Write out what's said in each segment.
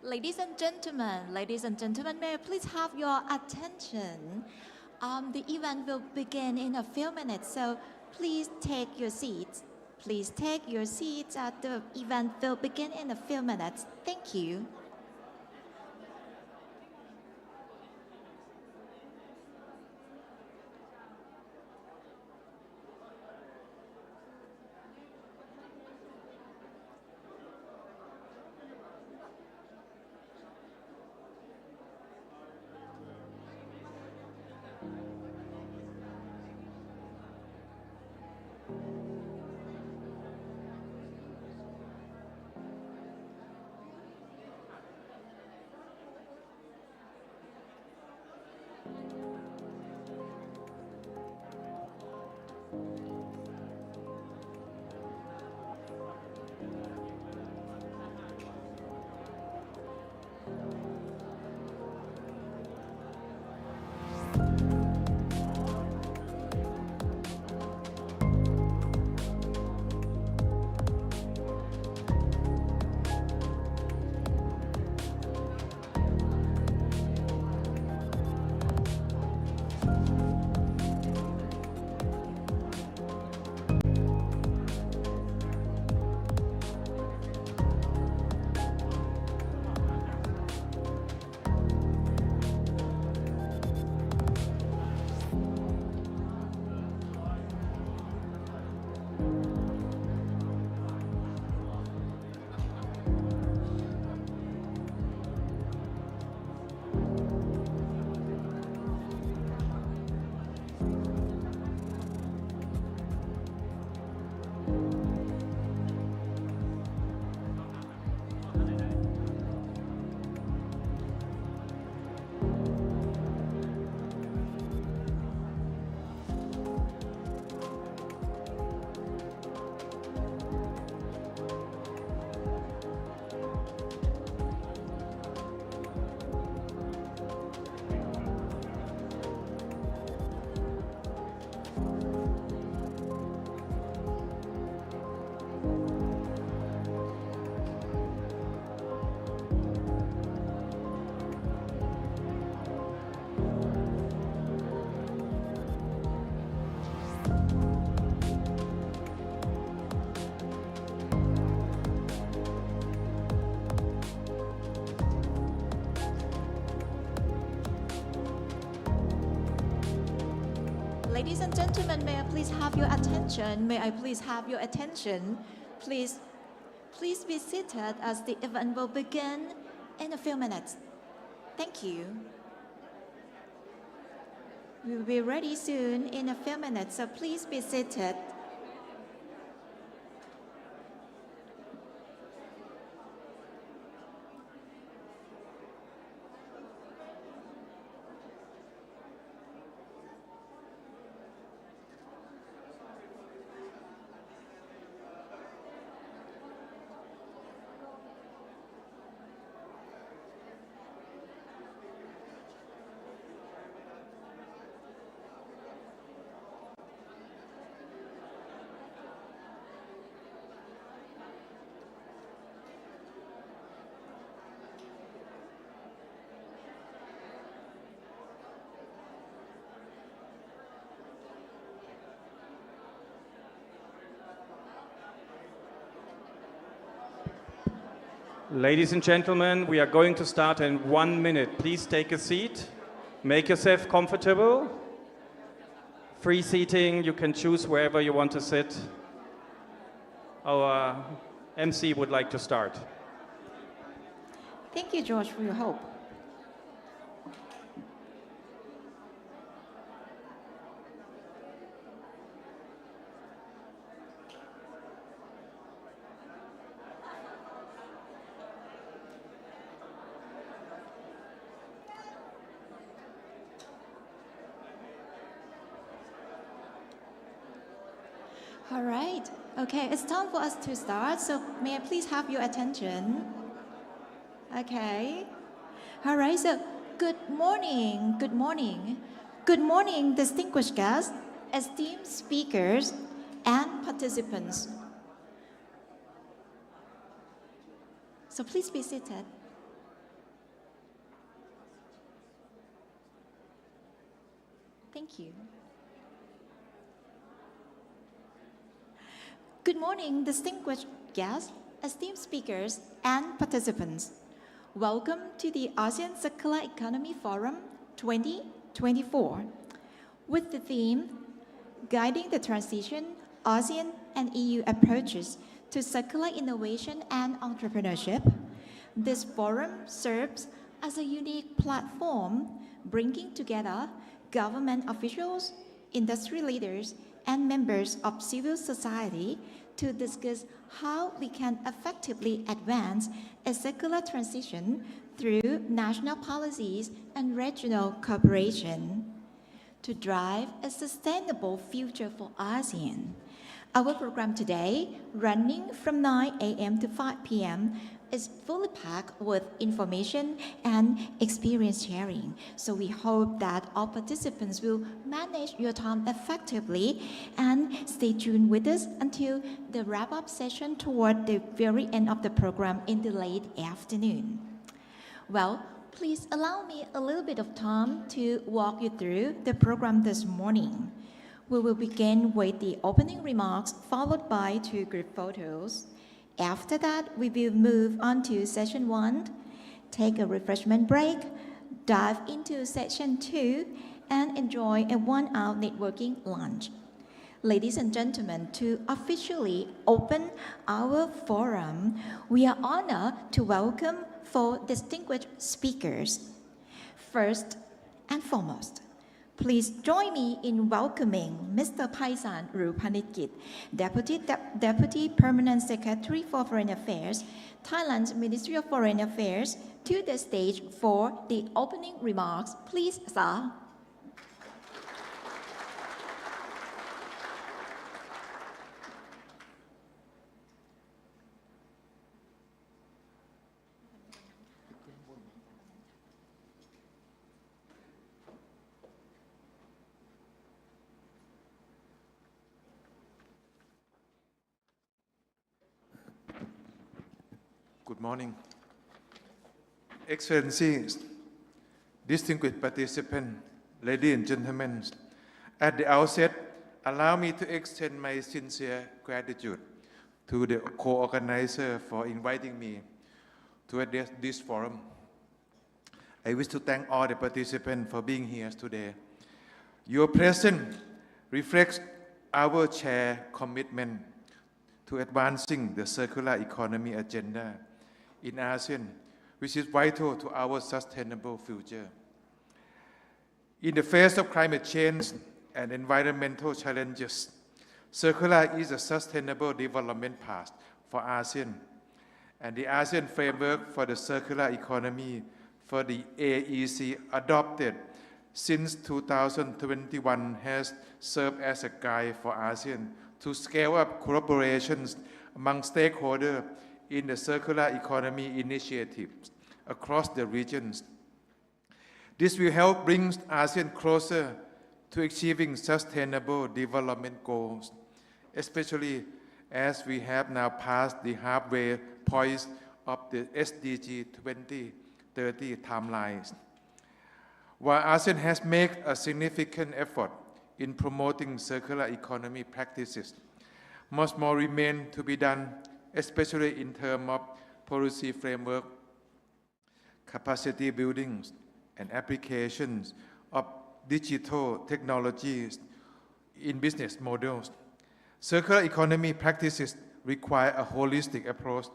Ladies and gentlemen, may I please have your attention? The event will begin in a few minutes, so please take your seats. Please take your seats. The event will begin in a few minutes. Thank you. Ladies and gentlemen, may I please have your attention? May I please have your attention? Please be seated as the event will begin in a few minutes. Thank you. We will be ready soon in a few minutes, so please be seated. Ladies and gentlemen, we are going to start in 1 minute. Please take a seat. Make yourself comfortable. Free seating, you can choose wherever you want to sit. Our MC would like to start. Thank you, George, for your help. All right. Okay, it's time for us to start. So may I please have your attention? Okay. All right. So good morning. Good morning. Good morning, distinguished guests, esteemed speakers, and participants. So please be seated. Thank you. Good morning, distinguished guests, esteemed speakers, and participants. Welcome to the ASEAN Circular Economy Forum 2024 with the theme Guiding the Transition, ASEAN and EU Approaches to Circular Innovation and Entrepreneurship. This forum serves as a unique platform bringing together government officials, industry leaders, and members of civil society to discuss how we can effectively advance a circular transition through national policies and regional cooperation to drive a sustainable future for ASEAN. Our program today, running from 9 a.m. to 5 p.m., is fully packed with information and experience sharing. So we hope that all participants will manage your time effectively and stay tuned with us until the wrap-up session toward the very end of the program in the late afternoon. Well, please allow me a little bit of time to walk you through the program this morning. We will begin with the opening remarks followed by 2 group photos. After that, we will move on to session 1, take a refreshment break, dive into session 2, and enjoy a 1-hour networking lunch. Ladies and gentlemen, to officially open our forum, we are honored to welcome 4 distinguished speakers. First and foremost, please join me in welcoming Mr. Paisan Rupanitgit, Deputy Permanent Secretary for Foreign Affairs, Thailand's Ministry of Foreign Affairs, to the stage for the opening remarks. Please, sir. Good morning. Excellencies, distinguished participants, ladies and gentlemen, at the outset, allow me to extend my sincere gratitude to the co-organizer for inviting me to address this forum. I wish to thank all the participants for being here today. Your presence reflects our shared commitment to advancing the circular economy agenda in ASEAN, which is vital to our sustainable future. In the face of climate change and environmental challenges, circular is a sustainable development path for ASEAN, and the ASEAN framework for the circular economy for the AEC adopted since 2021 has served as a guide for ASEAN to scale up collaborations among stakeholders in the circular economy initiatives across the regions. This will help bring ASEAN closer to achieving sustainable development goals, especially as we have now passed the halfway point of the SDG 2030 timelines. While ASEAN has made a significant effort in promoting circular economy practices, much more remains to be done, especially in terms of policy framework, capacity building, and applications of digital technologies in business models. Circular economy practices require a holistic approach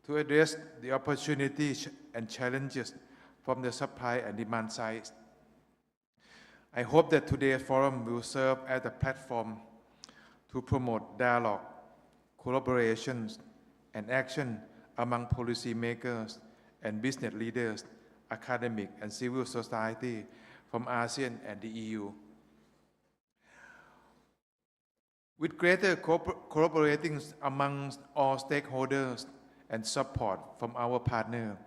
to address the opportunities and challenges from the supply and demand side. I hope that today's forum will serve as a platform to promote dialogue, collaborations, and action among policymakers and business leaders, academic and civil society from ASEAN and the EU. With greater collaborating among all stakeholders and support from our partner,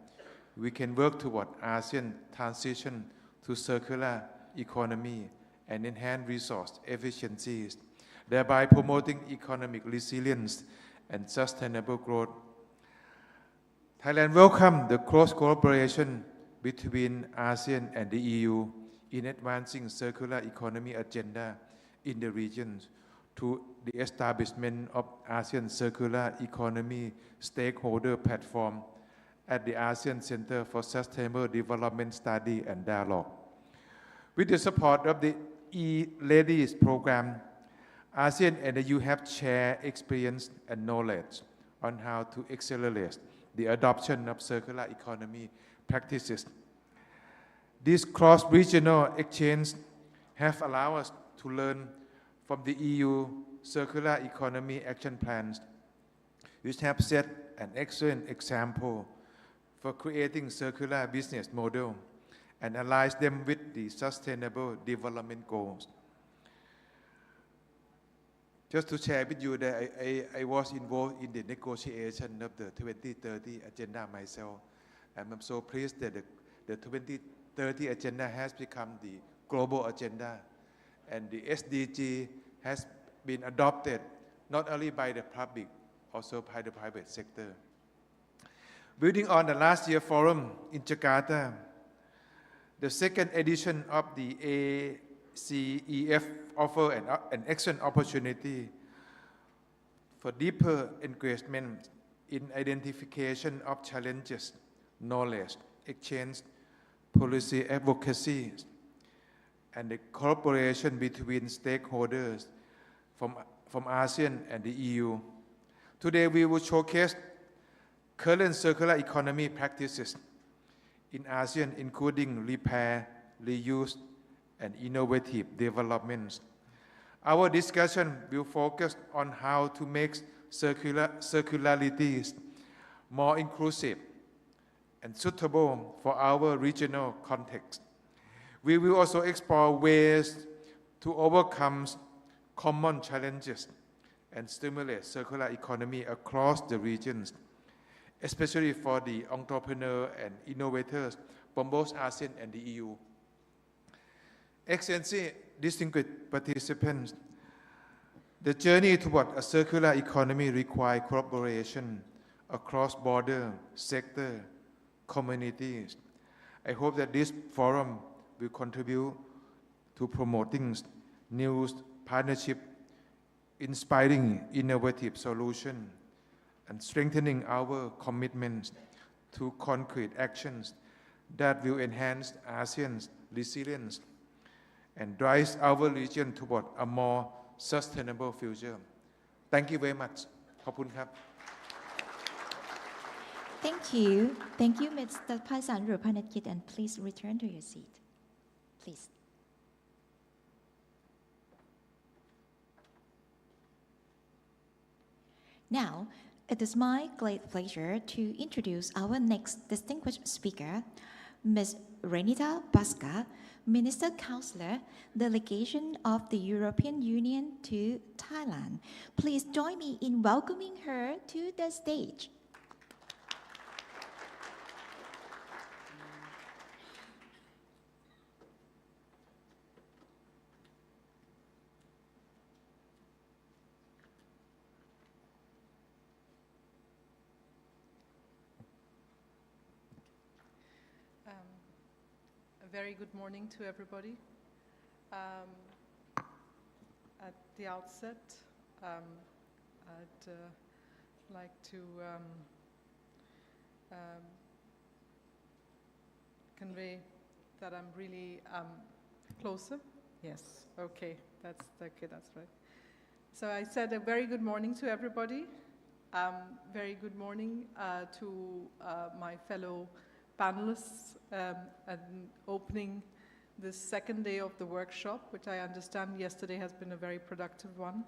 we can work toward ASEAN transition to circular economy and enhance resource efficiencies, thereby promoting economic resilience and sustainable growth. Thailand welcomes the close collaboration between ASEAN and the EU in advancing circular economy agenda in the region through the establishment of ASEAN Circular Economy Stakeholder Platform at the ASEAN Center for Sustainable Development Study and Dialogue. With the support of the E-Ladies program, ASEAN and the EU have shared experience and knowledge on how to accelerate the adoption of circular economy practices. This cross-regional exchange have allowed us to learn from the EU Circular Economy Action Plans, which have set an excellent example for creating circular business model and aligns them with the Sustainable Development Goals. Just to share with you that I was involved in the negotiation of the 2030 agenda myself, and I'm so pleased that the 2030 agenda has become the global agenda, and the SDG has been adopted not only by the public, also by the private sector. Building on the last year forum in Jakarta, the second edition of the ACEF offer an excellent opportunity for deeper engagement in identification of challenges, knowledge exchange, policy advocacy, and the cooperation between stakeholders from ASEAN and the EU. Today we will showcase current circular economy practices in ASEAN, including repair, reuse, and innovative developments. Our discussion will focus on how to make circularities more inclusive and suitable for our regional context. We will also explore ways to overcome common challenges and stimulate circular economy across the regions, especially for the entrepreneurs and innovators from both ASEAN and the EU. Excellency, distinguished participants, the journey toward a circular economy requires cooperation across border, sector, communities. I hope that this forum will contribute to promoting new partnership, inspiring innovative solutions, and strengthening our commitments to concrete actions that will enhance ASEAN's resilience and drive our region toward a more sustainable future. Thank you very much. ขอบคุณครับ Thank you. Thank you, Mr. Paisan Rupanakit, and please return to your seat. Please. Now, it is my great pleasure to introduce our next distinguished speaker, Ms. Renita Baska, Minister Counselor, Delegation of the European Union to Thailand. Please join me in welcoming her to the stage. A very good morning to everybody. At the outset, I'd like to convey that I'm really closer. Yes, okay, that's right. So I said a very good morning to everybody. Very good morning to my fellow panelists and opening this second day of the workshop, which I understand yesterday has been a very productive one.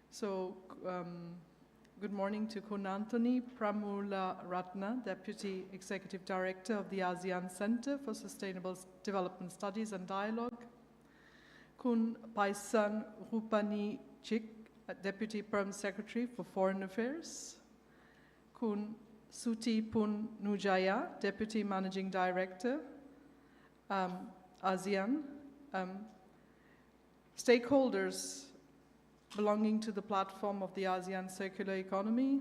So good morning to Kun Anthony Pramula Ratna, Deputy Executive Director of the ASEAN Center for Sustainable Development Studies and Dialogue. Kun Paisan Rupani Chik, Deputy Permanent Secretary for Foreign Affairs. Kun Suti Pun Nujaya, Deputy Managing Director, ASEAN. Stakeholders belonging to the platform of the ASEAN Circular Economy,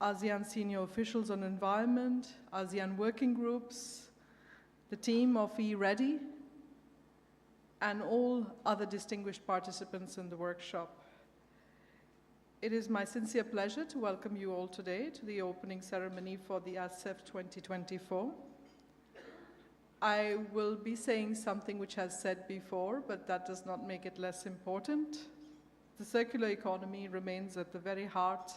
ASEAN senior officials on environment, ASEAN working groups, the team of E-Ready, and all other distinguished participants in the workshop. It is my sincere pleasure to welcome you all today to the opening ceremony for the ASEAN 2024. I will be saying something which has said before, but that does not make it less important. The circular economy remains at the very heart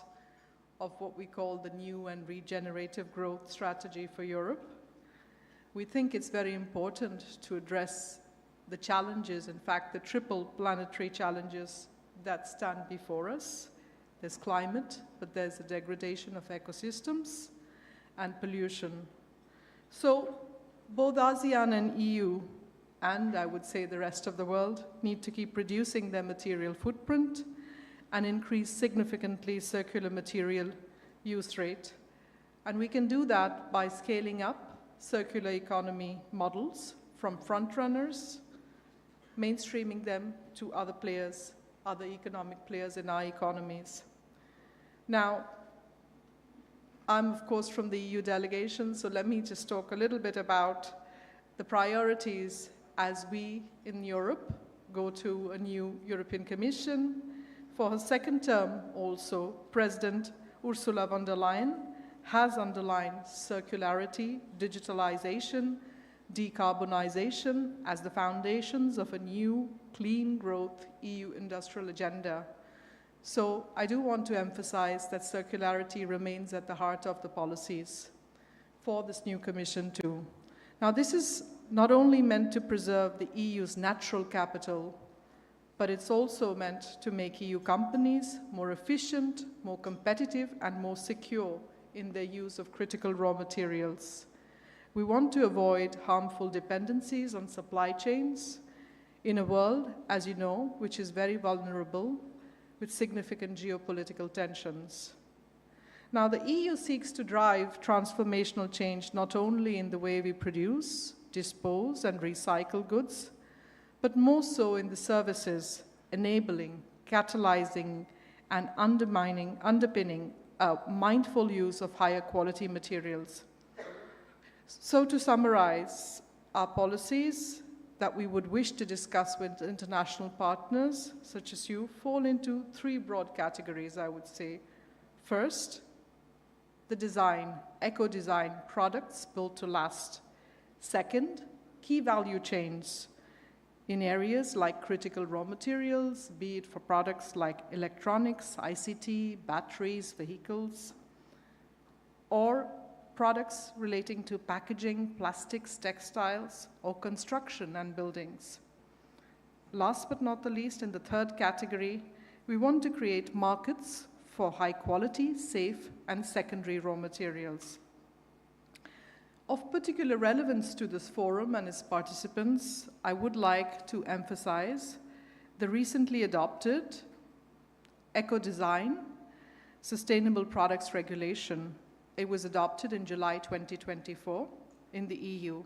of what we call the new and regenerative growth strategy for Europe. We think it's very important to address the challenges, in fact, the triple planetary challenges that stand before us. There's climate, but there's the degradation of ecosystems and pollution. So both ASEAN and EU, and I would say the rest of the world, need to keep reducing their material footprint and increase significantly circular material use rate. And we can do that by scaling up circular economy models from frontrunners, mainstreaming them to other players, other economic players in our economies. Now, I'm of course from the EU delegation, so let me just talk a little bit about the priorities as we in Europe go to a new European Commission. For her second term also, President Ursula von der Leyen has underlined circularity, digitalization, decarbonization as the foundations of a new, clean growth EU industrial agenda. So I do want to emphasize that circularity remains at the heart of the policies for this new Commission too. Now this is not only meant to preserve the EU's natural capital, but it's also meant to make EU companies more efficient, more competitive, and more secure in their use of critical raw materials. We want to avoid harmful dependencies on supply chains in a world, as you know, which is very vulnerable with significant geopolitical tensions. Now, the EU seeks to drive transformational change not only in the way we produce, dispose, and recycle goods, but more so in the services, enabling, catalyzing, and underpinning a mindful use of higher quality materials. So to summarize, our policies that we would wish to discuss with international partners, such as you, fall into three broad categories, I would say. First, the design, eco-design products built to last. Second, key value chains in areas like critical raw materials, be it for products like electronics, ICT, batteries, vehicles, or products relating to packaging, plastics, textiles, or construction and buildings. Last but not the least, in the third category, we want to create markets for high quality, safe, and secondary raw materials. Of particular relevance to this forum and its participants, I would like to emphasize the recently adopted Eco-Design Sustainable Products Regulation. It was adopted in July 2024 in the EU.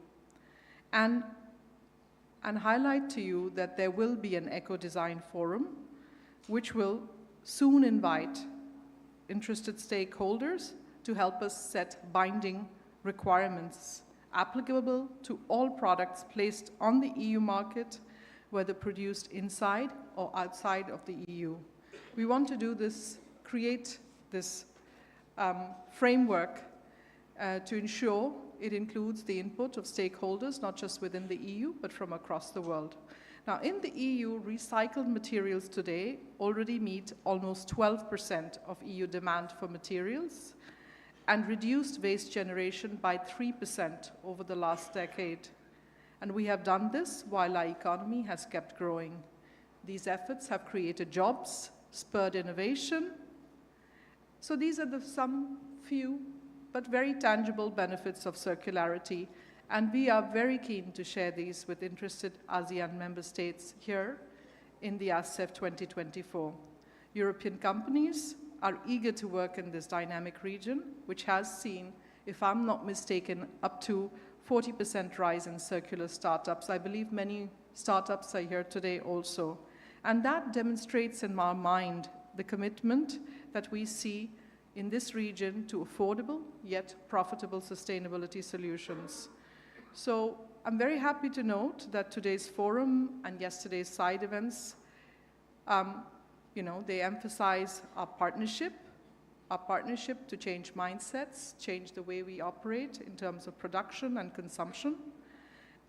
And highlight to you that there will be an Eco-Design Forum, which will soon invite interested stakeholders to help us set binding requirements applicable to all products placed on the EU market, whether produced inside or outside of the EU. We want to do this, create this framework to ensure it includes the input of stakeholders, not just within the EU, but from across the world. Now, in the EU, recycled materials today already meet almost 12% of EU demand for materials and reduced waste generation by 3% over the last decade. And we have done this while our economy has kept growing. These efforts have created jobs, spurred innovation. So these are some few but very tangible benefits of circularity, and we are very keen to share these with interested ASEAN member states here in the ASEAN 2024. European companies are eager to work in this dynamic region, which has seen, if I'm not mistaken, up to 40% rise in circular startups. I believe many startups are here today also. And that demonstrates in my mind the commitment that we see in this region to affordable yet profitable sustainability solutions. So I'm very happy to note that today's forum and yesterday's side events, they emphasize our partnership to change mindsets, change the way we operate in terms of production and consumption.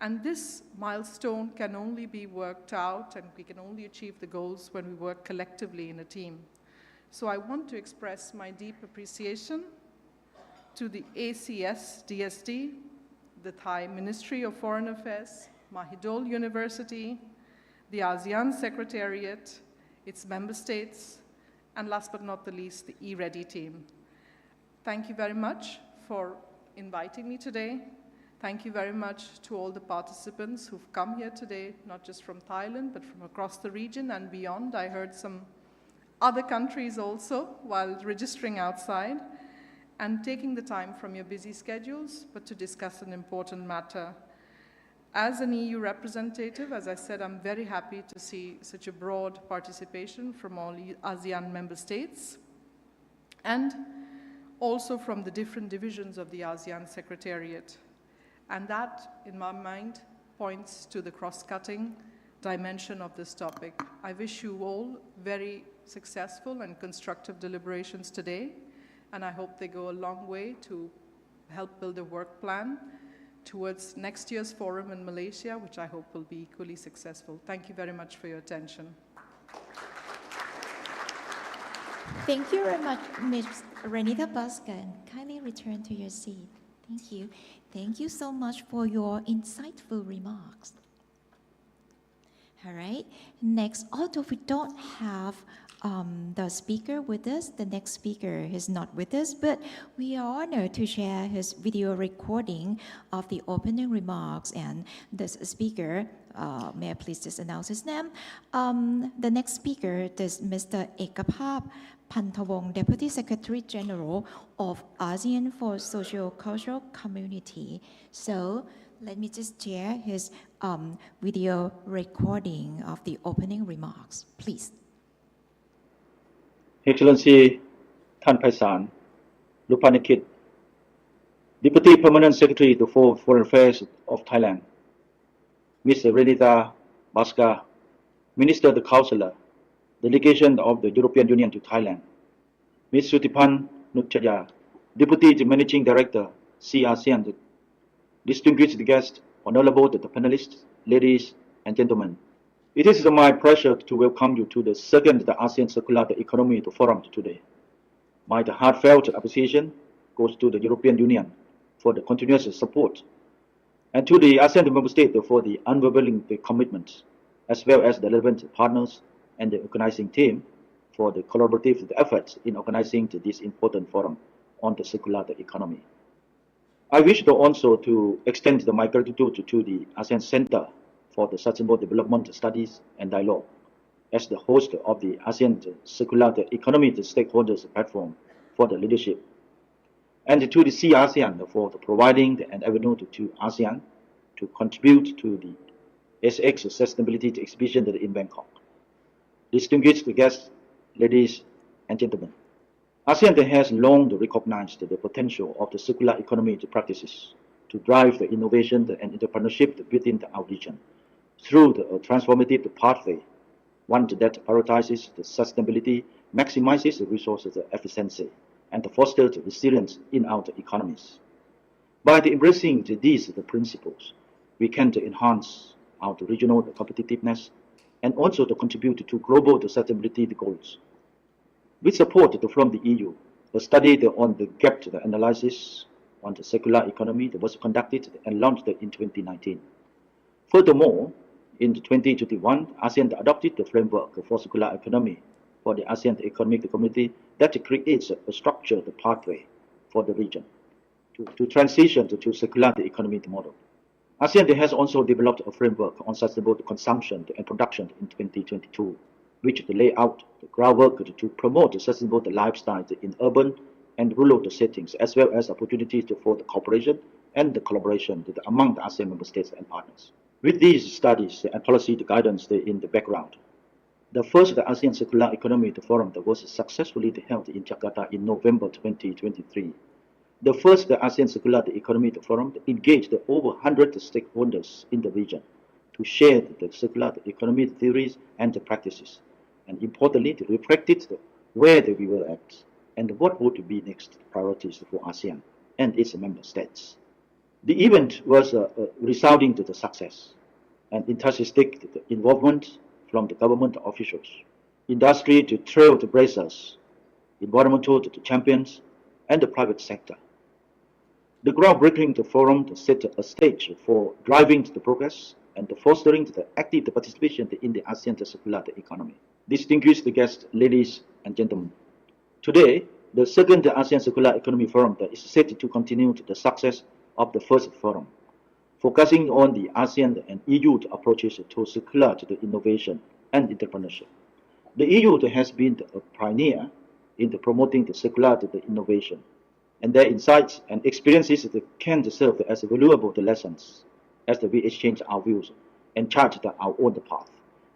And this milestone can only be worked out, and we can only achieve the goals when we work collectively in a team. So I want to express my deep appreciation to the ACS DSD, the Thai Ministry of Foreign Affairs, Mahidol University, the ASEAN Secretariat, its member states, and last but not the least, the eReady team. Thank you very much for inviting me today. Thank you very much to all the participants who've come here today, not just from Thailand, but from across the region and beyond. I heard some other countries also while registering outside, and taking the time from your busy schedules, but to discuss an important matter. As an EU representative, as I said, I'm very happy to see such a broad participation from all ASEAN member states, and also from the different divisions of the ASEAN Secretariat. And that, in my mind, points to the cross-cutting dimension of this topic. I wish you all very successful and constructive deliberations today, and I hope they go a long way to help build a work plan towards next year's forum in Malaysia, which I hope will be equally successful. Thank you very much for your attention. Thank you very much, Ms. Renita Bhaskar. Kindly return to your seat. Thank you. Thank you so much for your insightful remarks. All right. Next, although we don't have the speaker with us, the next speaker is not with us, but we are honored to share his video recording of the opening remarks. And this speaker, may I please just announce his name? The next speaker is Mr. Ekapap Pantawong, Deputy Secretary General of ASEAN for Socio-Cultural Community. So let me just share his video recording of the opening remarks, please. Excellency Tan Paisan, Lupanikit, Deputy Permanent Secretary to Foreign Affairs of Thailand, Ms. Renita Bhaskar, Minister the Councillor, Delegation of the European Union to Thailand, Ms. Sutipan Nutchaya, Deputy Managing Director, ASEAN, distinguished guests, honorable the panelists, ladies and gentlemen. It is my pleasure to welcome you to the second ASEAN Circular Economy Forum today. My heartfelt appreciation goes to the European Union for the continuous support, and to the ASEAN member states for the unwavering commitment, as well as the relevant partners and the organizing team for the collaborative efforts in organizing this important forum on the circular economy. I wish to also to extend my gratitude to the ASEAN Center for the Sustainable Development Studies and Dialogue as the host of the ASEAN Circular Economy Stakeholders Platform for the leadership, and to the ASEAN for providing an avenue to ASEAN to contribute to the SX Sustainability Exhibition in Bangkok. Distinguished guests, ladies and gentlemen, ASEAN has long recognized the potential of the circular economy practices to drive the innovation and entrepreneurship within our region through the transformative pathway, one that prioritizes the sustainability, maximizes the resources efficiency, and fosters resilience in our economies. By embracing these principles, we can enhance our regional competitiveness and also to contribute to global sustainability goals. With support from the EU, a study on the gap analysis on the circular economy that was conducted and launched in 2019. Furthermore, in 2021, ASEAN adopted the framework for circular economy for the ASEAN Economic Community that creates a structured pathway for the region to transition to circular economy model. ASEAN has also developed a framework on sustainable consumption and production in 2022, which lay out the groundwork to promote sustainable lifestyle in urban and rural settings, as well as opportunities for the cooperation and the collaboration among the ASEAN member states and partners. With these studies and policy guidance in the background, the first ASEAN Circular Economy Forum that was successfully held in Jakarta in November 2023 The first ASEAN Circular Economy Forum engaged over 100 stakeholders in the region to share the circular economy theories and the practices, and importantly, to reflect where we were at and what would be next priorities for ASEAN and its member states. The event was resounding to the success and enthusiastic involvement from the government officials, industry to trailblazers, environmental champions, and the private sector. The groundbreaking forum set a stage for driving the progress and fostering the active participation in the ASEAN circular economy. Distinguished guests, ladies and gentlemen, today, the second ASEAN Circular Economy Forum is set to continue the success of the first forum, focusing on the ASEAN and EU approaches to circular innovation and entrepreneurship. The EU has been a pioneer in promoting the circular innovation, and their insights and experiences can serve as valuable lessons as we exchange our views and chart our own path.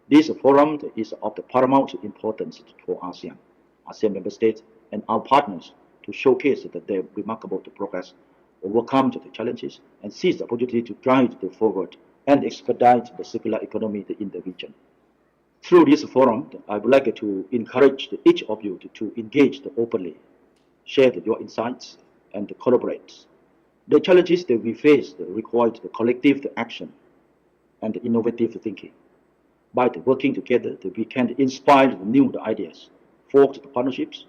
This forum is of the paramount importance for ASEAN member states, and our partners to showcase their remarkable progress, overcome the challenges, and seize the opportunity to drive forward and expedite the circular economy in the region. Through this forum, I would like to encourage each of you to engage openly, share your insights, and collaborate. The challenges that we face require collective action and innovative thinking. By working together, we can inspire new ideas, forge partnerships,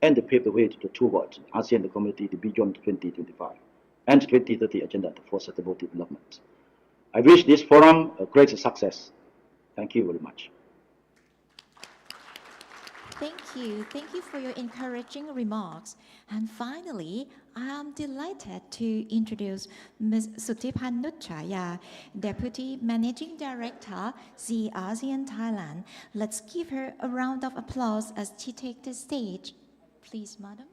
and pave the way towards ASEAN community beyond 2025 and 2030 agenda for sustainable development. I wish this forum a great success. Thank you very much. Thank you. Thank you for your encouraging remarks. And finally, I am delighted to introduce Ms. Sutipan Nutchaya, Deputy Managing Director, the ASEAN Thailand. Let's give her a round of applause as she takes the stage. Please, Madam.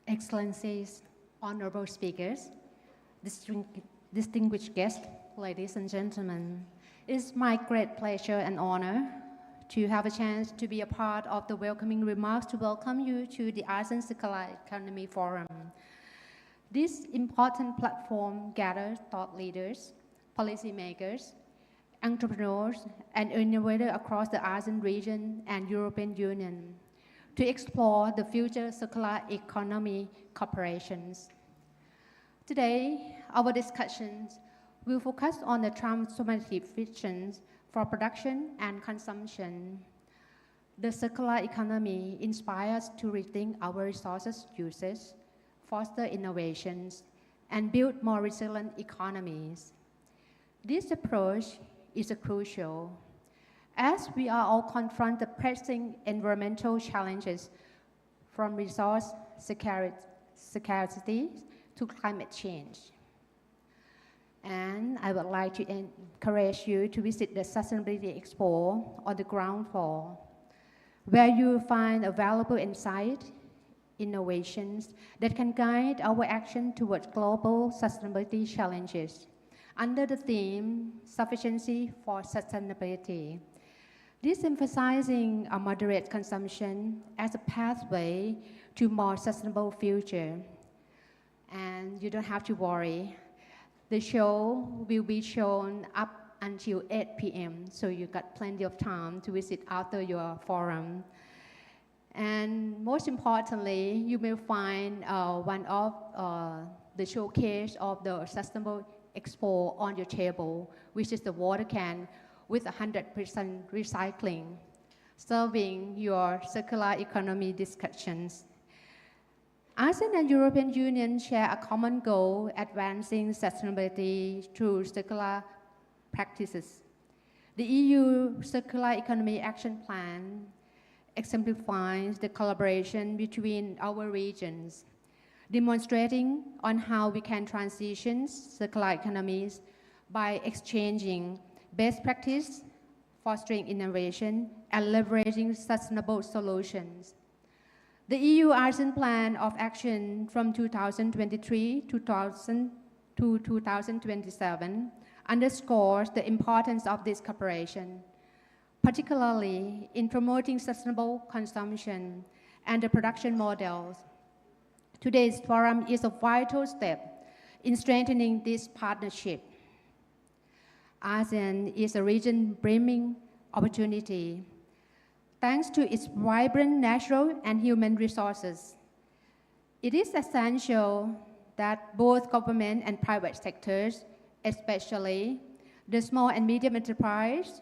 Excellencies, honorable speakers, distinguished guests, ladies and gentlemen, it's my great pleasure and honor to have a chance to be a part of the welcoming remarks to welcome you to the ASEAN Circular Economy Forum. This important platform gathers thought leaders, policymakers, entrepreneurs, and innovators across the ASEAN region and European Union to explore the future circular economy cooperations. Today, our discussions will focus on the transformative visions for production and consumption. The circular economy inspires us to rethink our resources usage, foster innovations, and build more resilient economies. This approach is crucial as we are all confront the pressing environmental challenges from resource scarcity to climate change. And I would like to encourage you to visit the Sustainability Expo on the ground floor, where you will find a valuable insight, innovations that can guide our action towards global sustainability challenges under the theme Sufficiency for Sustainability. This emphasizing a moderate consumption as a pathway to more sustainable future. And you don't have to worry. The show will be shown up until 8 p.m. So you got plenty of time to visit after your forum. And most importantly, you will find one of the showcase of the Sustainable Expo on your table, which is the water can with 100% recycling, serving your circular economy discussions. ASEAN and European Union share a common goal, advancing sustainability through circular practices. The EU Circular Economy Action Plan exemplifies the collaboration between our regions, demonstrating on how we can transition circular economies by exchanging best practice, fostering innovation, and leveraging sustainable solutions. The EU ASEAN Plan of Action from 2023 to 2027 underscores the importance of this cooperation, particularly in promoting sustainable consumption and the production models. Today's forum is a vital step in strengthening this partnership. ASEAN is a region brimming opportunity. Thanks to its vibrant natural and human resources, it is essential that both government and private sectors, especially the small and medium enterprise,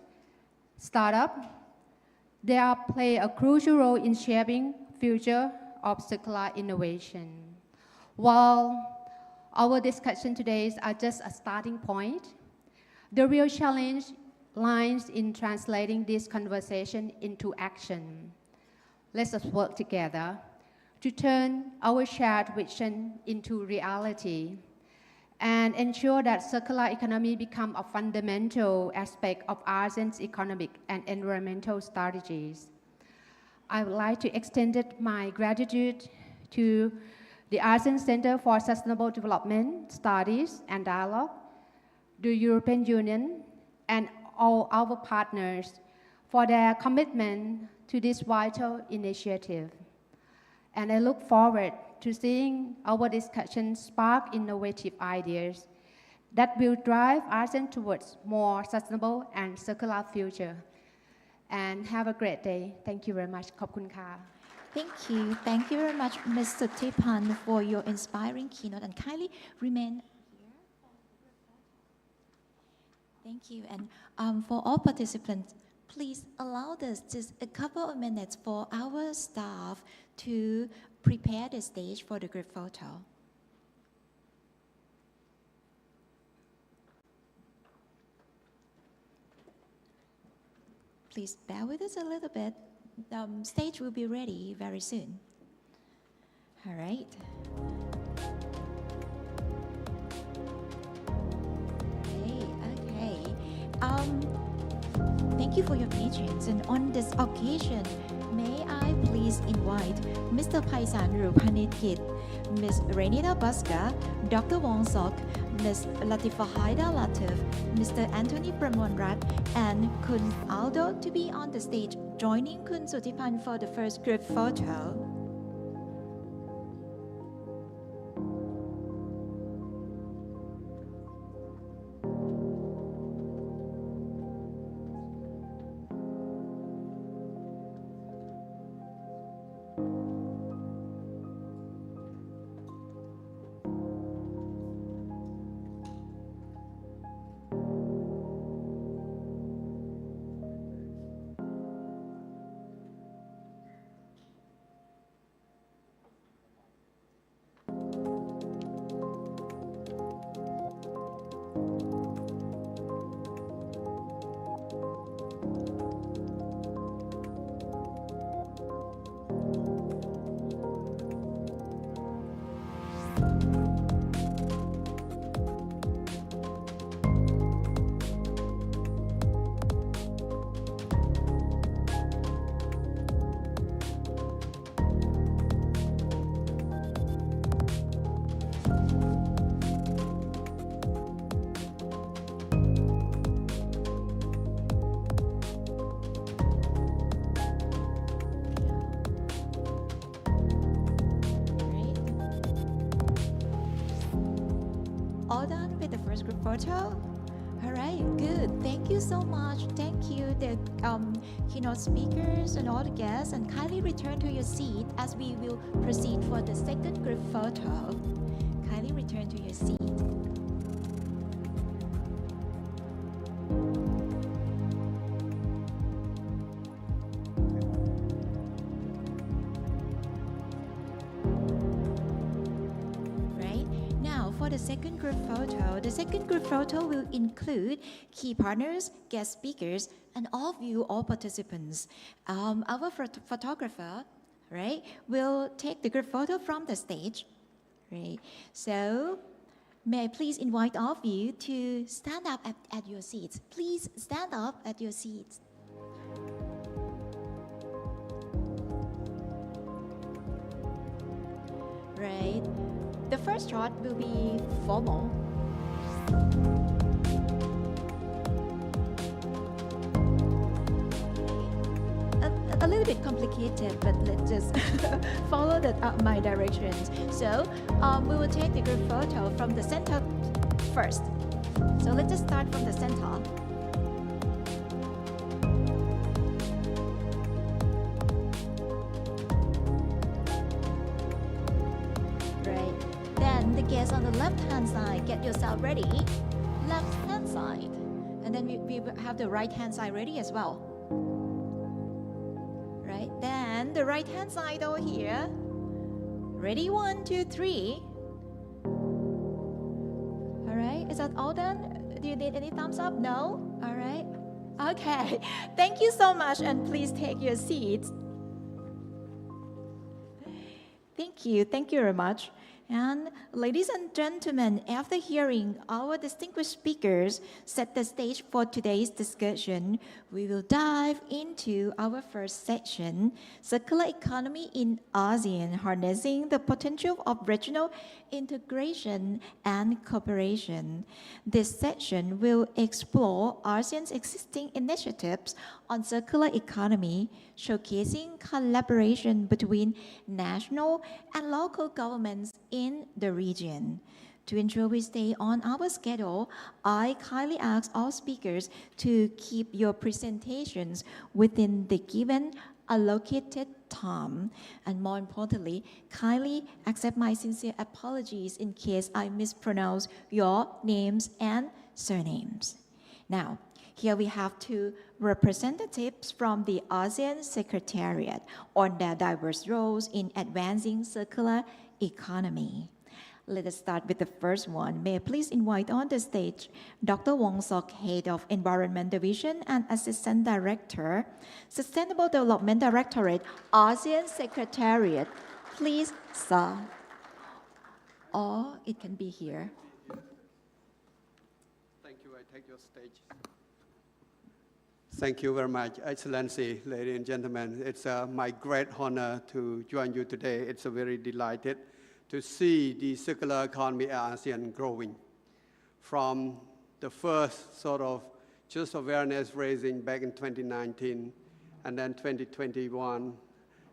startup, they are play a crucial role in shaping future of circular innovation. While our discussion today are just a starting point, the real challenge lies in translating this conversation into action. Let us work together to turn our shared vision into reality and ensure that circular economy become a fundamental aspect of ASEAN's economic and environmental strategies. I would like to extend my gratitude to the ASEAN Center for Sustainable Development Studies and Dialogue, the European Union, and all our partners for their commitment to this vital initiative. And I look forward to seeing our discussion spark innovative ideas that will drive ASEAN towards more sustainable and circular future. And have a great day. Thank you very much. ขอบคุณค่ะ Thank you. Thank you very much, Mr. Tipan, for your inspiring keynote. And kindly remain here. Thank you. And for all participants, please allow us just a couple of minutes for our staff to prepare the stage for the group photo. Please bear with us a little bit. The stage will be ready very soon. All right. Okay. Thank you for your patience. And on this occasion, may I please invite Mr. Paisan Rupanithit, Ms. Renita Baska, Dr. Wong Sok, Ms. Latifa Haida Latif, Mr. Anthony Pramonrat, and Kun Aldo to be on the stage, joining Kun Sutipan for the first group photo. All done with the first group photo? All right, good. Thank you so much. Thank you, the keynote speakers and all the guests, and kindly return to your seat as we will proceed for the second group photo. Kindly return to your seat. For the second group photo will include key partners, guest speakers, and all of you, all participants. Our photographer, right, will take the group photo from the stage, right? So, may I please invite all of you to stand up at your seats. Please stand up at your seats. first shot will be formal. A little bit complicated, but let's just follow my directions. So we will take the group photo from the center first. So let's just start from the center. Right. Then the guests on the left-hand side, get yourself ready. Left-hand side. And then we have the right-hand side ready as well. Right, then the right hand side over here. Ready, 1, 2, 3. All right, is that all done? Do you need any thumbs up? No? All right. Okay, thank you so much, and please take your seats. Thank you very much. And ladies and gentlemen, after hearing our distinguished speakers set the stage for today's discussion, we will dive into our first section, Circular Economy in ASEAN, Harnessing the Potential of Regional Integration and Cooperation. This section will explore ASEAN's existing initiatives on circular economy, showcasing collaboration between national and local governments in the region. To ensure we stay on our schedule, I kindly ask all speakers to keep your presentations within the given allocated time. And more importantly, kindly accept my sincere apologies in case I mispronounce your names and surnames. Now, here we have two representatives from the ASEAN Secretariat on their diverse roles in advancing circular economy. Let us start with the first one. May I please invite on the stage Dr. Wong Sok, Head of Environment Division and Assistant Director, Sustainable Development Directorate, ASEAN Secretariat. Please, sir. Or it can be here. Thank you. I take your stage. Thank you very much, Excellency, ladies and gentlemen. It's my great honor to join you today. It's very delighted to see the circular economy at ASEAN growing from the first sort of just awareness raising back in 2019 and then 2021,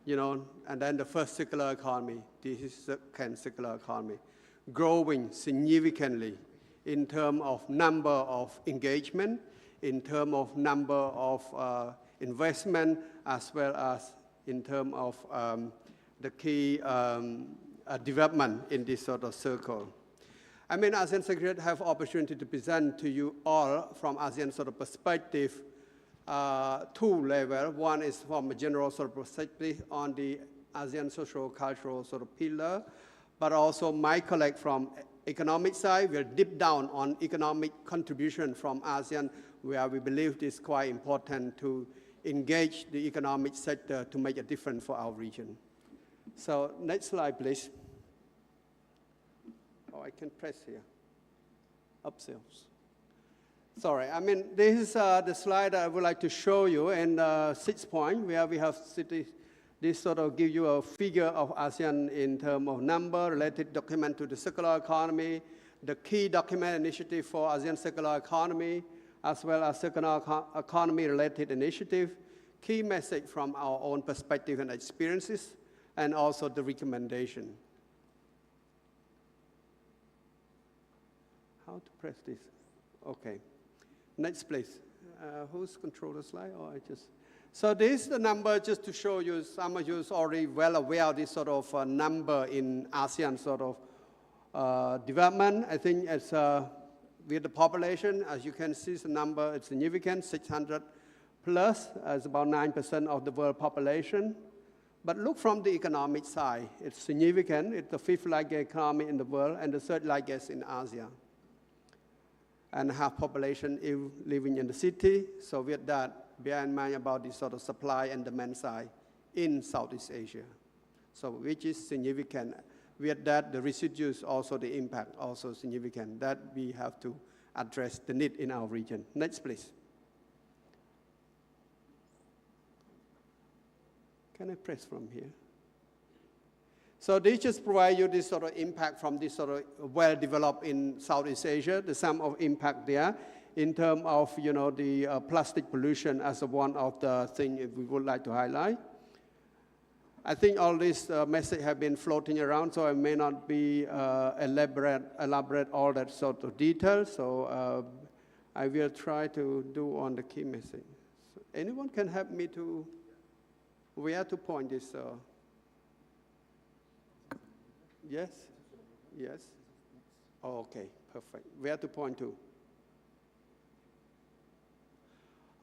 and then the first circular economy, this is the second circular economy, growing significantly in terms of number of engagement, in terms of number of investment, as well as in terms of the key development in this sort of circle. I mean, ASEAN Secretariat have opportunity to present to you all from ASEAN sort of perspective, two levels. One is from a general sort of perspective on the ASEAN social cultural sort of pillar, but also my colleague from economic side will deep down on economic contribution from ASEAN, where we believe it is quite important to engage the economic sector to make a difference for our region. So next slide, please. Oh, I can press here. Upsells. Sorry, I mean, this is the slide I would like to show you in 6 points, where we have this sort of give you a figure of ASEAN in terms of number, related document to the circular economy, the key document initiative for ASEAN circular economy, as well as circular economy related initiative, key message from our own perspective and experiences, and also the recommendation. How to press this? Okay. Next, please. Who's control the slide? Or I just. So this is the number just to show you. Some of you is already well aware of this sort of number in ASEAN sort of development. I think it's with the population, as you can see, the number is significant, 600 plus, as about 9% of the world population. But look from the economic side, it's significant. It's the fifth largest economy in the world and the third largest in Asia. And half population living in the city. So with that, bear in mind about this sort of supply and demand side in Southeast Asia. So which is significant. With that, the residues, also the impact, also significant. That we have to address the need in our region. Next, please. Can I press from here? So this just provide you this sort of impact from this sort of well-developed in Southeast Asia, the sum of impact there in terms of, the plastic pollution as one of the things we would like to highlight. I think all this message have been floating around, so I may not be elaborate all that sort of detail. So I will try to do on the key message. So anyone can help me to where to point this? Yes? Yes? Oh, okay, perfect. Where to point to?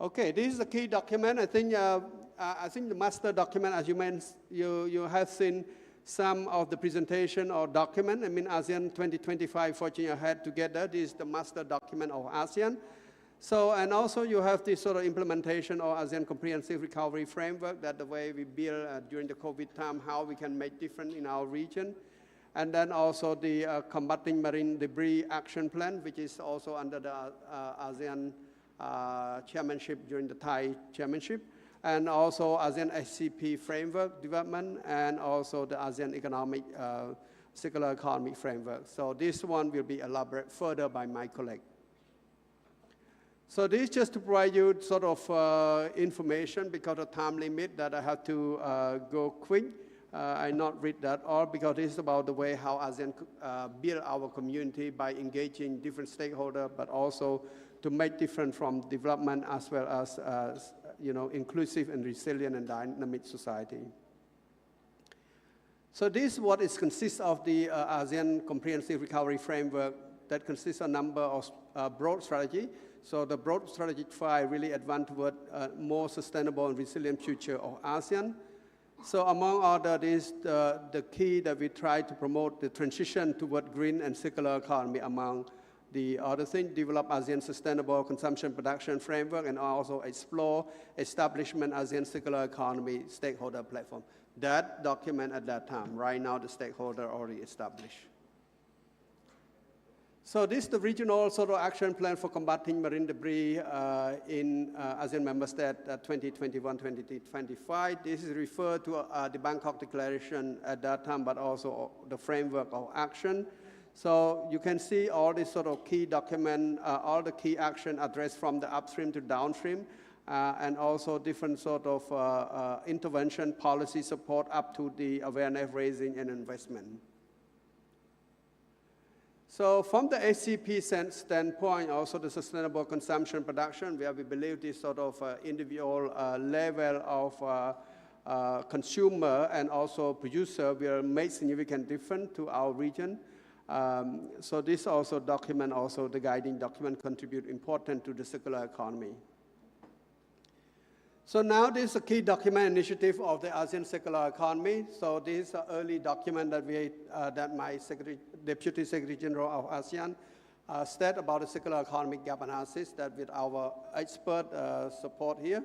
Okay, this is the key document. I think the master document, as you have seen some of the presentation or document. I mean, ASEAN 2025 forging ahead together. This is the master document of ASEAN. So, and also you have this sort of implementation of ASEAN Comprehensive Recovery Framework, that the way we build during the COVID time, how we can make different in our region. And then also the Combating Marine Debris Action Plan, which is also under the ASEAN chairmanship during the Thai chairmanship, and also ASEAN SCP framework development, and also the ASEAN Economic Circular Economy framework. So this one will be elaborated further by my colleague. So this just to provide you sort of information because of time limit that I have to go quick. I not read that all because this is about the way how ASEAN build our community by engaging different stakeholders, but also to make different from development as well as inclusive and resilient and dynamic society. So this is what it consists of the ASEAN Comprehensive Recovery Framework that consists of a number of broad strategy. So the broad strategic 5 really advance toward a more sustainable and resilient future of ASEAN. So among others, the key that we try to promote the transition toward green and circular economy among the other things, develop ASEAN Sustainable Consumption Production Framework, and also explore establishment ASEAN Circular Economy Stakeholder Platform. That document at that time, right now the stakeholder already established. So this is the regional sort of action plan for combating marine debris in ASEAN member state 2021-2025. This is referred to the Bangkok Declaration at that time, but also the framework of action. So you can see all these sort of key document, all the key action addressed from the upstream to downstream, and also different sort of intervention policy support up to the awareness raising and investment. So from the SCP standpoint, also the sustainable consumption production, where we believe this sort of individual level of consumer and also producer will make significant difference to our region. So this also document, also the guiding document contribute important to the circular economy. So now this is a key document initiative of the ASEAN Circular Economy. So this is an early document that my Deputy Secretary General of ASEAN said about the circular economic gap analysis that with our expert support here.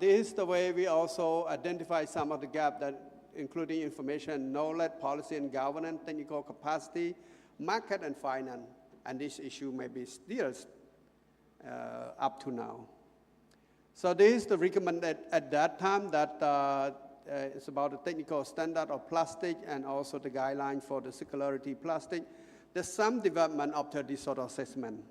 This is the way we also identify some of the gap that including information, knowledge, policy and governance, technical capacity, market and finance. And this issue may be still up to now. So this is the recommended at that time that it's about the technical standard of plastic and also the guideline for the circularity plastic. There's some development after this sort of assessment.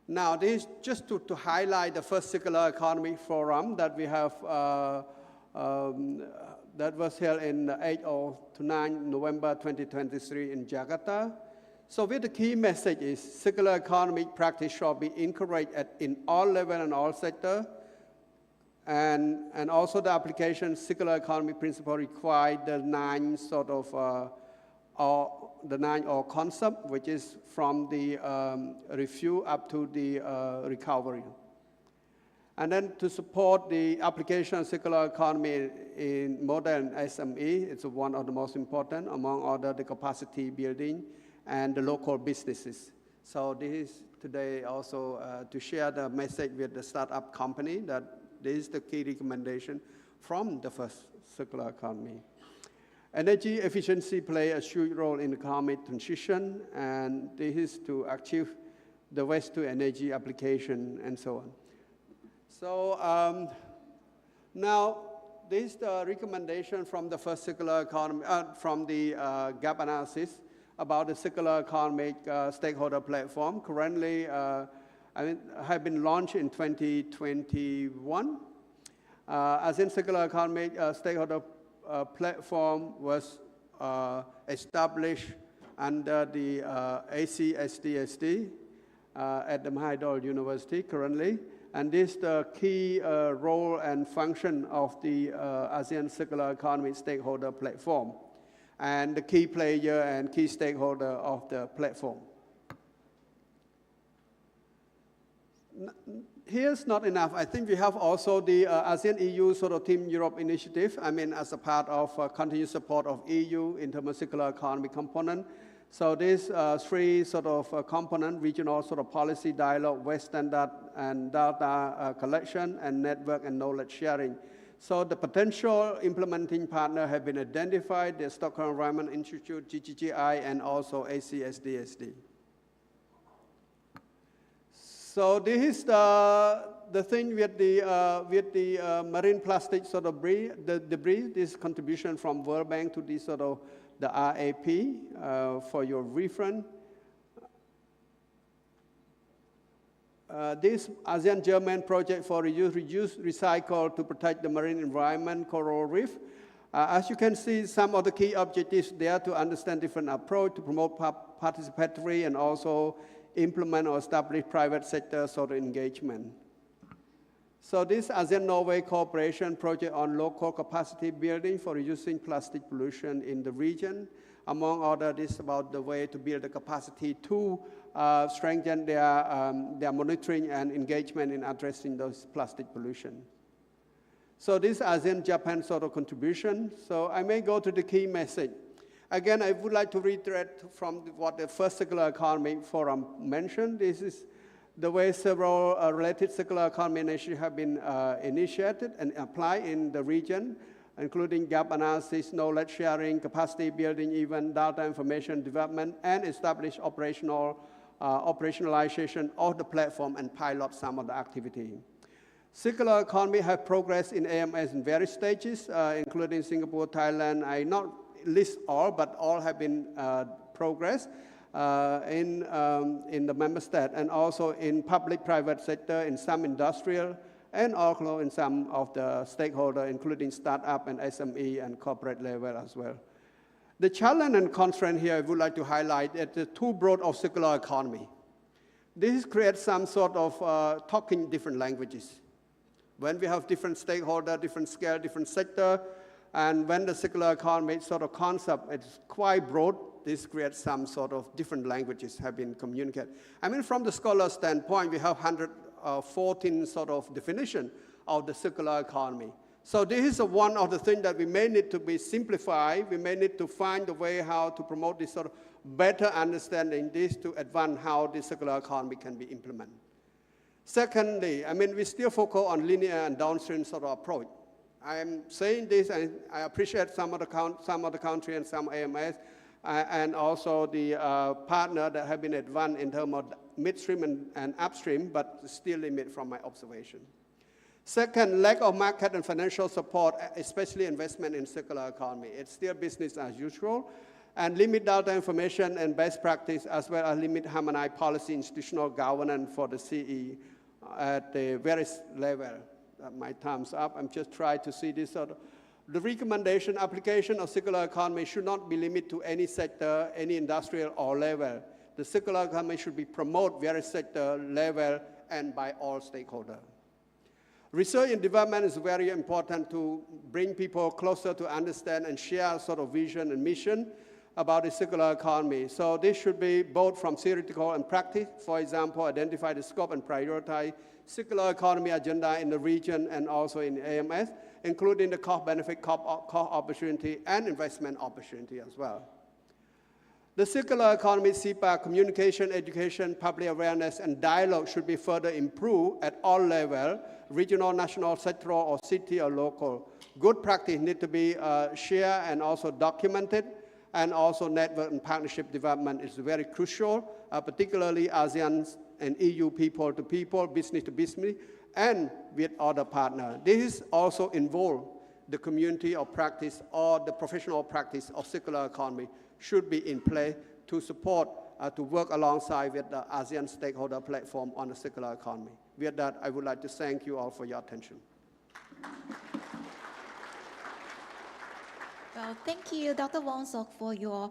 Now this is just to highlight the first circular economy forum that we have that was held in 8 to 9 November 2023 in Jakarta. So with the key message is circular economic practice shall be encouraged in all levels and all sectors. And also the application circular economy principle require the 9 sort of the 9 concept, which is from the review up to the recovery. And then to support the application of circular economy in modern SME, it's one of the most important, among other the capacity building and the local businesses. So this is today also to share the message with the startup company that this is the key recommendation from the first circular economy. Energy efficiency plays a huge role in economic transition, and this is to achieve the waste to energy application and so on. So now this is the recommendation from the first circular economy, from the gap analysis about the circular economic stakeholder platform. Currently, have been launched in 2021. ASEAN Circular Economic Stakeholder Platform was established under the ACSDSD at the Mahidol University currently. And this is the key role and function of the ASEAN Circular Economy Stakeholder Platform, and the key player and key stakeholder of the platform. Here's not enough. I think we have also the ASEAN EU sort of Team Europe initiative. I mean, as a part of continued support of EU in terms of circular economy component. So these three sort of component, regional sort of policy dialogue, waste standard and data collection, and network and knowledge sharing. So the potential implementing partner have been identified, the Stockholm Environment Institute, GGGI, and also ACSDSD. So this is the thing with the marine plastic sort of debris, this contribution from World Bank to this sort of the RAP for your reference. This ASEAN-German project for reuse, recycle to protect the marine environment, coral reef. As you can see, some of the key objectives there to understand different approach to promote participatory and also implement or establish private sector sort of engagement. So this ASEAN-Norway cooperation project on local capacity building for reducing plastic pollution in the region. Among others, this is about the way to build the capacity to strengthen their monitoring and engagement in addressing those plastic pollution. So this ASEAN-Japan sort of contribution. So I may go to the key message. Again, I would like to reiterate from what the first Circular Economy Forum mentioned. This is the way several related circular economy initiatives have been initiated and applied in the region, including gap analysis, knowledge sharing, capacity building, even data information development, and establish operationalization of the platform and pilot some of the activity. Circular economy have progressed in AMS in various stages, including Singapore, Thailand. I not list all, but all have been progressed. In the member state, and also in public-private sector, in some industrial, and also in some of the stakeholders, including startup and SME and corporate level as well. The challenge and constraint here I would like to highlight is the too broad of circular economy. This creates some sort of talking different languages. When we have different stakeholders, different scale, different sector, and when the circular economy sort of concept is quite broad, this creates some sort of different languages have been communicated. I mean, from the scholar standpoint, we have 114 sort of definition of the circular economy. So this is one of the things that we may need to be simplified. We may need to find a way how to promote this sort of better understanding this to advance how the circular economy can be implemented. Secondly, I mean, we still focus on linear and downstream sort of approach. I am saying this, and I appreciate some of the country and some AMS, and also the partner that have been advanced in terms of midstream and upstream, but still limit from my observation. Second, lack of market and financial support, especially investment in circular economy. It's still business as usual, and limit data information and best practice, as well as limit harmonized policy institutional governance for the CE at the various level. My time's up. I'm just trying to see this sort of. The recommendation application of circular economy should not be limited to any sector, any industrial or level. The circular economy should be promoted various sector, level, and by all stakeholders. Research and development is very important to bring people closer to understand and share sort of vision and mission about the circular economy. So this should be both from theoretical and practice. For example, identify the scope and prioritize circular economy agenda in the region and also in AMS, including the cost benefit, cost opportunity, and investment opportunity as well. The circular economy, CEPA, communication, education, public awareness, and dialogue should be further improved at all levels, regional, national, sectoral, or city or local. Good practice need to be shared and also documented, and also network and partnership development is very crucial, particularly ASEAN and EU people to people, business to business, and with other partners. This is also involved the community of practice or the professional practice of circular economy should be in play to support, to work alongside with the ASEAN stakeholder platform on the circular economy. With that, I would like to thank you all for your attention. Well, thank you, Dr. Wong Sok, for your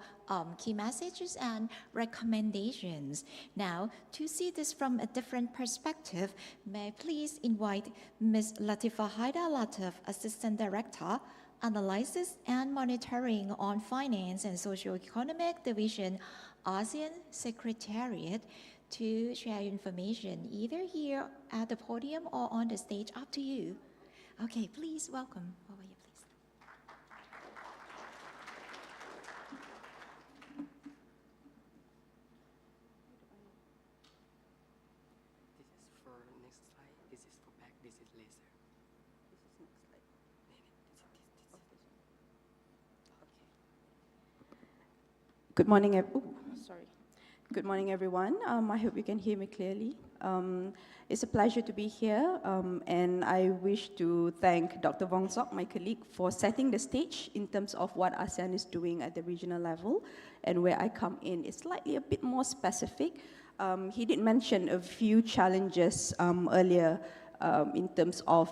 key messages and recommendations. Now, to see this from a different perspective, may I please invite Ms. Latifa Haidar Latif, Assistant Director, Analysis and Monitoring on Finance and Socio-Economic Division, ASEAN Secretariat, to share information either here at the podium or on the stage. Up to you. Okay, please welcome. Over here, please. This is for next slide. This is for back. This is laser. This is next slide. Good morning, sorry. Good morning, everyone. I hope you can hear me clearly. It's a pleasure to be here, and I wish to thank Dr. Wong Sok, my colleague, for setting the stage in terms of what ASEAN is doing at the regional level, and where I come in is slightly a bit more specific. He did mention a few challenges earlier in terms of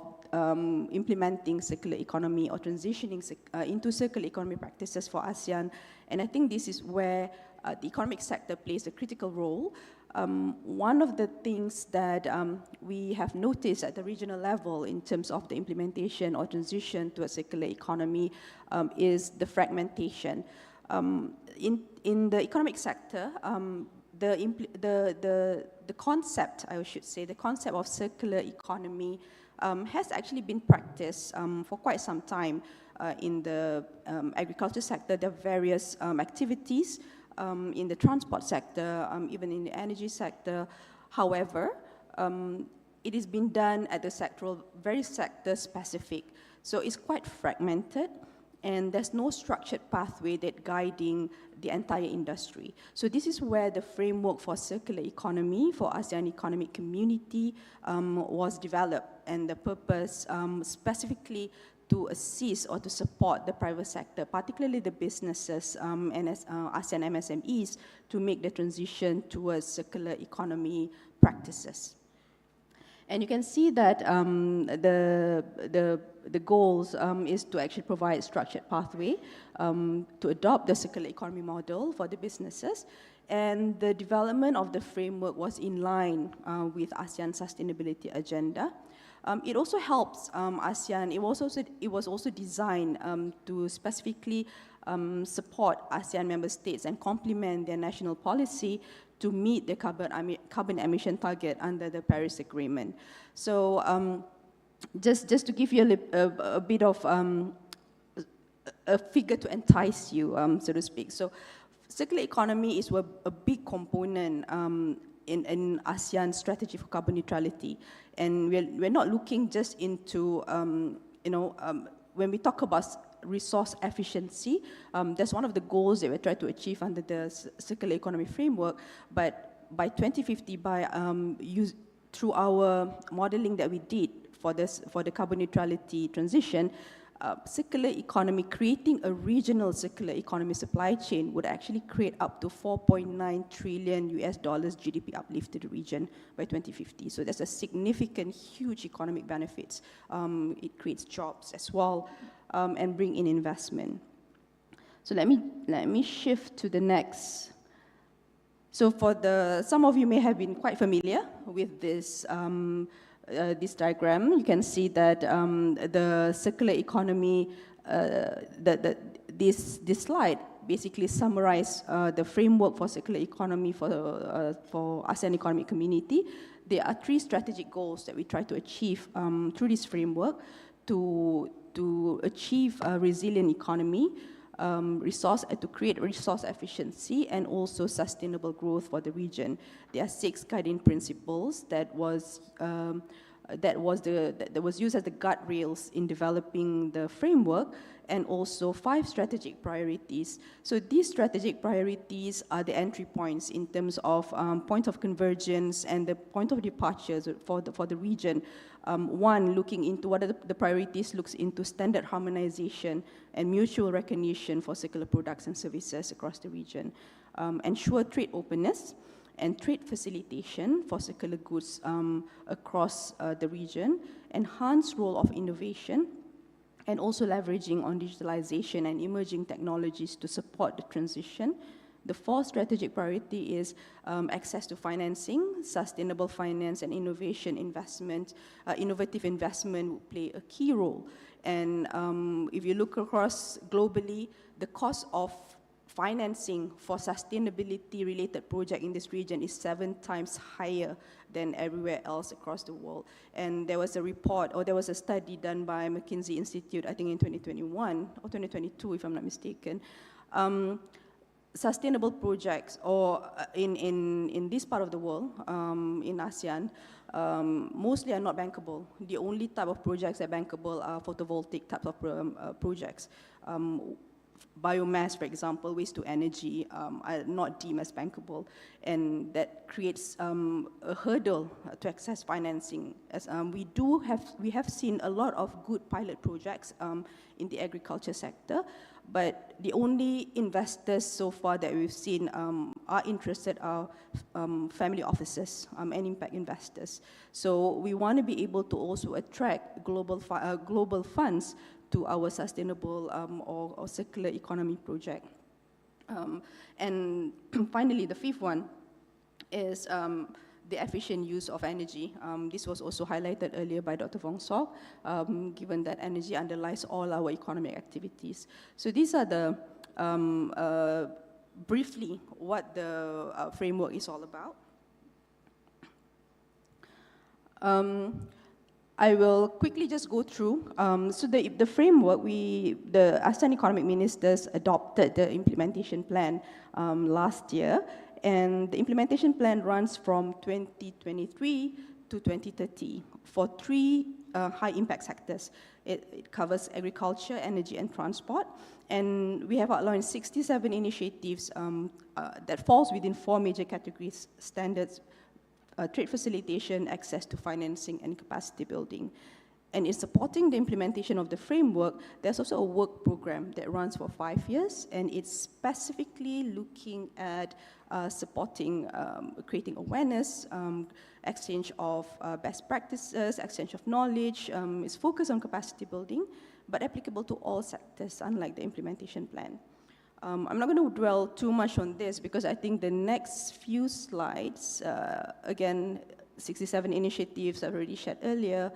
implementing circular economy or transitioning into circular economy practices for ASEAN. And I think this is where the economic sector plays a critical role. One of the things that we have noticed at the regional level in terms of the implementation or transition to a circular economy is the fragmentation. In the economic sector, the concept, I should say, the concept of circular economy has actually been practiced for quite some time in the agriculture sector. There are various activities in the transport sector, even in the energy sector. However, it is being done at the sectoral, very sector specific. So it's quite fragmented, and there's no structured pathway that guiding the entire industry. So this is where the framework for circular economy for ASEAN Economic Community was developed, and the purpose specifically to assist or to support the private sector, particularly the businesses and ASEAN MSMEs, to make the transition towards circular economy practices. And you can see that the goals is to actually provide structured pathway to adopt the circular economy model for the businesses. And the development of the framework was in line with ASEAN sustainability agenda. It also helps ASEAN. It was also designed to specifically support ASEAN member states and complement their national policy to meet the carbon emission target under the Paris Agreement. So just to give you a bit of a figure to entice you, so to speak. So circular economy is a big component in ASEAN's strategy for carbon neutrality. And we're not looking just into, when we talk about resource efficiency, that's one of the goals that we're trying to achieve under the circular economy framework. But by 2050, through our modeling that we did for the carbon neutrality transition, circular economy, creating a regional circular economy supply chain would actually create up to $4.9 trillion GDP uplift to the region by 2050. So that's a significant, huge economic benefits. It creates jobs as well and bring in investment. So let me shift to the next. So some of you may have been quite familiar with this this diagram. You can see that the circular economy, this slide basically summarizes the framework for circular economy for ASEAN Economic Community. There are 3 strategic goals that we try to achieve through this framework to achieve a resilient economy, to create resource efficiency, and also sustainable growth for the region. There are 6 guiding principles that was that was used as the guardrails in developing the framework, and also 5 strategic priorities. So these strategic priorities are the entry points in terms of point of convergence and the point of departures for the region. One, looking into what are the priorities, looks into standard harmonization and mutual recognition for circular products and services across the region. Ensure trade openness and trade facilitation for circular goods across the region. Enhance role of innovation, and also leveraging on digitalization and emerging technologies to support the transition. The 4th strategic priority is access to financing, sustainable finance and innovation investment. Innovative investment will play a key role. And if you look across globally, the cost of financing for sustainability-related project in this region is 7 times higher than everywhere else across the world. And there was a report, or there was a study done by McKinsey Institute, I think in 2021 or 2022, if I'm not mistaken. Sustainable projects, or in this part of the world, in ASEAN, mostly are not bankable. The only type of projects that are bankable are photovoltaic types of projects. Biomass, for example, waste to energy are not deemed as bankable, and that creates a hurdle to access financing. As we have seen a lot of good pilot projects in the agriculture sector, but the only investors so far that we've seen are interested are family offices and impact investors. So we want to be able to also attract global funds to our sustainable or circular economy project. And finally, the 5th one is the efficient use of energy. This was also highlighted earlier by Dr. Wong Sok, given that energy underlies all our economic activities. So these are the, briefly, what the framework is all about. I will quickly just go through. So the framework, the ASEAN economic ministers adopted the implementation plan last year, and the implementation plan runs from 2023 to 2030 for 3 high impact sectors. It covers agriculture, energy, and transport, and we have outlined 67 initiatives that falls within 4 major categories: standards, trade facilitation, access to financing, and capacity building. And in supporting the implementation of the framework, there's also a work program that runs for 5 years, and it's specifically looking at supporting, creating awareness, exchange of best practices, exchange of knowledge. It's focused on capacity building, but applicable to all sectors, unlike the implementation plan. I'm not going to dwell too much on this because I think the next few slides, again, 67 initiatives I've already shared earlier.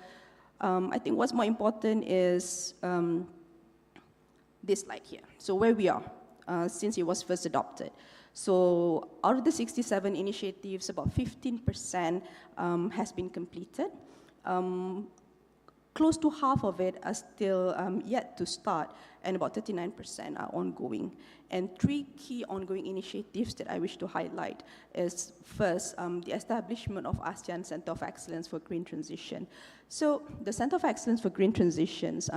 I think what's more important is this slide here. So where we are since it was first adopted. So out of the 67 initiatives, about 15% has been completed. Close to half of it are still yet to start, and about 39% are ongoing. And 3 key ongoing initiatives that I wish to highlight is first, the establishment of ASEAN Center of Excellence for Green Transition. So the Center of Excellence for Green Transitions,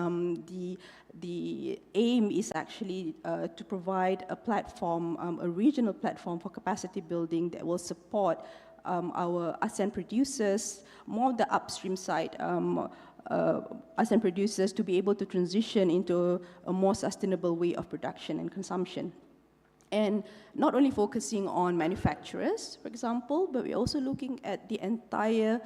the aim is actually to provide a platform, a regional platform for capacity building that will support our ASEAN producers, more the upstream side, ASEAN producers to be able to transition into a more sustainable way of production and consumption. And not only focusing on manufacturers, for example, but we're also looking at the entire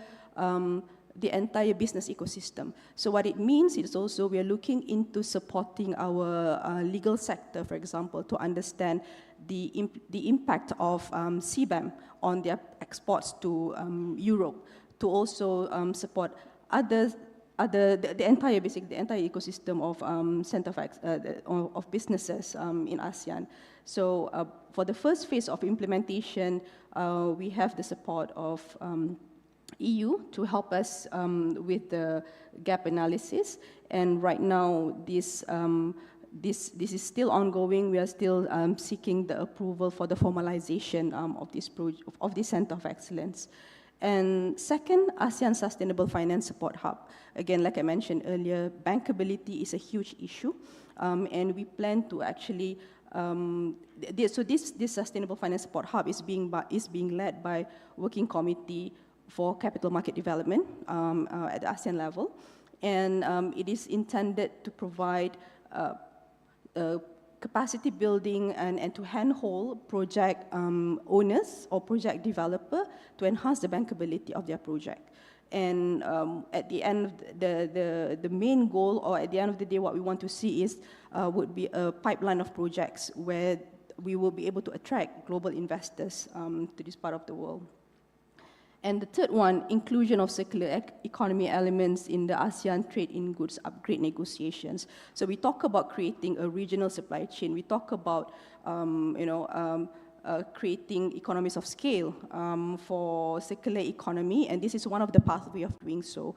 business ecosystem. So what it means is also we are looking into supporting our legal sector, for example, to understand the impact of CBAM on their exports to Europe, to also support the entire ecosystem of center of businesses in ASEAN. So for the first phase of implementation, we have the support of EU to help us with the gap analysis. And right now, this is still ongoing. We are still seeking the approval for the formalization of this Center of Excellence. And second, ASEAN Sustainable Finance Support Hub. Again, like I mentioned earlier, bankability is a huge issue, and we plan to actually, so this Sustainable Finance Support Hub is being led by Working Committee for Capital Market Development at the ASEAN level, and it is intended to provide capacity building and to handhold project owners or project developer to enhance the bankability of their project. And at the end of the main goal, or at the end of the day, what we want to see is would be a pipeline of projects where we will be able to attract global investors to this part of the world. And the third one, inclusion of circular economy elements in the ASEAN trade in goods upgrade negotiations. So we talk about creating a regional supply chain. We talk about, creating economies of scale for circular economy, and this is one of the pathways of doing so.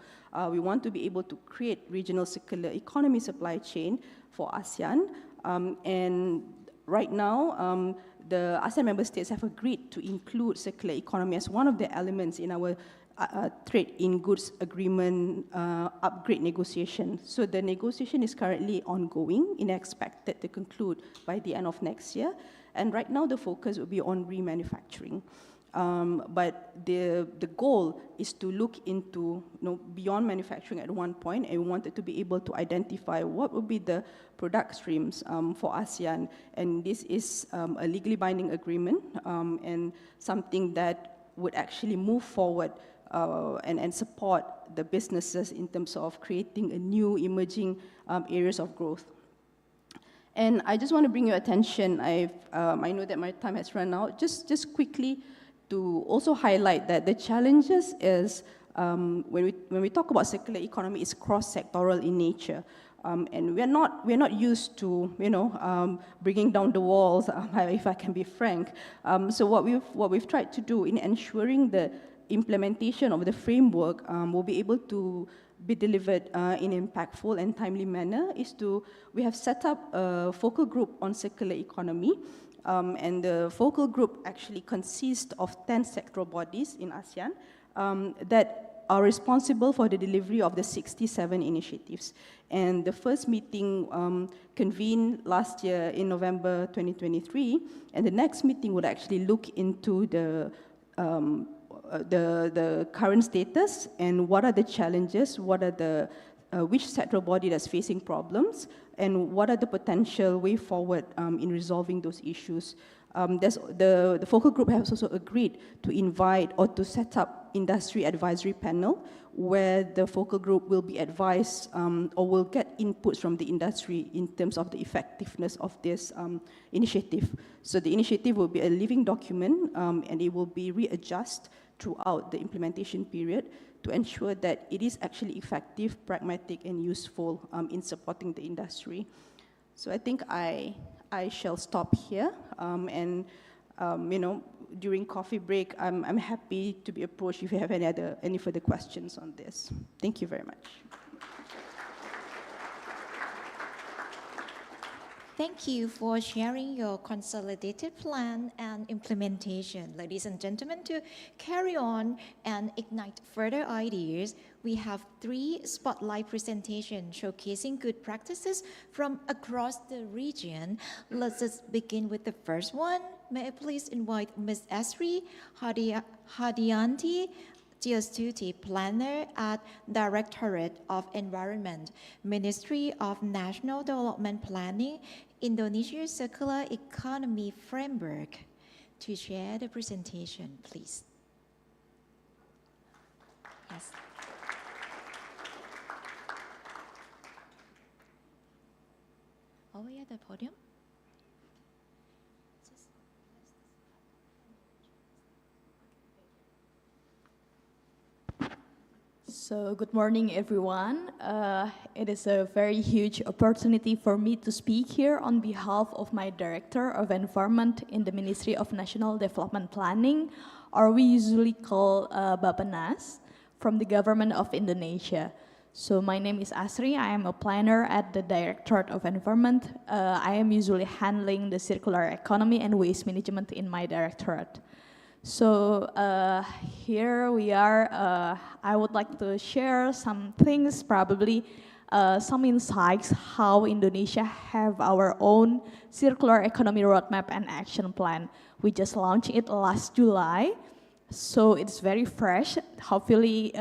We want to be able to create regional circular economy supply chain for ASEAN, and right now, the ASEAN member states have agreed to include circular economy as one of the elements in our trade in goods agreement upgrade negotiation. So the negotiation is currently ongoing and expected to conclude by the end of next year. And right now the focus will be on remanufacturing. But the goal is to look into beyond manufacturing at one point, and we wanted to be able to identify what would be the product streams for ASEAN. And this is a legally binding agreement and something that would actually move forward and support the businesses in terms of creating a new emerging areas of growth. And I just want to bring your attention, I know that my time has run out, just quickly to also highlight that the challenges is when we talk about circular economy, it's cross-sectoral in nature. And we're not used to bringing down the walls, if I can be frank. So what we've tried to do in ensuring the implementation of the framework will be able to be delivered in an impactful and timely manner is we have set up a focal group on circular economy, and the focal group actually consists of 10 sectoral bodies in ASEAN that are responsible for the delivery of the 67 initiatives. And the first meeting convened last year in November 2023, and the next meeting would actually look into the current status and what are the challenges, what are the which sectoral body that's facing problems, and what are the potential way forward in resolving those issues. The focal group has also agreed to invite or to set up industry advisory panel where the focal group will be advised or will get inputs from the industry in terms of the effectiveness of this initiative. So the initiative will be a living document and it will be readjusted throughout the implementation period to ensure that it is actually effective, pragmatic, and useful in supporting the industry. So I think I shall stop here, and during coffee break, I'm happy to be approached if you have any further questions on this. Thank you very much. Thank you for sharing your consolidated plan and implementation. Ladies and gentlemen, to carry on and ignite further ideas, we have 3 spotlight presentations showcasing good practices from across the region. Let's just begin with the first one. May I please invite Ms. Asri Hadianti, Geostuti Planner at Directorate of Environment, Ministry of National Development Planning, Indonesia Circular Economy Framework, to share the presentation, please. Yes. Over at the podium. So good morning, everyone. It is a very huge opportunity for me to speak here on behalf of my Director of Environment in the Ministry of National Development Planning, or we usually call Bappenas, from the Government of Indonesia. So my name is Asri. I am a planner at the Directorate of Environment. I am usually handling the circular economy and waste management in my directorate. So here we are. I would like to share some things, probably some insights how Indonesia have our own circular economy roadmap and action plan. We just launched it last July, so it's very fresh. Hopefully,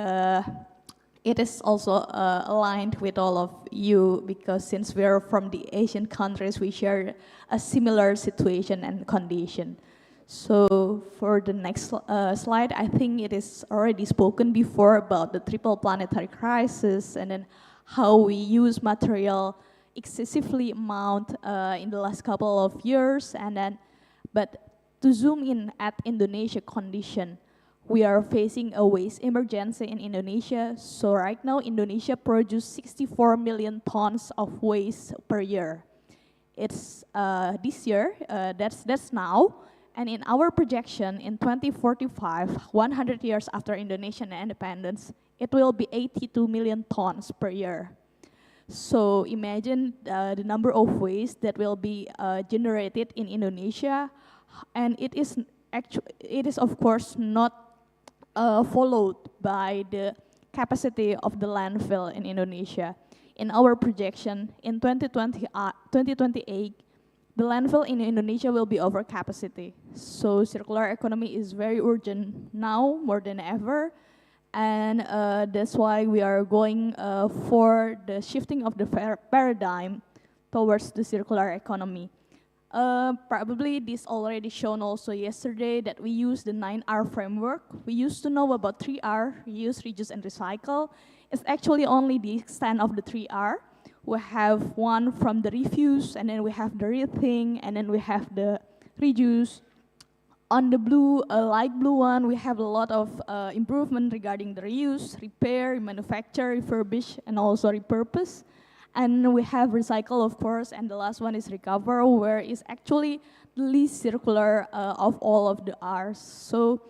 it is also aligned with all of you, because since we're from the Asian countries, we share a similar situation and condition. So for the next slide, I think it is already spoken before about the triple planetary crisis and then how we use material excessively amount in the last couple of years. And then, but to zoom in at Indonesia condition, we are facing a waste emergency in Indonesia. So right now, Indonesia produces 64 million tons of waste per year. It's this year, that's now. And in our projection, in 2045, 100 years after Indonesian independence, it will be 82 million tons per year. So imagine the number of waste that will be generated in Indonesia, and it is of course not followed by the capacity of the landfill in Indonesia. In our projection, in 2028, the landfill in Indonesia will be over capacity. So circular economy is very urgent now more than ever. And that's why we are going for the shifting of the paradigm towards the circular economy. Probably this already shown also yesterday that we use the 9R framework. We used to know about 3R, reuse, reduce, and recycle. It's actually only the extent of the 3R. We have one from the refuse, and then we have the rethink, and then we have the reduce. On the light blue one, we have a lot of improvement regarding the reuse, repair, manufacture, refurbish, and also repurpose. And we have recycle, of course, and the last one is recover, where it's actually the least circular of all of the R's. So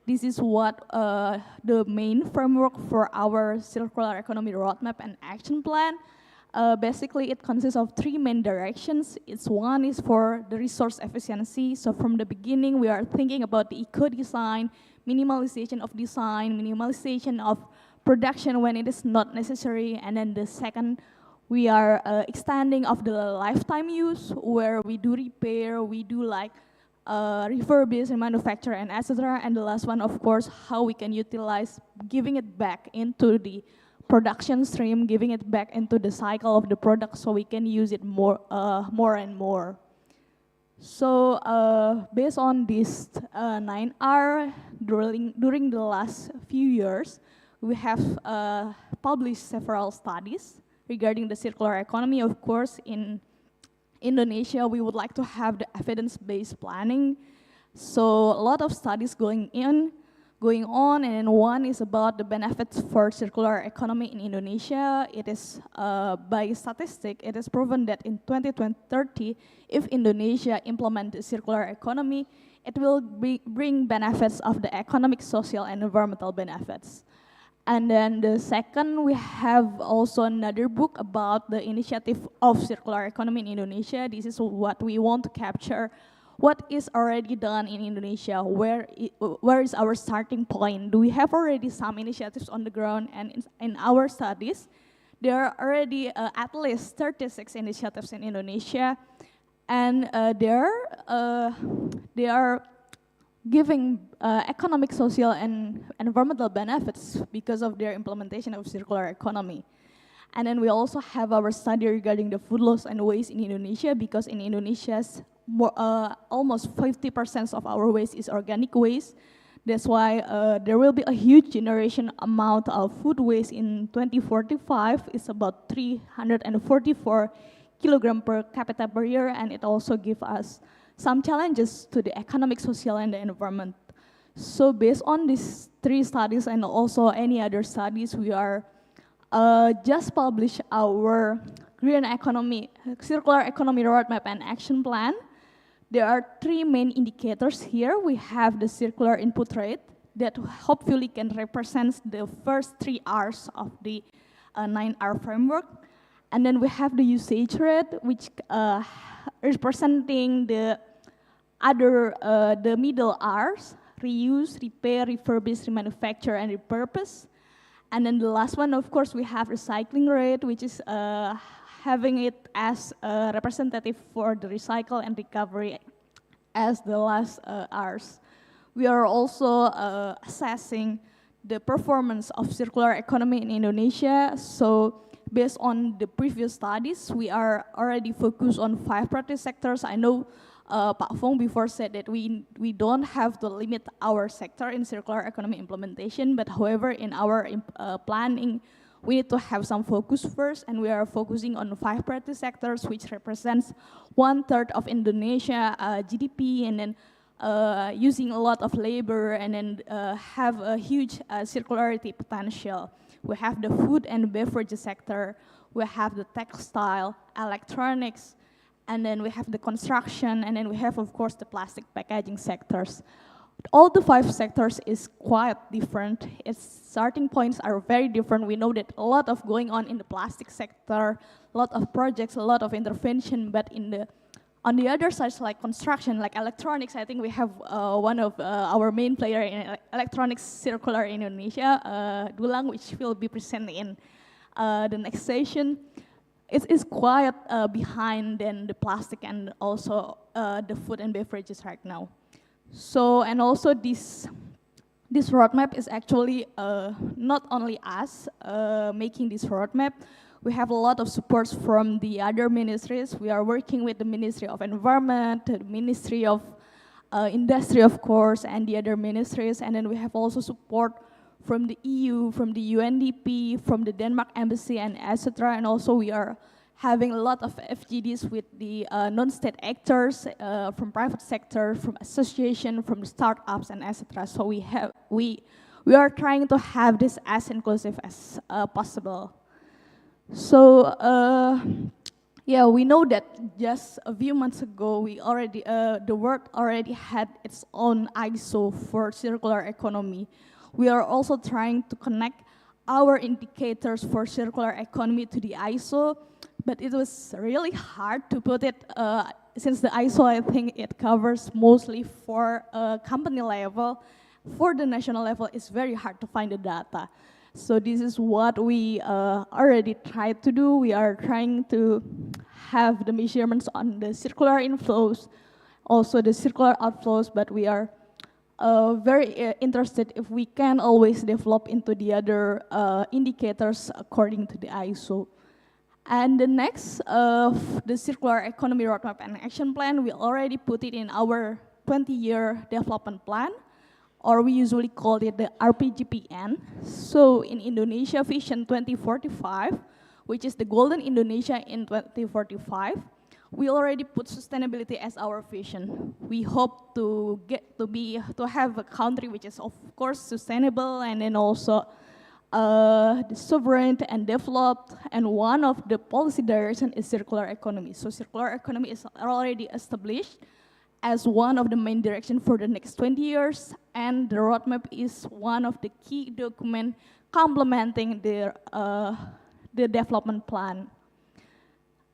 this is what the main framework for our circular economy roadmap and action plan. Basically, it consists of three main directions. One is for the resource efficiency. So from the beginning, we are thinking about the eco-design, minimalization of design, minimalization of production when it is not necessary. And then the second, we are extending of the lifetime use, where we do repair, we do like refurbish and manufacture and etc. And the last one, of course, how we can utilize giving it back into the production stream, giving it back into the cycle of the product so we can use it more and more. So based on this 9R, during the last few years, we have published several studies regarding the circular economy. Of course, in Indonesia, we would like to have the evidence-based planning. So a lot of studies going on, and one is about the benefits for circular economy in Indonesia. It is, by statistic, it is proven that in 2030, if Indonesia implement the circular economy, it will bring benefits of the economic, social, and environmental benefits. And then the second, we have also another book about the initiative of circular economy in Indonesia. This is what we want to capture. What is already done in Indonesia? Where is our starting point? Do we have already some initiatives on the ground? And in our studies, there are already at least 36 initiatives in Indonesia, and they are giving economic, social, and environmental benefits because of their implementation of circular economy. And then we also have our study regarding the food loss and waste in Indonesia, because in Indonesia's almost 50% of our waste is organic waste. That's why there will be a huge generation amount of food waste in 2045. It's about 344 kilogram per capita per year, and it also gives us some challenges to the economic, social, and the environment. So based on these three studies and also any other studies, we are just published our green economy, circular economy roadmap and action plan. There are three main indicators here. We have the circular input rate that hopefully can represent the first 3 R's of the 9R framework. And then we have the usage rate, which representing the other, the middle R's. reuse, repair, refurbish, remanufacture, and repurpose. And then the last one, of course, we have recycling rate, which is having it as a representative for the recycle and recovery as the last R's. We are also assessing the performance of circular economy in Indonesia. So based on the previous studies, we are already focused on 5 priority sectors. I know Pak Fong before said that we don't have to limit our sector in circular economy implementation, but however, in our planning, we need to have some focus first, and we are focusing on 5 priority sectors, which represents 1/3 of Indonesia GDP, and then using a lot of labor, and then have a huge circularity potential. We have the food and beverage sector, we have the textile, electronics, and then we have the construction, and then we have, of course, the plastic packaging sectors. All the 5 sectors is quite different. Its starting points are very different. We know that a lot of going on in the plastic sector, a lot of projects, a lot of intervention, but on the other side, like construction, like electronics, I think we have one of our main player in electronics circular in Indonesia, Dulang, which will be presented in the next session. It is quite behind than the plastic and also the food and beverages right now. So, and also this roadmap is actually not only us making this roadmap. We have a lot of supports from the other ministries. We are working with the Ministry of Environment, the Ministry of Industry, of course, and the other ministries. And then we have also support from the EU, from the UNDP, from the Denmark Embassy, and etc. And also we are having a lot of FGDs with the non-state actors, from private sector, from association, from startups, and etc. So we are trying to have this as inclusive as possible. So yeah, we know that just a few months ago, the world already had its own ISO for circular economy. We are also trying to connect our indicators for circular economy to the ISO, but it was really hard to put it, since the ISO, I think it covers mostly for company level. For the national level, it's very hard to find the data. So this is what we already tried to do. We are trying to have the measurements on the circular inflows, also the circular outflows, but we are very interested if we can always develop into the other indicators according to the ISO. And the next, the Circular Economy Roadmap and Action Plan, we already put it in our 20-year development plan, or we usually call it the RPGPN. So in Indonesia Vision 2045, which is the Golden Indonesia in 2045, we already put sustainability as our vision. We hope to have a country which is, of course, sustainable, and then also sovereign and developed, and one of the policy direction is circular economy. So circular economy is already established as one of the main direction for the next 20 years, and the roadmap is one of the key document complementing the development plan.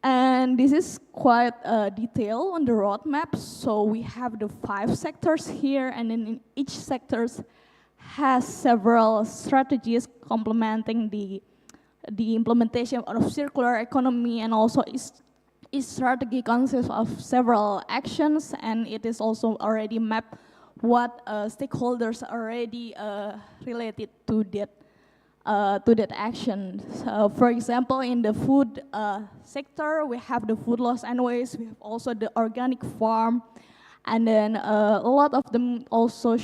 And this is quite detailed on the roadmap. So we have the 5 sectors here, and then in each sectors has several strategies complementing the implementation of circular economy, and also each strategy consists of several actions, and it is also already mapped what stakeholders already related to that action. So for example, in the food sector, we have the food loss and waste, we have also the organic farm, and then a lot of them also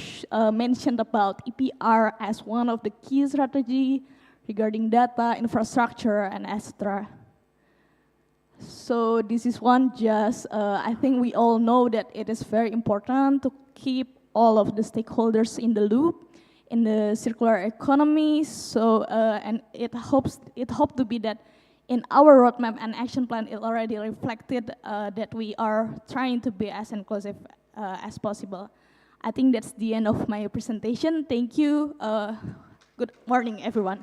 mentioned about EPR as one of the key strategy regarding data, infrastructure, and etc. So this is one just, I think we all know that it is very important to keep all of the stakeholders in the loop in the circular economy. So, and it hopes to be that in our roadmap and action plan, it already reflected that we are trying to be as inclusive as possible. I think that's the end of my presentation. Thank you. Good morning, everyone.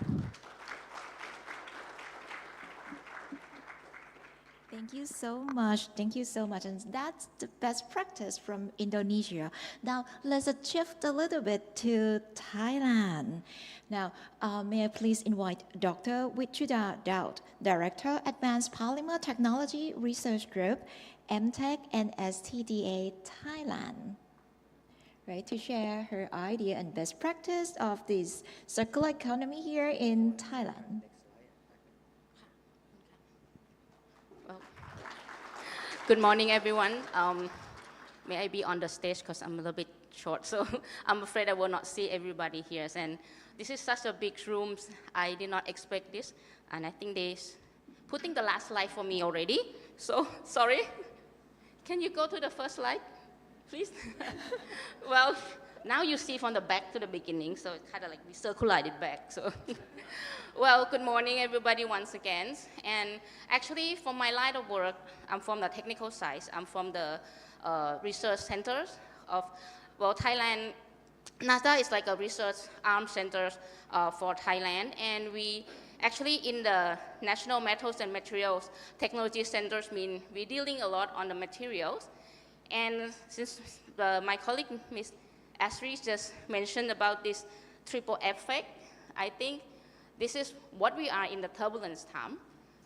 Thank you so much. Thank you so much. And that's the best practice from Indonesia. Now, let's shift a little bit to Thailand. Now, may I please invite Dr. Wichuda Daud, Director, Advanced Polymer Technology Research Group, MTech and STDA Thailand, right, to share her idea and best practice of this circular economy here in Thailand. Well, good morning, everyone. May I be on the stage because I'm a little bit short, so I'm afraid I will not see everybody here. And this is such a big room. I did not expect this, and I think they're putting the last slide for me already. So sorry. Can you go to the first slide, please? Well, now you see from the back to the beginning, so it's kind of like we circulated back. So, well, good morning, everybody, once again. And actually, for my line of work, I'm from the technical side. I'm from the research centers of, well, Thailand. NASA is like a research arm center for Thailand, and we actually in the National Metals and Materials Technology Centers mean we're dealing a lot on the materials. And since my colleague, Ms. Asri, just mentioned about this triple effect, I think this is what we are in the turbulence time,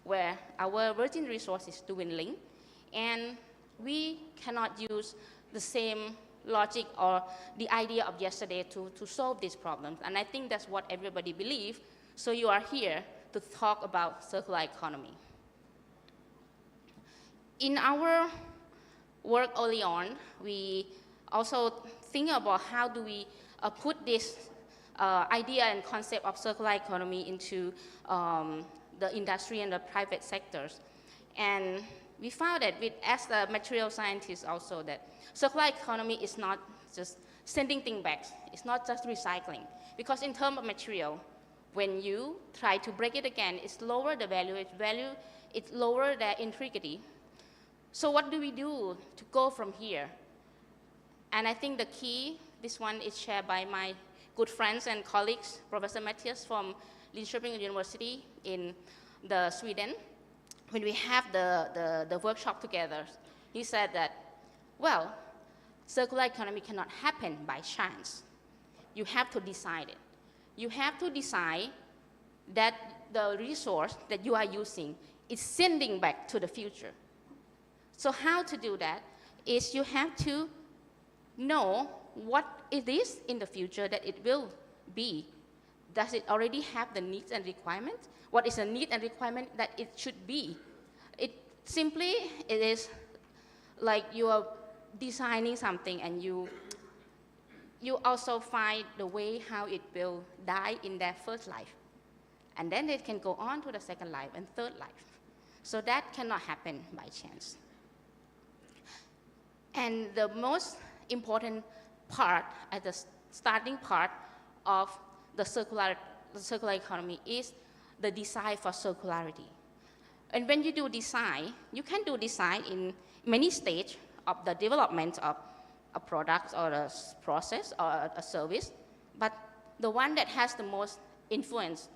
where our virgin resource is dwindling, and we cannot use the same logic or the idea of yesterday to solve these problems. And I think that's what everybody believes. So you are here to talk about circular economy. In our work early on, we also think about how do we put this idea and concept of circular economy into the industry and the private sectors. And we found that as the material scientists also that circular economy is not just sending things back, it's not just recycling. Because in terms of material, when you try to break it again, it's lower the value, it's lower the integrity. So what do we do to go from here? And I think the key, this one is shared by my good friends and colleagues, Professor Matthias from Linköping University in Sweden. When we have the workshop together, he said that, well, circular economy cannot happen by chance. You have to decide it. You have to decide that the resource that you are using is sending back to the future. So how to do that is you have to know what it is in the future that it will be. Does it already have the needs and requirements? What is the need and requirement that it should be? It is like you are designing something and you also find the way how it will die in their first life. And then it can go on to the second life and third life. So that cannot happen by chance. And the most important part, at the starting part of the circular economy is the design for circularity. And when you do design, you can do design in many stages of the development of a product or a process or a service, but the one that has the most influence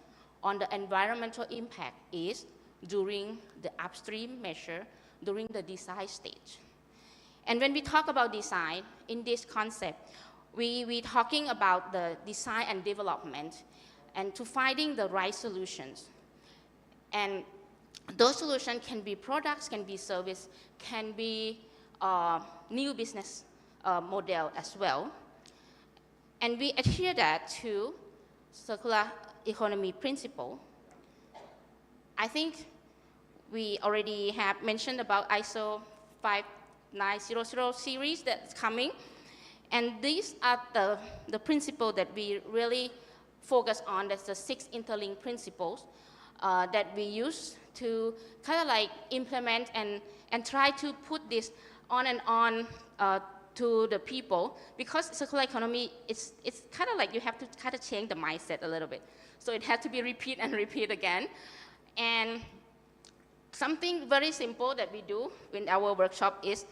on the environmental impact is during the upstream measure, during the design stage. And when we talk about design, in this concept, we're talking about the design and development and to finding the right solutions. And those solutions can be products, can be service, can be new business model as well. And we adhere that to circular economy principle. I think we already have mentioned about ISO 5900 series that's coming. And these are the principle that we really focus on. That's the 6 interlinked principles that we use to kind of like implement and try to put this on and on to the people, because circular economy, it's kind of like you have to kind of change the mindset a little bit. So it has to be repeat and repeat again. And something very simple that we do in our workshop is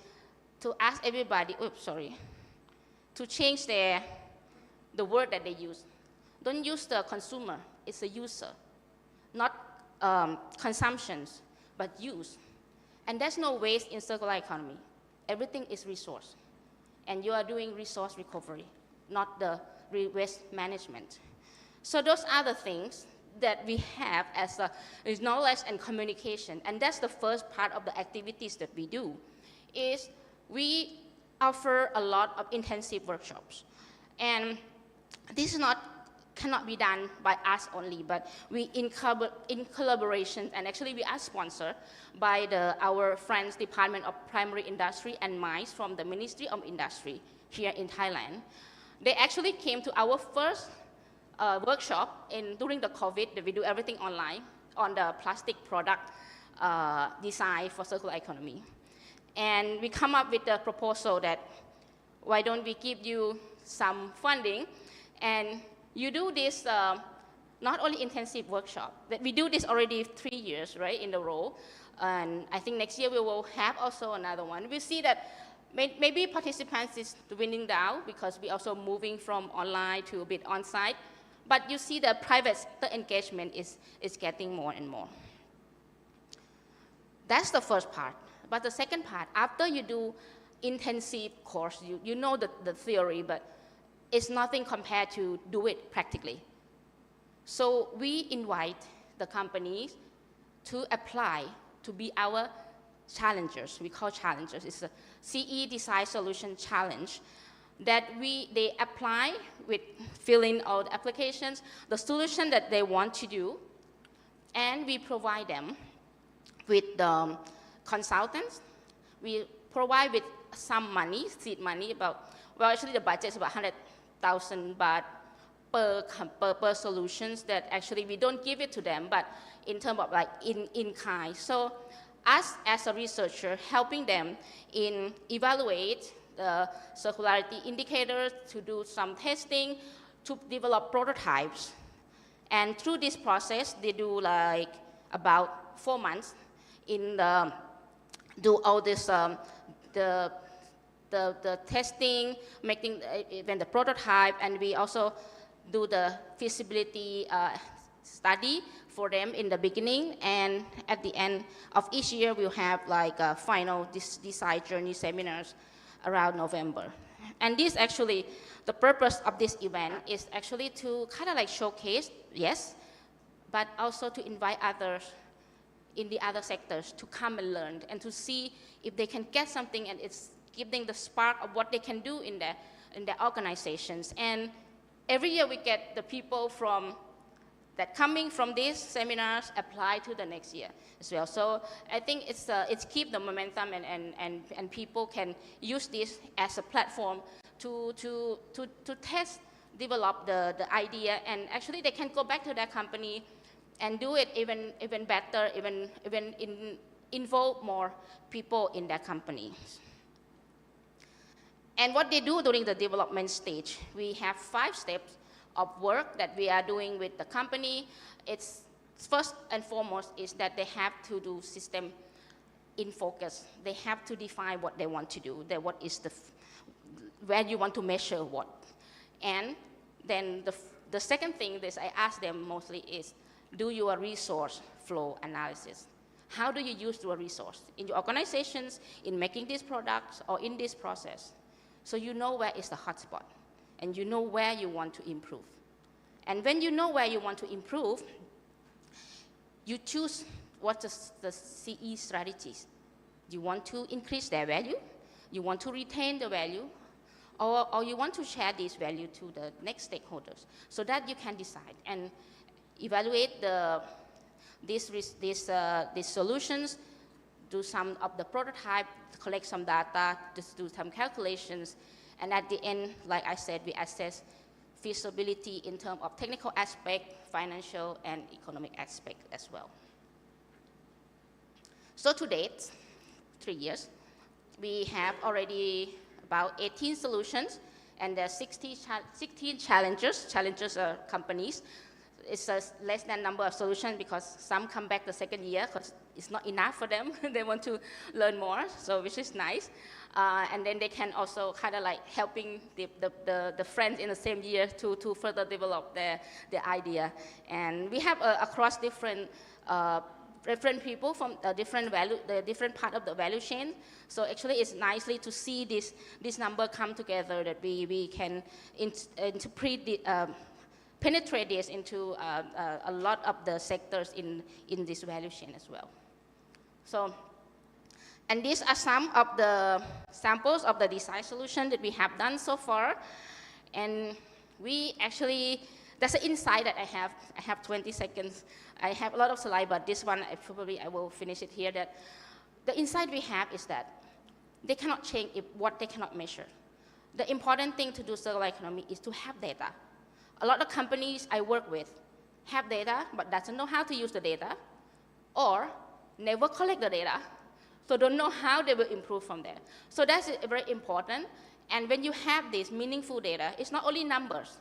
to ask everybody, to change the word that they use. Don't use the consumer, it's a user. Not consumptions, but use. And there's no waste in circular economy. Everything is resource. And you are doing resource recovery, not the waste management. So those are the things that we have as is knowledge and communication. And that's the first part of the activities that we do, is we offer a lot of intensive workshops. And this cannot be done by us only, but we in collaboration, and actually we are sponsored by our friends Department of Primary Industry and Mines from the Ministry of Industry here in Thailand. They actually came to our first workshop during the COVID, that we do everything online on the plastic product design for circular economy. And we come up with a proposal that why don't we give you some funding and you do this not only intensive workshop, that we do this already 3 years, right, in a row. And I think next year we will have also another one. We see that maybe participants is dwindling down because we also moving from online to a bit on-site. But you see the private sector engagement is getting more and more. That's the first part. But the second part, after you do intensive course, you know the theory, but it's nothing compared to do it practically. So we invite the companies to apply to be our challengers. We call challengers. It's a CE Design Solution Challenge that they apply with filling all the applications, the solution that they want to do, and we provide them with the consultants. We provide with some money, seed money, actually the budget is about 100,000 baht per solutions that actually we don't give it to them, but in terms of like in kind. So us as a researcher helping them in evaluate the circularity indicators, to do some testing, to develop prototypes. And through this process, they do like about 4 months do all this, the testing, making even the prototype, and we also do the feasibility study for them in the beginning, and at the end of each year, we'll have like a final design journey seminars around November. And this actually, the purpose of this event is actually to kind of like showcase, yes, but also to invite others in the other sectors to come and learn and to see if they can get something, and it's giving the spark of what they can do in their organizations. And every year we get the people that coming from these seminars apply to the next year as well. So I think it's keep the momentum, and people can use this as a platform to test, develop the idea, and actually they can go back to their company and do it even better, even involve more people in their company. And what they do during the development stage, we have 5 steps of work that we are doing with the company. It's first and foremost is that they have to do system in focus. They have to define what they want to do, what is where you want to measure what. And then the second thing that I ask them mostly is, do your resource flow analysis. How do you use your resource in your organizations, in making these products, or in this process? So you know where is the hotspot, and you know where you want to improve. And when you know where you want to improve, you choose what is the CE strategies. You want to increase their value, you want to retain the value, or you want to share this value to the next stakeholders, so that you can decide and evaluate these solutions, do some of the prototype, collect some data, just do some calculations, and at the end, like I said, we assess feasibility in terms of technical aspect, financial, and economic aspect as well. So to date, 3 years, we have already about 18 solutions, and there are 16 challengers. Challengers are companies. It's a less than number of solutions because some come back the second year because it's not enough for them. They want to learn more, so which is nice. And then they can also kind of like helping the friends in the same year to further develop their idea. And we have across different different people from the different part of the value chain. So actually it's nicely to see this number come together, that we can interpret penetrate this into a lot of the sectors in this value chain as well. So, and these are some of the samples of the design solution that we have done so far. And we actually, that's an insight that I have. I have 20 seconds. I have a lot of slides, but this one, I will finish it here, that the insight we have is that they cannot change what they cannot measure. The important thing to do circular economy is to have data. A lot of companies I work with have data, but doesn't know how to use the data, or never collect the data, so don't know how they will improve from there. So that's very important. And when you have this meaningful data, it's not only numbers,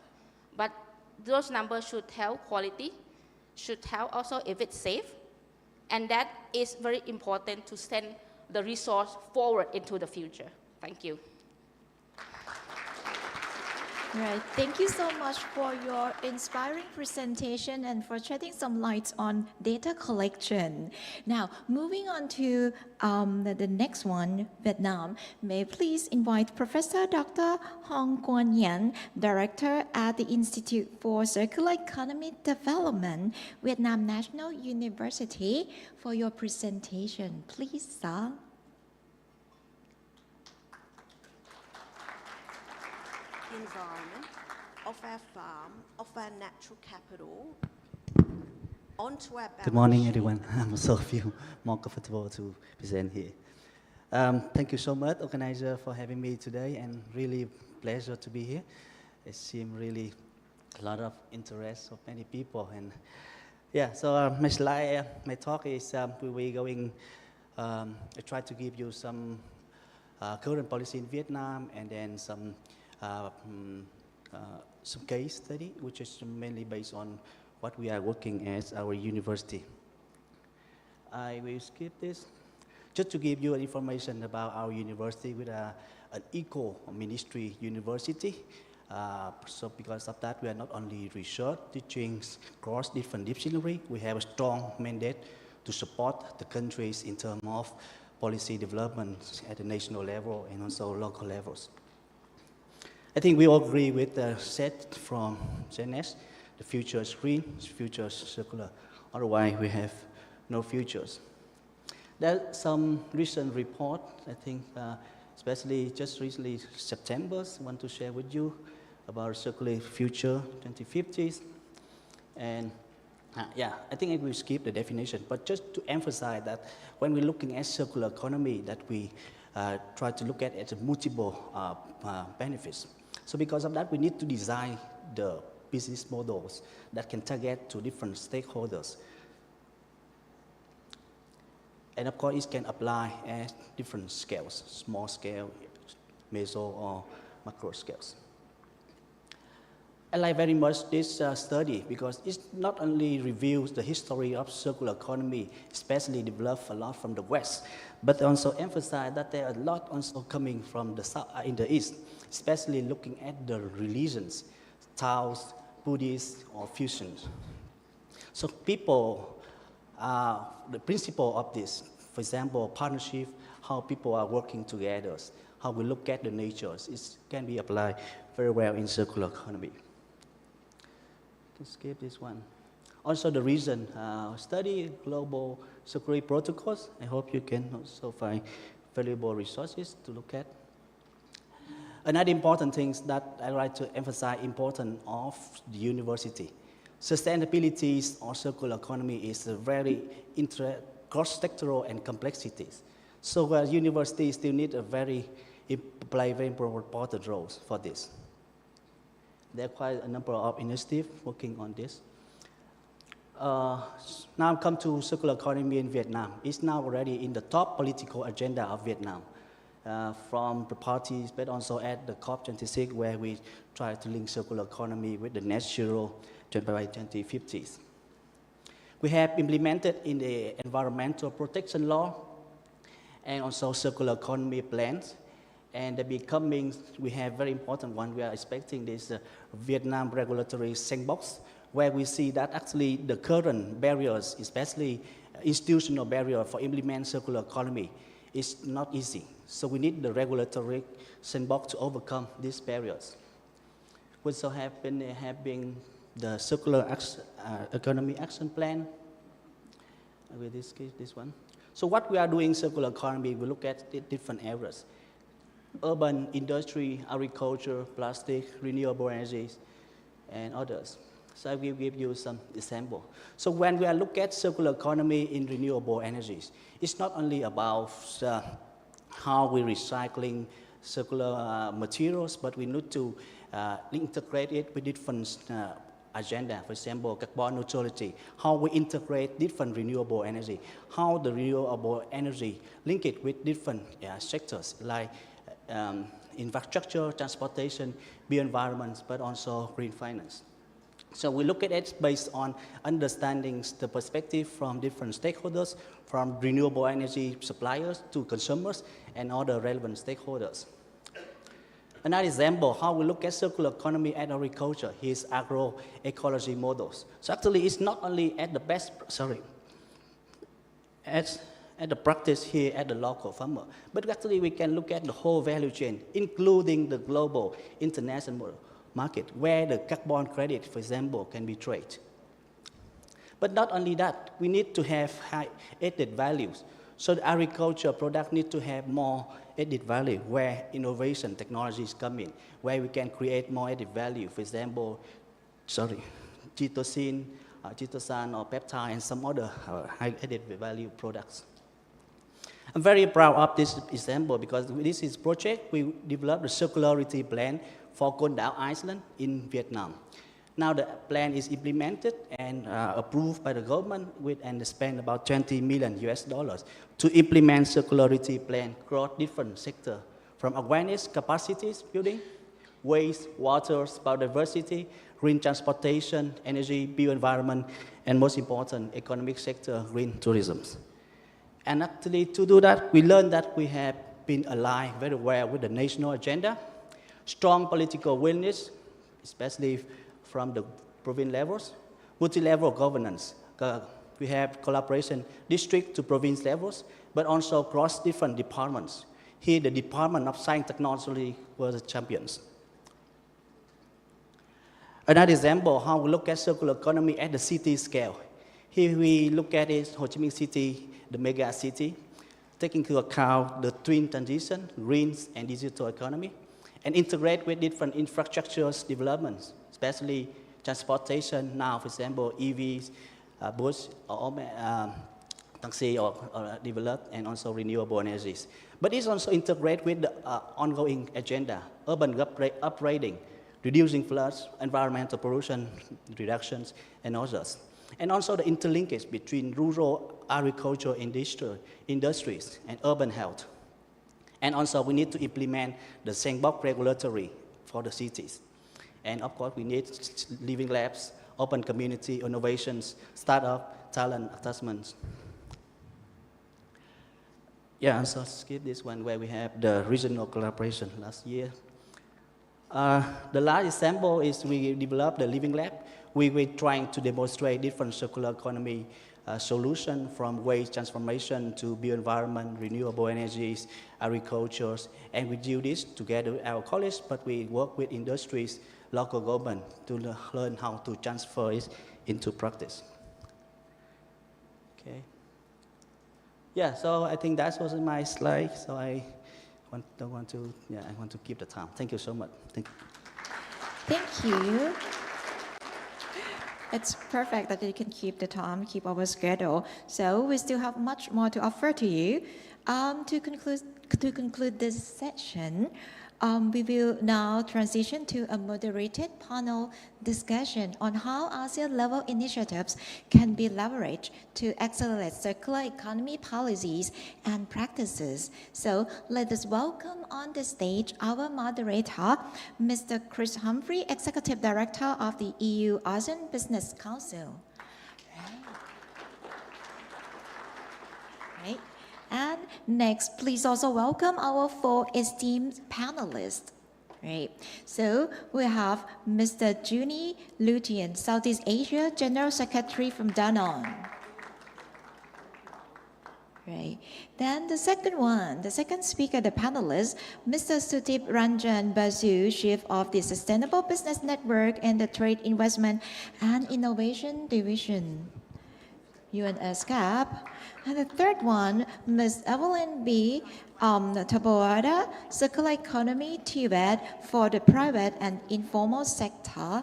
but those numbers should tell quality, should tell also if it's safe, and that is very important to send the resource forward into the future. Thank you. Right. Thank you so much for your inspiring presentation and for shedding some light on data collection. Now, moving on to the next one, Vietnam. May I please invite Professor Dr. Hong Quan Nguyen, Director at the Institute for Circular Economy Development, Vietnam National University, for your presentation. Please, sir. Environment of our farm, of our natural capital, onto our balance Good morning, sheet. everyone. I'm so feel more comfortable to present here. Thank you so much, organizer, for having me today, and really pleasure to be here. It seems really a lot of interest of many people, and yeah. So my slide, my talk is we will going. I try to give you some current policy in Vietnam, and then some case study, which is mainly based on what we are working as our university. I will skip this. Just to give you information about our university, with an eco-ministry university. So because of that, we are not only research, teaching across different disciplines, we have a strong mandate to support the countries in terms of policy development at the national level and also local levels. I think we all agree with the set from JNS, the future is green, the future is circular. Otherwise, we have no futures. There's some recent report, I think, especially just recently, September, I want to share with you about circular future 2050s. And yeah, I think I will skip the definition, but just to emphasize that when we're looking at circular economy, that we try to look at it as multiple benefits. So because of that, we need to design the business models that can target to different stakeholders. And of course, it can apply at different scales, small scale, meso, or macro scales. I like very much this study because it not only reveals the history of circular economy, especially developed a lot from the West, but also emphasize that there are a lot also coming from the South, in the East, especially looking at the religions, Taoist, Buddhist, or fusions. So people, the principle of this, for example, partnership, how people are working together, how we look at the natures, it can be applied very well in circular economy. Skip this one. Also the reason, study global security protocols. I hope you can also find valuable resources to look at. Another important thing that I like to emphasize importance of the university. Sustainability or circular economy is a very cross-sectoral and complexities. So universities still need a play very important roles for this. There are quite a number of initiatives working on this. Now come to circular economy in Vietnam. It's now already in the top political agenda of Vietnam from the parties, but also at the COP26, where we try to link circular economy with the net zero by 2050s. We have implemented in the environmental protection law and also circular economy plans. And we have very important one. We are expecting this Vietnam regulatory sandbox, where we see that actually the current barriers, especially institutional barrier for implement circular economy is not easy. So we need the regulatory sandbox to overcome these barriers. We also have been the circular economy action plan. With this one. So what we are doing in circular economy, we look at the different areas. Urban, industry, agriculture, plastic, renewable energies, and others. So I will give you some example. So when we look at circular economy in renewable energies, it's not only about how we're recycling circular materials, but we need to integrate it with different agenda. For example, carbon neutrality, how we integrate different renewable energy, how the renewable energy link it with different sectors like infrastructure, transportation, bioenvironment, but also green finance. So we look at it based on understanding the perspective from different stakeholders, from renewable energy suppliers to consumers and other relevant stakeholders. Another example, how we look at circular economy and agriculture, is agroecology models. So actually it's not only at the at the practice here at the local farmer, but actually we can look at the whole value chain, including the global international market, where the carbon credit, for example, can be traded. But not only that, we need to have high added values. So the agriculture product need to have more added value, where innovation technologies come in, where we can create more added value. For example, chitosan or peptide and some other high added value products. I'm very proud of this example because this is project we developed a circularity plan for Con Đảo Island in Vietnam. Now the plan is implemented and approved by the government and spend about $20 million to implement circularity plan across different sectors, from awareness, capacities building, waste, water, biodiversity, green transportation, energy, bioenvironment, and most important, economic sector, green tourism. And actually to do that, we learned that we have been aligned very well with the national agenda, strong political willingness, especially from the province levels, multi-level governance. We have collaboration district to province levels, but also across different departments. Here, the Department of Science and Technology were the champions. Another example, how we look at circular economy at the city scale. Here we look at it, Ho Chi Minh City, the mega city, taking into account the twin transition, green and digital economy, and integrate with different infrastructures developments, especially transportation now, for example, EVs, bus, or taxi or developed, and also renewable energies. But it's also integrate with the ongoing agenda, urban upgrading, reducing floods, environmental pollution reductions, and others. And also the interlinkage between rural agriculture industries and urban health. And also we need to implement the sandbox regulatory for the cities. And of course we need living labs, open community innovations, startup, talent attachments. Yeah, so skip this one where we have the regional collaboration last year. The last example is we developed the living lab. We were trying to demonstrate different circular economy solution from waste transformation to bioenvironment, renewable energies, agriculture, and we do this together with our colleagues, but we work with industries, local government to learn how to transfer it into practice. Okay. Yeah, so I think that was my slide. So I want to keep the time. Thank you so much. Thank you. Thank you. It's perfect that you can keep the time, keep our schedule. So we still have much more to offer to you. To conclude this session, we will now transition to a moderated panel discussion on how ASEAN-level initiatives can be leveraged to accelerate circular economy policies and practices. So let us welcome on the stage our moderator, Mr. Chris Humphrey, Executive Director of the EU ASEAN Business Council. Right. And next, please also welcome our 4 esteemed panelists. Right. So we have Mr. Juni Lutian, Southeast Asia General Secretary from Danone. Right. Then the second speaker, the panelist, Mr. Sudip Ranjan Basu, Chief of the Sustainable Business Network and the Trade Investment and Innovation Division, UNSCAP. And the third one, Ms. Evelyn B. Taboada, Circular Economy TVET for the private and informal sector.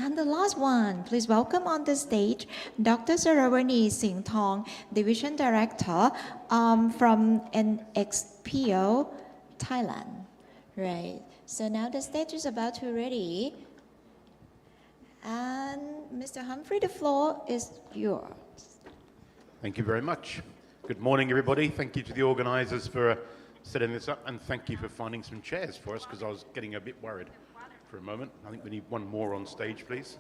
And the last one, please welcome on the stage Dr. Saravani Singh Thong, Division Director from NXPO, Thailand. Right, so now the stage is about to ready. And Mr. Humphrey, the floor is yours. Thank you very much. Good morning, everybody. Thank you to the organisers for setting this up, and thank you for finding some chairs for us, because I was getting a bit worried for a moment. I think we need one more on stage, please.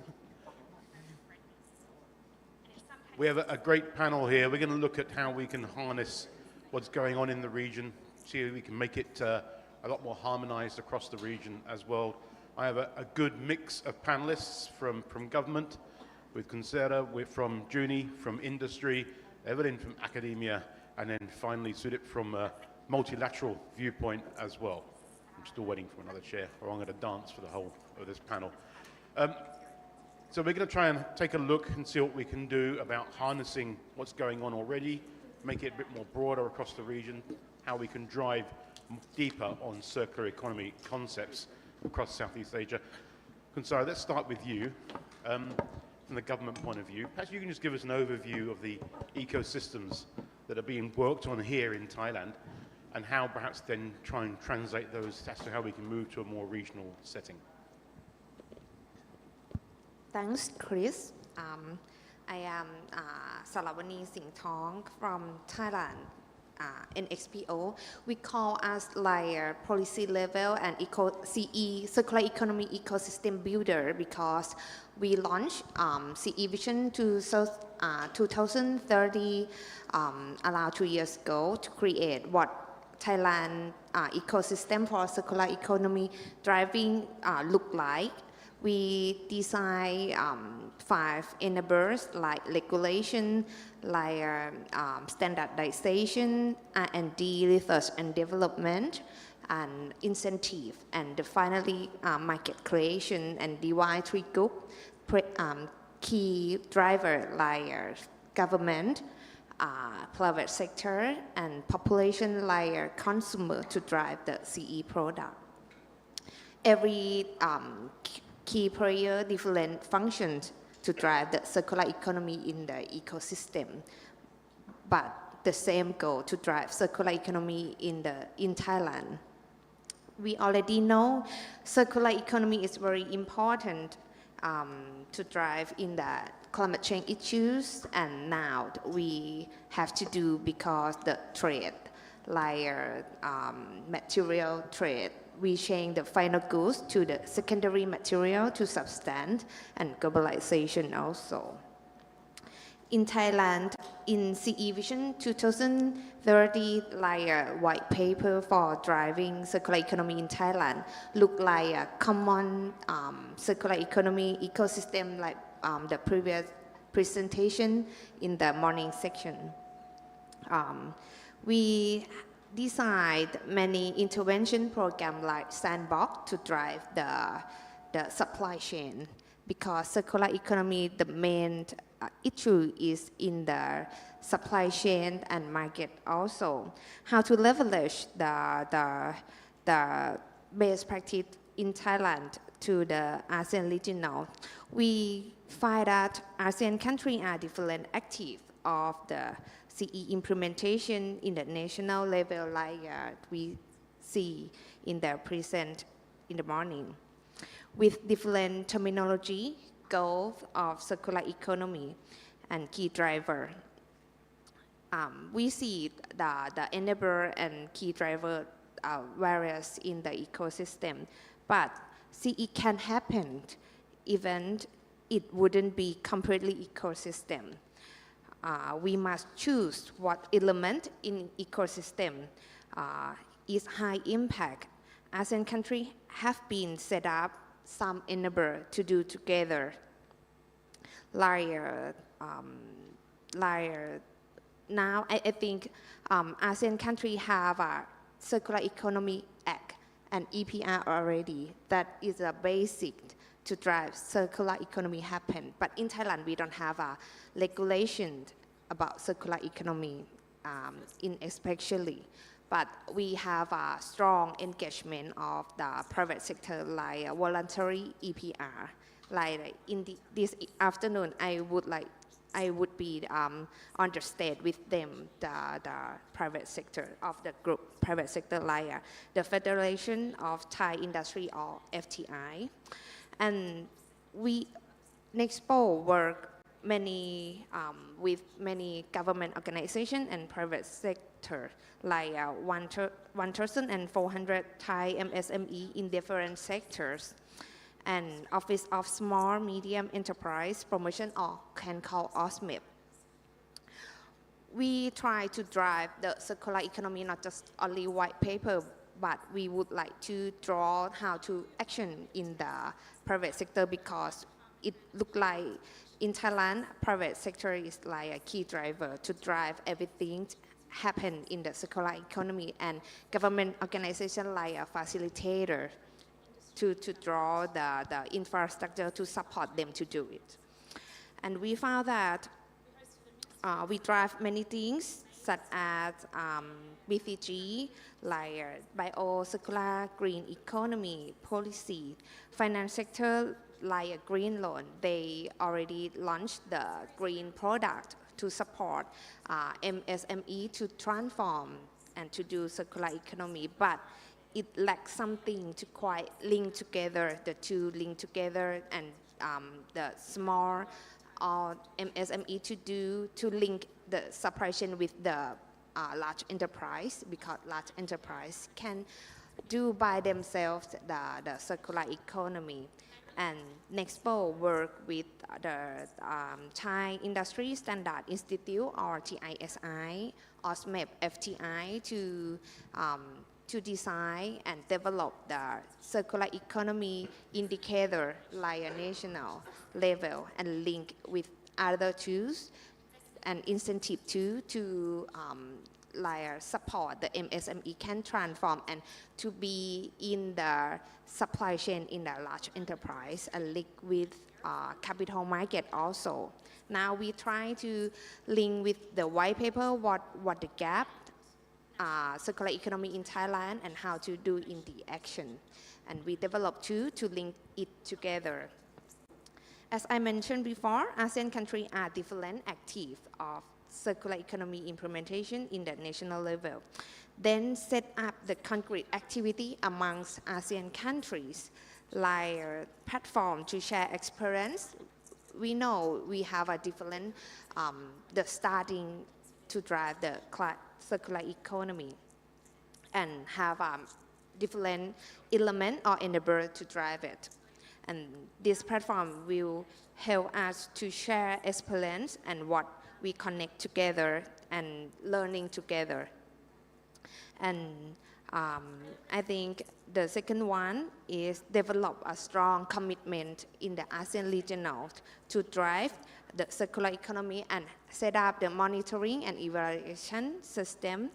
We have a great panel here. We're going to look at how we can harness what's going on in the region, see how we can make it a lot more harmonised across the region as well. I have a good mix of panellists from government, with Concerta, from Juni, from industry, Evelyn from academia, and then finally Sudip from a multilateral viewpoint as well. I'm still waiting for another chair, or I'm going to dance for the whole of this panel. So we're going to try and take a look and see what we can do about harnessing what's going on already, make it a bit more broader across the region, how we can drive deeper on circular economy concepts across Southeast Asia. Concerta, let's start with you. From the government point of view, perhaps you can just give us an overview of the ecosystems that are being worked on here in Thailand, and how perhaps then try and translate those as to how we can move to a more regional setting. Thanks, Chris. I am Saravani Singh Thong from Thailand, NXPO. We call us like policy level and CE, Circular Economy Ecosystem Builder, because we launched CE Vision to 2030 around 2 years ago to create what Thailand ecosystem for circular economy driving look like. We design 5 enablers like regulation, like standardization, R&D, research and development, and incentive, and finally market creation, and divide 3 group key driver like government, private sector, and population like consumer to drive the CE product. Every key player different functions to drive the circular economy in the ecosystem, but the same goal to drive circular economy in Thailand. We already know circular economy is very important to drive in the climate change issues, and now we have to do because the trade, like material trade, we change the final goods to the secondary material to substance, and globalization also. In Thailand, in CE Vision 2030, like a white paper for driving circular economy in Thailand, look like a common circular economy ecosystem like the previous presentation in the morning section. We designed many intervention programs like Sandbox to drive the supply chain, because circular economy, the main issue is in the supply chain and market also. How to leverage the best practice in Thailand to the ASEAN regional. We find that ASEAN countries are different active of the CE implementation in the national level, like we see in the present in the morning, with different terminology, goals of circular economy, and key driver. We see the enabler and key driver various in the ecosystem, but CE can happen even it wouldn't be completely ecosystem. We must choose what element in ecosystem is high impact. ASEAN countries have been set up some enabler to do together, like now I think ASEAN countries have a Circular Economy Act and EPR already. That is a basic to drive circular economy happen. But in Thailand, we don't have a regulation about circular economy, in especially. But we have a strong engagement of the private sector, like a voluntary EPR. Like in this afternoon, I would be on the stage with them, the private sector of the group, private sector like the Federation of Thai Industry or FTI. And we, Nexpo work with many government organizations and private sector, like 1,400 Thai MSME in different sectors, and Office of Small Medium Enterprise Promotion, or can call OSMEP. We try to drive the circular economy, not just only white paper, but we would like to draw how to action in the private sector, because it look like in Thailand, private sector is like a key driver to drive everything happen in the circular economy, and government organization like a facilitator to draw the infrastructure to support them to do it. And we found that we drive many things such as BCG, like bio-circular green economy policy, finance sector, like a green loan. They already launched the green product to support MSME to transform and to do circular economy, but it lacks something to quite link together, the two link together, and the small MSME to link the supply chain with the large enterprise, because large enterprise can do by themselves the circular economy. And Nexpo work with the Thai Industry Standard Institute, or TISI, OSMEP, FTI to design and develop the circular economy indicator like a national level, and link with other tools and incentive to support the MSME can transform and to be in the supply chain in the large enterprise, and link with capital market also. Now we try to link with the white paper, what the gap, circular economy in Thailand, and how to do in the action. And we developed two to link it together. As I mentioned before, ASEAN countries are different active of circular economy implementation in the national level. Then set up the concrete activity amongst ASEAN countries, like a platform to share experience. We know we have a different, the starting to drive the circular economy, and have different element or enabler to drive it. And this platform will help us to share experience and what we connect together and learning together. And I think the second one is develop a strong commitment in the ASEAN regional to drive the circular economy, and set up the monitoring and evaluation system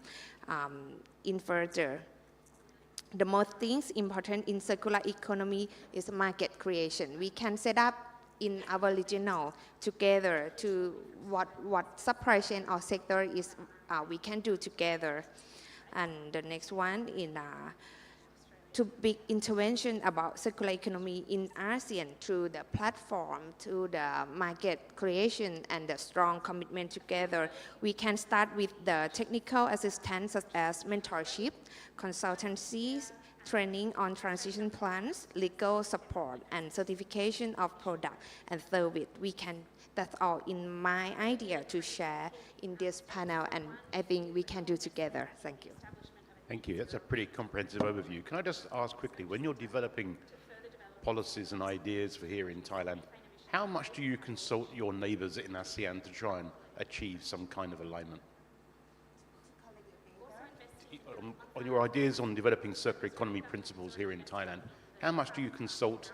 in further. The most things important in circular economy is market creation. We can set up in our regional together to what supply chain or sector is we can do together. And the next one in to big intervention about circular economy in ASEAN through the platform, to the market creation, and the strong commitment together. We can start with the technical assistance such as mentorship, consultancies, training on transition plans, legal support, and certification of product and service. That's all in my idea to share in this panel, and I think we can do together. Thank you. Thank you. That's a pretty comprehensive overview. Can I just ask quickly, when you're developing policies and ideas for here in Thailand, how much do you consult your neighbors in ASEAN to try and achieve some kind of alignment? On your ideas on developing circular economy principles here in Thailand, how much do you consult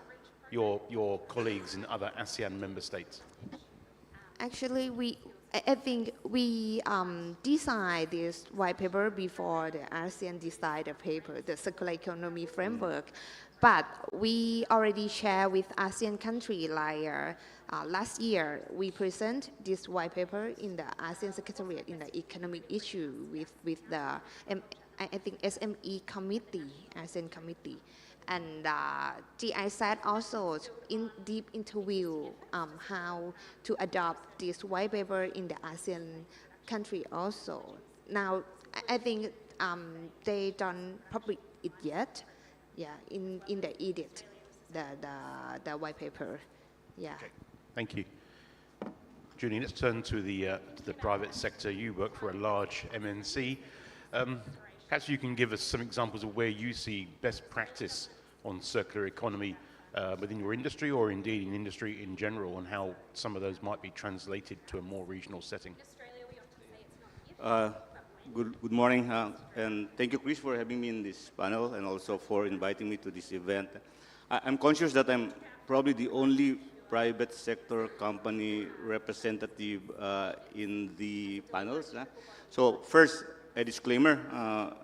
your colleagues in other ASEAN member states? Actually, I think we designed this white paper before the ASEAN decided the paper, the circular economy framework. But we already share with ASEAN country like last year, we present this white paper in the ASEAN Secretariat in the economic issue with the, I think, SME committee, ASEAN committee. And GIZ also in deep interview how to adopt this white paper in the ASEAN country also. Now, I think they don't publish it yet. Yeah, in the edict, the white paper. Yeah. Okay. Thank you. Julie, let's turn to the private sector. You work for a large MNC. Perhaps you can give us some examples of where you see best practice on circular economy within your industry, or indeed in industry in general, and how some of those might be translated to a more regional setting. Good morning, and thank you, Chris, for having me in this panel and also for inviting me to this event. I'm conscious that I'm probably the only private sector company representative in the panels. So first, a disclaimer,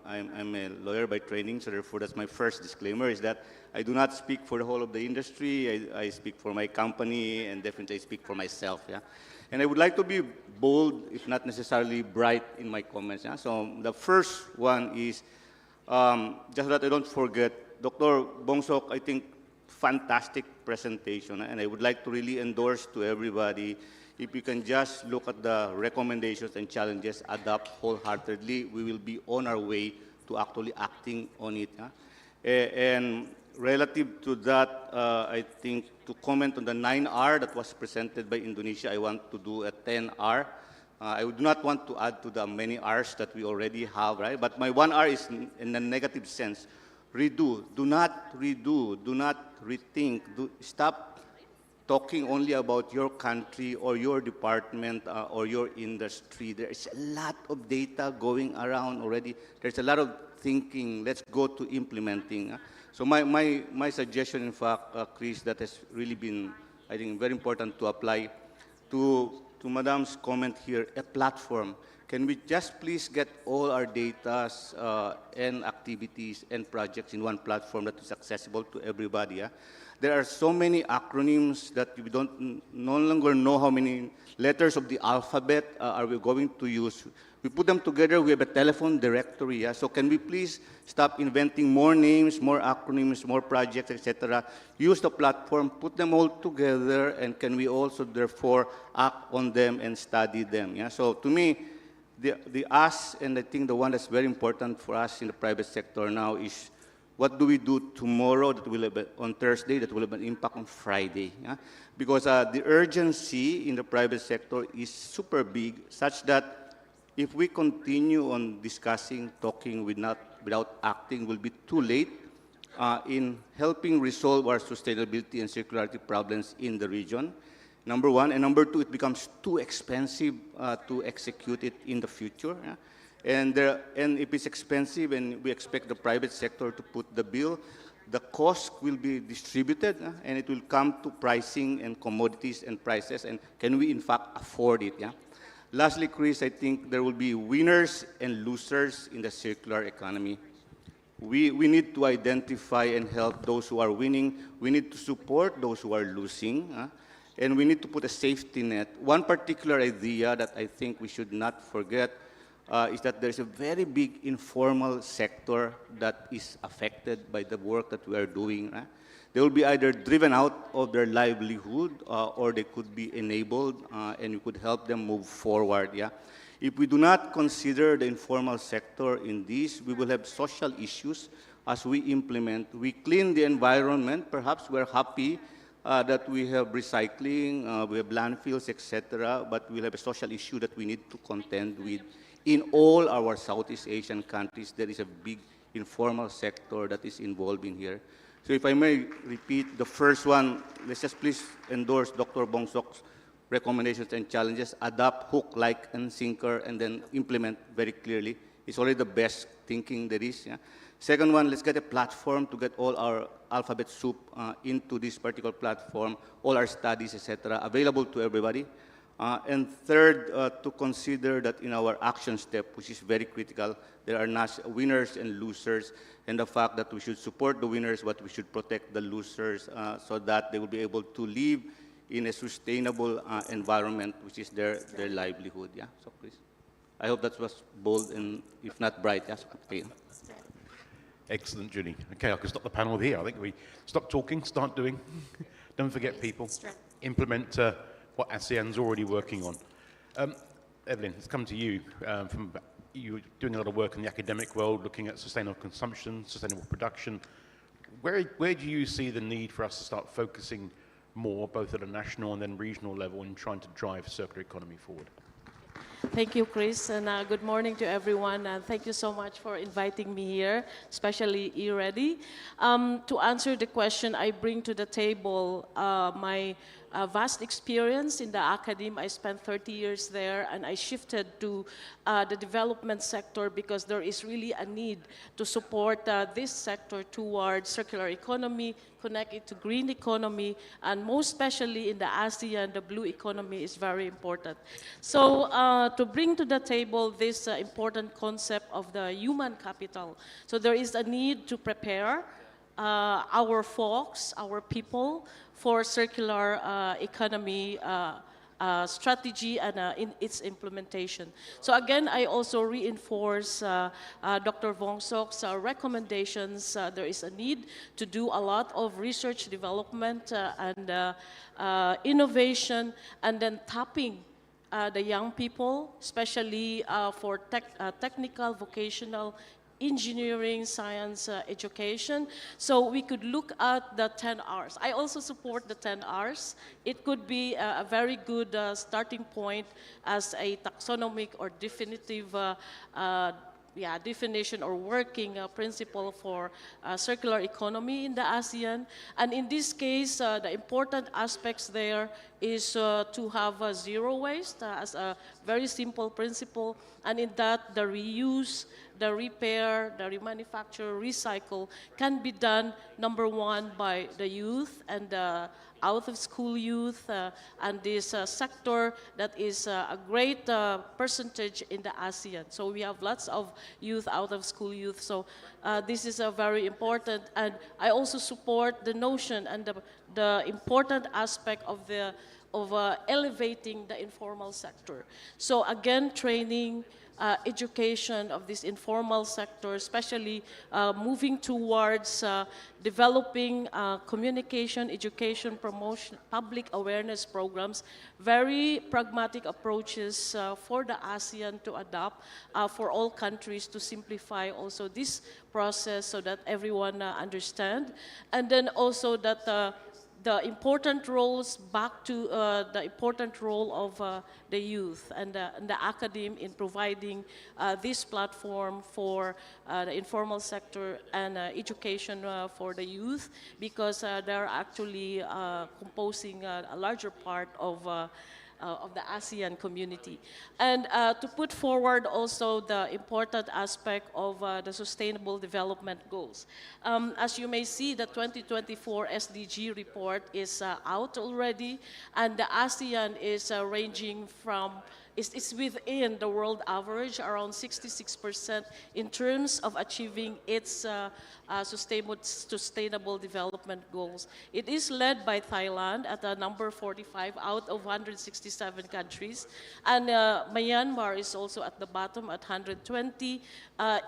I'm a lawyer by training, so therefore that's my first disclaimer, is that I do not speak for the whole of the industry. I speak for my company, and definitely I speak for myself. Yeah? And I would like to be bold, if not necessarily bright, in my comments. Yeah? So the first one is, just that I don't forget, Dr. Bongsok, I think, fantastic presentation, and I would like to really endorse to everybody, if you can just look at the recommendations and challenges, adopt wholeheartedly, we will be on our way to actually acting on it. Huh? And relative to that, I think to comment on the 9R that was presented by Indonesia, I want to do a 10R. I do not want to add to the many Rs that we already have, right? But my 1R is in a negative sense. Redo, do not redo, do not rethink, stop talking only about your country or your department or your industry. There is a lot of data going around already. There's a lot of thinking. Let's go to implementing. So my suggestion, in fact, Chris, that has really been, I think, very important to apply to Madam's comment here, a platform. Can we just please get all our data and activities and projects in one platform that is accessible to everybody? Yeah? There are so many acronyms that we don't no longer know how many letters of the alphabet are we going to use. We put them together, we have a telephone directory. Yeah? So can we please stop inventing more names, more acronyms, more projects, etc. Use the platform, put them all together, and can we also therefore act on them and study them? Yeah? So to me, the us, and I think the one that's very important for us in the private sector now is, what do we do tomorrow that will have on Thursday that will have an impact on Friday? Yeah? Because the urgency in the private sector is super big, such that if we continue on discussing, talking without acting, will be too late in helping resolve our sustainability and circularity problems in the region. Number one. And number two, it becomes too expensive to execute it in the future. Yeah? And if it's expensive and we expect the private sector to put the bill, the cost will be distributed and it will come to pricing and commodities and prices. And can we, in fact, afford it? Yeah? Lastly, Chris, I think there will be winners and losers in the circular economy. We need to identify and help those who are winning. We need to support those who are losing. And we need to put a safety net. One particular idea that I think we should not forget is that there's a very big informal sector that is affected by the work that we are doing. They will be either driven out of their livelihood or they could be enabled and we could help them move forward. Yeah? If we do not consider the informal sector in this, we will have social issues as we implement. We clean the environment. Perhaps we're happy that we have recycling, we have landfills, etc., but we'll have a social issue that we need to contend with. In all our Southeast Asian countries, there is a big informal sector that is involved in here. So if I may repeat, the first one, let's just please endorse Dr. Bongsok's recommendations and challenges, adopt, hook, like, and sinker, and then implement very clearly. It's already the best thinking there is. Yeah? Second one, let's get a platform to get all our alphabet soup into this particular platform, all our studies, etc., available to everybody. And third, to consider that in our action step, which is very critical, there are winners and losers, and the fact that we should support the winners, but we should protect the losers so that they will be able to live in a sustainable environment, which is their livelihood. Yeah, so please. I hope that was bold and, if not bright, yes. Okay. Excellent, Julie. Okay, I can stop the panel here. I think we stop talking, start doing. Don't forget people. Implement what ASEAN's already working on. Evelyn, let's come to you. You're doing a lot of work in the academic world, looking at sustainable consumption, sustainable production. Where do you see the need for us to start focusing more, both at a national and then regional level, in trying to drive circular economy forward? Thank you, Chris, and good morning to everyone. And thank you so much for inviting me here, especially E-Ready. To answer the question, I bring to the table my vast experience in the academe. I spent 30 years there, and I shifted to the development sector because there is really a need to support this sector towards circular economy, connect it to green economy, and most especially in the ASEAN, the blue economy is very important. So to bring to the table this important concept of the human capital. So there is a need to prepare our folks, our people, for circular economy strategy and in its implementation. So again, I also reinforce Dr. Vong Sok's recommendations. There is a need to do a lot of research development and innovation, and then tapping the young people, especially for technical, vocational, engineering, science, education. So we could look at the 10 Rs. I also support the 10 Rs. It could be a very good starting point as a taxonomic or definitive definition or working principle for circular economy in the ASEAN. And in this case, the important aspects there is to have zero waste as a very simple principle. And in that, the reuse, the repair, the remanufacture, recycle can be done, number one, by the youth and the out-of-school youth and this sector that is a great percentage in the ASEAN. So we have lots of youth, out-of-school youth. So this is very important. And I also support the notion and the important aspect of elevating the informal sector. So again, training, education of this informal sector, especially moving towards developing communication, education, promotion, public awareness programs, very pragmatic approaches for the ASEAN to adopt for all countries to simplify also this process so that everyone understand. And then also that the important roles back to the important role of the youth and the academe in providing this platform for the informal sector and education for the youth, because they're actually composing a larger part of the ASEAN community. And to put forward also the important aspect of the Sustainable Development Goals. As you may see, the 2024 SDG report is out already, and the ASEAN is ranging from is within the world average, around 66% in terms of achieving its sustainable development goals. It is led by Thailand at number 45 out of 167 countries. And Myanmar is also at the bottom at 120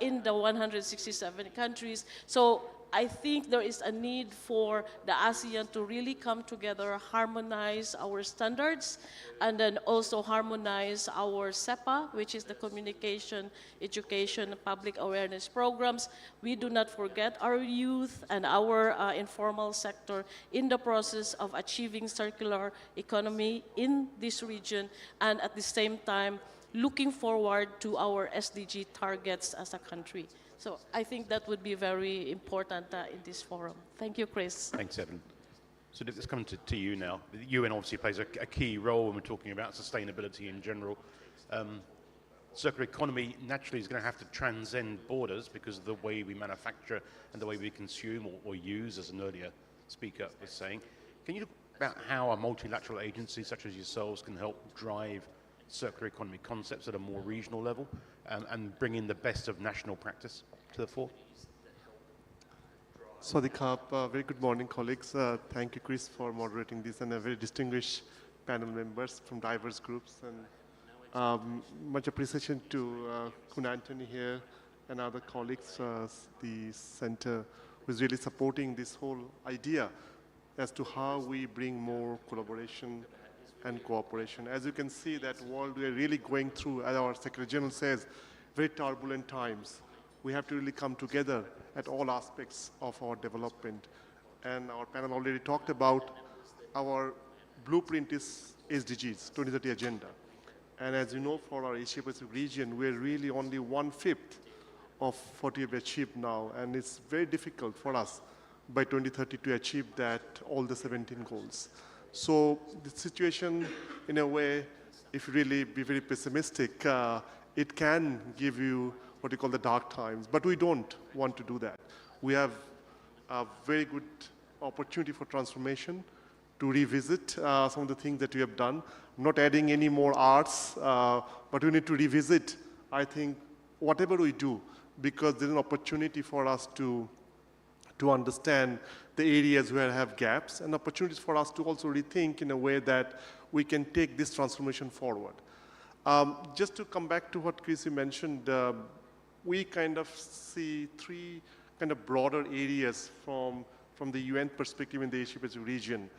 in the 167 countries. So I think there is a need for the ASEAN to really come together, harmonize our standards, and then also harmonize our SEPA, which is the communication, education, public awareness programs. We do not forget our youth and our informal sector in the process of achieving circular economy in this region, and at the same time, looking forward to our SDG targets as a country. So I think that would be very important in this forum. Thank you, Chris. Thanks, Evan. So let's come to you now. The UN obviously plays a key role when we're talking about sustainability in general. Circular economy naturally is going to have to transcend borders because of the way we manufacture and the way we consume or use, as an earlier speaker was saying. Can you about how a multilateral agency such as yourselves can help drive circular economy concepts at a more regional level and bring in the best of national practice to the fore? Swadikap, very good morning, colleagues. Thank you, Chris, for moderating this, and a very distinguished panel members from diverse groups. And much appreciation to Kun Anthony here and other colleagues, the center, who is really supporting this whole idea as to how we bring more collaboration and cooperation. As you can see, that world we are really going through, as our Secretary General says, very turbulent times. We have to really come together at all aspects of our development. And our panel already talked about our blueprint is SDGs, 2030 Agenda. And as you know, for our Asia-Pacific region, we're really only 1/5 of what we've achieved now. And it's very difficult for us by 2030 to achieve that, all the 17 goals. So the situation, in a way, if you really be very pessimistic, it can give you what you call the dark times, but we don't want to do that. We have a very good opportunity for transformation, to revisit some of the things that we have done, not adding any more arts, but we need to revisit, I think, whatever we do, because there's an opportunity for us to understand the areas where I have gaps, and opportunities for us to also rethink in a way that we can take this transformation forward. Just to come back to what Chris mentioned, we kind of see three kind of broader areas from the UN perspective in the Asia-Pacific region.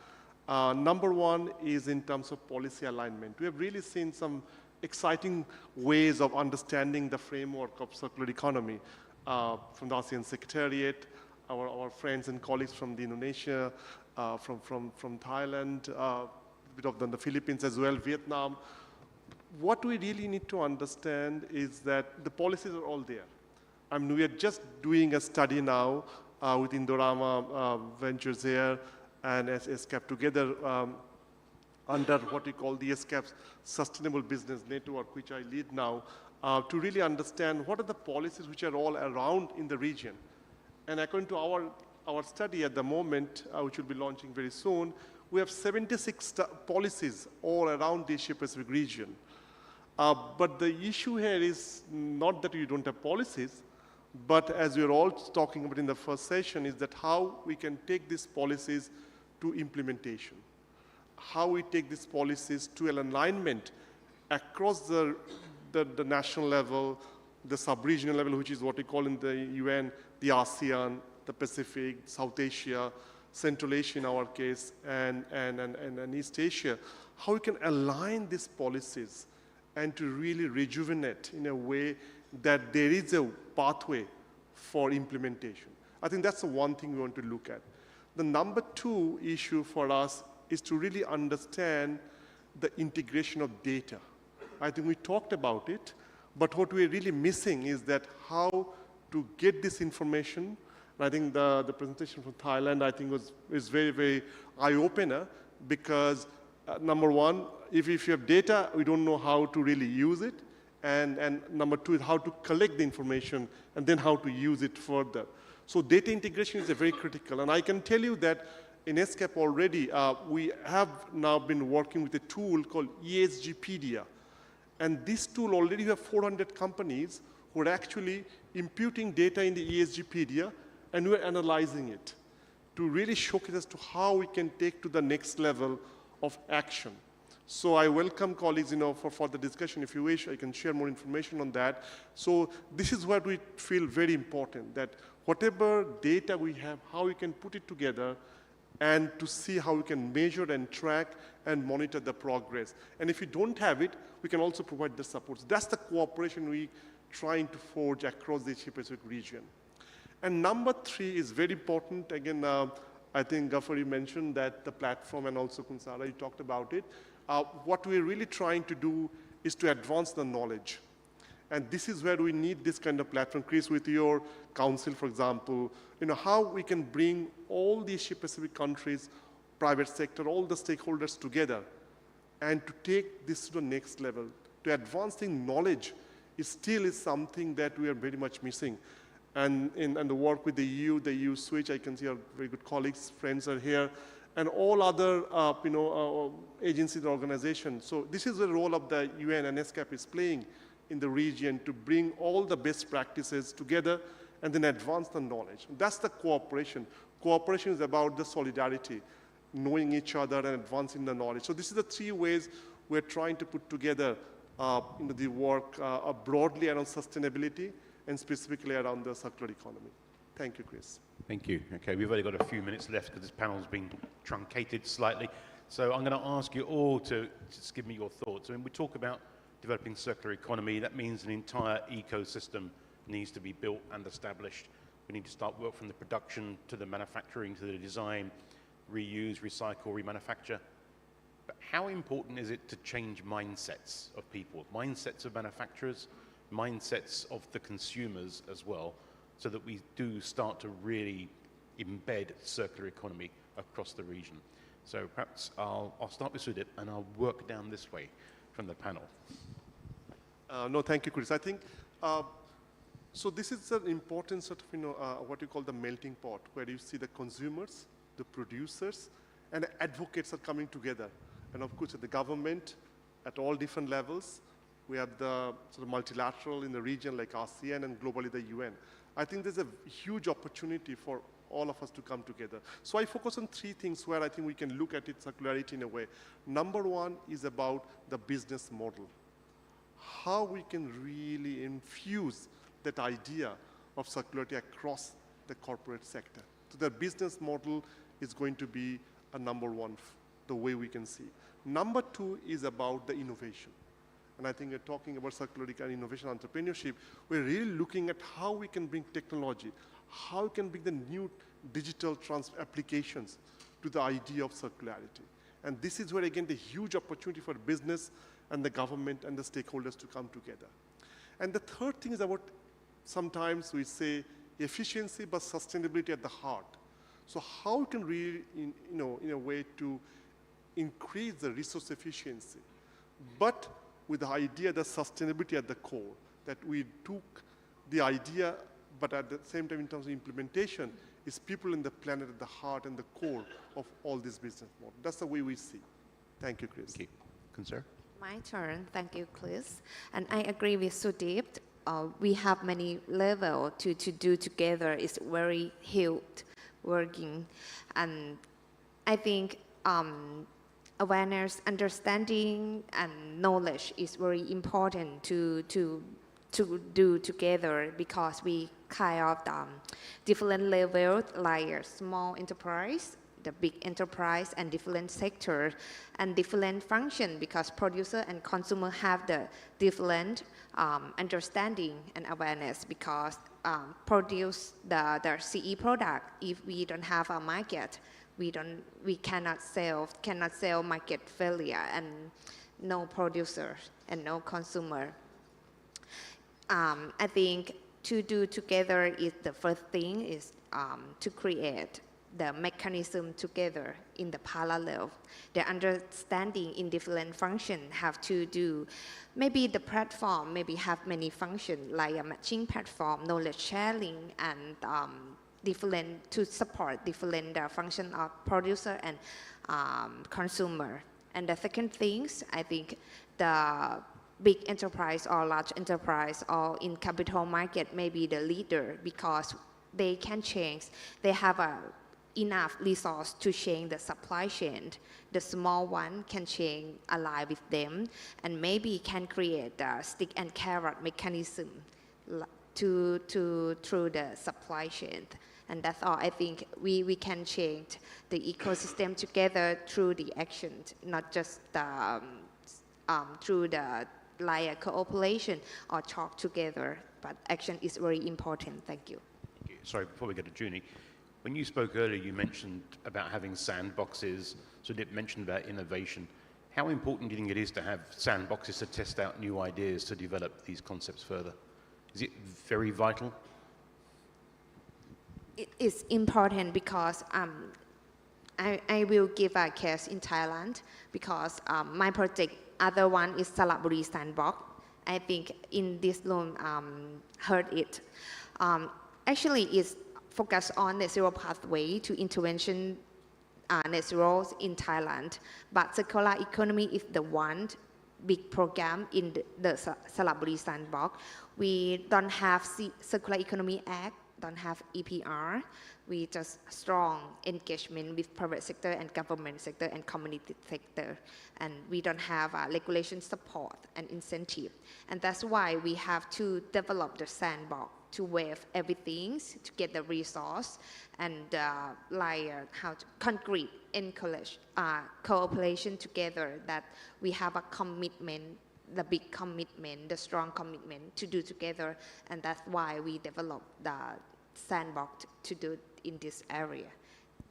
Number one is in terms of policy alignment. We have really seen some exciting ways of understanding the framework of circular economy from the ASEAN Secretariat, our friends and colleagues from Indonesia, from Thailand, a bit of the Philippines as well, Vietnam. What we really need to understand is that the policies are all there. I mean, we are just doing a study now with Indorama Ventures here and SCAP together under what we call the SCAP's Sustainable Business Network, which I lead now, to really understand what are the policies which are all around in the region. And according to our study at the moment, which will be launching very soon, we have 76 policies all around the Asia-Pacific region. But the issue here is not that we don't have policies, but as we were all talking about in the first session, is that how we can take these policies to implementation. How we take these policies to an alignment across the national level, the sub-regional level, which is what we call in the UN, the ASEAN, the Pacific, South Asia, Central Asia in our case, and East Asia. How we can align these policies and to really rejuvenate in a way that there is a pathway for implementation. I think that's the one thing we want to look at. The number two issue for us is to really understand the integration of data. I think we talked about it, but what we're really missing is that how to get this information. And I think the presentation from Thailand, I think, is very, very eye-opener, because number one, if you have data, we don't know how to really use it. And number two is how to collect the information and then how to use it further. So data integration is very critical. And I can tell you that in SCAP already, we have now been working with a tool called ESGpedia. And this tool already have 400 companies who are actually imputing data in the ESGpedia, and we're analyzing it to really showcase as to how we can take to the next level of action. So I welcome colleagues, for the discussion. If you wish, I can share more information on that. So this is what we feel very important, that whatever data we have, how we can put it together and to see how we can measure and track and monitor the progress. And if we don't have it, we can also provide the support. So that's the cooperation we're trying to forge across the Asia-Pacific region. And number three is very important. Again, I think Ghaffari mentioned that the platform, and also Kunsara, you talked about it. What we're really trying to do is to advance the knowledge. And this is where we need this kind of platform. Chris, with your council, for example, how we can bring all the Asia-Pacific countries, private sector, all the stakeholders together, and to take this to the next level. To advancing knowledge still is something that we are very much missing. And the work with the EU switch, I can see our very good colleagues, friends are here. and all other agencies and organizations. So this is the role of the UN and NSCAP is playing in the region to bring all the best practices together and then advance the knowledge. That's the cooperation. Cooperation is about the solidarity, knowing each other and advancing the knowledge. So this is the three ways we're trying to put together the work broadly around sustainability and specifically around the circular economy. Thank you, Chris. Thank you. Okay, we've only got a few minutes left because this panel's been truncated slightly. So I'm going to ask you all to just give me your thoughts. I mean, we talk about developing circular economy. That means an entire ecosystem needs to be built and established. We need to start work from the production to the manufacturing to the design, reuse, recycle, remanufacture. But how important is it to change mindsets of people, mindsets of manufacturers, mindsets of the consumers as well, so that we do start to really embed circular economy across the region? So perhaps I'll start with Sudip and I'll work down this way from the panel. No, thank you, Chris. I think, so this is an important sort of, what you call the melting pot, where you see the consumers, the producers, and advocates are coming together. And of course, at the government, at all different levels, we have the sort of multilateral in the region like ASEAN and globally the UN. I think there's a huge opportunity for all of us to come together. So I focus on three things where I think we can look at its circularity in a way. Number one is about the business model. How we can really infuse that idea of circularity across the corporate sector. So the business model is going to be a number one, the way we can see. Number two is about the innovation. And I think we're talking about circularity and innovation entrepreneurship. We're really looking at how we can bring technology, how we can bring the new digital applications to the idea of circularity. And this is where, again, the huge opportunity for business and the government and the stakeholders to come together. And the third thing is about, sometimes we say efficiency, but sustainability at the heart. So how can we, in a way, to increase the resource efficiency, but with the idea that sustainability at the core, that we took the idea, but at the same time in terms of implementation, is people and the planet at the heart and the core of all this business model. That's the way we see. Thank you, Chris. Thank you. Concern? My turn. Thank you, Chris. And I agree with Sudip. We have many levels to do together. It's very huge working. And I think awareness, understanding, and knowledge is very important to do together, because we kind of different levels, like a small enterprise, the big enterprise, and different sectors and different function, because producer and consumer have the different understanding and awareness, because produce the CE product, if we don't have a market, we cannot sell market failure, and no producer and no consumer. I think to do together is the first thing is to create the mechanism together in the parallel. The understanding in different functions have to do, maybe the platform maybe have many functions like a matching platform, knowledge sharing, and different to support different function of producer and consumer. And the second things, I think the big enterprise or large enterprise or in capital market may be the leader, because they can change. They have enough resource to change the supply chain. The small one can change, align with them, and maybe can create a stick and carrot mechanism through the supply chain. And that's all. I think we can change the ecosystem together through the action, not just through the like a cooperation or talk together, but action is very important. Thank you. Sorry, before we go to Junie, when you spoke earlier, you mentioned about having sandboxes. Sudip mentioned about innovation. How important do you think it is to have sandboxes to test out new ideas, to develop these concepts further? Is it very vital? It is important because I will give a case in Thailand, because my project, other one is Salaburi Sandbox. I think in this room heard it. Actually, it's focused on the zero pathway to intervention net zero in Thailand. But circular economy is the one big program in the Salaburi Sandbox. We don't have Circular Economy Act, don't have EPR. We just strong engagement with private sector and government sector and community sector. And we don't have regulation support and incentive. And that's why we have to develop the sandbox to waive everything, to get the resource, and how to concrete, encourage cooperation together, that we have a commitment, the big commitment, the strong commitment to do together, and that's why we develop the sandbox to do in this area.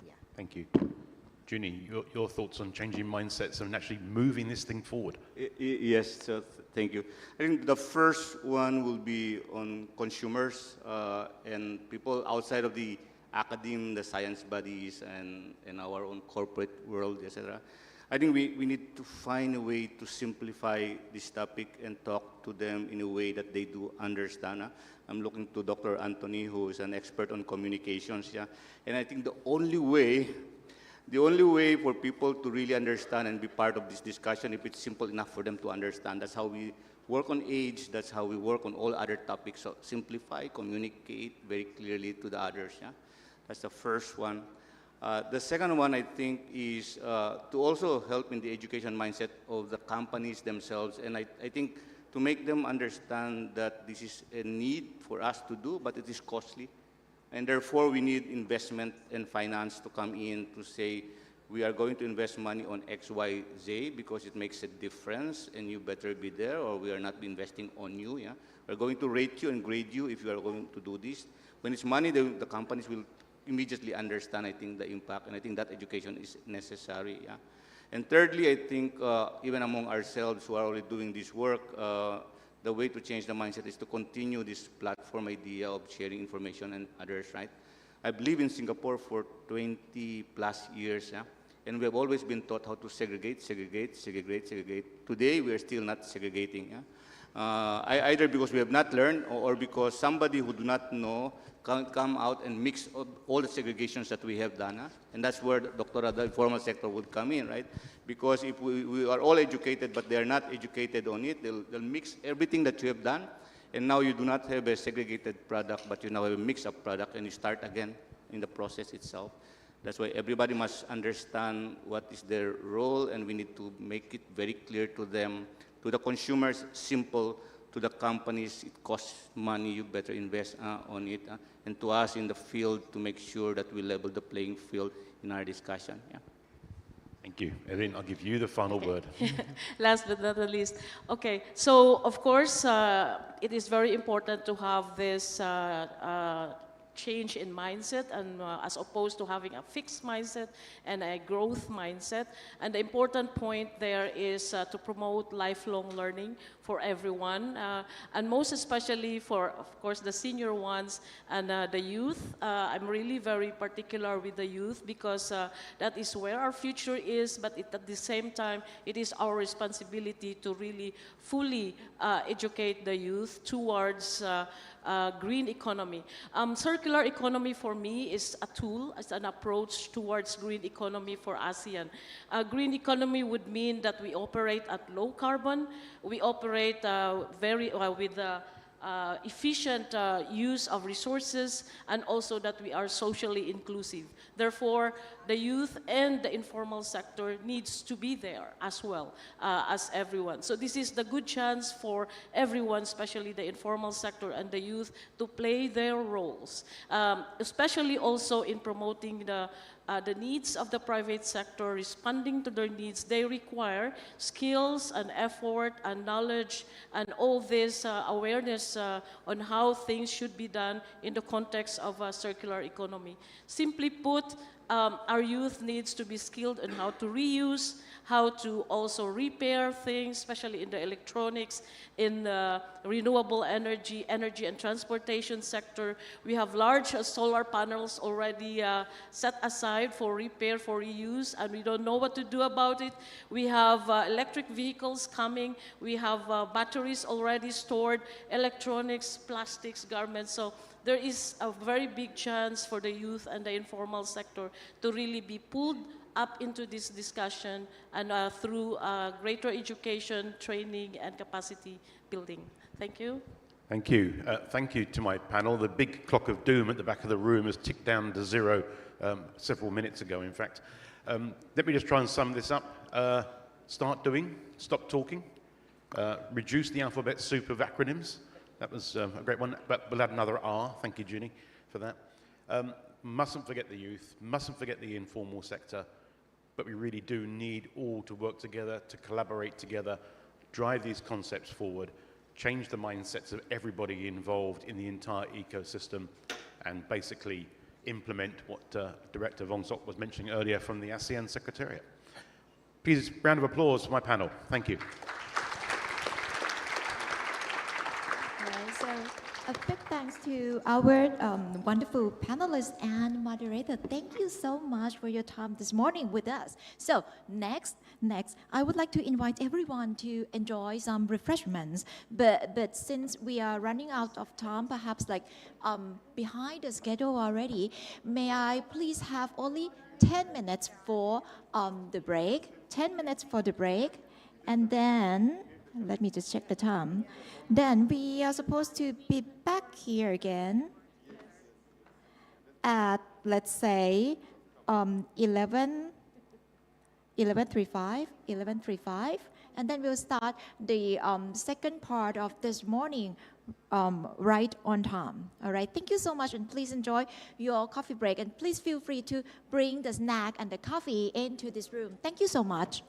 Yeah. Thank you. Junie, your thoughts on changing mindsets and actually moving this thing forward? Yes, thank you. I think the first one will be on consumers and people outside of the academe, the science bodies, and our own corporate world, etc. I think we need to find a way to simplify this topic and talk to them in a way that they do understand. I'm looking to Dr. Anthony, who is an expert on communications. Yeah? And I think the only way for people to really understand and be part of this discussion, if it's simple enough for them to understand, that's how we work on age, that's how we work on all other topics. So simplify, communicate very clearly to the others. Yeah? That's the first one. The second one, I think, is to also help in the education mindset of the companies themselves. And I think to make them understand that this is a need for us to do, but it is costly. And therefore, we need investment and finance to come in to say, we are going to invest money on X, Y, Z because it makes a difference and you better be there, or we are not investing on you. Yeah? We're going to rate you and grade you if you are going to do this. When it's money, the companies will immediately understand, I think, the impact, and I think that education is necessary. Yeah? And thirdly, I think even among ourselves who are already doing this work, the way to change the mindset is to continue this platform idea of sharing information and others, right? I believe in Singapore for 20 plus years, yeah? And we have always been taught how to segregate. Today, we are still not segregating. Yeah? Either because we have not learned or because somebody who do not know can come out and mix all the segregations that we have done. Huh? And that's where the informal sector would come in, right? Because if we are all educated, but they are not educated on it, they'll mix everything that you have done, and now you do not have a segregated product, but you now have a mix-up product, and you start again in the process itself. That's why everybody must understand what is their role, and we need to make it very clear to them, to the consumers, simple, to the companies, it costs money, you better invest on it, and to us in the field to make sure that we level the playing field in our discussion. Yeah. Thank you. Erin, I'll give you the final word. Last but not the least. Okay, so of course, it is very important to have this change in mindset, and as opposed to having a fixed mindset and a growth mindset. And the important point there is to promote lifelong learning for everyone, and most especially for, of course, the senior ones and the youth. I'm really very particular with the youth because that is where our future is, but at the same time, it is our responsibility to really fully educate the youth towards green economy. Circular economy for me is a tool, as an approach towards green economy for ASEAN. Green economy would mean that we operate at low carbon, we operate with efficient use of resources, and also that we are socially inclusive. Therefore, the youth and the informal sector needs to be there as well as everyone. So this is the good chance for everyone, especially the informal sector and the youth, to play their roles, especially also in promoting the needs of the private sector, responding to their needs. They require skills and effort and knowledge and all this awareness on how things should be done in the context of a circular economy. Simply put, our youth needs to be skilled in how to reuse, how to also repair things, especially in the electronics, in the renewable energy and transportation sector. We have large solar panels already set aside for repair, for reuse, and we don't know what to do about it. We have electric vehicles coming. We have batteries already stored, electronics, plastics, garments. So there is a very big chance for the youth and the informal sector to really be pulled up into this discussion and through greater education, training, and capacity building. Thank you. Thank you. Thank you to my panel. The big clock of doom at the back of the room has ticked down to zero several minutes ago, in fact. Let me just try and sum this up. Start doing, stop talking, reduce the alphabet soup of acronyms. That was a great one, but we'll add another R. Thank you, Ginny, for that. Mustn't forget the youth, mustn't forget the informal sector, but we really do need all to work together, to collaborate together, drive these concepts forward, change the mindsets of everybody involved in the entire ecosystem, and basically implement what Director Wong Sok was mentioning earlier from the ASEAN Secretariat. Please, round of applause for my panel. Thank you. So a big thanks to our wonderful panelists and moderator. Thank you so much for your time this morning with us. So next, I would like to invite everyone to enjoy some refreshments. But since we are running out of time, perhaps like behind the schedule already, may I please have only 10 minutes for the break, 10 minutes for the break, and then let me just check the time. Then we are supposed to be back here again at, let's say, 11:35, and then we'll start the second part of this morning right on time. All right, thank you so much, and please enjoy your coffee break, and please feel free to bring the snack and the coffee into this room. Thank you so much.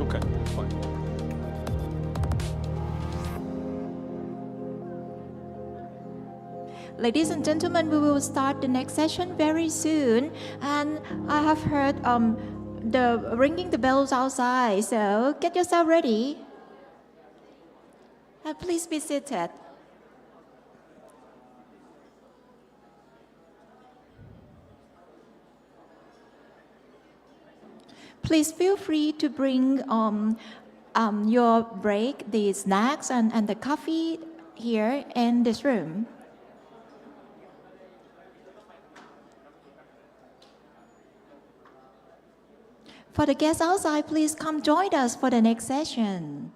Okay, that's fine. Ladies and gentlemen, we will start the next session very soon. And I have heard the ringing the bells outside, so get yourself ready. And please be seated. Please feel free to bring your break, the snacks and the coffee here in this room. For the guests outside, please come join us for the next session.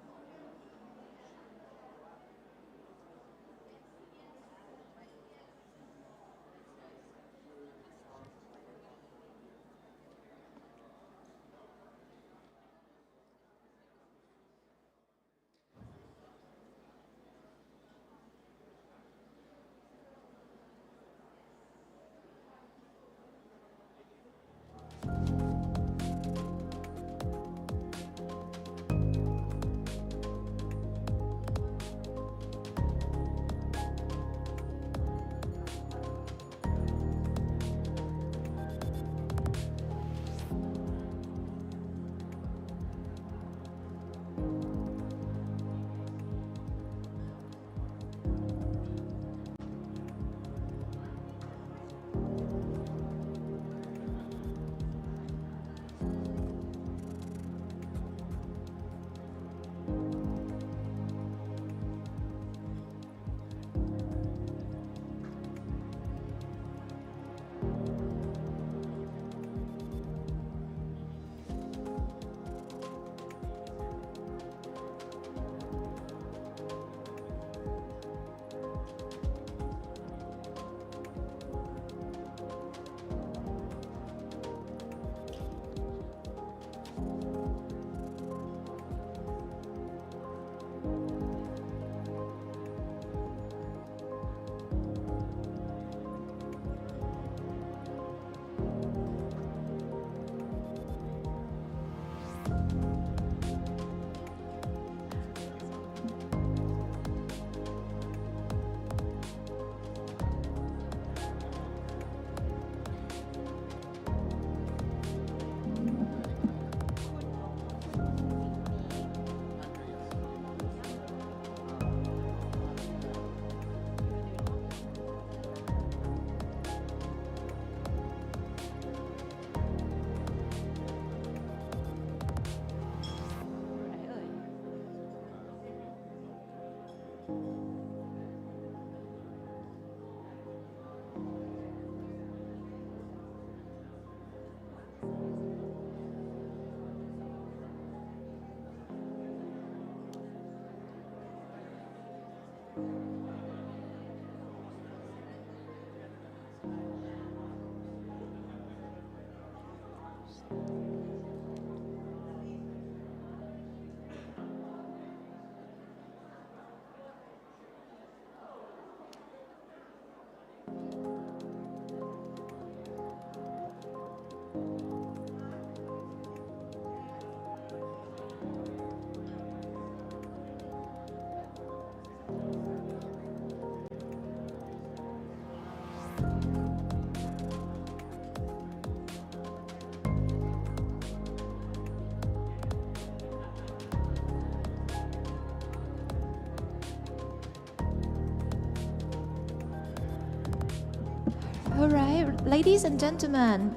ladies and gentlemen,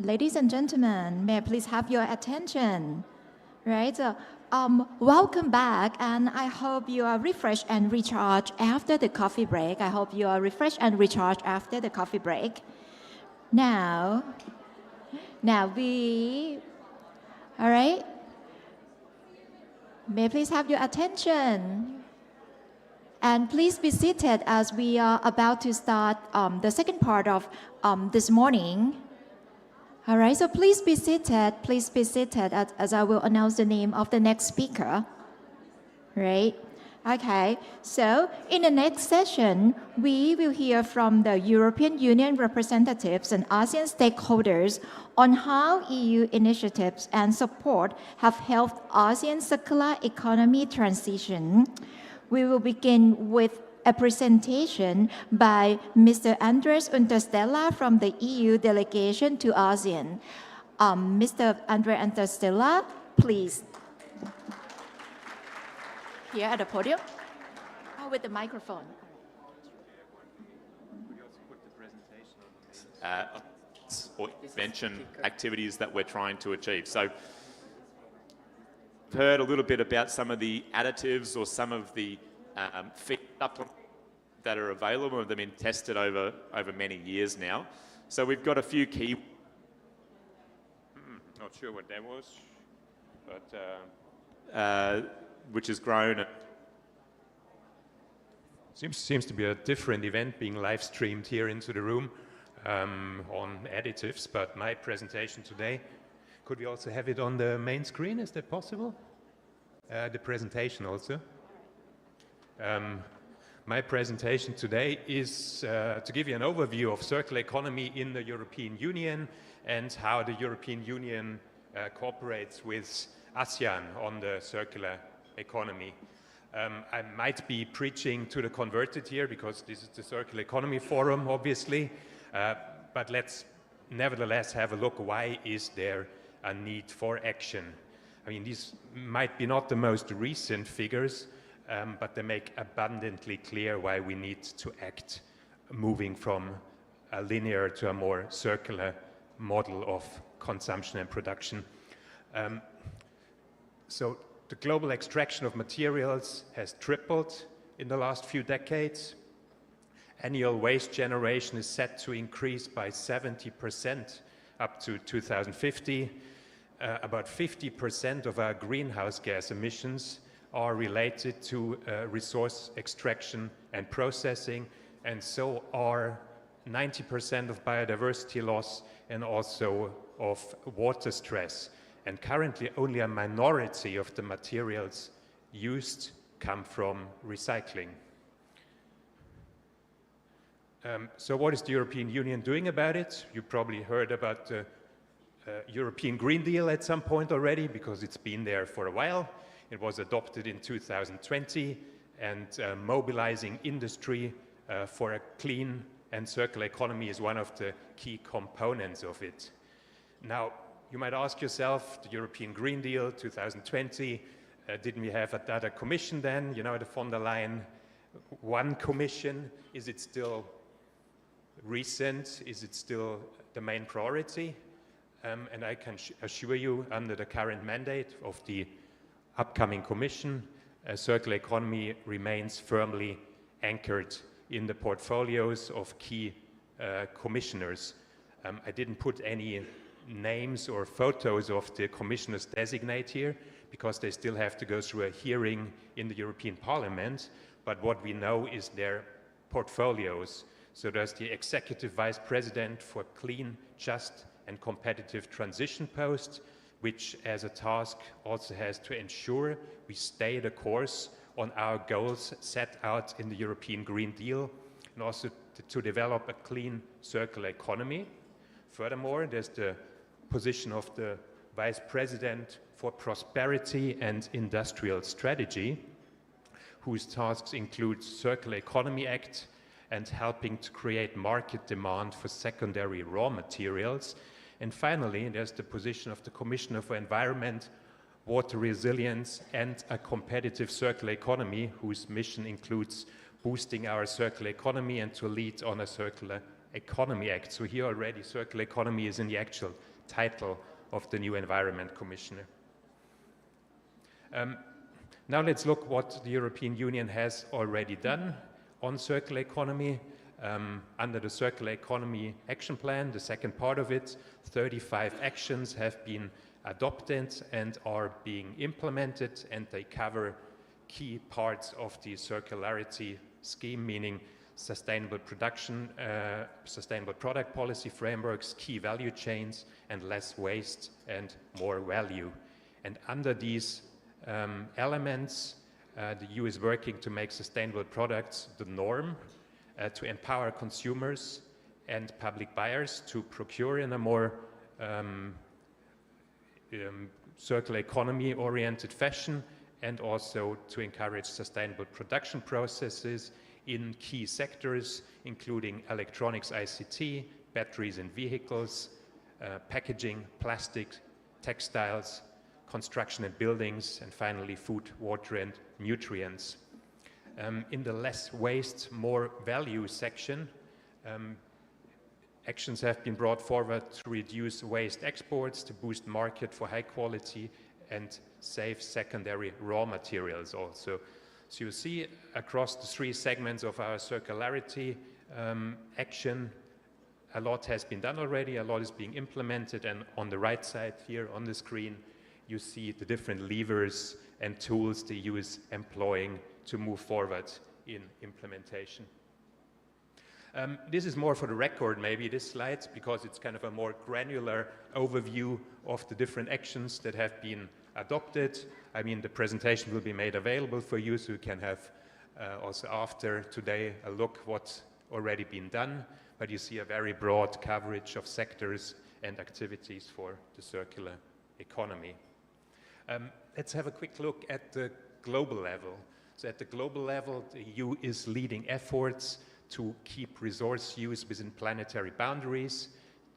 may I please have your attention? Right? Welcome back, and I hope you are refreshed and recharged after the coffee break. Now all right? May I please have your attention? And please be seated as we are about to start the second part of this morning. All right, so please be seated as I will announce the name of the next speaker. Right? Okay, so in the next session, we will hear from the European Union representatives and ASEAN stakeholders on how EU initiatives and support have helped ASEAN circular economy transition. We will begin with a presentation by Mr. Andres Untersteller from the EU delegation to ASEAN. Mr. Andres Untersteller, please. Here at the podium. Oh, with the microphone. Or mention activities that we're trying to achieve. So we've heard a little bit about some of the additives or some of the feed supplements that are available and they've been tested over many years now. So we've got a few key, not sure what that was, but which has grown. Seems to be a different event being live streamed here into the room on additives, but my presentation today, could we also have it on the main screen? Is that possible? The presentation also. My presentation today is to give you an overview of circular economy in the European Union and how the European Union cooperates with ASEAN on the circular economy. I might be preaching to the converted here because this is the Circular Economy Forum, obviously, but let's nevertheless have a look. Why is there a need for action? I mean, these might be not the most recent figures, but they make abundantly clear why we need to act, moving from a linear to a more circular model of consumption and production. So the global extraction of materials has tripled in the last few decades. Annual waste generation is set to increase by 70% up to 2050. About 50% of our greenhouse gas emissions are related to resource extraction and processing, and so are 90% of biodiversity loss and also of water stress. And currently only a minority of the materials used come from recycling. So what is the European Union doing about it? You probably heard about the European Green Deal at some point already, because it's been there for a while. It was adopted in 2020, and mobilizing industry for a clean and circular economy is one of the key components of it. Now, you might ask yourself, the European Green Deal 2020, didn't we have another commission then? You know, the von der Leyen one commission. Is it still recent? Is it still the main priority? And I can assure you, under the current mandate of the upcoming commission, circular economy remains firmly anchored in the portfolios of key commissioners. I didn't put any names or photos of the commissioners designate here because they still have to go through a hearing in the European Parliament, but what we know is their portfolios. So there's the Executive Vice President for Clean, Just and Competitive Transition post, which as a task also has to ensure we stay the course on our goals set out in the European Green Deal, and also to develop a clean circular economy. Furthermore, there's the position of the Vice President for Prosperity and Industrial Strategy, whose tasks include Circular Economy Act and helping to create market demand for secondary raw materials. And finally, there's the position of the Commissioner for Environment, Water Resilience and a Competitive Circular Economy, whose mission includes boosting our circular economy and to lead on a circular Economy Act. So here already circular economy is in the actual title of the new Environment Commissioner. Now let's look what the European Union has already done on circular economy. Under the Circular Economy Action Plan, the second part of it, 35 actions have been adopted and are being implemented, and they cover key parts of the circularity scheme, meaning sustainable production, sustainable product policy frameworks, key value chains, and less waste and more value. And under these elements, the EU is working to make sustainable products the norm, to empower consumers and public buyers to procure in a more circular economy oriented fashion, and also to encourage sustainable production processes in key sectors, including electronics, ICT, batteries in vehicles, packaging, plastic, textiles, construction and buildings, and finally food, water, and nutrients. In the less waste, more value section, actions have been brought forward to reduce waste exports, to boost market for high quality and safe secondary raw materials also. So you see across the three segments of our circularity action, a lot has been done already, a lot is being implemented, and on the right side here on the screen, you see the different levers and tools the EU is employing to move forward in implementation. This is more for the record, maybe, this slide, because it's kind of a more granular overview of the different actions that have been adopted. I mean, the presentation will be made available for you, so you can have also after today a look what's already been done. But you see a very broad coverage of sectors and activities for the circular economy. Let's have a quick look at the global level. So at the global level, the EU is leading efforts to keep resource use within planetary boundaries,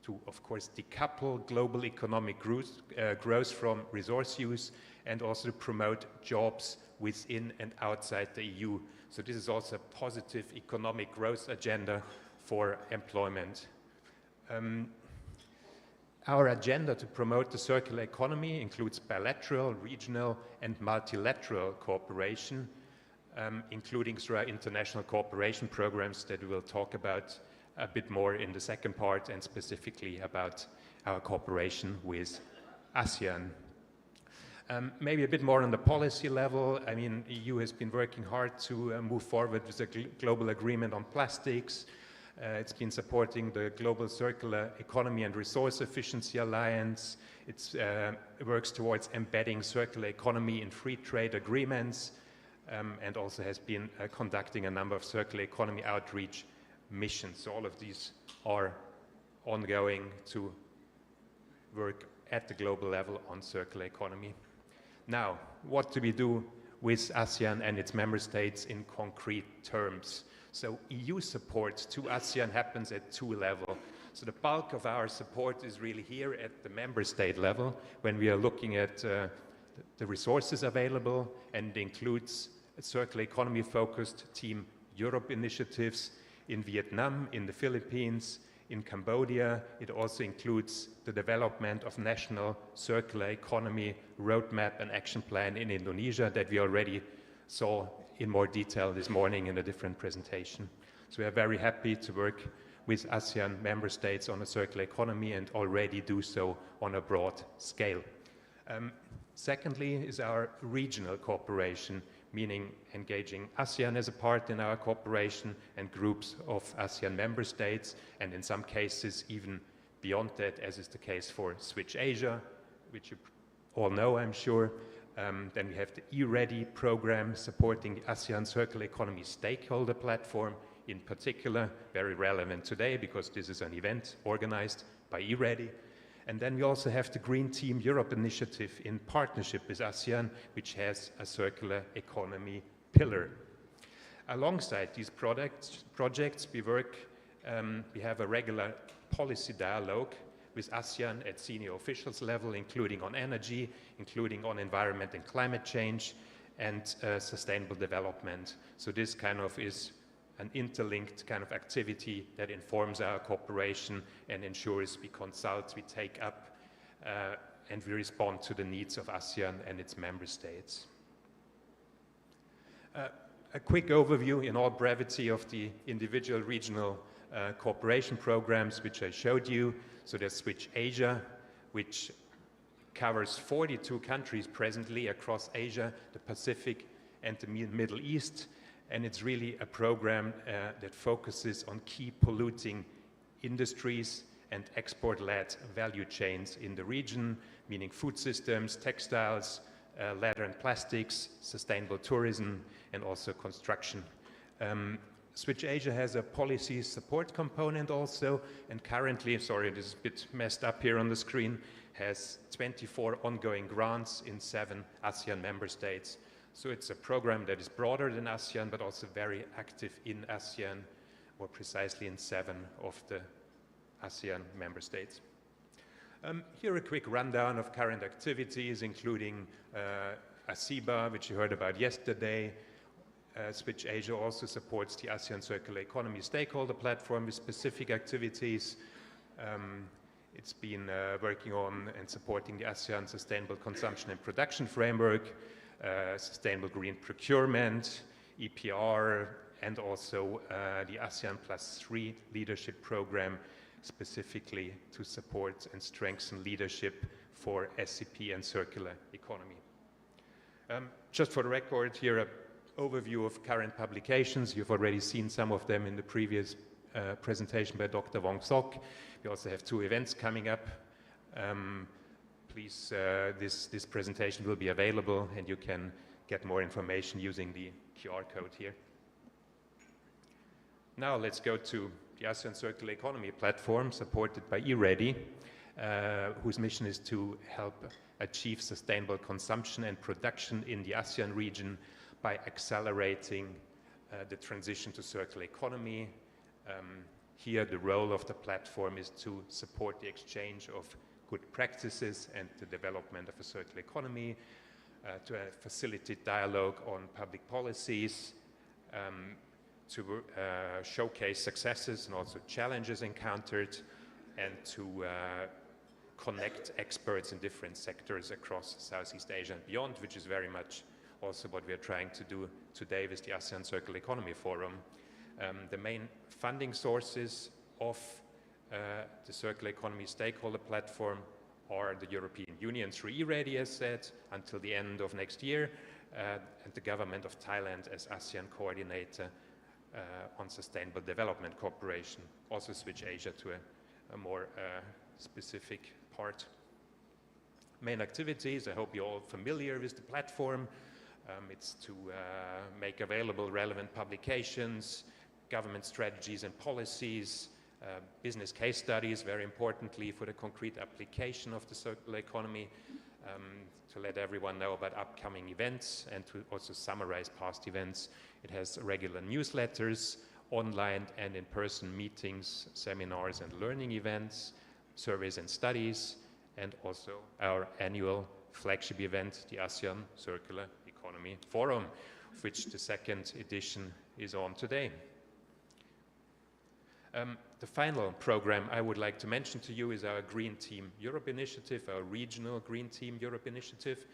to, of course, decouple global economic growth from resource use, and also to promote jobs within and outside the EU. So this is also a positive economic growth agenda for employment. Our agenda to promote the circular economy includes bilateral, regional, and multilateral cooperation, including through our international cooperation programs that we will talk about a bit more in the second part, and specifically about our cooperation with ASEAN. Maybe a bit more on the policy level. I mean, the EU has been working hard to move forward with a global agreement on plastics. It's been supporting the Global Circular Economy and Resource Efficiency Alliance. It works towards embedding circular economy in free trade agreements, and also has been conducting a number of circular economy outreach missions. So all of these are ongoing to work at the global level on circular economy. Now, what do we do with ASEAN and its member states in concrete terms? So EU support to ASEAN happens at two levels. So the bulk of our support is really here at the member state level, when we are looking at the resources available, and includes circular economy focused Team Europe initiatives in Vietnam, in the Philippines, in Cambodia. It also includes the development of national circular economy roadmap and action plan in Indonesia that we already saw in more detail this morning in a different presentation. So we are very happy to work with ASEAN member states on a circular economy, and already do so on a broad scale. Secondly is our regional cooperation, meaning engaging ASEAN as a part in our cooperation, and groups of ASEAN member states, and in some cases even beyond that, as is the case for Switch Asia, which you all know, I'm sure. Then we have the eReady program supporting the ASEAN Circular Economy Stakeholder Platform, in particular, very relevant today because this is an event organized by eReady. And then we also have the Green Team Europe initiative in partnership with ASEAN, which has a circular economy pillar. Alongside these projects, we have a regular policy dialogue with ASEAN at senior officials level, including on energy, including on environment and climate change, and sustainable development. So this kind of is an interlinked kind of activity that informs our cooperation and ensures we consult, we take up, and we respond to the needs of ASEAN and its member states. A quick overview in all brevity of the individual regional cooperation programs which I showed you. So there's Switch Asia, which covers 42 countries presently across Asia, the Pacific, and the Middle East. And it's really a program that focuses on key polluting industries and export-led value chains in the region, meaning food systems, textiles, leather and plastics, sustainable tourism, and also construction. Switch Asia has a policy support component also, and currently, sorry, this is a bit messed up here on the screen, has 24 ongoing grants in 7 ASEAN member states. So it's a program that is broader than ASEAN, but also very active in ASEAN, more precisely in 7 of the ASEAN member states. Here a quick rundown of current activities, including ASEBA, which you heard about yesterday. Switch Asia also supports the ASEAN Circular Economy Stakeholder Platform with specific activities. It's been working on and supporting the ASEAN Sustainable Consumption and Production Framework, Sustainable Green Procurement, EPR, and also the ASEAN +3 Leadership Program, specifically to support and strengthen leadership for SCP and circular economy. Just for the record, here an overview of current publications. You've already seen some of them in the previous presentation by Dr. Wong Sok. We also have 2 events coming up. Please, this presentation will be available, and you can get more information using the QR code here. Now let's go to the ASEAN Circular Economy Platform, supported by eReady, whose mission is to help achieve sustainable consumption and production in the ASEAN region by accelerating the transition to circular economy. Here, the role of the platform is to support the exchange of good practices and the development of a circular economy, to facilitate dialogue on public policies, to showcase successes and also challenges encountered, and to connect experts in different sectors across Southeast Asia and beyond, which is very much also what we are trying to do today with the ASEAN Circular Economy Forum. The main funding sources of the Circular Economy Stakeholder Platform are the European Union through eReady, as said, until the end of next year, and the government of Thailand as ASEAN coordinator on sustainable development cooperation, also Switch Asia to a more specific part. Main activities, I hope you're all familiar with the platform. It's to make available relevant publications, government strategies and policies, business case studies, very importantly for the concrete application of the circular economy, to let everyone know about upcoming events and to also summarize past events. It has regular newsletters, online and in-person meetings, seminars and learning events, surveys and studies, and also our annual flagship event, the ASEAN Circular Economy Forum, of which the 2nd edition is on today. The final program I would like to mention to you is our Green Team Europe initiative, our regional Green Team Europe initiative,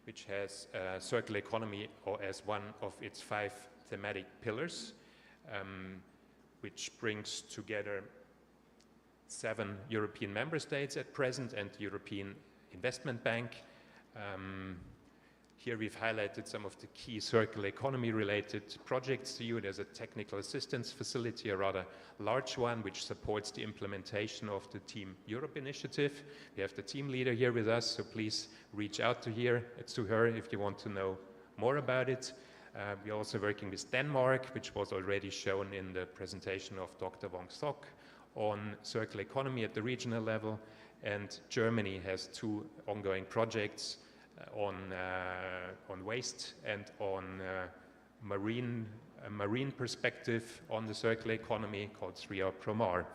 which has circular economy as one of its 5 thematic pillars, which brings together 7 European member states at present and the European Investment Bank. Here we've highlighted some of the key circular economy related projects to you. There's a technical assistance facility, a rather large one, which supports the implementation of the Team Europe initiative. We have the team leader here with us, so please reach out to her if you want to know more about it. We're also working with Denmark, which was already shown in the presentation of Dr. Wong Sok, on circular economy at the regional level. And Germany has 2 ongoing projects on waste and on marine perspective on the circular economy called 3R Promar.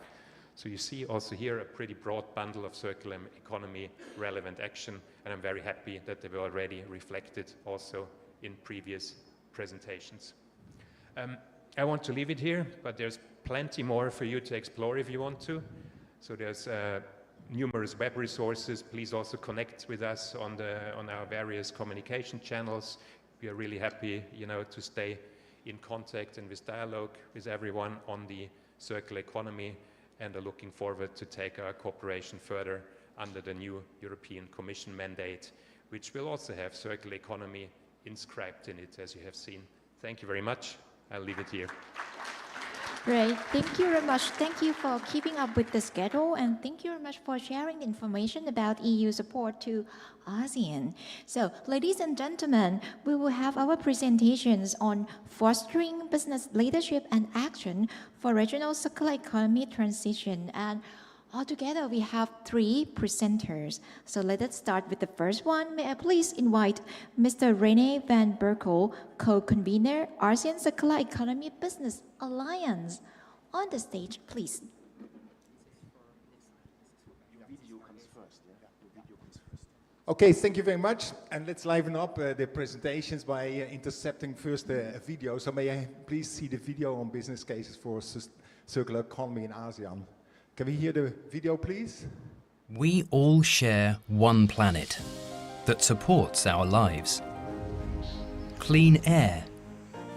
So you see also here a pretty broad bundle of circular economy relevant action, and I'm very happy that they were already reflected also in previous presentations. I want to leave it here, but there's plenty more for you to explore if you want to. So there's numerous web resources. Please also connect with us on our various communication channels. We are really happy, to stay in contact and with dialogue with everyone on the circular economy, and are looking forward to take our cooperation further under the new European Commission mandate, which will also have circular economy inscribed in it, as you have seen. Thank you very much. I'll leave it here. Great. Thank you very much. Thank you for keeping up with the schedule, and thank you very much for sharing the information about EU support to ASEAN. So, ladies and gentlemen, we will have our presentations on fostering business leadership and action for regional circular economy transition. And altogether, we have 3 presenters. So let us start with the first one. May I please invite Mr. Rene van Berkel, co-convener, ASEAN Circular Economy Business Alliance, on the stage, please. Okay, thank you very much. And let's liven up the presentations by intercepting first a video. So may I please see the video on business cases for circular economy in ASEAN? Can we hear the video, please? We all share one planet that supports our lives. Clean air,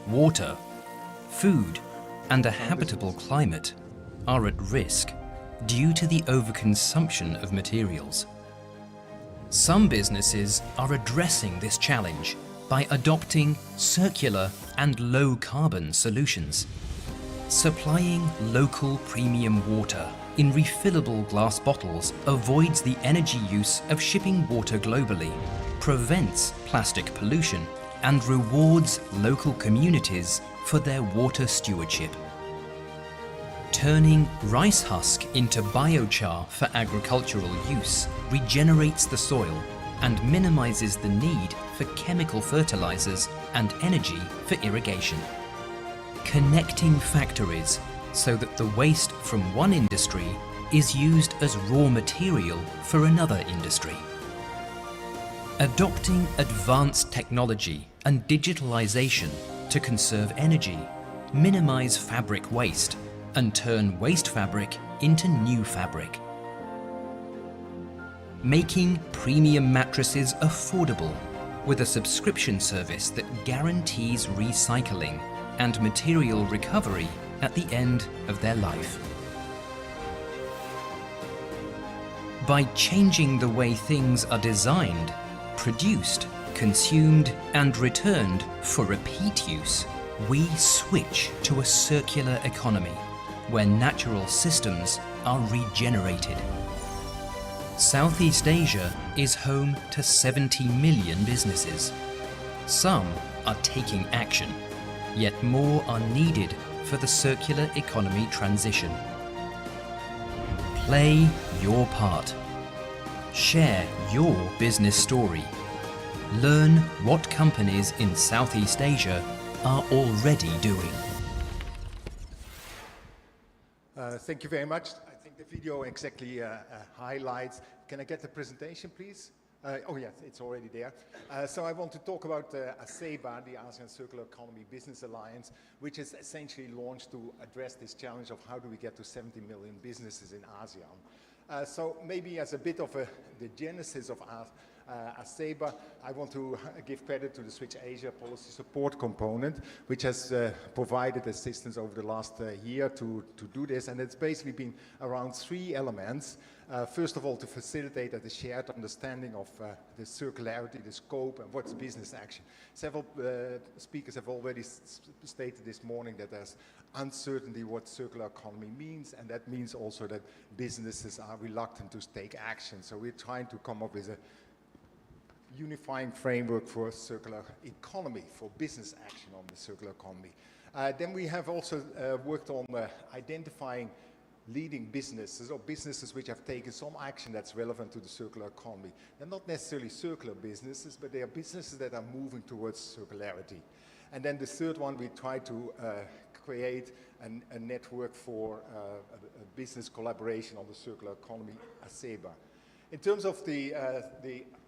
water, food, and a habitable climate are at risk due to the overconsumption of materials. Some businesses are addressing this challenge by adopting circular and low-carbon solutions. Supplying local premium water in refillable glass bottles avoids the energy use of shipping water globally, prevents plastic pollution, and rewards local communities for their water stewardship. Turning rice husk into biochar for agricultural use regenerates the soil and minimizes the need for chemical fertilizers and energy for irrigation. Connecting factories so that the waste from one industry is used as raw material for another industry. Adopting advanced technology and digitalization to conserve energy, minimize fabric waste, and turn waste fabric into new fabric. Making premium mattresses affordable with a subscription service that guarantees recycling and material recovery at the end of their life. By changing the way things are designed, produced, consumed, and returned for repeat use, we switch to a circular economy where natural systems are regenerated. Southeast Asia is home to 70 million businesses. Some are taking action, yet more are needed for the circular economy transition. Play your part. Share your business story. Learn what companies in Southeast Asia are already doing. Thank you very much. I think the video exactly highlights. Can I get the presentation, please? Oh, yes, it's already there. So I want to talk about ASEBA, the ASEAN Circular Economy Business Alliance, which is essentially launched to address this challenge of how do we get to 70 million businesses in ASEAN. So maybe as a bit of the genesis of ASEBA, I want to give credit to the Switch Asia policy support component, which has provided assistance over the last year to do this. And it's basically been around 3 elements. First of all, to facilitate the shared understanding of the circularity, the scope, and what's business action. Several speakers have already stated this morning that there's uncertainty what circular economy means, and that means also that businesses are reluctant to take action. So we're trying to come up with a unifying framework for circular economy, for business action on the circular economy. Then we have also worked on identifying leading businesses or businesses which have taken some action that's relevant to the circular economy. They're not necessarily circular businesses, but they are businesses that are moving towards circularity. And then the third one, we try to create a network for a business collaboration on the circular economy, ASEBA. In terms of the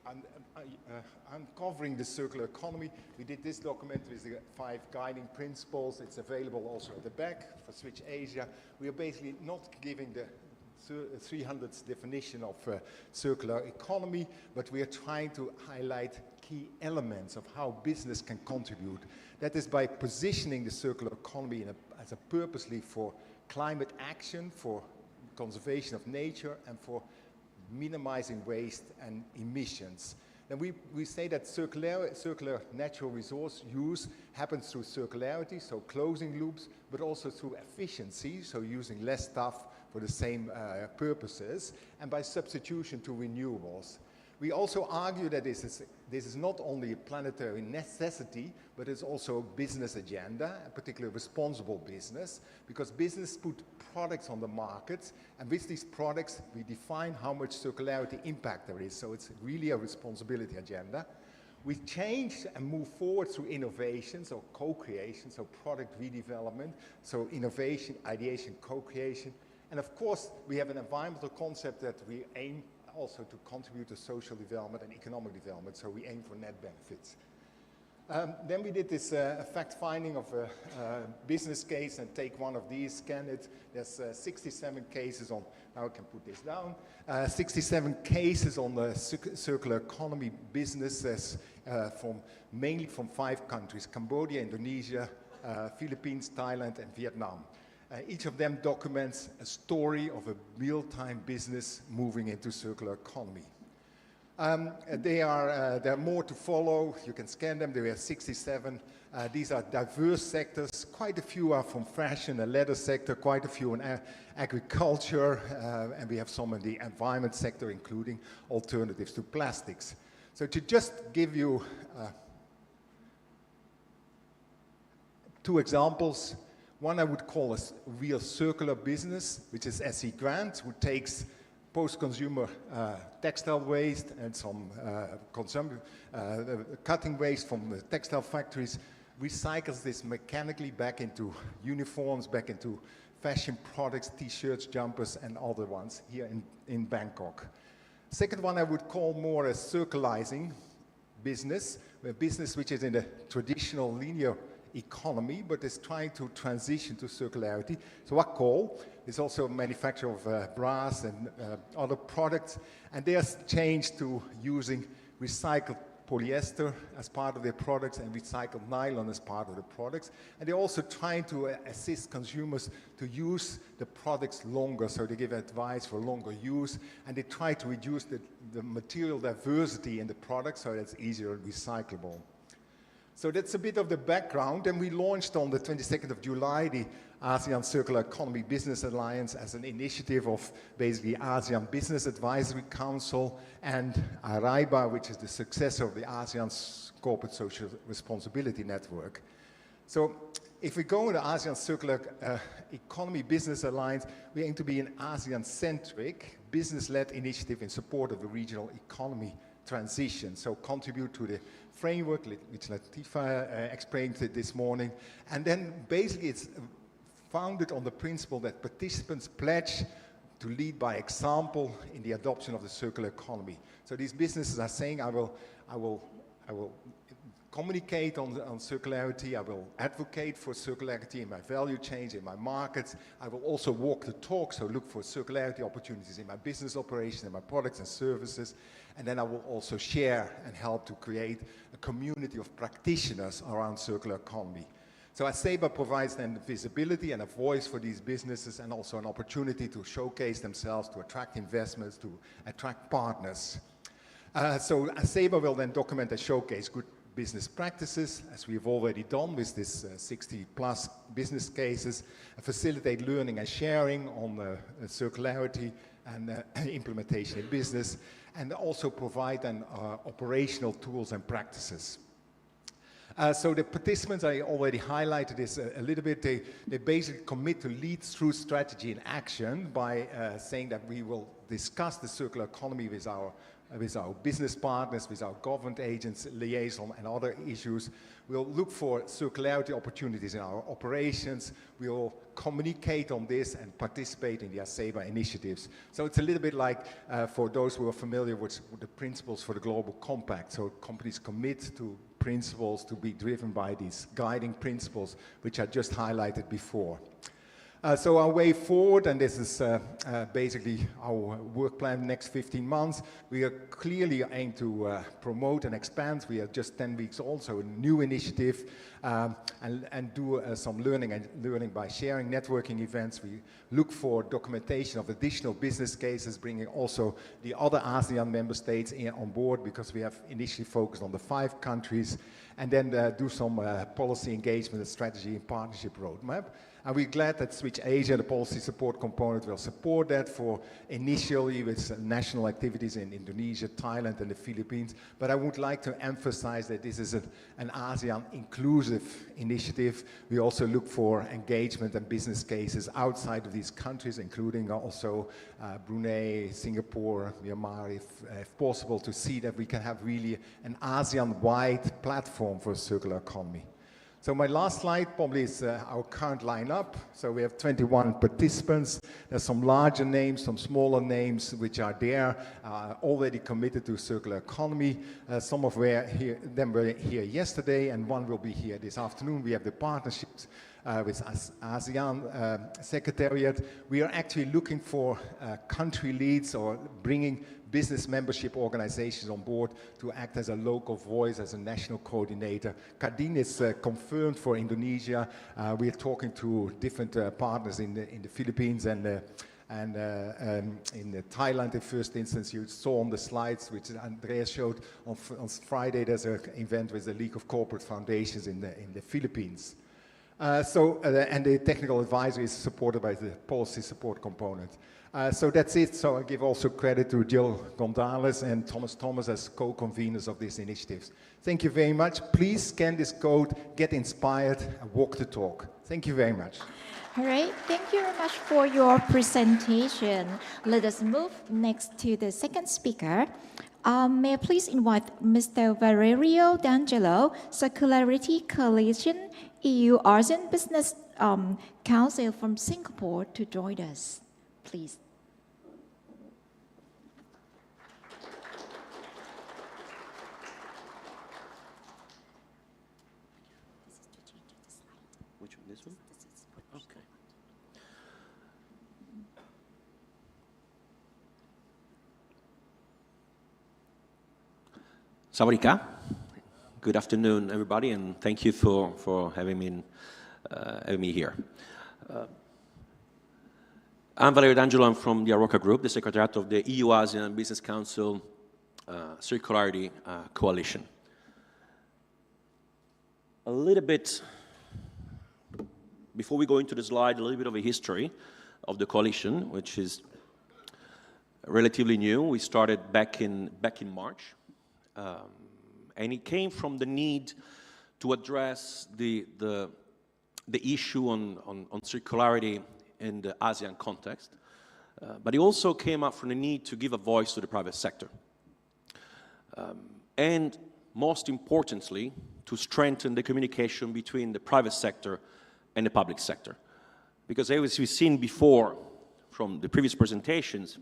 I'm covering the circular economy. We did this document with the 5 guiding principles. It's available also at the back for Switch Asia. We are basically not giving the 300th definition of circular economy, but we are trying to highlight key elements of how business can contribute. That is by positioning the circular economy as a purposely for climate action, for conservation of nature, and for minimizing waste and emissions. And we say that circular natural resource use happens through circularity, so closing loops, but also through efficiency, so using less stuff for the same purposes, and by substitution to renewables. We also argue that this is not only a planetary necessity, but it's also a business agenda, a particularly responsible business, because business put products on the market, and with these products, we define how much circularity impact there is. So it's really a responsibility agenda. We change and move forward through innovation, so co-creation, so product redevelopment, so innovation, ideation, co-creation. And of course, we have an environmental concept that we aim also to contribute to social development and economic development, so we aim for net benefits. Then we did this fact-finding of a business case, and take one of these, scan it. There's 67 cases on, now I can put this down, 67 cases on the circular economy businesses mainly from 5 countries, Cambodia, Indonesia, Philippines, Thailand, and Vietnam. Each of them documents a story of a real-time business moving into circular economy. There are more to follow. You can scan them. There are 67. These are diverse sectors. Quite a few are from fashion and leather sector, quite a few in agriculture, and we have some in the environment sector, including alternatives to plastics. So to just give you 2 examples, one I would call a real circular business, which is SE Grant, who takes post-consumer textile waste and some cutting waste from the textile factories, recycles this mechanically back into uniforms, back into fashion products, t-shirts, jumpers, and other ones here in Bangkok. Second one I would call more a circularizing business, a business which is in a traditional linear economy, but is trying to transition to circularity. So Akol is also a manufacturer of brass and other products, and they have changed to using recycled polyester as part of their products and recycled nylon as part of the products. And they're also trying to assist consumers to use the products longer, so they give advice for longer use, and they try to reduce the material diversity in the product so that it's easier and recyclable. So that's a bit of the background, and we launched on the 22nd of July the ASEAN Circular Economy Business Alliance as an initiative of basically ASEAN Business Advisory Council and ARIBA, which is the successor of the ASEAN Corporate Social Responsibility Network. So if we go in the ASEAN Circular Economy Business Alliance, we aim to be an ASEAN-centric, business-led initiative in support of the regional economy transition, so contribute to the framework which Latifa explained this morning. And then basically it's founded on the principle that participants pledge to lead by example in the adoption of the circular economy. So these businesses are saying, I will communicate on circularity, I will advocate for circularity in my value chains, in my markets. I will also walk the talk, so look for circularity opportunities in my business operations, in my products and services. And then I will also share and help to create a community of practitioners around circular economy. So ASEBA provides then visibility and a voice for these businesses, and also an opportunity to showcase themselves, to attract investments, to attract partners. So ASEBA will then document and showcase good business practices, as we've already done with this 60+ business cases, facilitate learning and sharing on circularity and implementation in business, and also provide then operational tools and practices. So the participants, I already highlighted this a little bit, they basically commit to lead through strategy and action by saying that we will discuss the circular economy with our with our business partners, with our government agents, liaison and other issues. We'll look for circularity opportunities in our operations. We'll communicate on this and participate in the ASEAN initiatives. So it's a little bit like for those who are familiar with the principles for the Global Compact. So companies commit to principles to be driven by these guiding principles, which I just highlighted before. So our way forward, and this is basically our work plan the next 15 months, we are clearly aim to promote and expand. We are just 10 weeks old, so a new initiative, and do some learning by sharing, networking events. We look for documentation of additional business cases, bringing also the other ASEAN member states on board, because we have initially focused on the 5 countries, and then do some policy engagement and strategy and partnership roadmap. And we're glad that Switch Asia, the policy support component, will support that for initially with national activities in Indonesia, Thailand, and the Philippines. But I would like to emphasize that this is an ASEAN inclusive initiative. We also look for engagement and business cases outside of these countries, including also Brunei, Singapore, Myanmar, if possible, to see that we can have really an ASEAN-wide platform for a circular economy. So my last slide probably is our current lineup. So we have 21 participants. There's some larger names, some smaller names which are there, already committed to circular economy. Some of them were here yesterday, and one will be here this afternoon. We have the partnerships with ASEAN Secretariat. We are actually looking for country leads or bringing business membership organizations on board to act as a local voice, as a national coordinator. Kadin is confirmed for Indonesia. We're talking to different partners in the Philippines and in Thailand. In first instance, you saw on the slides, which Andreas showed on Friday, there's an event with the League of Corporate Foundations in the Philippines. And the technical advisory is supported by the policy support component. So that's it. So I give also credit to Jill Gonzalez and Thomas as co-conveners of these initiatives. Thank you very much. Please scan this code, get inspired, and walk the talk. Thank you very much. All right, thank you very much for your presentation. Let us move next to the second speaker. May I please invite Mr. Valerio D'Angelo, Circularity Coalition, EU ASEAN Business Council from Singapore, to join us, please. Which one? This one? Okay. Sawadee. Good afternoon, everybody, and thank you for having me here. I'm Valerio D'Angelo. I'm from the Aroca Group, the Secretariat of the EU ASEAN Business Council Circularity Coalition. A little bit, before we go into the slide, a little bit of a history of the coalition, which is relatively new. We started back in March. And it came from the need to address the issue on circularity in the ASEAN context, but it also came up from the need to give a voice to the private sector. And most importantly, to strengthen the communication between the private sector and the public sector. Because as we've seen before from the previous presentations,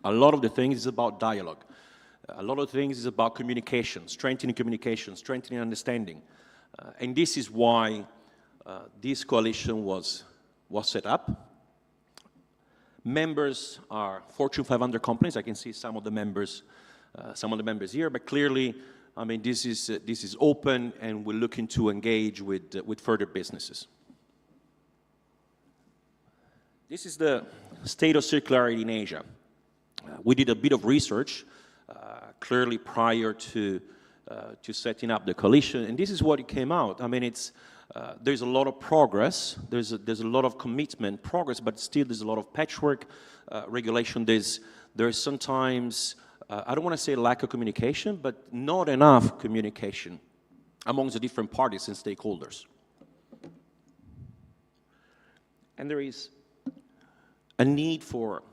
a lot of the things is about dialogue. A lot of things is about communication, strengthening understanding. And this is why this coalition was set up. Members are Fortune 500 companies. I can see some of the members here, but clearly, I mean, this is open, and we're looking to engage with further businesses. This is the state of circularity in Asia. We did a bit of research, clearly prior to setting up the coalition, and this is what it came out. I mean, there's a lot of progress, there's a lot of commitment, progress, but still there's a lot of patchwork regulation. There's sometimes, I don't want to say lack of communication, but not enough communication amongst the different parties and stakeholders. And there is a need for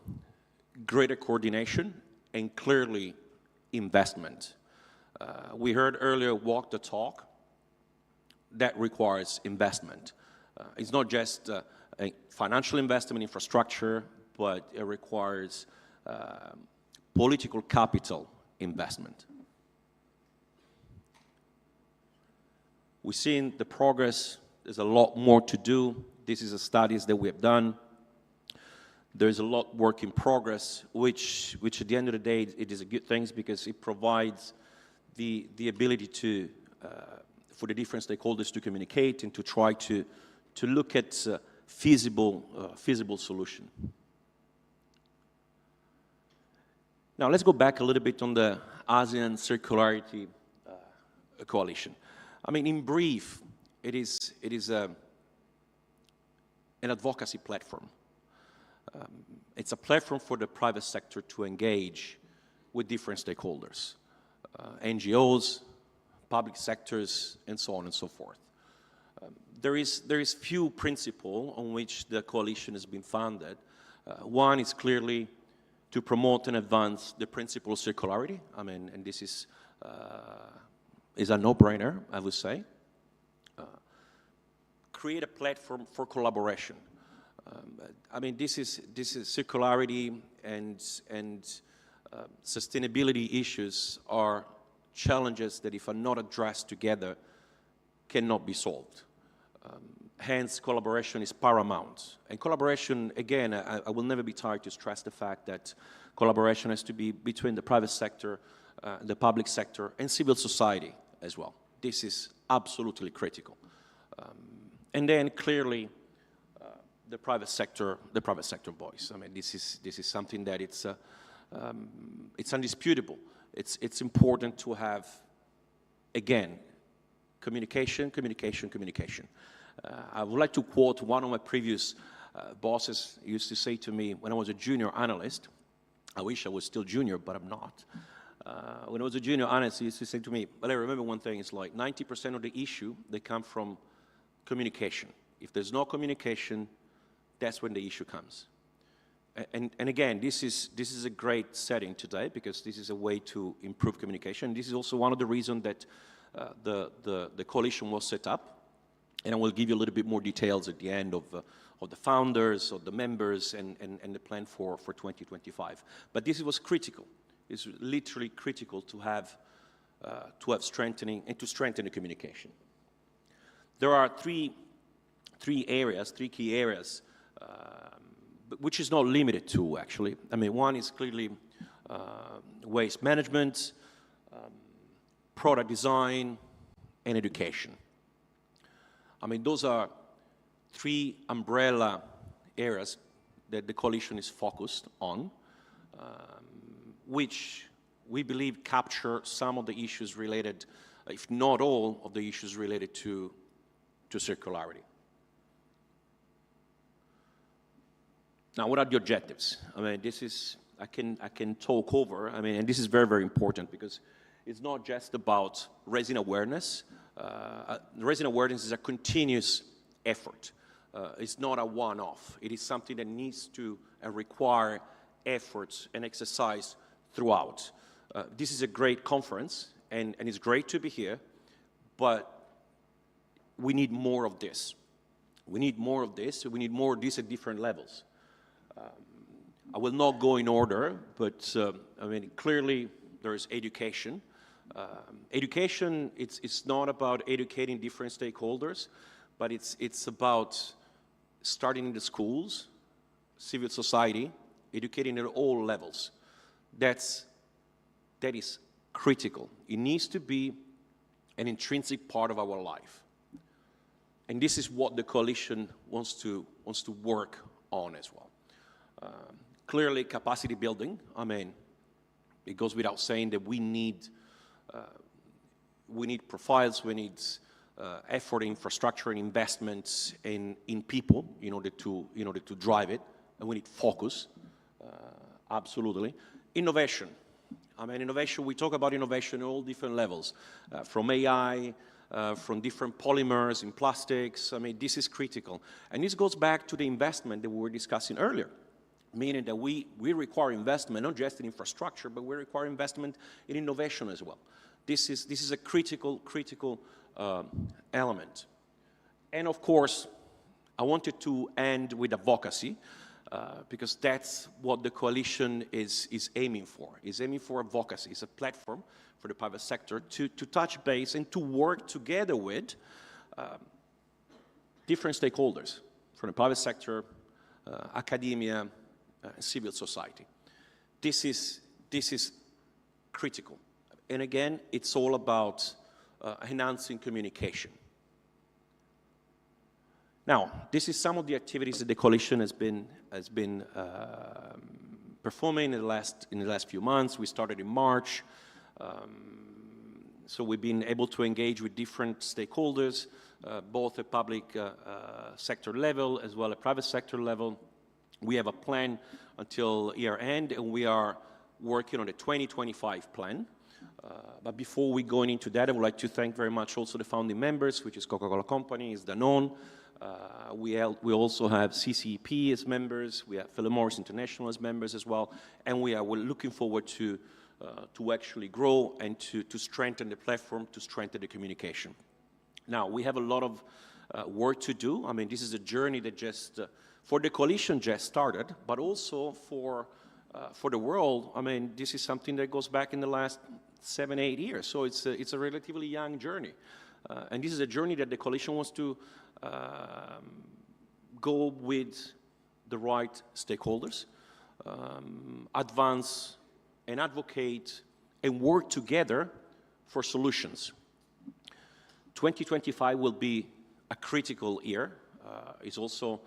greater coordination and clearly investment. We heard earlier walk the talk. That requires investment. It's not just a financial investment, infrastructure, but it requires political capital investment. We've seen the progress. There's a lot more to do. This is the studies that we have done. There's a lot work in progress, which at the end of the day, it is a good thing because it provides the ability to for the different stakeholders to communicate and to try to look at feasible solution. Now let's go back a little bit on the ASEAN Circularity Coalition. I mean, in brief, it is an advocacy platform. It's a platform for the private sector to engage with different stakeholders, NGOs, public sectors, and so on and so forth. There is few principles on which the coalition has been founded. One is clearly to promote and advance the principle of circularity. I mean, and this is a no-brainer, I would say. Create a platform for collaboration. I mean, this is circularity and sustainability issues are challenges that, if are not addressed together, cannot be solved. Hence, collaboration is paramount. And collaboration, again, I will never be tired to stress the fact that collaboration has to be between the private sector, the public sector, and civil society as well. This is absolutely critical. And then, clearly, the private sector voice. I mean, this is something that it's undisputable. It's important to have, again, communication. I would like to quote one of my previous bosses. He used to say to me when I was a junior analyst, I wish I was still junior, but I'm not. When I was a junior analyst, he used to say to me, but I remember one thing, it's like 90% of the issue, they come from communication. If there's no communication, that's when the issue comes. And again, this is a great setting today because this is a way to improve communication. This is also one of the reasons that the coalition was set up. And I will give you a little bit more details at the end of the founders, of the members, and the plan for 2025. But this was critical. It's literally critical to have strengthening and to strengthen the communication. There are three key areas, which is not limited to, actually. I mean, one is clearly waste management, product design, and education. I mean, those are three umbrella areas that the coalition is focused on, which we believe capture some of the issues related, if not all of the issues related to circularity. Now, what are the objectives? I mean, this is, I can talk over, I mean, and this is very, very important because it's not just about raising awareness. Raising awareness is a continuous effort. It's not a one-off. It is something that needs to require efforts and exercise throughout. This is a great conference, and it's great to be here, but we need more of this. We need more of this. We need more of this at different levels. I will not go in order, but I mean, clearly there is education. Education, it's not about educating different stakeholders, but it's about starting in the schools, civil society, educating at all levels. That is critical. It needs to be an intrinsic part of our life. And this is what the coalition wants to work on as well. Clearly, capacity building. I mean, it goes without saying that we need profiles, we need effort, infrastructure, and investments in people in order to drive it, and we need focus. Absolutely. Innovation. I mean, innovation. We talk about innovation at all different levels, from AI, from different polymers in plastics. I mean, this is critical, and this goes back to the investment that we were discussing earlier. meaning that we require investment, not just in infrastructure, but we require investment in innovation as well. This is a critical element. And of course, I wanted to end with advocacy, because that's what the coalition is aiming for. It's aiming for advocacy. It's a platform for the private sector to touch base and to work together with different stakeholders from the private sector, academia, civil society. This is critical. And again, it's all about enhancing communication. Now, this is some of the activities that the coalition has been performing in the last few months. We started in March, so we've been able to engage with different stakeholders, both at public sector level as well as private sector level. We have a plan until year end, and we are working on the 2025 plan. But before we go into that, I would like to thank very much also the founding members, which is Coca-Cola Company, is Danone. We also have CCEP as members. We have Philip Morris International as members as well. And we're looking forward to actually grow and to strengthen the platform, to strengthen the communication. Now, we have a lot of work to do. I mean, this is a journey that just, for the coalition, just started, but also for the world. I mean, this is something that goes back in the last 7-8 years. So it's a relatively young journey. And this is a journey that the coalition wants to go with the right stakeholders, advance and advocate and work together for solutions. 2025 will be a critical year. It's going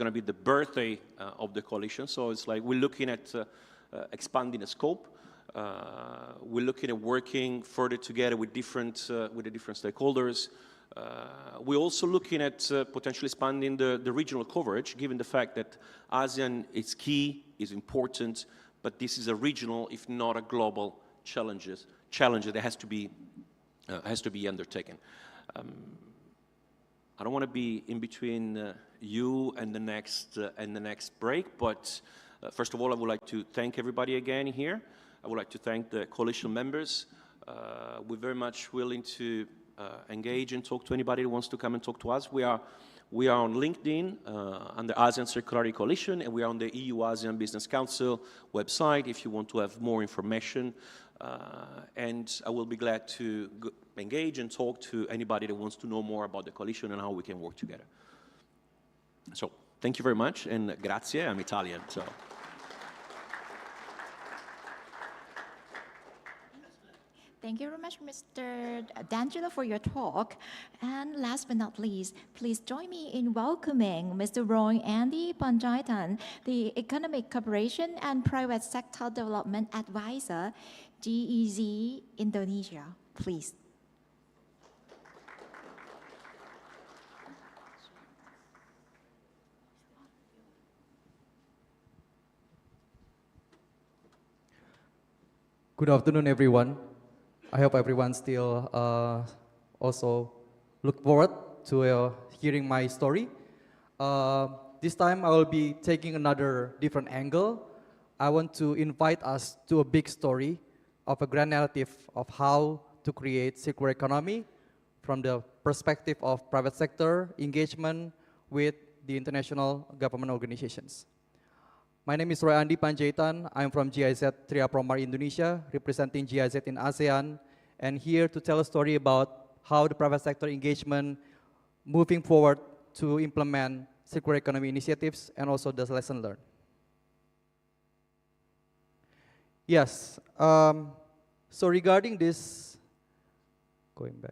to be the birthday of the coalition. So it's like we're looking at expanding the scope. We're looking at working further together with the different stakeholders. We're also looking at potentially expanding the regional coverage, given the fact that ASEAN is key, is important, but this is a regional, if not a global, challenge that has to be undertaken. I don't want to be in between you and the next break, but first of all, I would like to thank everybody again here. I would like to thank the coalition members. We're very much willing to engage and talk to anybody who wants to come and talk to us. We are on LinkedIn under ASEAN Circularity Coalition, and we are on the EU-ASEAN Business Council website if you want to have more information. And I will be glad to engage and talk to anybody that wants to know more about the coalition and how we can work together. So thank you very much, and grazie. I'm Italian, so. Thank you very much, Mr. D'Angelo, for your talk. And last but not least, please join me in welcoming Mr. Roy Andy Panjaitan, the Economic Cooperation and Private Sector Development Advisor, GEZ Indonesia. Please. Good afternoon, everyone. I hope everyone still also look forward to hearing my story. This time I will be taking another different angle. I want to invite us to a big story of a grand narrative of how to create circular economy from the perspective of private sector engagement with the international government organizations. My name is Roy Andi Panjaitan. I'm from GIZ Tria Promar Indonesia, representing GIZ in ASEAN, and here to tell a story about how the private sector engagement moving forward to implement circular economy initiatives and also the lesson learned. Yes, so regarding this, going back,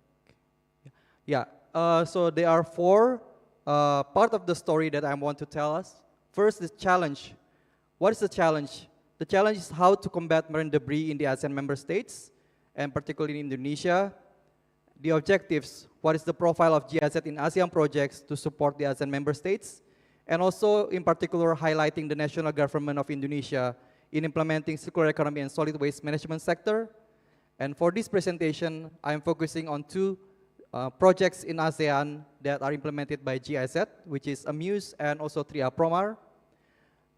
so there are four part of the story that I want to tell us. First, the challenge. What is the challenge? The challenge is how to combat marine debris in the ASEAN member states, and particularly in Indonesia. The objectives, what is the profile of GIZ in ASEAN projects to support the ASEAN member states, and also in particular highlighting the national government of Indonesia in implementing circular economy and solid waste management sector. And for this presentation, I'm focusing on two projects in ASEAN that are implemented by GIZ, which is AMUSE and also Tria Promar.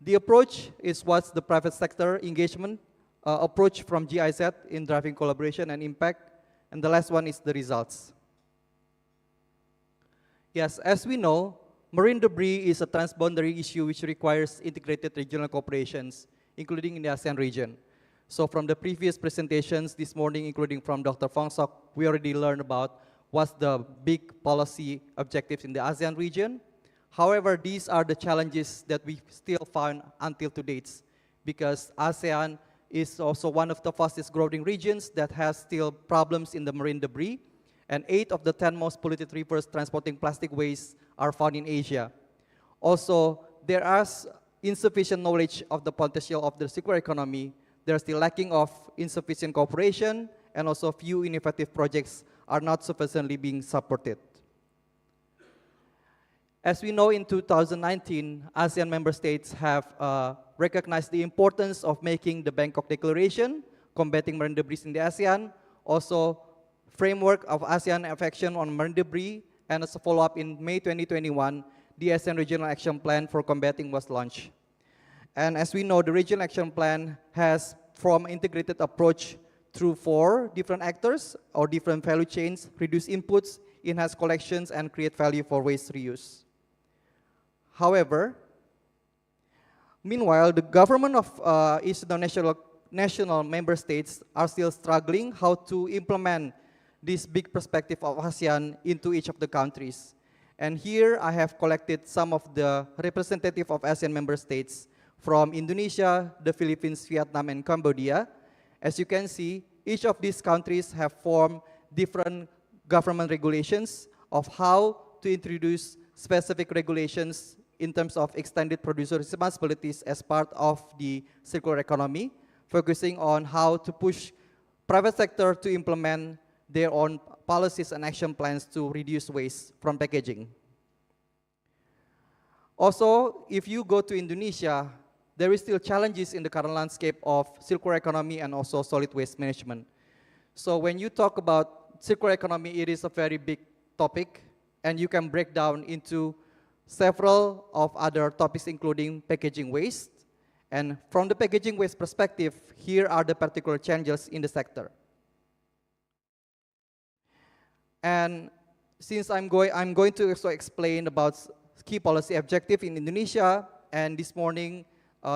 The approach is what's the private sector engagement approach from GIZ in driving collaboration and impact. And the last one is the results. Yes, as we know, marine debris is a transboundary issue which requires integrated regional cooperations, including in the ASEAN region. So from the previous presentations this morning, including from Dr. Fong Sok, we already learned about what's the big policy objectives in the ASEAN region. However, these are the challenges that we still found until to date, because ASEAN is also one of the fastest growing regions that has still problems in the marine debris, and 8 of the 10 most polluted rivers transporting plastic waste are found in Asia. Also, there is insufficient knowledge of the potential of the circular economy. There's still lacking of insufficient cooperation, and also few innovative projects are not sufficiently being supported. As we know, in 2019, ASEAN member states have recognized the importance of making the Bangkok Declaration, combating marine debris in the ASEAN, also framework of ASEAN of action on marine debris, and as a follow-up in May 2021, the ASEAN Regional Action Plan for combating was launched. And as we know, the Regional Action Plan has from integrated approach through 4 different actors or different value chains, reduce inputs, enhance collections, and create value for waste reuse. However, meanwhile, the government of each of the national member states are still struggling how to implement this big perspective of ASEAN into each of the countries. And here I have collected some of the representatives of ASEAN member states from Indonesia, the Philippines, Vietnam, and Cambodia. As you can see, each of these countries have formed different government regulations of how to introduce specific regulations in terms of extended producer responsibilities as part of the circular economy, focusing on how to push private sector to implement their own policies and action plans to reduce waste from packaging. Also, if you go to Indonesia, there is still challenges in the current landscape of circular economy and also solid waste management. So when you talk about circular economy, it is a very big topic, and you can break down into several of other topics, including packaging waste. And from the packaging waste perspective, here are the particular changes in the sector. And since I'm going to also explain about key policy objective in Indonesia, and this morning,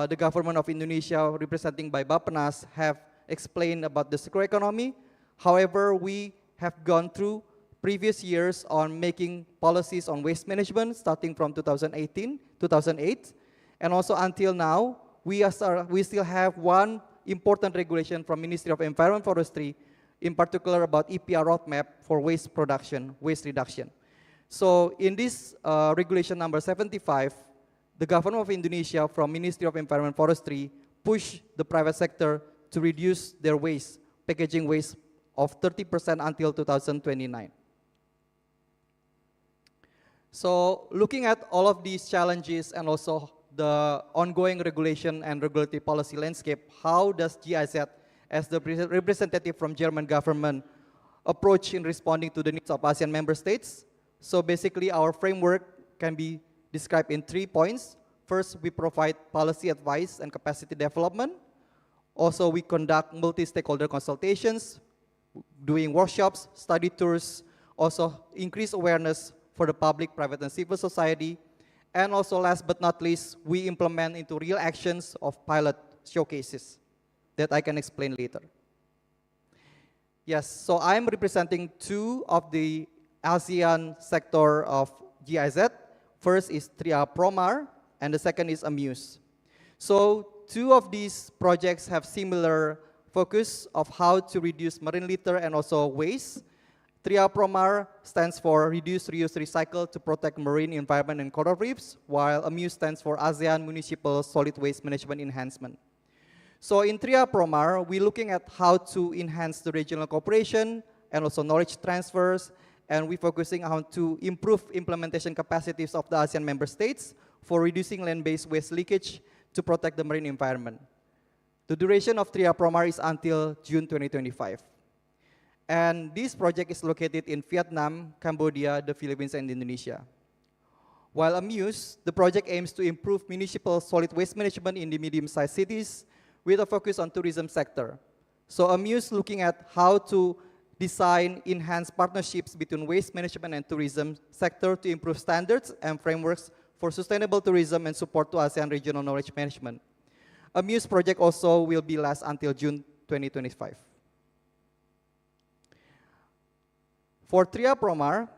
the government of Indonesia, representing by Bappenas, have explained about the circular economy. However, we have gone through previous years on making policies on waste management, starting from 2008, and also until now, we still have one important regulation from Ministry of Environment and Forestry, in particular about EPR roadmap for waste production, waste reduction. So in this regulation number 75, the government of Indonesia from Ministry of Environment and Forestry pushed the private sector to reduce their waste, packaging waste of 30% until 2029. So looking at all of these challenges and also the ongoing regulation and regulatory policy landscape, how does GIZ, as the representative from German government, approach in responding to the needs of ASEAN member states? So basically, our framework can be described in 3 points. First, we provide policy advice and capacity development. Also, we conduct multi-stakeholder consultations, doing workshops, study tours, also increase awareness for the public, private, and civil society. And also, last but not least, we implement into real actions of pilot showcases that I can explain later. Yes, so I'm representing 2 of the ASEAN sector of GIZ. First is Tria Promar, and the second is Amuse. So 2 of these projects have similar focus of how to reduce marine litter and also waste. Tria Promar stands for Reduce, Reuse, Recycle to protect marine environment and coral reefs, while Amuse stands for ASEAN Municipal Solid Waste Management Enhancement. So in Tria Promar, we're looking at how to enhance the regional cooperation and also knowledge transfers, and we're focusing on to improve implementation capacities of the ASEAN member states for reducing land-based waste leakage to protect the marine environment. The duration of Tria Promar is until June 2025. And this project is located in Vietnam, Cambodia, the Philippines, and Indonesia. While AMUSE, the project aims to improve municipal solid waste management in the medium-sized cities with a focus on tourism sector. So AMUSE looking at how to design enhanced partnerships between waste management and tourism sector to improve standards and frameworks for sustainable tourism and support to ASEAN regional knowledge management. AMUSE project also will be last until June 2025. For TRIA Promar,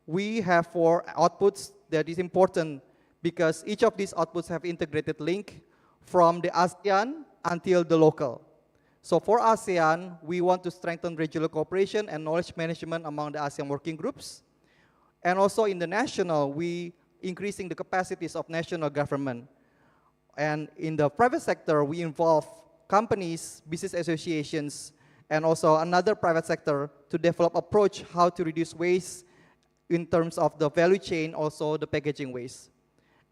we have 4 outputs that is important because each of these outputs have integrated link from the ASEAN until the local. So for ASEAN, we want to strengthen regional cooperation and knowledge management among the ASEAN working groups. And also in the national, we increasing the capacities of national government. And in the private sector, we involve companies, business associations, and also another private sector to develop approach how to reduce waste in terms of the value chain, also the packaging waste.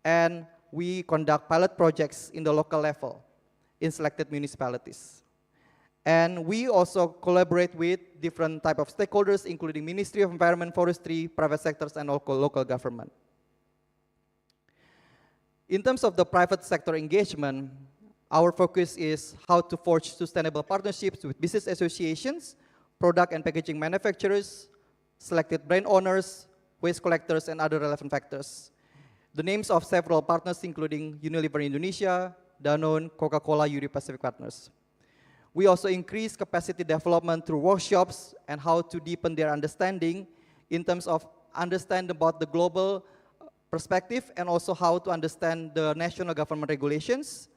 And we conduct pilot projects in the local level in selected municipalities. And we also collaborate with different type of stakeholders, including Ministry of Environment, Forestry, private sectors, and local government. In terms of the private sector engagement, our focus is how to forge sustainable partnerships with business associations, product and packaging manufacturers, selected brand owners, waste collectors, and other relevant factors. The names of several partners including Unilever Indonesia, Danone, Coca-Cola, Uri Pacific Partners. We also increase capacity development through workshops and how to deepen their understanding in terms of understand about the global perspective and also how to understand the national government regulations.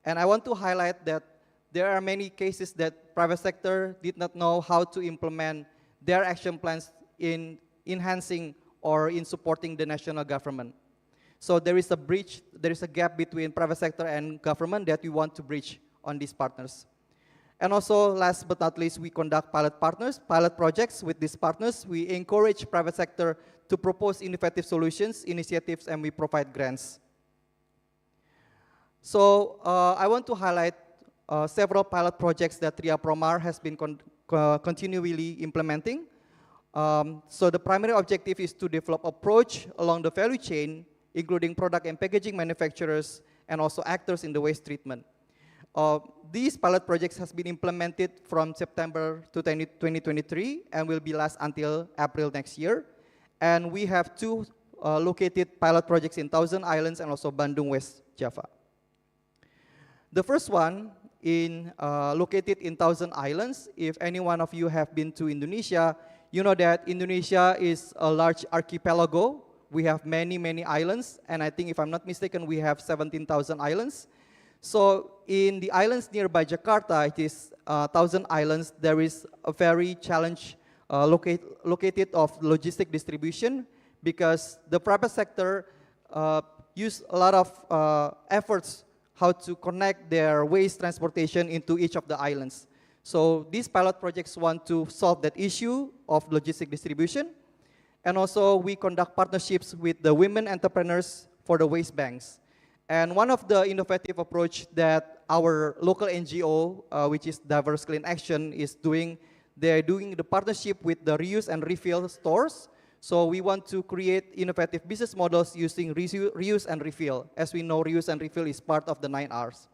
And I want to highlight that there are many cases that private sector did not know how to implement their action plans in enhancing or in supporting the national government. So there is a bridge, there is a gap between private sector and government that we want to bridge on these partners. And also, last but not least, we conduct pilot projects with these partners. We encourage private sector to propose innovative solutions, initiatives, and we provide grants. So I want to highlight several pilot projects that TRIA Promar has been continually implementing. So the primary objective is to develop approach along the value chain, including product and packaging manufacturers, and also actors in the waste treatment. These pilot projects has been implemented from September to 2023 and will be last until April next year. And we have 2 located pilot projects in Thousand Islands and also Bandung, West Java. The first one located in Thousand Islands. If any one of you have been to Indonesia, you know that Indonesia is a large archipelago. We have many, many islands, and I think if I'm not mistaken, we have 17,000 islands. So in the islands nearby Jakarta, it is Thousand Islands, there is a very challenge located of logistic distribution because the private sector use a lot of efforts how to connect their waste transportation into each of the islands. So these pilot projects want to solve that issue of logistic distribution. And also we conduct partnerships with the women entrepreneurs for the waste banks. And one of the innovative approach that our local NGO, which is Diverse Clean Action, is doing, they're doing the partnership with the reuse and refill stores. So we want to create innovative business models using reuse and refill. As we know, reuse and refill is part of the 9 Rs.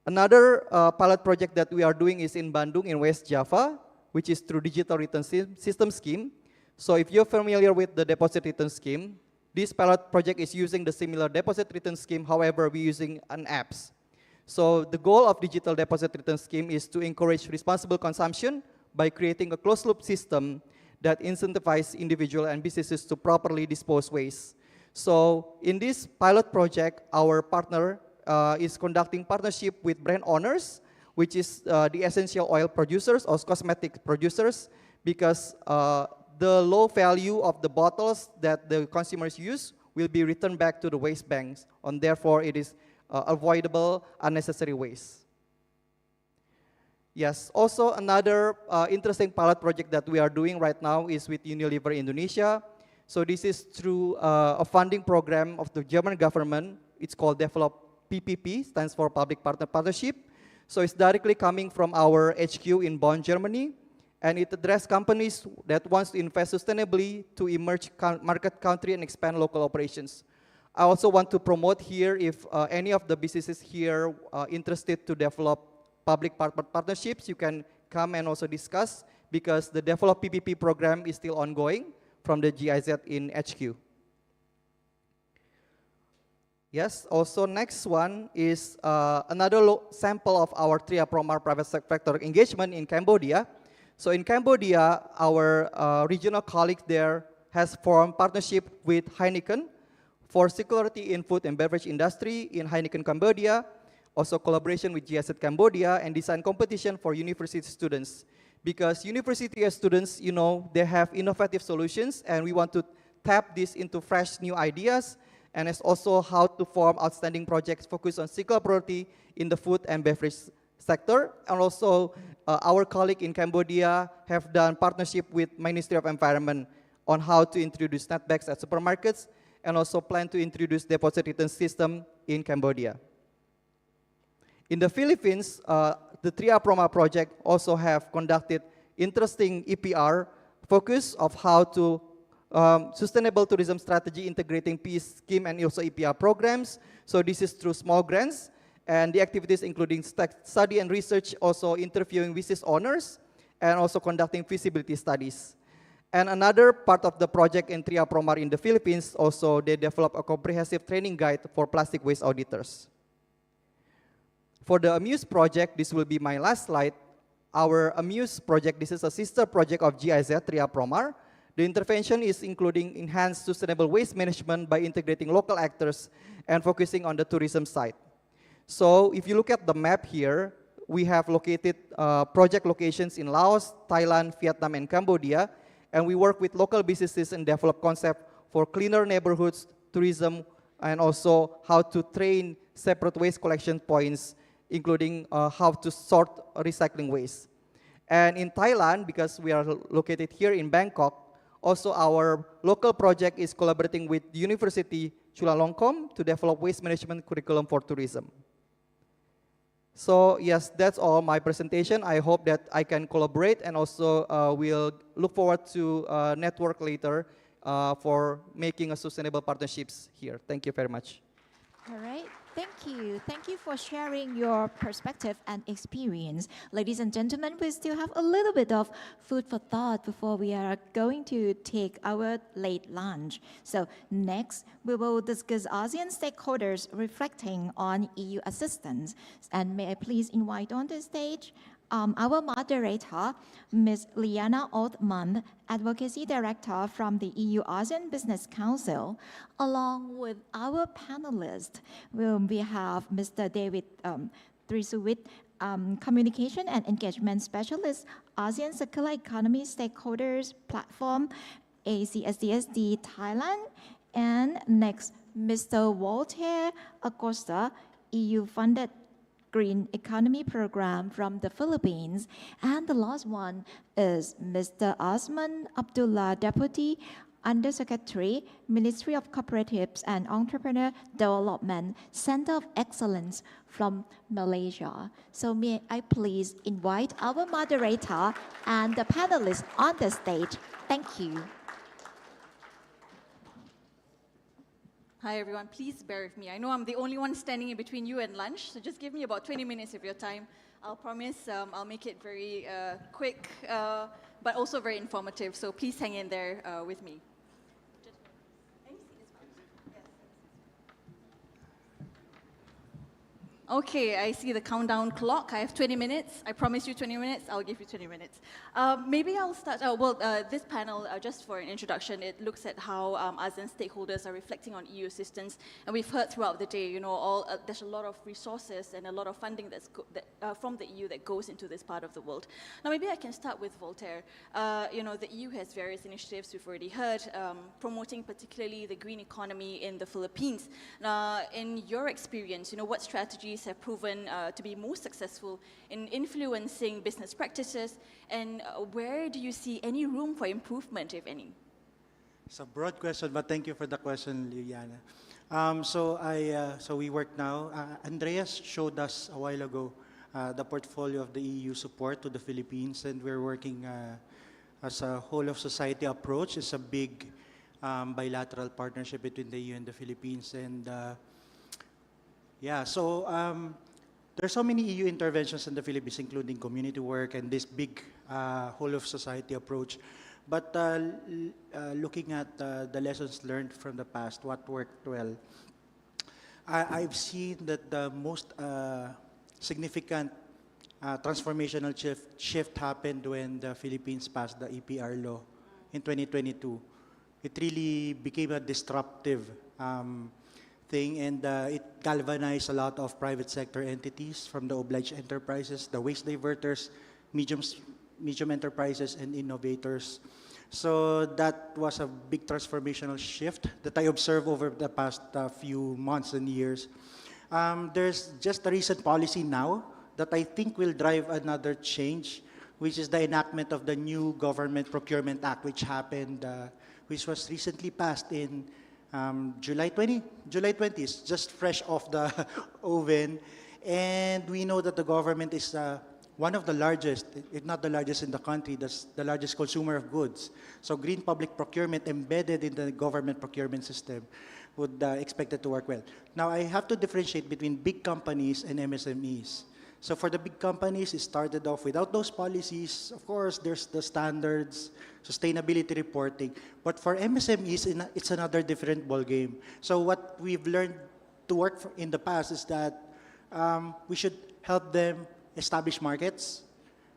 Another pilot project that we are doing is in Bandung in West Java, which is through digital return system scheme. So if you're familiar with the deposit return scheme, this pilot project is using the similar deposit return scheme, however, we're using an apps. So the goal of digital deposit return scheme is to encourage responsible consumption by creating a closed loop system that incentivizes individuals and businesses to properly dispose waste. So in this pilot project, our partner is conducting partnership with brand owners, which is the essential oil producers or cosmetic producers, because the low value of the bottles that the consumers use will be returned back to the waste banks, and therefore it is avoidable unnecessary waste. Yes, also another interesting pilot project that we are doing right now is with Unilever Indonesia. So this is through a funding program of the German government. It's called Develop PPP, stands for Public Partner Partnership. So it's directly coming from our HQ in Bonn, Germany. And it addresses companies that wants to invest sustainably to emerge market country and expand local operations. I also want to promote here if any of the businesses here interested to develop public-private partnerships, you can come and also discuss because the Develop PPP program is still ongoing from the GIZ in HQ. Yes, also next one is another sample of our TRIA Promar private sector engagement in Cambodia. So in Cambodia, our regional colleague there has formed partnership with Heineken for security in food and beverage industry in Heineken Cambodia, also collaboration with GIZ Cambodia and design competition for university students. Because university students, you know, they have innovative solutions and we want to tap this into fresh new ideas and it's also how to form outstanding projects focused on circular priority in the food and beverage sector. And also our colleague in Cambodia have done partnership with Ministry of Environment on how to introduce net bags at supermarkets and also plan to introduce deposit return system in Cambodia. In the Philippines, the TRIA Proma project also have conducted interesting EPR focus of how to sustainable tourism strategy integrating peace scheme and also EPR programs. So this is through small grants and the activities including study and research, also interviewing business owners and also conducting feasibility studies. And another part of the project in TRIA Promar in the Philippines, also they developed a comprehensive training guide for plastic waste auditors. For the Amuse project, this will be my last slide. Our Amuse project, this is a sister project of GIZ, TRIA Promar. The intervention is including enhanced sustainable waste management by integrating local actors and focusing on the tourism side. So if you look at the map here, we have located project locations in Laos, Thailand, Vietnam, and Cambodia. And we work with local businesses and develop concept for cleaner neighborhoods, tourism, and also how to train separate waste collection points, including how to sort recycling waste. And in Thailand, because we are located here in Bangkok, also our local project is collaborating with the University Chulalongkorn to develop waste management curriculum for tourism. So yes, that's all my presentation. I hope that I can collaborate and also we'll look forward to network later for making a sustainable partnerships here. Thank you very much. All right, thank you. Thank you for sharing your perspective and experience. Ladies and gentlemen, we still have a little bit of food for thought before we are going to take our late lunch. So next, we will discuss ASEAN stakeholders reflecting on EU assistance. And may I please invite on the stage our moderator, Ms. Liana Othman, Advocacy Director from the EU-ASEAN Business Council. Along with our panelists, we have Mr. David Trisuwit, Communication and Engagement Specialist, ASEAN Circular Economy Stakeholders Platform, ACSDSD Thailand. And next, Mr. Walter Acosta, EU-funded Green Economy Program from the Philippines. And the last one is Mr. Osman Abdullah, Deputy Undersecretary, Ministry of Cooperatives and Entrepreneur Development, Center of Excellence from Malaysia. So may I please invite our moderator and the panelists on the stage. Thank you. Hi everyone, please bear with me. I know I'm the only one standing in between you and lunch, so just give me about 20 minutes of your time. I'll promise I'll make it very quick, but also very informative, so please hang in there with me. Okay, I see the countdown clock. I have 20 minutes. I promise you 20 minutes. I'll give you 20 minutes. Maybe I'll start. This panel, just for an introduction, it looks at how ASEAN stakeholders are reflecting on EU assistance. And we've heard throughout the day, you know, there's a lot of resources and a lot of funding from the EU that goes into this part of the world. Now, maybe I can start with Voltaire. You know, the EU has various initiatives we've already heard, promoting particularly the green economy in the Philippines. In your experience, you know, what strategies have proven to be most successful in influencing business practices, and where do you see any room for improvement, if any? It's a broad question, but thank you for the question, Liliana. So we work now. Andreas showed us a while ago the portfolio of the EU support to the Philippines, and we're working as a whole of society approach. It's a big bilateral partnership between the EU and the Philippines, and yeah, so there's so many EU interventions in the Philippines, including community work and this big whole of society approach. But looking at the lessons learned from the past, what worked well, I've seen that the most significant transformational shift happened when the Philippines passed the EPR law in 2022. It really became a disruptive thing, and it galvanized a lot of private sector entities, from the obliged enterprises, the waste diverters, medium enterprises, and innovators. So that was a big transformational shift that I observed over the past few months and years. There's just a recent policy now that I think will drive another change, which is the enactment of the new Government Procurement Act, which happened, which was recently passed in July 20th, just fresh off the oven. And we know that the government is one of the largest, if not the largest in the country, that's the largest consumer of goods. So green public procurement embedded in the government procurement system would expect it to work well. Now, I have to differentiate between big companies and MSMEs. So for the big companies, it started off without those policies. Of course, there's the standards, sustainability reporting. But for MSMEs, it's another different ballgame. So what we've learned to work in the past is that we should help them establish markets.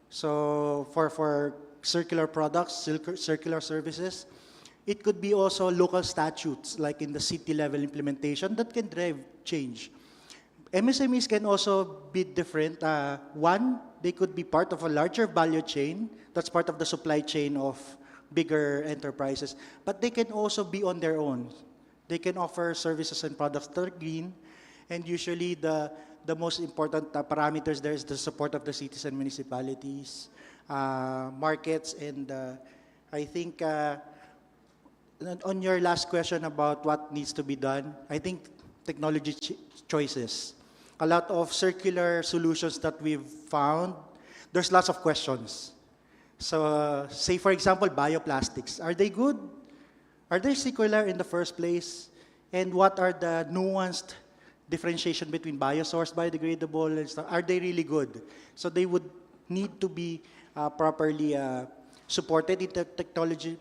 So for circular products, circular services, it could be also local statutes, like in the city level implementation, that can drive change. MSMEs can also be different. One, they could be part of a larger value chain. That's part of the supply chain of bigger enterprises. But they can also be on their own. They can offer services and products that are green. And usually the most important parameters there is the support of the cities and municipalities, markets, and I think on your last question about what needs to be done, I think technology choices. A lot of circular solutions that we've found, there's lots of questions. So say, for example, bioplastics. Are they good? Are they circular in the first place? And what are the nuanced differentiation between biosourced, biodegradable, and stuff? Are they really good? So they would need to be properly supported in the technology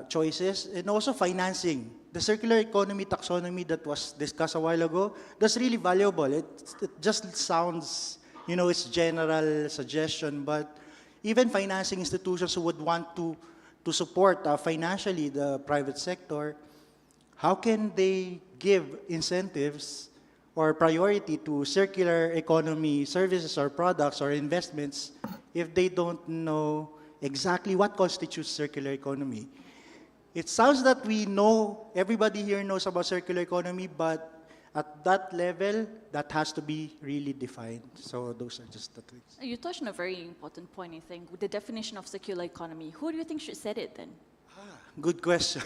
choices, and also financing. The circular economy taxonomy that was discussed a while ago, that's really valuable. It just sounds, it's general suggestion, but even financing institutions who would want to support financially the private sector, how can they give incentives or priority to circular economy services or products or investments if they don't know exactly what constitutes circular economy? It sounds that we know, everybody here knows about circular economy, but at that level, that has to be really defined. So those are just the things. You touched on a very important point, I think, with the definition of circular economy. Who do you think should set it then? Good question.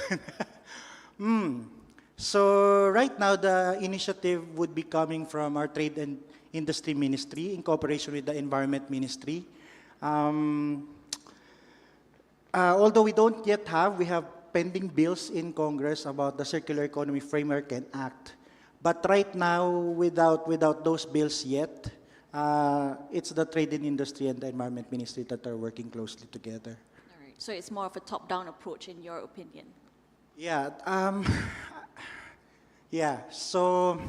So right now, the initiative would be coming from our Trade and Industry Ministry in cooperation with the Environment Ministry. Although we don't yet we have pending bills in Congress about the Circular Economy Framework and Act. But right now, without those bills yet, it's the Trade and Industry and the Environment Ministry that are working closely together. All right. So it's more of a top-down approach, in your opinion? Yeah. Yeah. So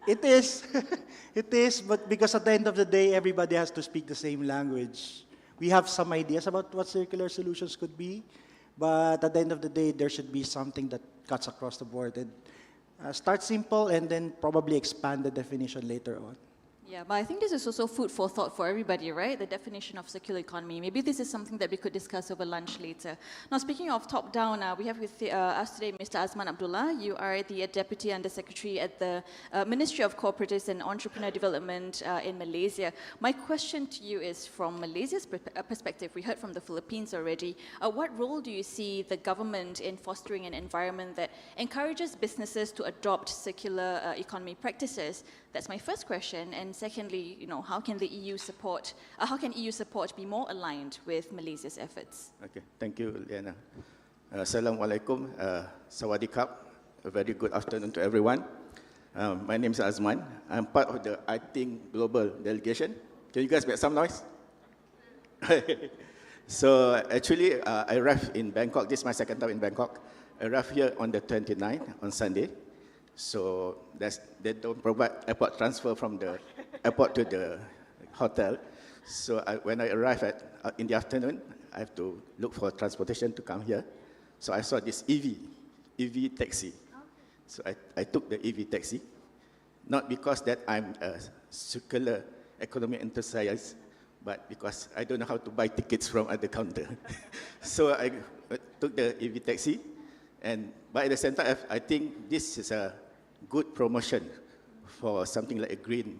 it is. It is. But because at the end of the day, everybody has to speak the same language. We have some ideas about what circular solutions could be, but at the end of the day, there should be something that cuts across the board. And start simple and then probably expand the definition later on. Yeah, but I think this is also food for thought for everybody, right? The definition of circular economy. Maybe this is something that we could discuss over lunch later. Now, speaking of top-down, we have with us today Mr. Azman Abdullah. You are the Deputy Undersecretary at the Ministry of Cooperatives and Entrepreneur Development in Malaysia. My question to you is, from Malaysia's perspective, we heard from the Philippines already, what role do you see the government in fostering an environment that encourages businesses to adopt circular economy practices That's my first question. And secondly, how can the EU support? How can EU support be more aligned with Malaysia's efforts? Okay, thank you, Liana. Assalamualaikum, Sawadee a very good afternoon to everyone. My name is Azman. I'm part of the ITING Global Delegation. Can you guys make some noise? So actually, I arrived in Bangkok. This is my second time in Bangkok. I arrived here on the 29th, on Sunday. So they don't provide airport transfer from the airport to the hotel. So when I arrived in the afternoon, I have to look for transportation to come here. So I saw this EV taxi. So I took the EV taxi, not because that I'm a circular economy enthusiast, but because I don't know how to buy tickets from at the counter. So I took the EV taxi, but at the same time, I think this is a good promotion for something like a green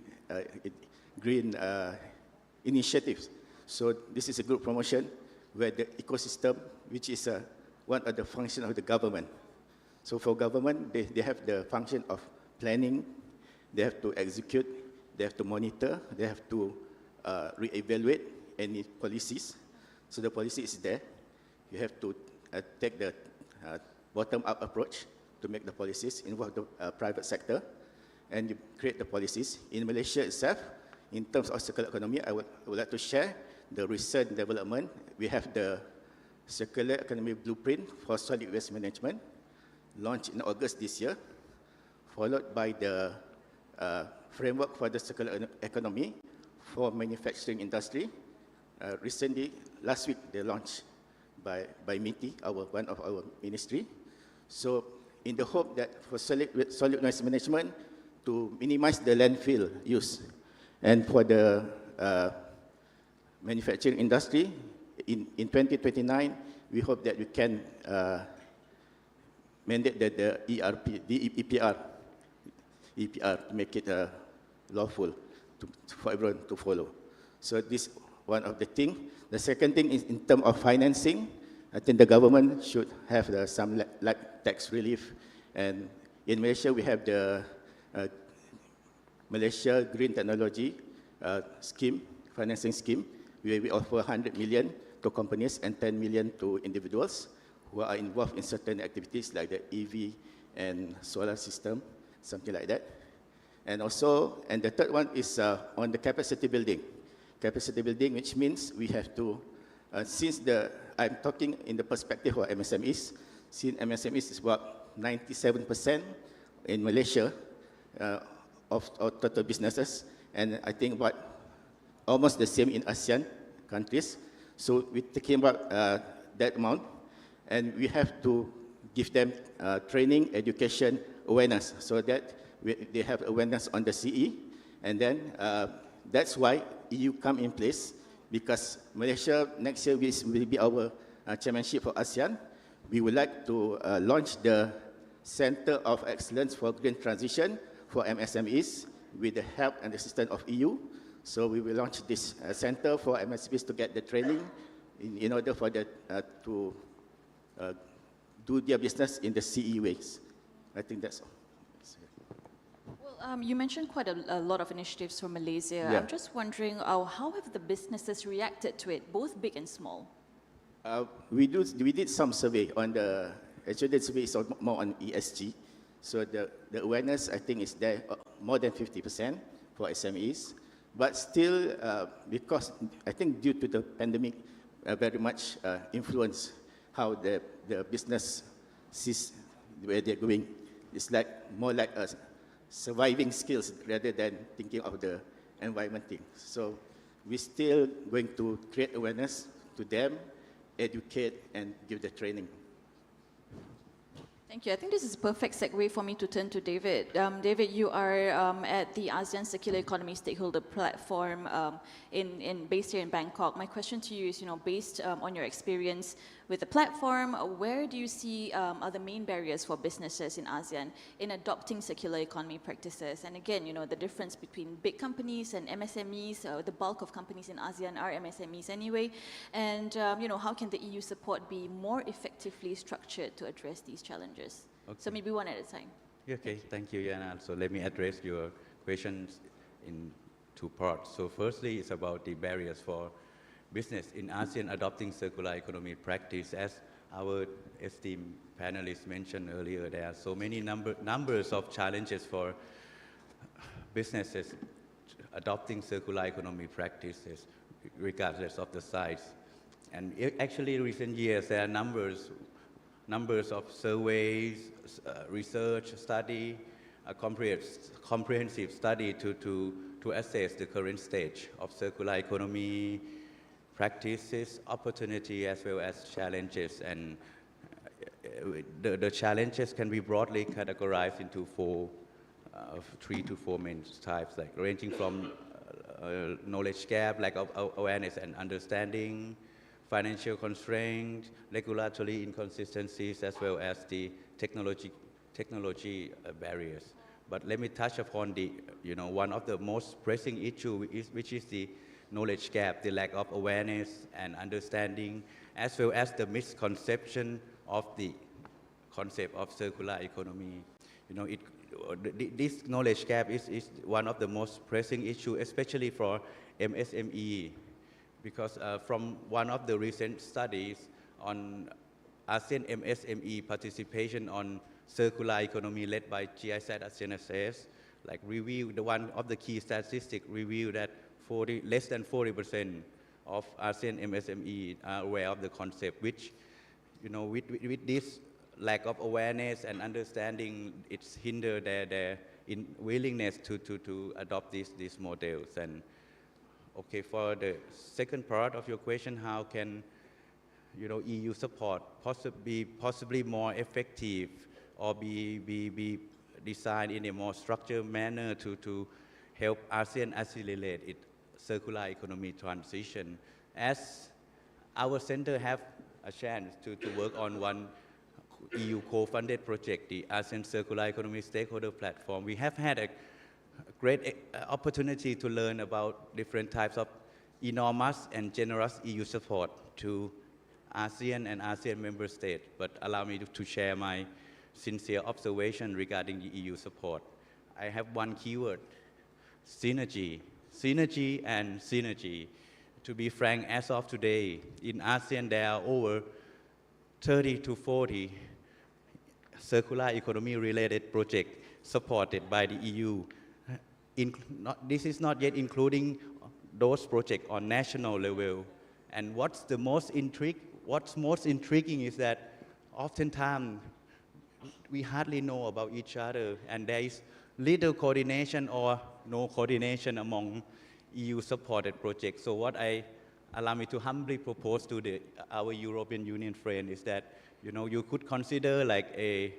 initiatives. So this is a good promotion where the ecosystem, which is one of the functions of the government. So for government, they have the function of planning, they have to execute, they have to monitor, they have to re-evaluate any policies. So the policy is there. You have to take the bottom-up approach to make the policies, involve the private sector, and you create the policies. In Malaysia itself, in terms of circular economy, I would like to share the recent development. We have the Circular Economy Blueprint for Solid Waste Management, launched in August this year, followed by the Framework for the Circular Economy for Manufacturing Industry. Recently, last week, they launched by MITI, one of our ministry. So in the hope that for solid waste management, to minimize the landfill use. And for the manufacturing industry, in 2029, we hope that we can mandate that the EPR to make it lawful for everyone to follow. So this is one of the things. The second thing is in terms of financing, I think the government should have some tax relief. And in Malaysia, we have the Malaysia Green Technology scheme, financing scheme, where we offer 100 million to companies and 10 million to individuals who are involved in certain activities like the EV and solar system, something like that. And also, and the third one is on the capacity building. Capacity building, which means we have to, I'm talking in the perspective of MSMEs, since MSMEs is about 97% in Malaysia of total businesses, and I think about almost the same in ASEAN countries. So we're talking about that amount, and we have to give them training, education, awareness, so that they have awareness on the CE, and then that's why EU come in place, because Malaysia next year will be our chairmanship for ASEAN. We would like to launch the Center of Excellence for Green Transition for MSMEs with the help and assistance of EU. So we will launch this center for MSMEs to get the training in order for them to do their business in the CE ways. I think that's all. Well, you mentioned quite a lot of initiatives from Malaysia. Yeah. I'm just wondering, how have the businesses reacted to it, both big and small? We did some survey on the, actually the survey is more on ESG. So the awareness, I think, is there more than 50% for SMEs. But still, because I think due to the pandemic, very much influence how the business sees where they're going. It's like more like a surviving skills rather than thinking of the environment thing. So we're still going to create awareness to them, educate, and give the training. Thank you. I think this is a perfect segue for me to turn to David. David, you are at the ASEAN Circular Economy Stakeholder Platform based here in Bangkok. My question to you is, based on your experience with the platform, where do you see are the main barriers for businesses in ASEAN in adopting circular economy practices? And again, the difference between big companies and MSMEs, the bulk of companies in ASEAN are MSMEs anyway. And, how can the EU support be more effectively structured to address these challenges? Okay. So maybe one at a time. Okay, thank you, Yana. So let me address your questions in two parts. So firstly, it's about the barriers for business in ASEAN adopting circular economy practice. As our esteemed panelists mentioned earlier, there are so many numbers of challenges for businesses adopting circular economy practices regardless of the size. And actually in recent years, there are numbers of surveys, research study, a comprehensive study to assess the current stage of circular economy practices, opportunity, as well as challenges. And the challenges can be broadly categorized into three to four main types, like ranging from knowledge gap, lack of awareness and understanding, financial constraints, regulatory inconsistencies, as well as the technology barriers. But let me touch upon the, one of the most pressing issue, which is the knowledge gap, the lack of awareness and understanding, as well as the misconception of the concept of circular economy. This knowledge gap is one of the most pressing issues, especially for MSME, because from one of the recent studies on ASEAN MSME participation on circular economy led by GIZ ASEAN Affairs, like one of the key statistics revealed that less than 40% of ASEAN MSME are aware of the concept, which, with this lack of awareness and understanding, it's hindered their willingness to adopt these models. And okay, for the second part of your question, how can EU support possibly more effective or be designed in a more structured manner to help ASEAN accelerate its circular economy transition? As our center have a chance to work on one EU co-funded project, the ASEAN Circular Economy Stakeholder Platform, we have had a great opportunity to learn about different types of enormous and generous EU support to ASEAN and ASEAN member states. But allow me to share my sincere observation regarding the EU support. I have one keyword: synergy. Synergy and synergy. To be frank, as of today, in ASEAN there are over 30 to 40 circular economy related projects supported by the EU. This is not yet including those projects on national level. And what's most intriguing is that oftentimes we hardly know about each other, and there is little coordination or no coordination among EU supported projects. So allow me to humbly propose to our European Union friend is that you could consider like a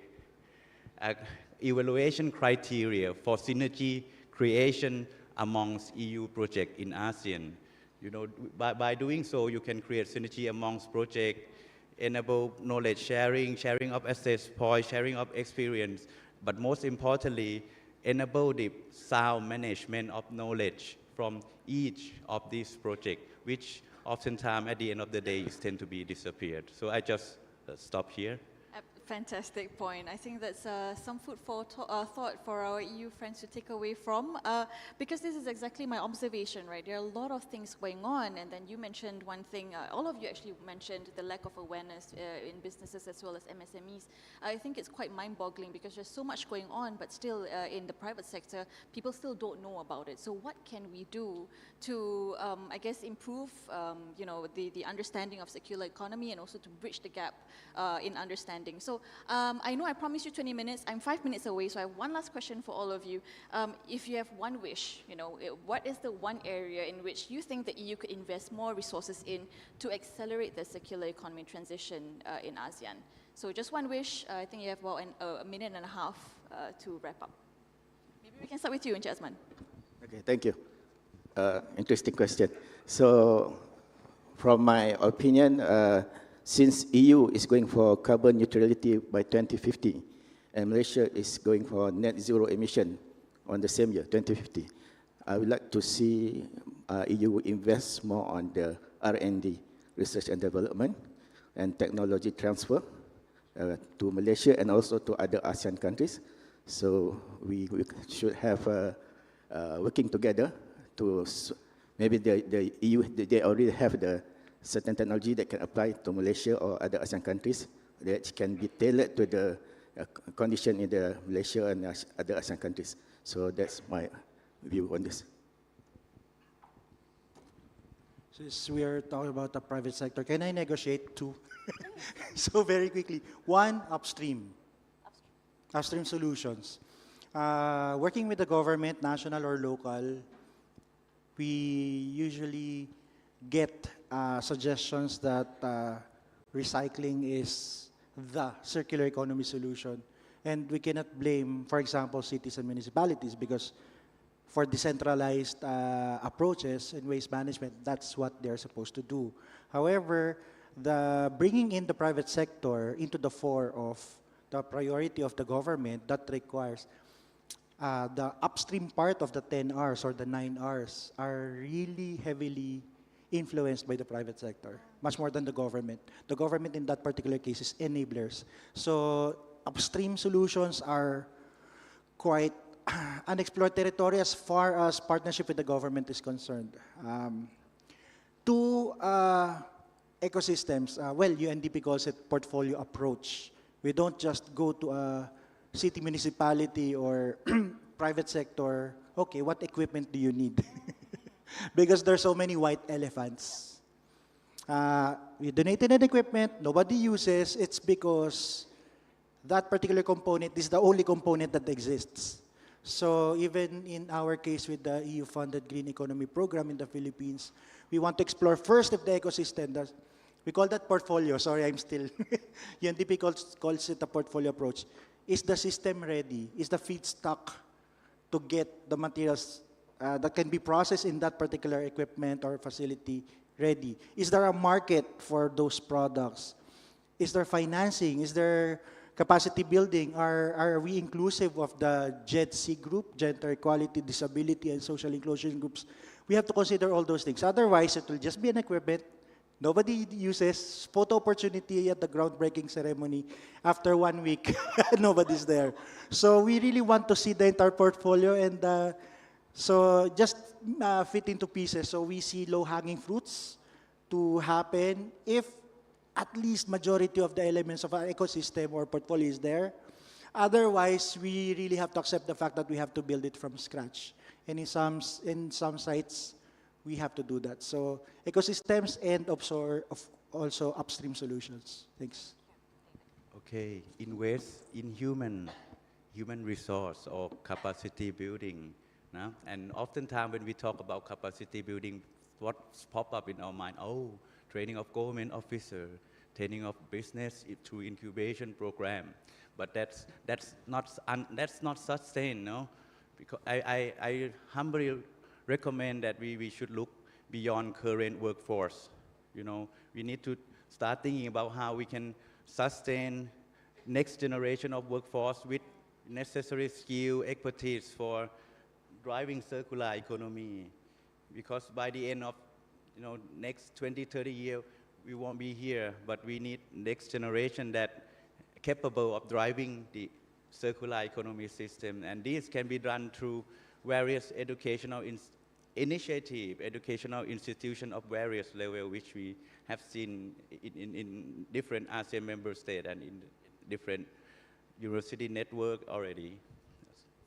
evaluation criteria for synergy creation amongst EU projects in ASEAN. By doing so, you can create synergy amongst projects, enable knowledge sharing, sharing of access points, sharing of experience, but most importantly, enable the sound management of knowledge from each of these projects, which oftentimes at the end of the day tend to be disappeared. So I just stop here. Fantastic point. I think that's some food for thought for our EU friends to take away from, because this is exactly my observation, right? There are a lot of things going on, and then you mentioned one thing, all of you actually mentioned the lack of awareness in businesses as well as MSMEs. I think it's quite mind-boggling because there's so much going on, but still in the private sector, people still don't know about it. So what can we do to, I guess, improve, the understanding of circular economy and also to bridge the gap in understanding? So I know I promised you 20 minutes. I'm 5 minutes away, so I have one last question for all of you. If you have one wish, what is the one area in which you think the EU could invest more resources in to accelerate the circular economy transition in ASEAN? So just one wish. I think you have about a minute and a half to wrap up. Maybe we can start with you, Encik Azman. Okay, thank you. Interesting question. So, from my opinion, since EU is going for carbon neutrality by 2050, and Malaysia is going for net zero emission on the same year, 2050, I would like to see EU invest more on the R&D, research and development, and technology transfer to Malaysia and also to other ASEAN countries. So we should have working together to maybe the EU, they already have the certain technology that can apply to Malaysia or other ASEAN countries that can be tailored to the condition in the Malaysia and other ASEAN countries. So that's my view on this. Since we are talking about the private sector, can I negotiate two? So very quickly, one, upstream solutions. Working with the government, national or local, we usually get suggestions that recycling is the circular economy solution. And we cannot blame, for example, cities and municipalities, because for decentralized approaches in waste management, that's what they're supposed to do. However, the bringing in the private sector into the fore of the priority of the government, that requires the upstream part of the 10 Rs or the 9 Rs are really heavily influenced by the private sector, much more than the government. The government in that particular case is enablers. So upstream solutions are quite unexplored territory as far as partnership with the government is concerned. Two ecosystems, well, UNDP calls it portfolio approach. We don't just go to a city municipality or private sector, okay, what equipment do you need? Because there's so many white elephants. We donated an equipment, nobody uses, it's because that particular component is the only component that exists. So even in our case with the EU-funded Green Economy Program in the Philippines, we want to explore first if the ecosystem does. We call that portfolio. Sorry, I'm still. UNDP calls it a portfolio approach. Is the system ready? Is the feedstock to get the materials that can be processed in that particular equipment or facility ready? Is there a market for those products? Is there financing? Is there capacity building? Are we inclusive of the GEDC group, gender equality, disability, and social inclusion groups? We have to consider all those things. Otherwise, it will just be an equipment nobody uses, photo opportunity at the groundbreaking ceremony. After 1 week, nobody's there. So we really want to see the entire portfolio, and so just fit into pieces. So we see low-hanging fruits to happen if at least majority of the elements of our ecosystem or portfolio is there. Otherwise, we really have to accept the fact that we have to build it from scratch. And in some sites, we have to do that. So ecosystems and also upstream solutions. Thanks. Okay, invest in human resource or capacity building. No? And oftentimes when we talk about capacity building, what pop up in our mind? Oh, training of government officer, training of business through incubation program. But that's not sustained, no? Because I humbly recommend that we should look beyond current workforce. You know, we need to start thinking about how we can sustain next generation of workforce with necessary skill, expertise for driving circular economy. Because by the end of next 20, 30 years, we won't be here, but we need next generation that capable of driving the circular economy system. And this can be done through various educational initiative, educational institutions of various levels, which we have seen in different ASEAN member states and in different university network already.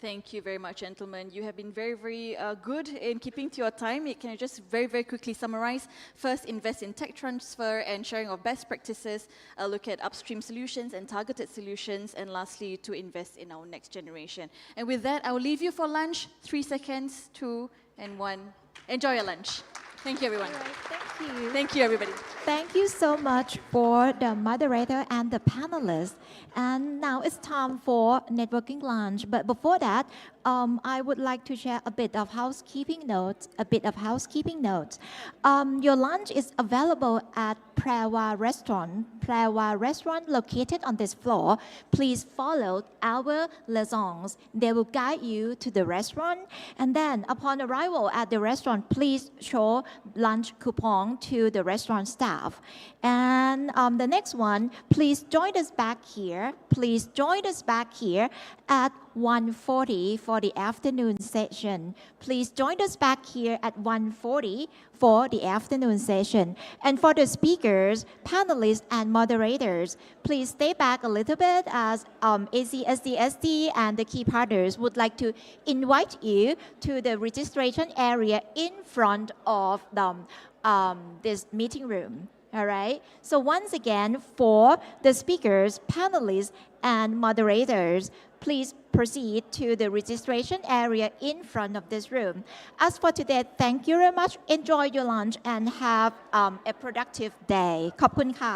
Thank you very much, gentlemen. You have been very, very good in keeping to your time. Can you just very, very quickly summarize? First, invest in tech transfer and sharing of best practices, look at upstream solutions and targeted solutions, and lastly, to invest in our next generation. And with that, I will leave you for lunch. 3 seconds, 2 and 1. Enjoy your lunch. Thank you, everyone. All right, thank you. Thank you, everybody. Thank you so much for the moderator and the panelists. And now it's time for networking lunch. But before that, I would like to share a bit of housekeeping notes. Your lunch is available at Prewa Restaurant. Prewa Restaurant located on this floor. Please follow our liaisons. They will guide you to the restaurant. And then upon arrival at the restaurant, please show lunch coupon to the restaurant staff. And the next one, please join us back here. Please join us back here at 1:40 for the afternoon session. Please join us back here at 1:40 for the afternoon session. And for the speakers, panelists, and moderators, please stay back a little bit as ACSDSD and the key partners would like to invite you to the registration area in front of this meeting room. All right. So once again, for the speakers, panelists, and moderators, please proceed to the registration area in front of this room. As for today, thank you very much. Enjoy your lunch and have a productive day. ขอบคุณค่ะ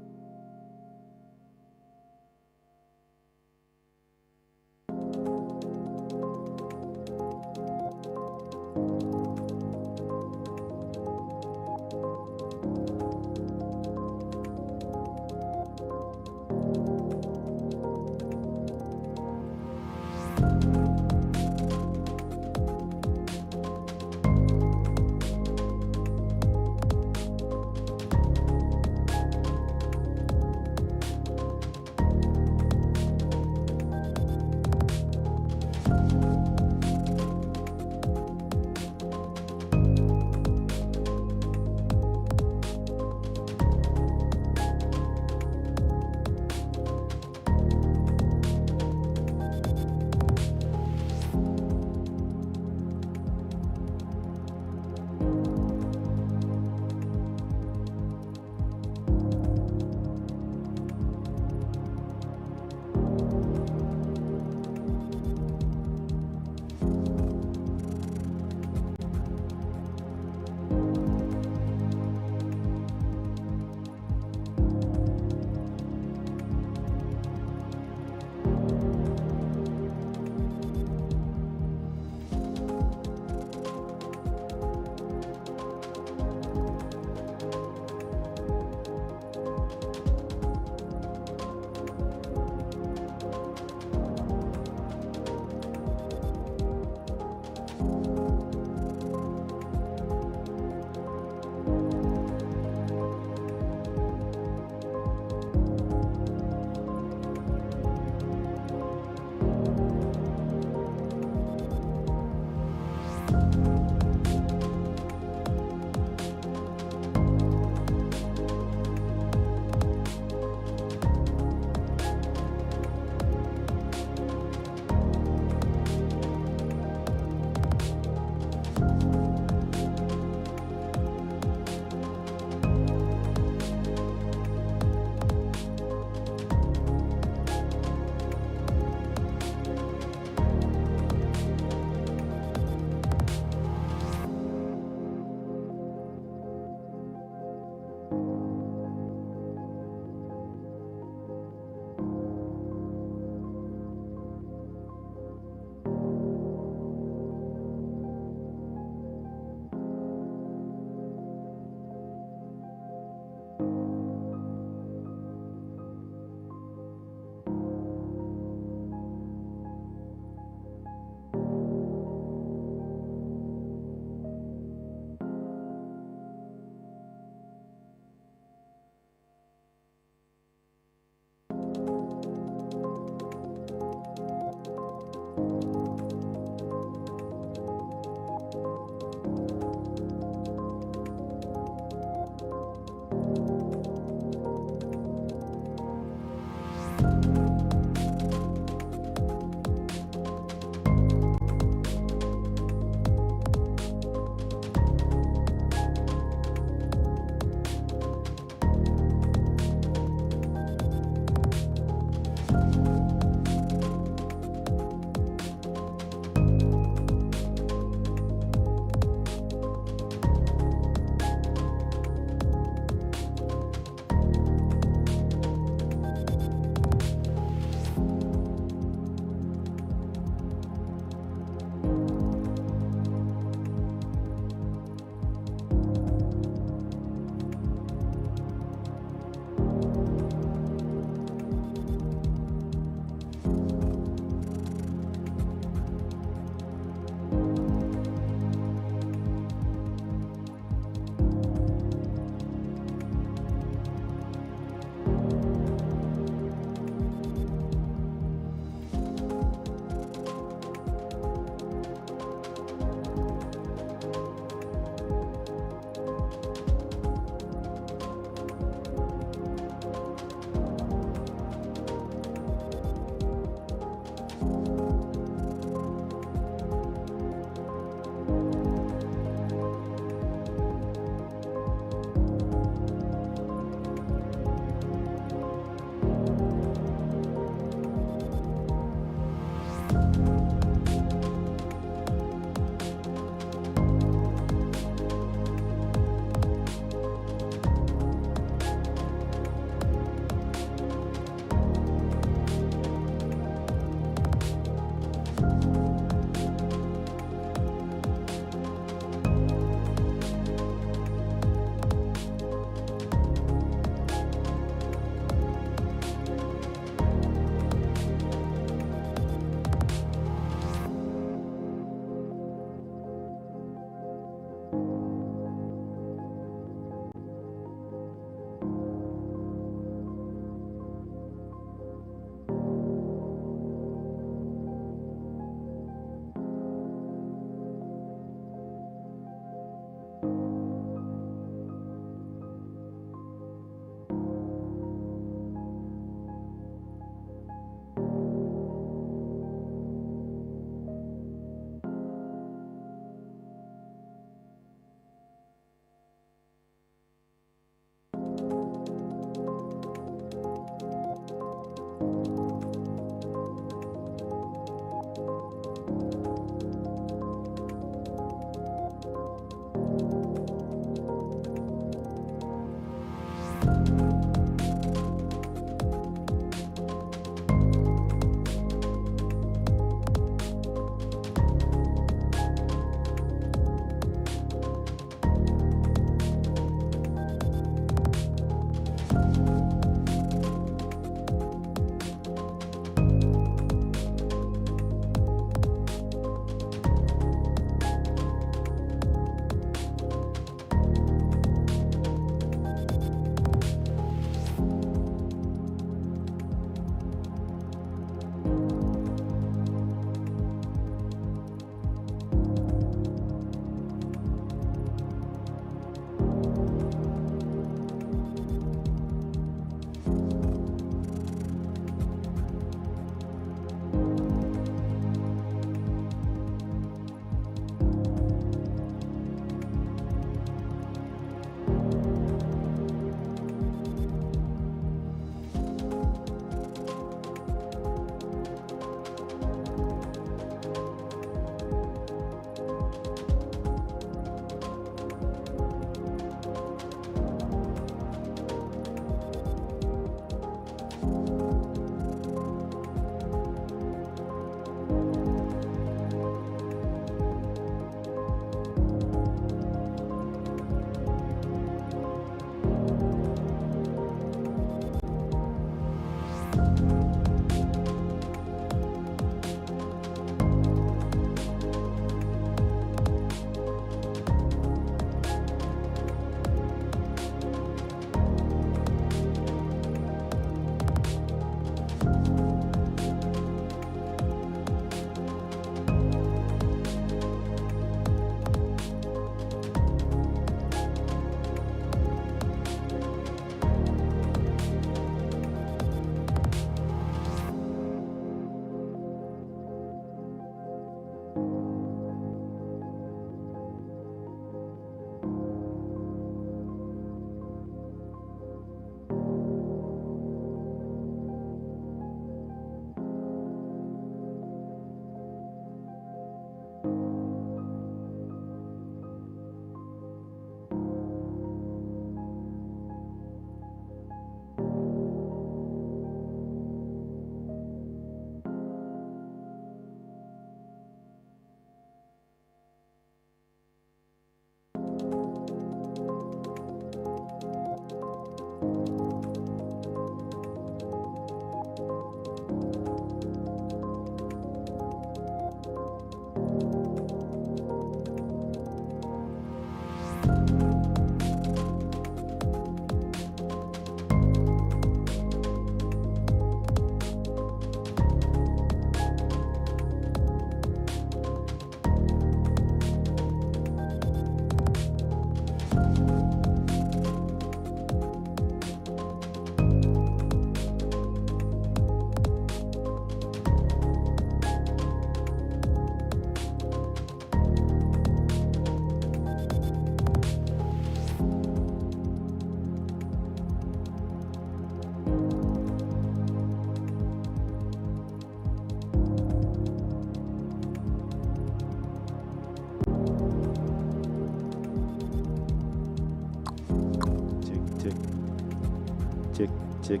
check,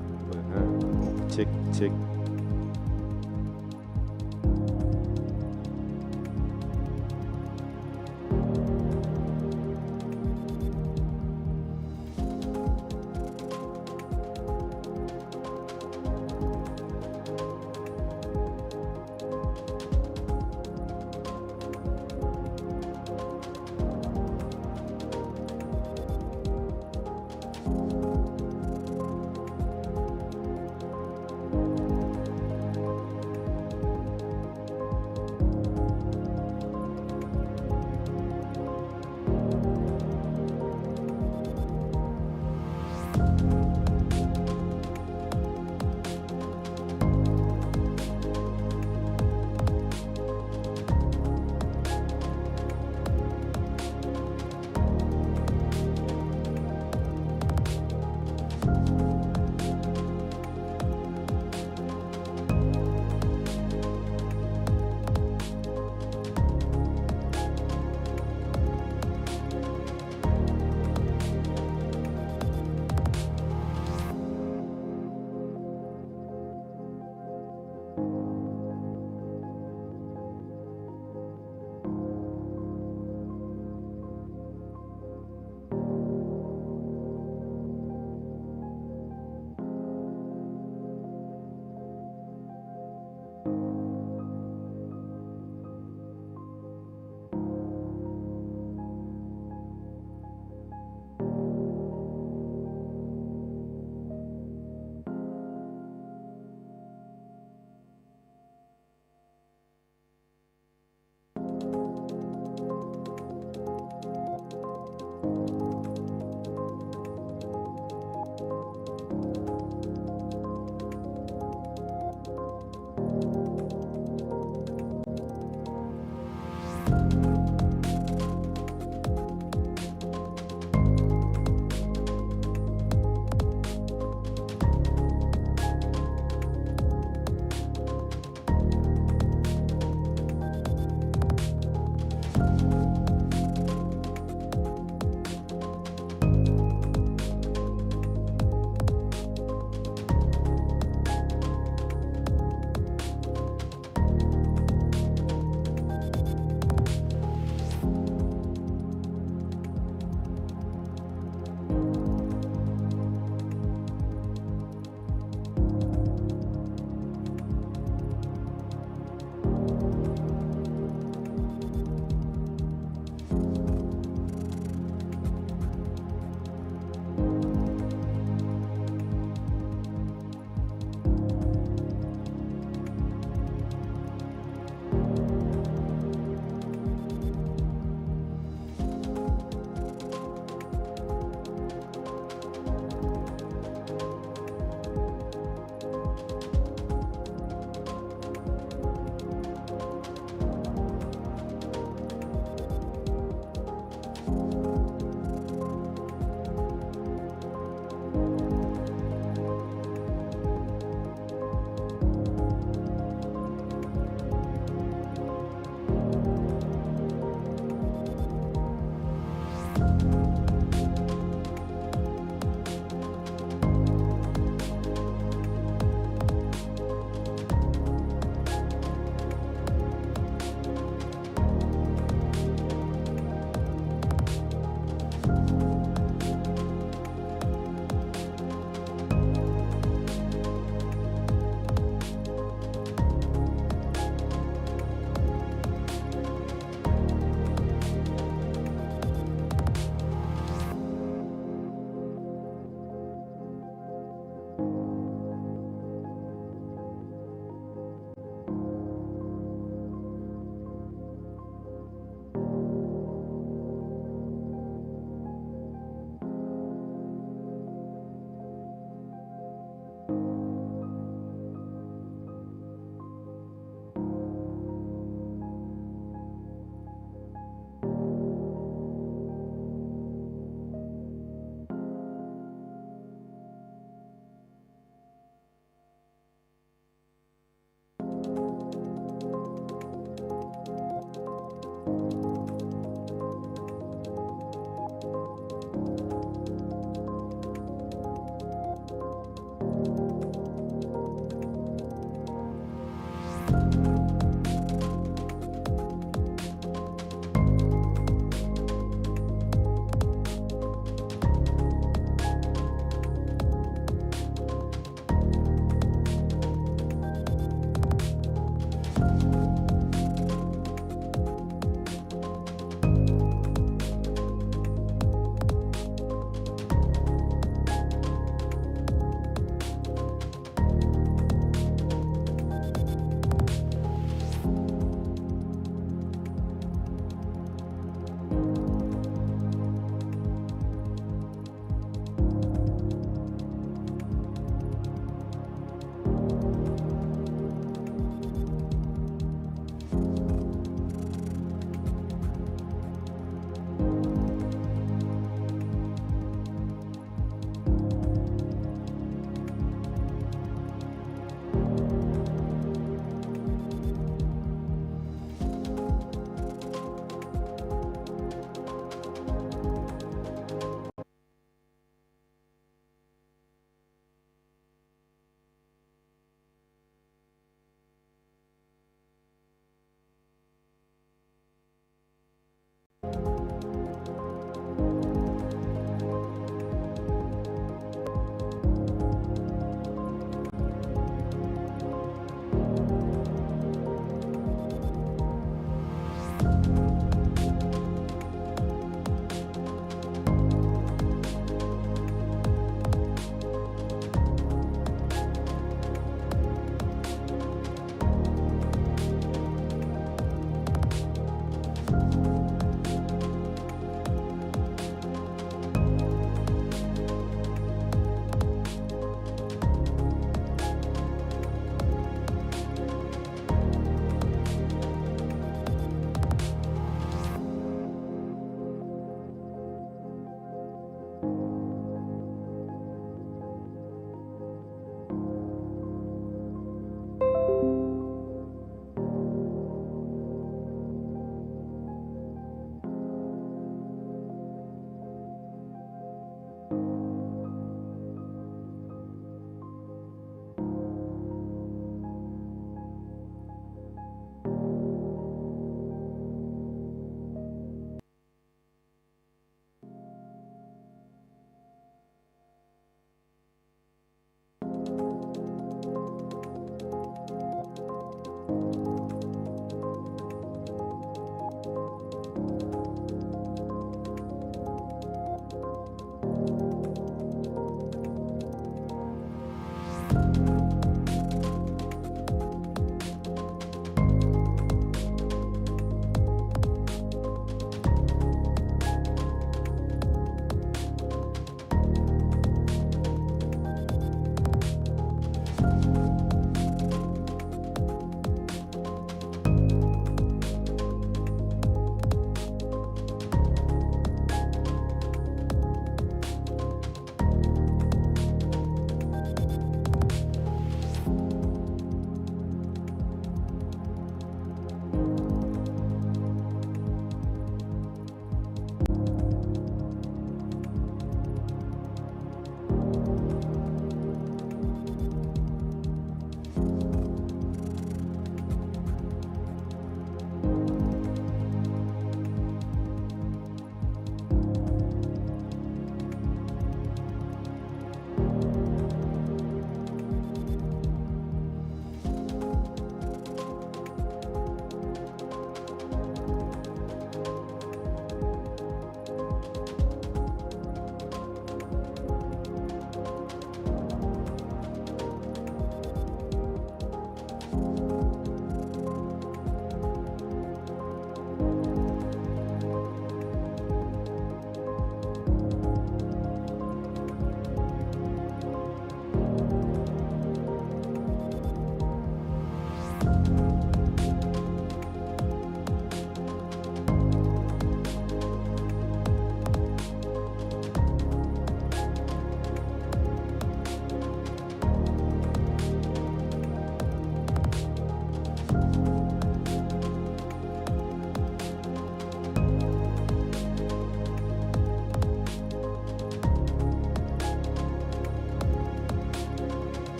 check, check.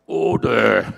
Order.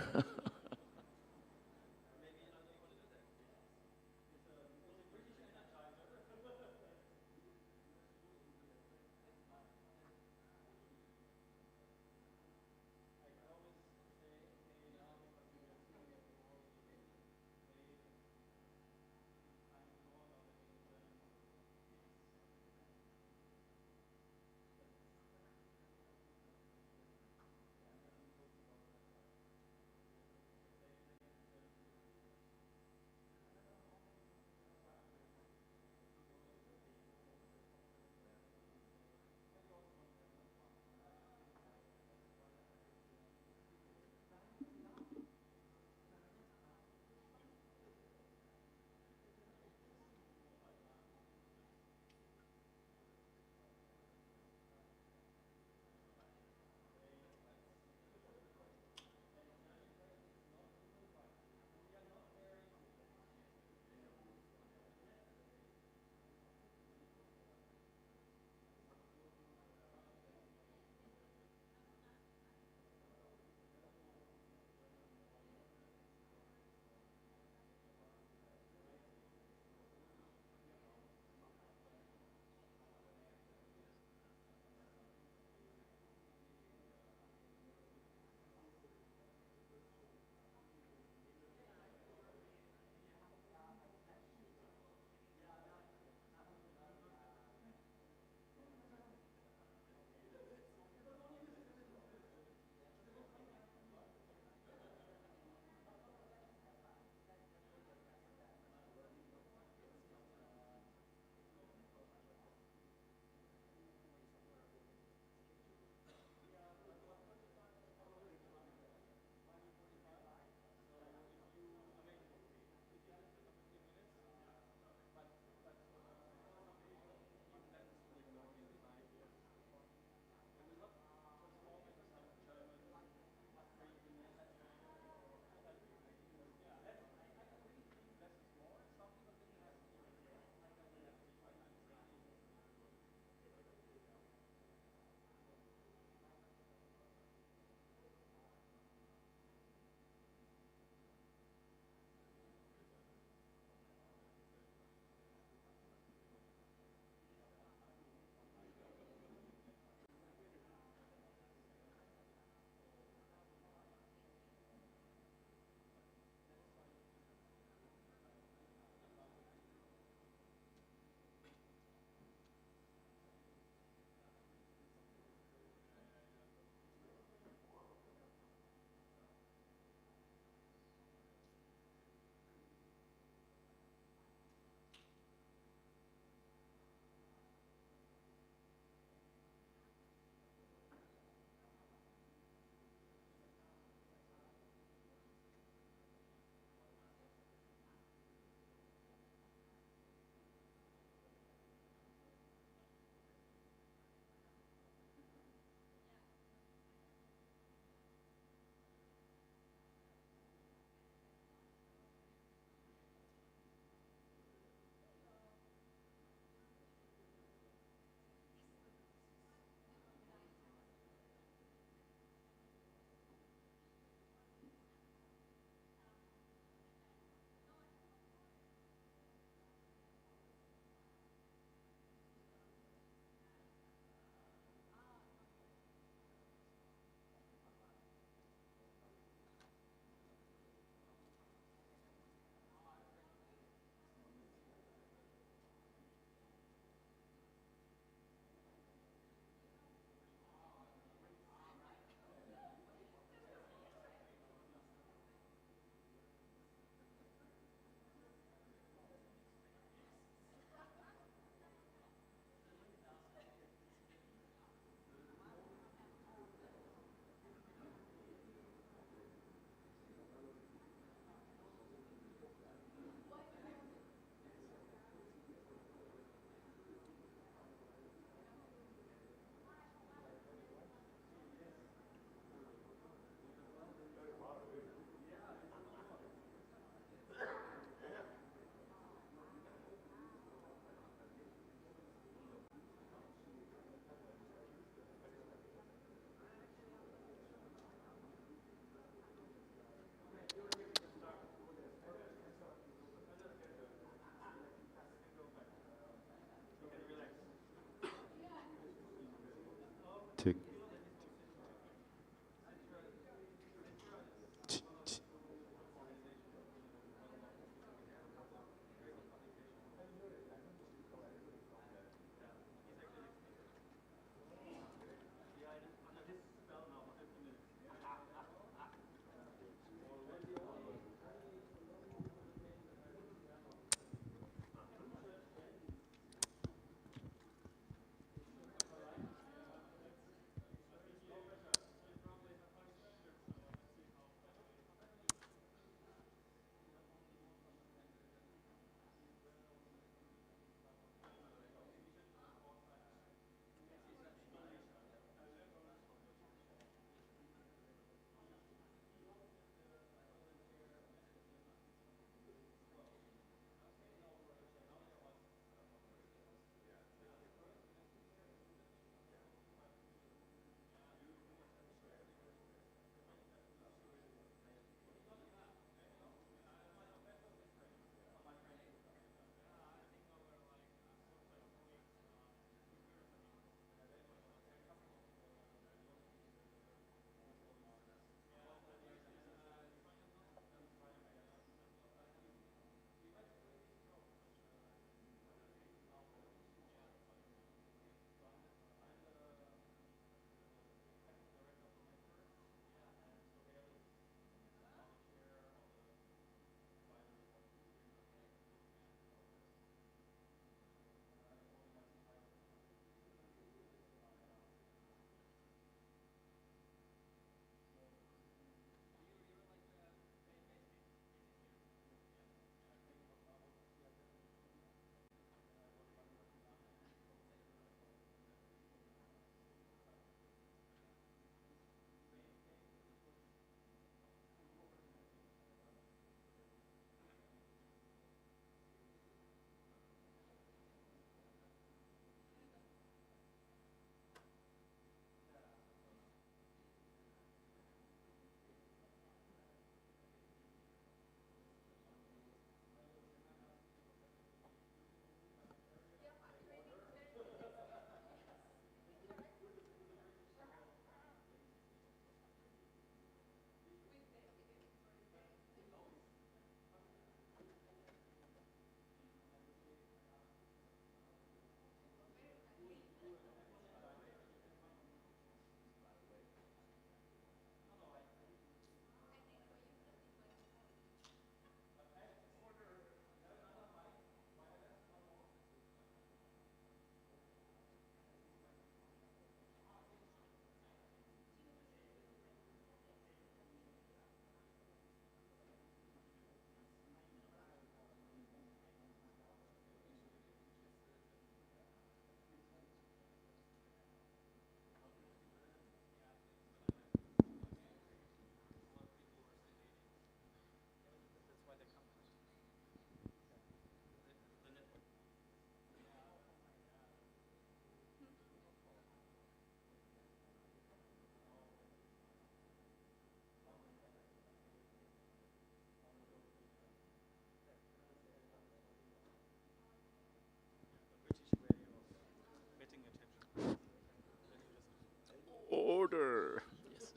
order. Yes.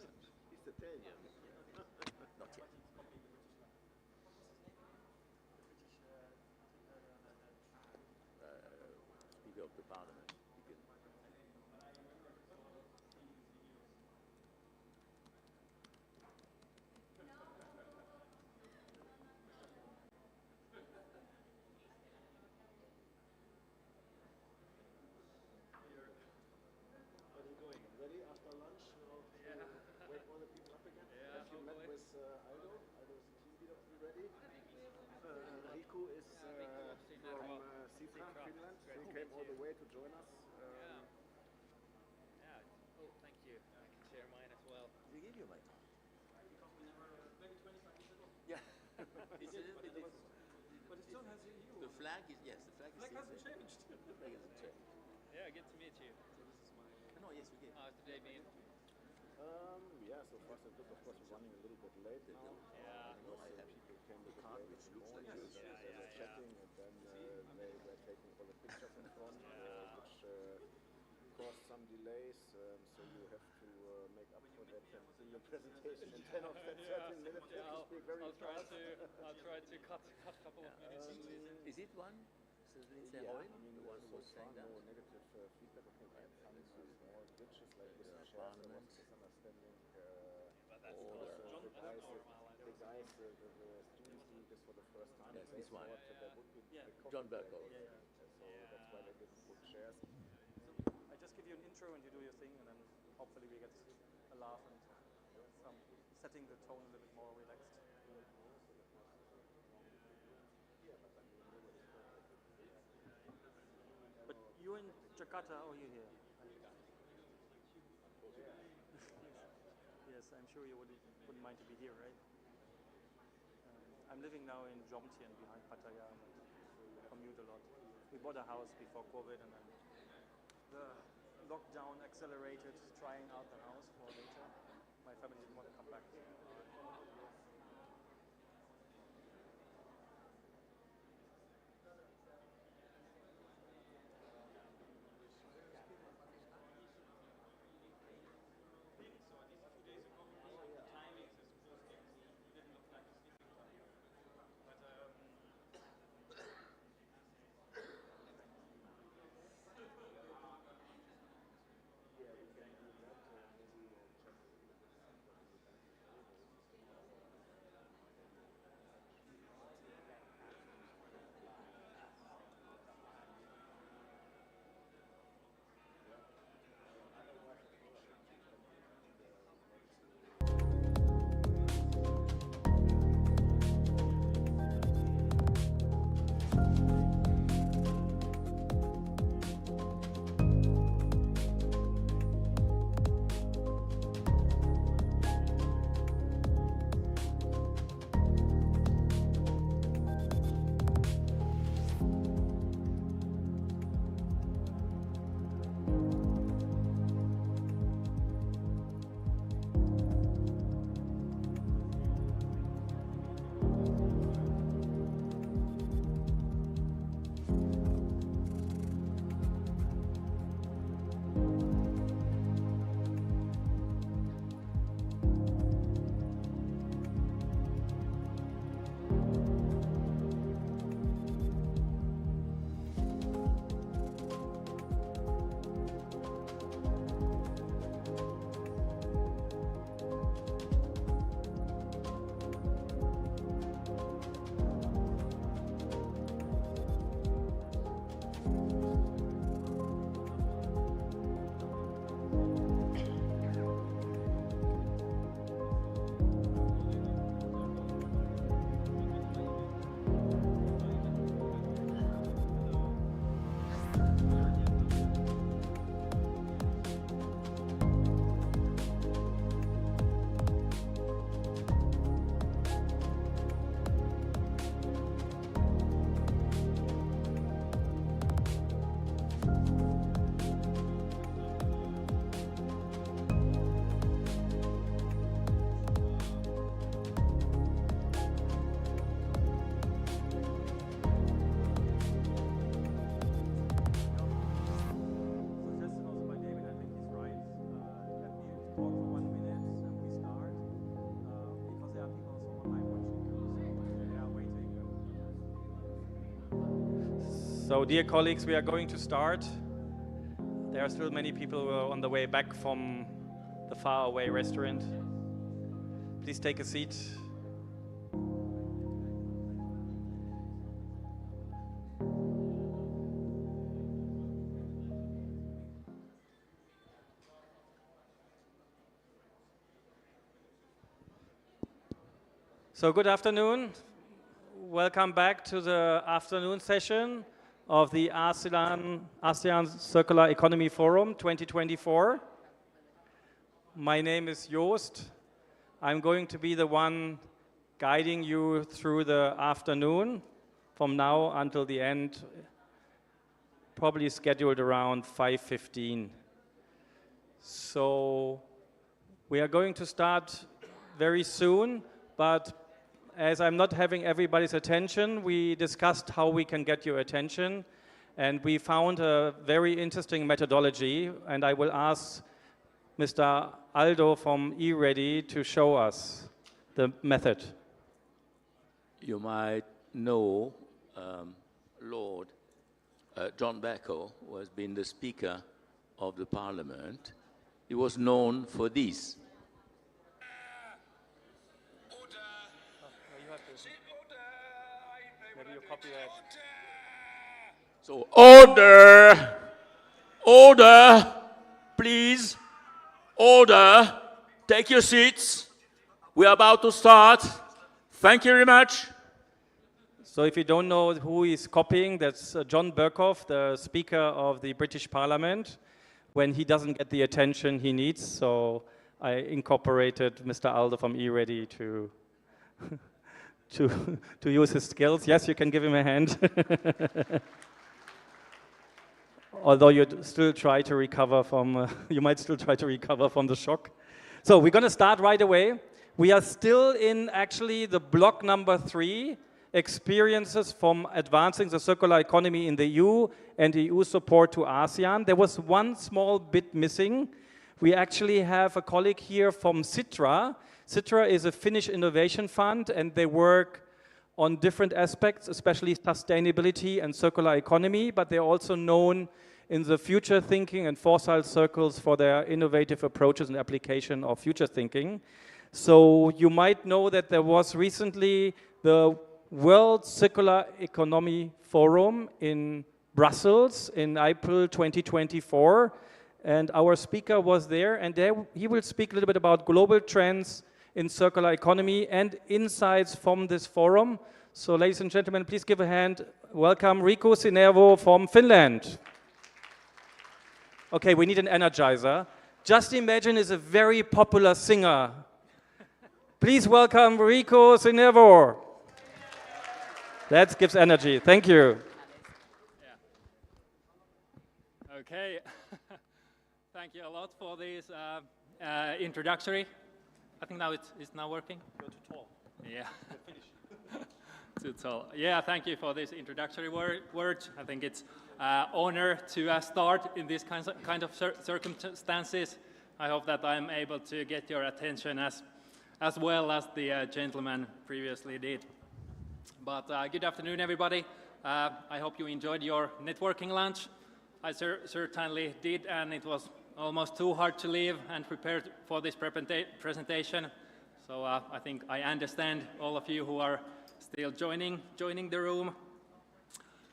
It's Italian. Not yet. Speaker of the Parliament. Begin. What are you doing? Ready after lunch to wake all the people up again? Have you met with Aldo? Aldo is the team leader. Are you ready? Riku is from Seafront, Finland. He came all the way to join us. Oh, thank you. I can share mine as well. We give you a mic. Because we never, maybe 25 years ago. Yeah. But it still has you. The flag is, yes, the flag is Flag hasn't changed. The flag hasn't changed. Yeah, good to meet you. So this is my... No, yes, we did. How's the day been? Yeah, so far so good. Of course, we're running a little bit late now. Yeah. Because people came a bit late which in the looks like morning. this. They were chatting, and then they were taking all the pictures in front, which caused some delays. So you have to make up for that in your presentation in 10 or 13 minutes. You have to speak very fast. I'll try to cut a couple of minutes. Is it one? So Lindsay Yeah, Hoyle, I mean, the one who so was saying far that? no negative feedback. Okay, we had some small glitches like with the shares, there was misunderstanding. But that's or John the guys, Berko. the students doing this for the first time. Yes, they this one. thought there would be Yeah. the coffee John break. Berko. So that's why they didn't put shares. I just give you an intro and you do your thing, and then hopefully we get a laugh and some setting the tone a little bit more relaxed. But you're in Jakarta or you're here? Yes, I'm sure you wouldn't mind to be here, right? I'm living now in Jomtien behind Pattaya, and I commute a lot. We bought a house before COVID, and then the lockdown accelerated trying out the house for later. My family didn't want to come back. So, dear colleagues, we are going to start. There are still many people who are on the way back from the faraway restaurant. Please take a seat. So, good afternoon. Welcome back to the afternoon session of the ASEAN Circular Economy Forum 2024. My name is Joost. I'm going to be the one guiding you through the afternoon from now until the end, probably scheduled around 5:15. So we are going to start very soon, but as I'm not having everybody's attention, we discussed how we can get your attention, and we found a very interesting methodology, and I will ask Mr. Aldo from eReady to show us the method. You might know Lord John Bercow, who has been the Speaker of the Parliament. He was known for this. Maybe you copy that. So, order! Order! Please! Order! Take your seats. We are about to start. Thank you very much. So if you don't know who is copying, that's John Bercow, the Speaker of the British Parliament, when he doesn't get the attention he needs. So I incorporated Mr. Aldo from eReady to to use his skills. Yes, you can give him a hand. Although you still try to recover from, you might still try to recover from the shock. So we're going to start right away. We are still in actually the block number 3, experiences from advancing the circular economy in the EU and EU support to ASEAN. There was one small bit missing. We actually have a colleague here from Sitra. Sitra is a Finnish innovation fund, and they work on different aspects, especially sustainability and circular economy, but they're also known in the future thinking and foresight circles for their innovative approaches and application of future thinking. So you might know that there was recently the World Circular Economy Forum in Brussels in April 2024, and our speaker was there, and there he will speak a little bit about global trends in circular economy and insights from this forum. So ladies and gentlemen, please give a hand. Welcome Riku Sinervo from Finland. Okay, we need an energizer. Just Imagine is a very popular singer. Please welcome Riku Sinervo. That gives energy. Thank you. Okay. Thank you a lot for this introductory. I think now it's now working. You're too tall. Yeah. Too tall. Yeah, thank you for this introductory words. I think it's honor to start in these kind of circumstances. I hope that I'm able to get your attention as well as the gentleman previously did. But good afternoon, everybody. I hope you enjoyed your networking lunch. I certainly did, and it was almost too hard to leave and prepare for this presentation. So I think I understand all of you who are still joining the room.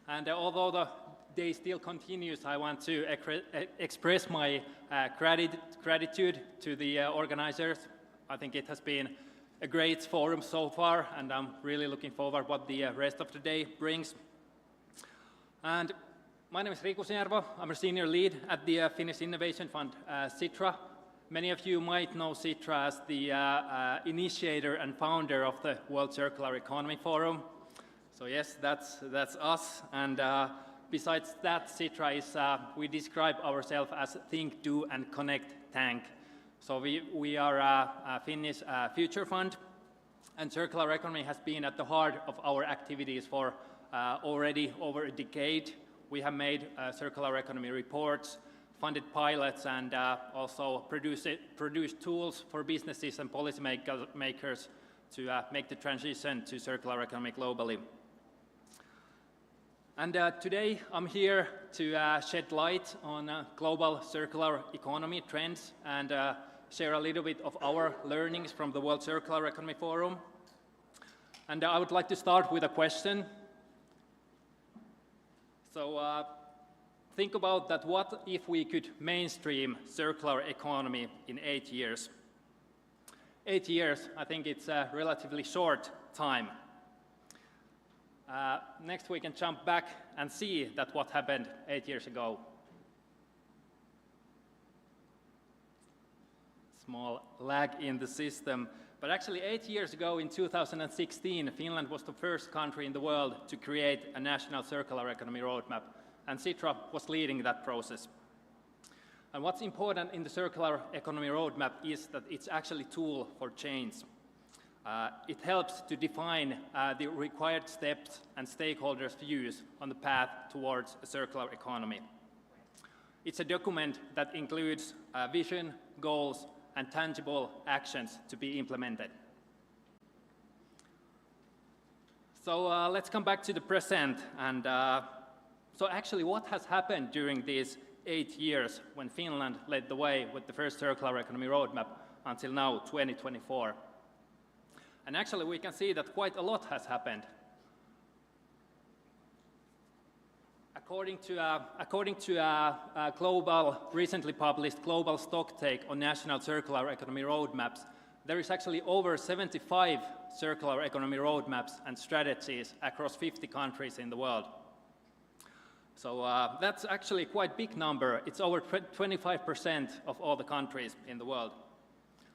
And although the day still continues, I want to express my gratitude to the organizers. I think it has been a great forum so far, and I'm really looking forward what the rest of the day brings. And my name is Riku Sinervo. I'm a senior lead at the Finnish Innovation Fund, Sitra. Many of you might know Sitra as the initiator and founder of the World Circular Economy Forum. So yes, that's us. And besides that, Sitra is, we describe ourselves as Think, Do, and Connect Tank. So we are a Finnish future fund, and circular economy has been at the heart of our activities for already over a decade. We have made circular economy reports, funded pilots, and also produced tools for businesses and policymakers to make the transition to circular economy globally. And today I'm here to shed light on global circular economy trends and share a little bit of our learnings from the World Circular Economy Forum. And I would like to start with a question. So think about that, what if we could mainstream circular economy in 8 years? 8 years, I think it's a relatively short time. Next we can jump back and see that what happened 8 years ago. Small lag in the system. But actually 8 years ago in 2016, Finland was the first country in the world to create a national circular economy roadmap. And Sitra was leading that process. And what's important in the circular economy roadmap is that it's actually a tool for change. It helps to define the required steps and stakeholders' views on the path towards a circular economy. It's a document that includes vision, goals, and tangible actions to be implemented. So let's come back to the present. And so actually what has happened during these 8 years when Finland led the way with the first circular economy roadmap until now, 2024? And actually we can see that quite a lot has happened. According to a recently published global stocktake on national circular economy roadmaps, there is actually over 75 circular economy roadmaps and strategies across 50 countries in the world. So that's actually a quite big number. It's over 25% of all the countries in the world.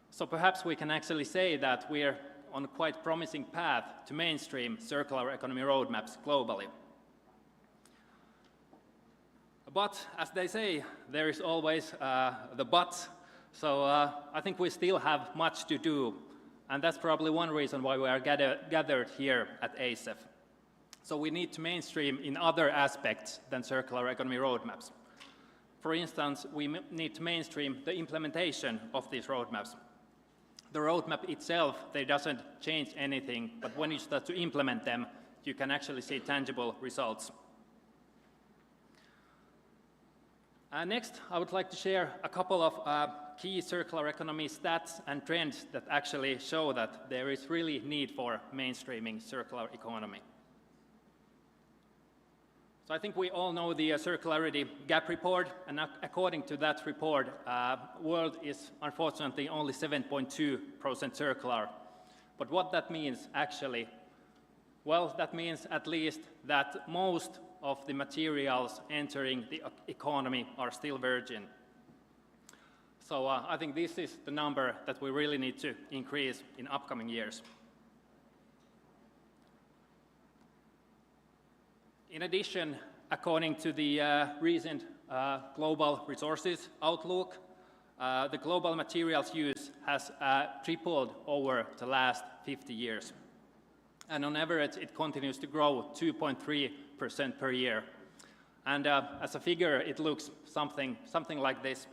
So perhaps we can actually say that we're on a quite promising path to mainstream circular economy roadmaps globally. But as they say, there is always the but. So I think we still have much to do. And that's probably one reason why we are gathered here at ASEF. So we need to mainstream in other aspects than circular economy roadmaps. For instance, we need to mainstream the implementation of these roadmaps. The roadmap itself, they doesn't change anything, but when you start to implement them, you can actually see tangible results. Next, I would like to share a couple of key circular economy stats and trends that actually show that there is really need for mainstreaming circular economy. So I think we all know the circularity gap report, and according to that report, world is unfortunately only 7.2% circular. But what that means actually? Well, that means at least that most of the materials entering the economy are still virgin. So I think this is the number that we really need to increase in upcoming years. In addition, according to the recent Global Resources Outlook, the global materials use has tripled over the last 50 years. And on average, it continues to grow 2.3% per year. And as a figure, it looks something like this.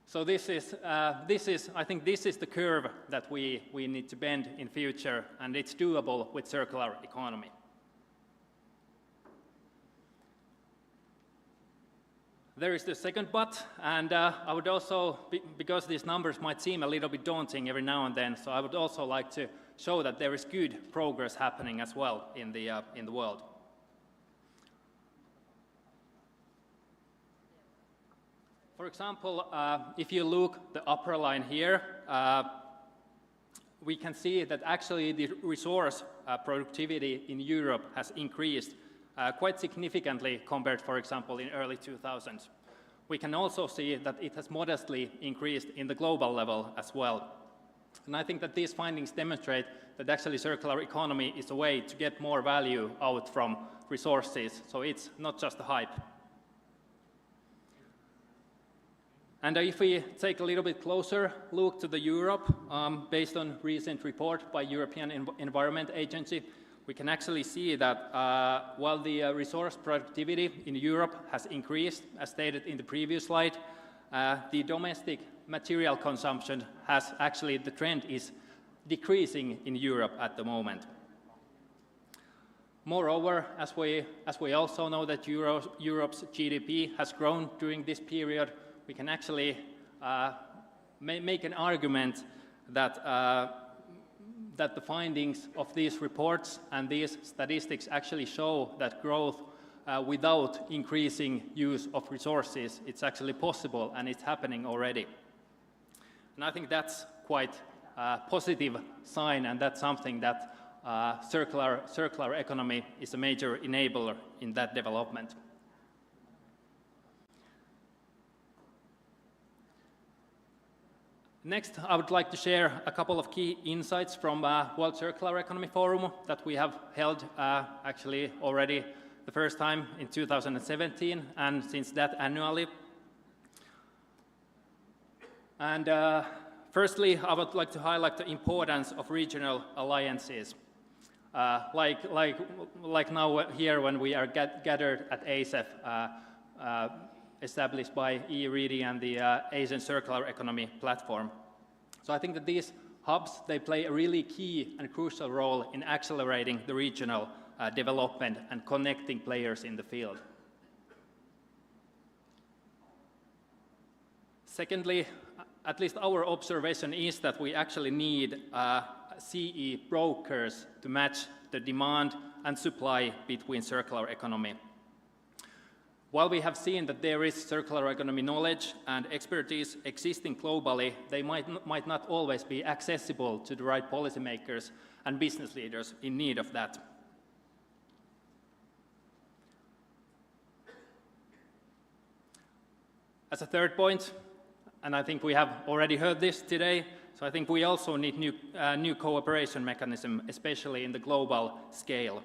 So I think this is the curve that we need to bend in future, and it's doable with circular economy. There is the second but, and I would also, because these numbers might seem a little bit daunting every now and then, so I would also like to show that there is good progress happening as well in the world. For example, if you look the upper line here, we can see that actually the resource productivity in Europe has increased quite significantly compared, for example, in early 2000s. We can also see that it has modestly increased in the global level as well. And I think that these findings demonstrate that actually circular economy is a way to get more value out from resources, so it's not just a hype. And if we take a little bit closer look to the Europe, based on recent report by European Environment Agency, we can actually see that while the resource productivity in Europe has increased, as stated in the previous slide, the domestic material consumption has actually, the trend is decreasing in Europe at the moment. Moreover, as we also know that Europe's GDP has grown during this period, we can actually make an argument that that the findings of these reports and these statistics actually show that growth without increasing use of resources, it's actually possible and it's happening already. And I think that's quite a positive sign, and that's something that circular economy is a major enabler in that development. Next, I would like to share a couple of key insights from World Circular Economy Forum that we have held actually already the first time in 2017, and since that annually. And firstly, I would like to highlight the importance of regional alliances. Like now here when we are gathered at ASEF, established by e-reading and the ASEAN Circular Economy Platform. So I think that these hubs, they play a really key and crucial role in accelerating the regional development and connecting players in the field. Secondly, at least our observation is that we actually need CE brokers to match the demand and supply between circular economy. While we have seen that there is circular economy knowledge and expertise existing globally, they might not always be accessible to the right policymakers and business leaders in need of that. As a third point, and I think we have already heard this today, so I think we also need new cooperation mechanism, especially in the global scale.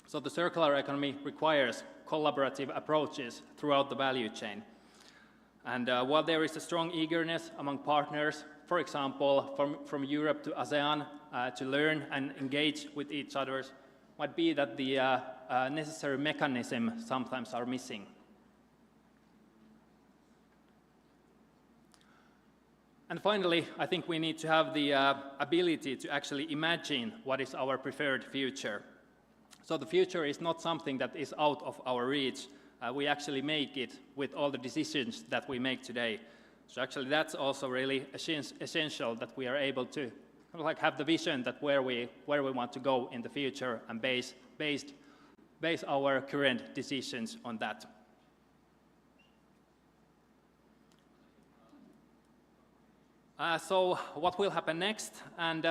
So the circular economy requires collaborative approaches throughout the value chain. And while there is a strong eagerness among partners, for example, from Europe to ASEAN, to learn and engage with each other, might be that the necessary mechanism sometimes are missing. And finally, I think we need to have the ability to actually imagine what is our preferred future. So the future is not something that is out of our reach. We actually make it with all the decisions that we make today. So actually that's also really essential, that we are able to have the vision that where we want to go in the future and base our current decisions on that. So what will happen next? And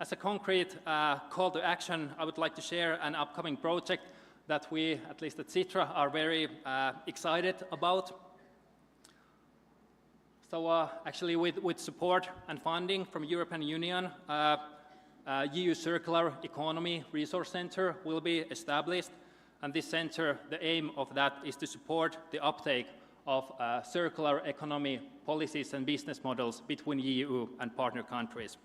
as a concrete call to action, I would like to share an upcoming project that we, at least at Citra, are very excited about. So actually with support and funding from European Union, EU Circular Economy Resource Center will be established. And this center, the aim of that is to support the uptake of circular economy policies and business models between EU and partner countries.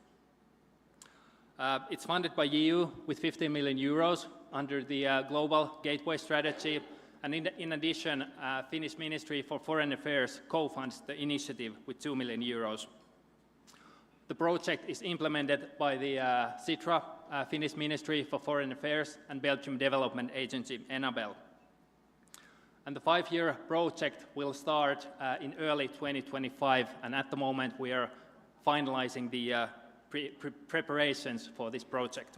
It's funded by EU with 15 million euros under the Global Gateway Strategy, and in addition, Finnish Ministry for Foreign Affairs co-funds the initiative with 2 million euros. The project is implemented by the Citra, Finnish Ministry for Foreign Affairs, and Belgium Development Agency, ENABEL. And the 5-year project will start in early 2025, and at the moment we are finalizing the preparations for this project.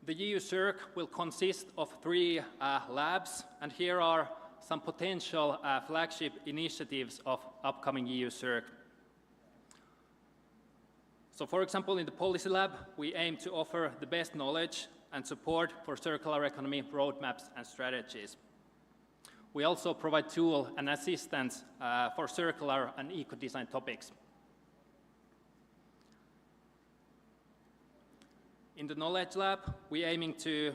The EU CIRC will consist of 3 labs, and here are some potential flagship initiatives of upcoming EU CIRC. So for example, in the Policy Lab, we aim to offer the best knowledge and support for circular economy roadmaps and strategies. We also provide tool and assistance for circular and eco-design topics. In the Knowledge Lab, we're aiming to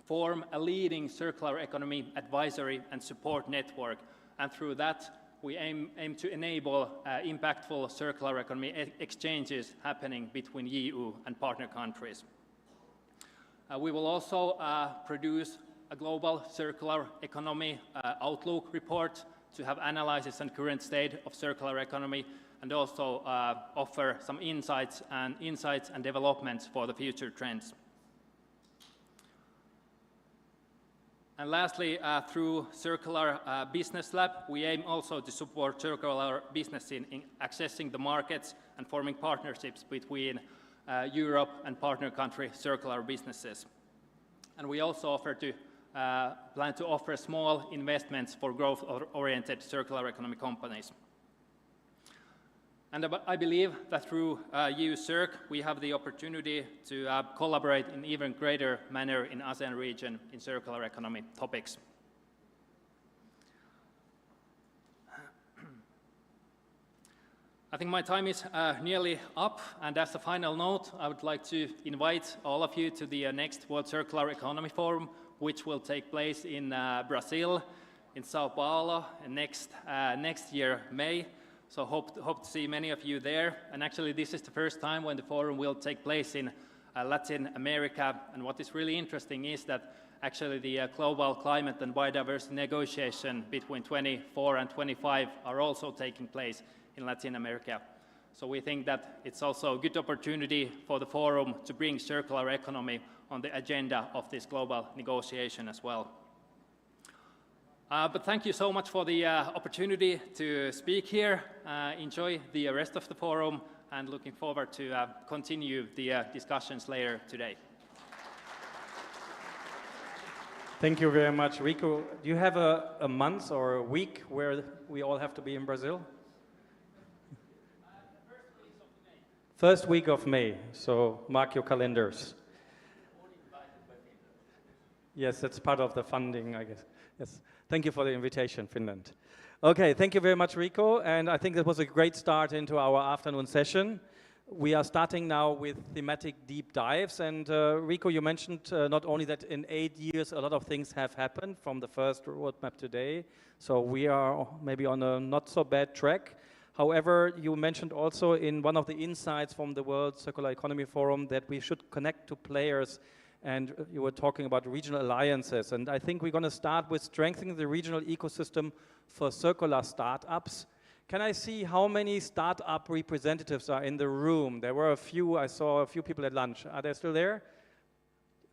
form a leading circular economy advisory and support network, and through that, we aim to enable impactful circular economy exchanges happening between EU and partner countries. We will also produce a global circular economy outlook report to have analysis and current state of circular economy, and also offer some insights and developments for the future trends. And lastly, through Circular Business Lab, we aim also to support circular business in accessing the markets and forming partnerships between Europe and partner country circular businesses. And we also plan to offer small investments for growth-oriented circular economy companies. And I believe that through EU-CIRC, we have the opportunity to collaborate in even greater manner in ASEAN region in circular economy topics. I think my time is nearly up, and as a final note, I would like to invite all of you to the next World Circular Economy Forum, which will take place in Brazil, in Sao Paulo, next year, May. So hope to see many of you there. And actually, this is the first time when the forum will take place in Latin America. And what is really interesting is that actually the global climate and biodiversity negotiation between 24 and 25 are also taking place in Latin America. So we think that it's also a good opportunity for the forum to bring circular economy on the agenda of this global negotiation as well. But thank you so much for the opportunity to speak here. Enjoy the rest of the forum, and looking forward to continue the discussions later today. Thank you very much, Rico. Do you have a month or a week where we all have to be in Brazil? First week of May, so mark your calendars. Yes, that's part of the funding, I guess. Yes. Thank you for the invitation, Finland. Okay, thank you very much, Rico. And I think that was a great start into our afternoon session. We are starting now with thematic deep dives. And Rico, you mentioned not only that in 8 years, a lot of things have happened from the first roadmap today. So we are maybe on a not so bad track. However, you mentioned also in one of the insights from the World Circular Economy Forum that we should connect to players, and you were talking about regional alliances. And I think we're going to start with strengthening the regional ecosystem for circular startups. Can I see how many startup representatives are in the room? There were a few, I saw a few people at lunch. Are they still there?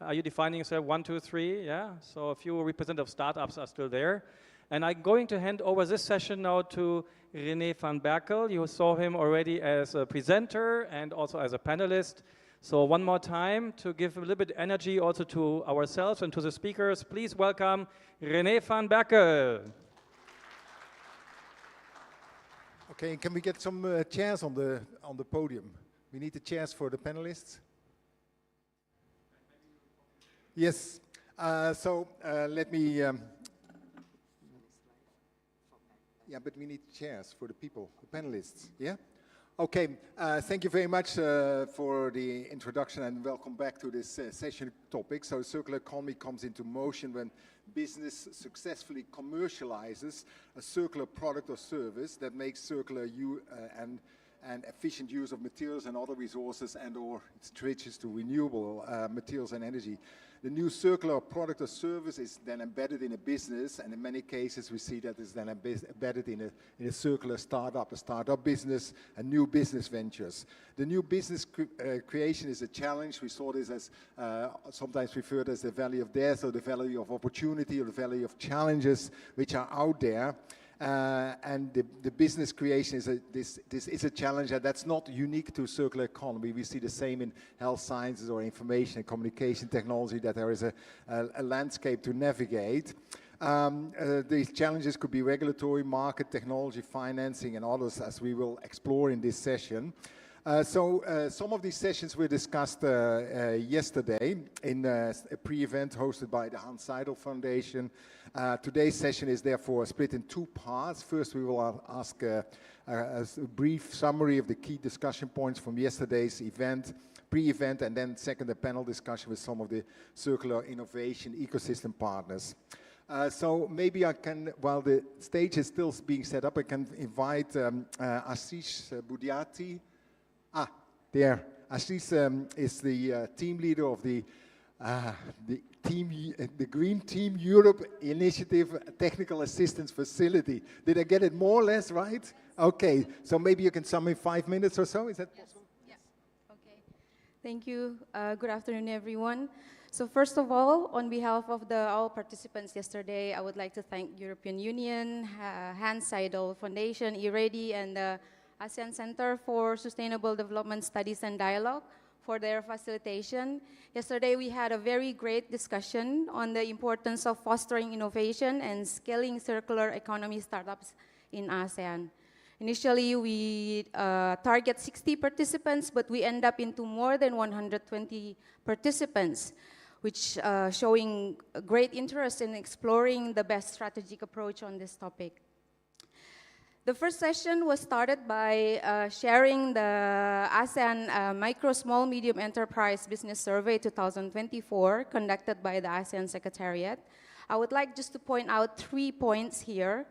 Are you defining yourself 1, 2, 3? Yeah, so a few representative startups are still there. And I'm going to hand over this session now to René van Berkel. You saw him already as a presenter and also as a panelist. So one more time to give a little bit energy also to ourselves and to the speakers. Please welcome René van Berkel. Okay, can we get some chairs on the podium? We need the chairs for the panelists. Yes. Let me. Yeah, but we need chairs for the people, the panelists. Yeah. Okay, thank you very much for the introduction, and welcome back to this session topic. So circular economy comes into motion when business successfully commercializes a circular product or service that makes circular and efficient use of materials and other resources, and or it switches to renewable materials and energy. The new circular product or service is then embedded in a business, and in many cases we see that it's then embedded in a circular startup, a startup business, and new business ventures. The new business creation is a challenge. We saw this as sometimes referred as the valley of death, or the valley of opportunity, or the valley of challenges which are out there. And the business creation this is a challenge, and that's not unique to circular economy. We see the same in health sciences or information and communication technology, that there is a landscape to navigate. These challenges could be regulatory, market, technology, financing, and others, as we will explore in this session. Some of these sessions were discussed yesterday in a pre-event hosted by the Hans Seidel Foundation. Today's session is therefore split in 2 parts. First, we will ask a brief summary of the key discussion points from yesterday's event, pre-event, and then second, a panel discussion with some of the circular innovation ecosystem partners. So maybe I can, while the stage is still being set up, I can invite Ashish Budhyati. There. Ashish is the team leader of the the Green Team Europe Initiative Technical Assistance Facility. Did I get it more or less right? Okay, so maybe you can sum in 5 minutes or so, is that possible? Yes. Okay. Thank you. Good afternoon, everyone. So first of all, on behalf of all participants yesterday, I would like to thank European Union, Hans Seidel Foundation, IREDI, and the ASEAN Center for Sustainable Development Studies and Dialogue for their facilitation. Yesterday, we had a very great discussion on the importance of fostering innovation and scaling circular economy startups in ASEAN. Initially, we target 60 participants, but we end up into more than 120 participants, which showing great interest in exploring the best strategic approach on this topic. The first session was started by sharing the ASEAN Micro, Small, Medium Enterprise Business Survey 2024 conducted by the ASEAN Secretariat. I would like just to point out 3 points here.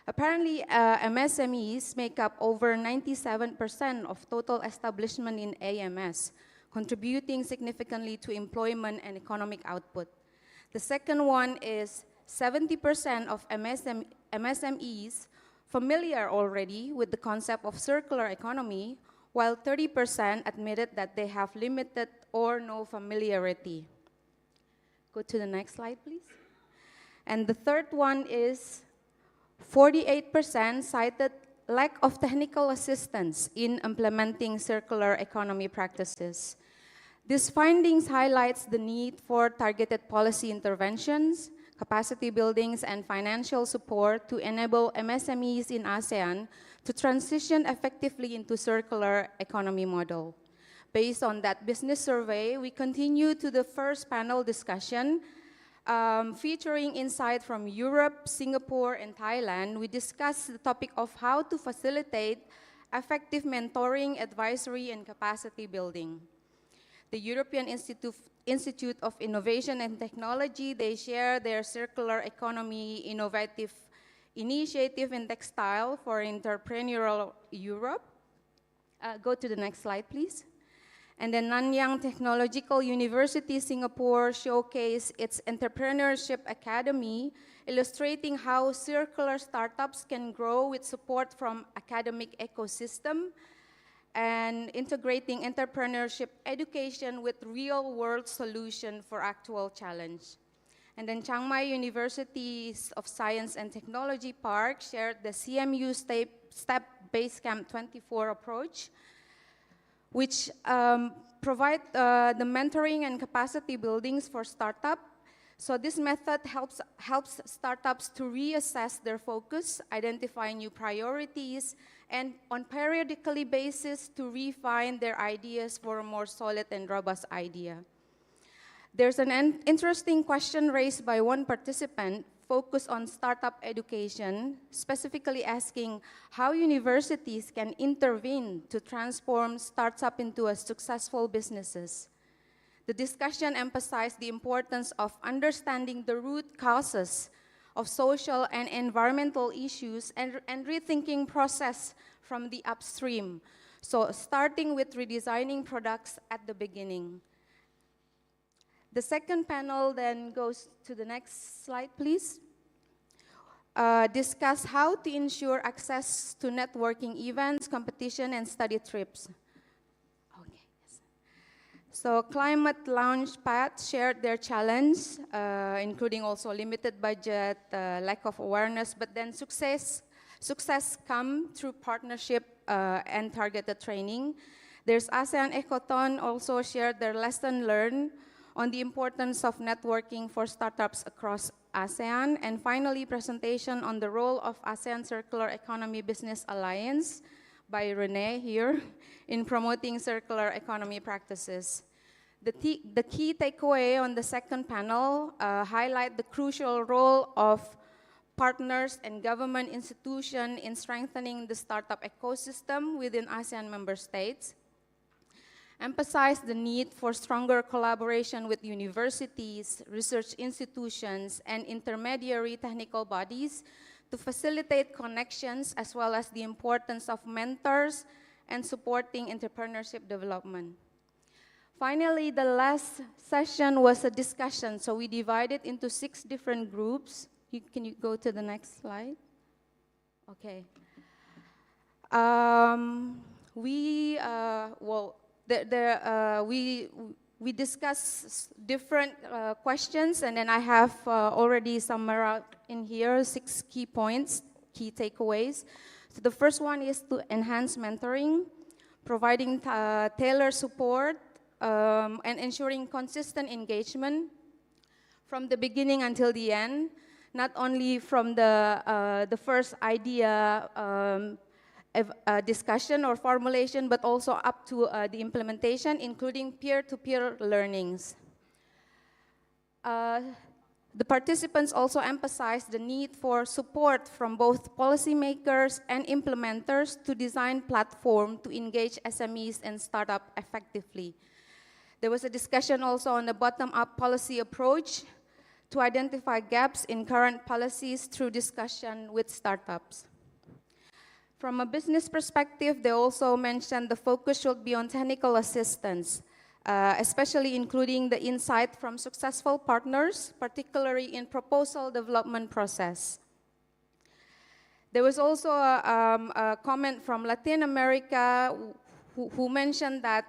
Apparently, MSMEs make up over 97% of total establishment in AMS, contributing significantly to employment and economic output. The second one is 70% of MSMEs familiar already with the concept of circular economy, while 30% admitted that they have limited or no familiarity. Go to the next slide, please. And the third one is 48% cited lack of technical assistance in implementing circular economy practices. These findings highlights the need for targeted policy interventions, capacity buildings, and financial support to enable MSMEs in ASEAN to transition effectively into circular economy model. Based on that business survey, we continue to the first panel discussion featuring insight from Europe, Singapore, and Thailand. We discussed the topic of how to facilitate effective mentoring, advisory, and capacity building. The European Institute of Innovation and Technology, they share their circular economy innovative initiative in textile for entrepreneurial Europe. Go to the next slide, please. And then Nanyang Technological University, Singapore showcased its Entrepreneurship Academy, illustrating how circular startups can grow with support from academic ecosystem and integrating entrepreneurship education with real-world solution for actual challenge. And then Chiang Mai University of Science and Technology Park shared the CMU STEP Basecamp 24 approach, which provide the mentoring and capacity buildings for startup. So this method helps startups to reassess their focus, identify new priorities, and on periodically basis to refine their ideas for a more solid and robust idea. There's an interesting question raised by one participant focused on startup education, specifically asking how universities can intervene to transform startups into a successful businesses. The discussion emphasized the importance of understanding the root causes of social and environmental issues and rethinking process from the upstream. So starting with redesigning products at the beginning. The second panel then goes to the next slide, please. Discuss how to ensure access to networking events, competition, and study trips. Okay, yes. So Climate Launchpad shared their challenge, including also limited budget, lack of awareness, but then success come through partnership and targeted training. There's ASEAN Ecoton also shared their lesson learned on the importance of networking for startups across ASEAN. And finally, presentation on the role of ASEAN Circular Economy Business Alliance by Renee here in promoting circular economy practices. The key takeaway on the second panel highlight the crucial role of partners and government institutions in strengthening the startup ecosystem within ASEAN member states, emphasize the need for stronger collaboration with universities, research institutions, and intermediary technical bodies to facilitate connections, as well as the importance of mentors and supporting entrepreneurship development. Finally, the last session was a discussion. So we divided into 6 different groups. Can you go to the next slide? Okay. We discussed different questions, and then I have already summarized in here 6 key points, key takeaways. So the first one is to enhance mentoring, providing tailored support, and ensuring consistent engagement from the beginning until the end, not only from the first idea discussion or formulation, but also up to the implementation, including peer-to-peer learnings. The participants also emphasized the need for support from both policymakers and implementers to design platforms to engage SMEs and startups effectively. There was a discussion also on the bottom-up policy approach to identify gaps in current policies through discussion with startups. From a business perspective, they also mentioned the focus should be on technical assistance, especially including the insight from successful partners, particularly in proposal development process. There was also a comment from Latin America who mentioned that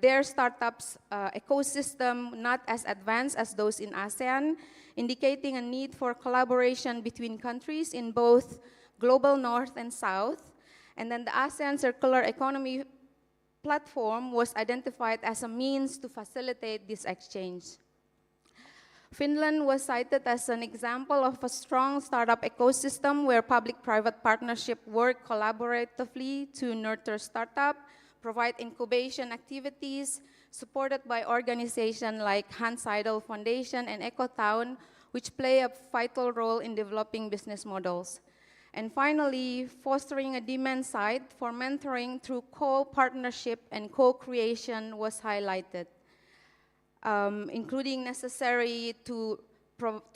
their startups ecosystem not as advanced as those in ASEAN, indicating a need for collaboration between countries in both global north and south. And then the ASEAN Circular Economy platform was identified as a means to facilitate this exchange. Finland was cited as an example of a strong startup ecosystem where public-private partnership work collaboratively to nurture startup, provide incubation activities, supported by organizations like Hans Seidel Foundation and EcoTown, which play a vital role in developing business models. And finally, fostering a demand side for mentoring through co-partnership and co-creation was highlighted, including necessary to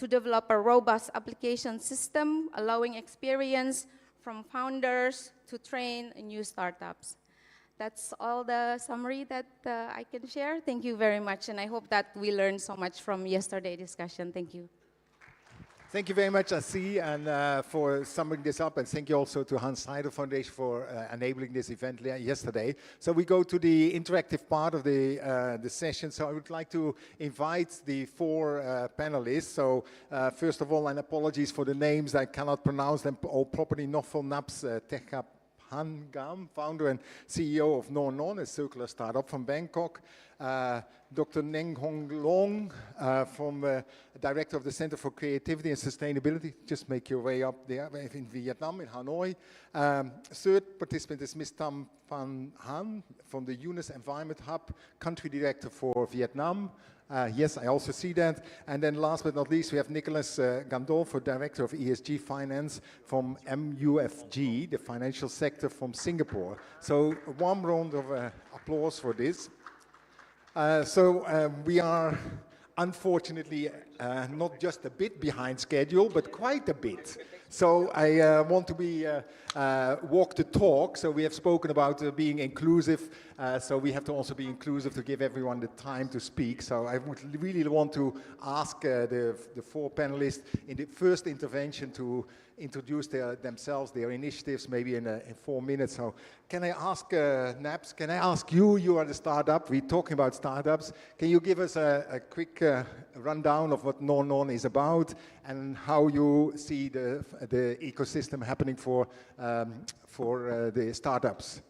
develop a robust application system, allowing experience from founders to train new startups. That's all the summary that I can share. Thank you very much, and I hope that we learned so much from yesterday's discussion. Thank you. Thank you very much, Asi, and for summing this up, and thank you also to Hans Seidel Foundation for enabling this event yesterday. So we go to the interactive part of the session. So I would like to invite the 4 panelists. So first of all, and apologies for the names, I cannot pronounce them all properly. Nofel Naps Tekap Hangam, founder and CEO of Non, a circular startup from Bangkok. Dr. Neng Hong Long, Director of the Center for Creativity and Sustainability. Just make your way up there in Vietnam, in Hanoi. Third participant is Ms. Tam Van Han from the Yunus Environment Hub, Country Director for Vietnam. Yes, I also see that. And then last but not least, we have Nicholas Gandolfo, Director of ESG Finance from MUFG, the financial sector from Singapore. So a warm round of applause for this. We are unfortunately not just a bit behind schedule, but quite a bit. So I want to be walk the talk. So we have spoken about being inclusive. So we have to also be inclusive to give everyone the time to speak. So I would really want to ask the 4 panelists in the first intervention to introduce themselves, their initiatives, maybe in 4 minutes. So can I ask Naps, can I ask you, you are the startup, we're talking about startups. Can you give us a quick rundown of what Non is about and how you see the ecosystem happening for the startups?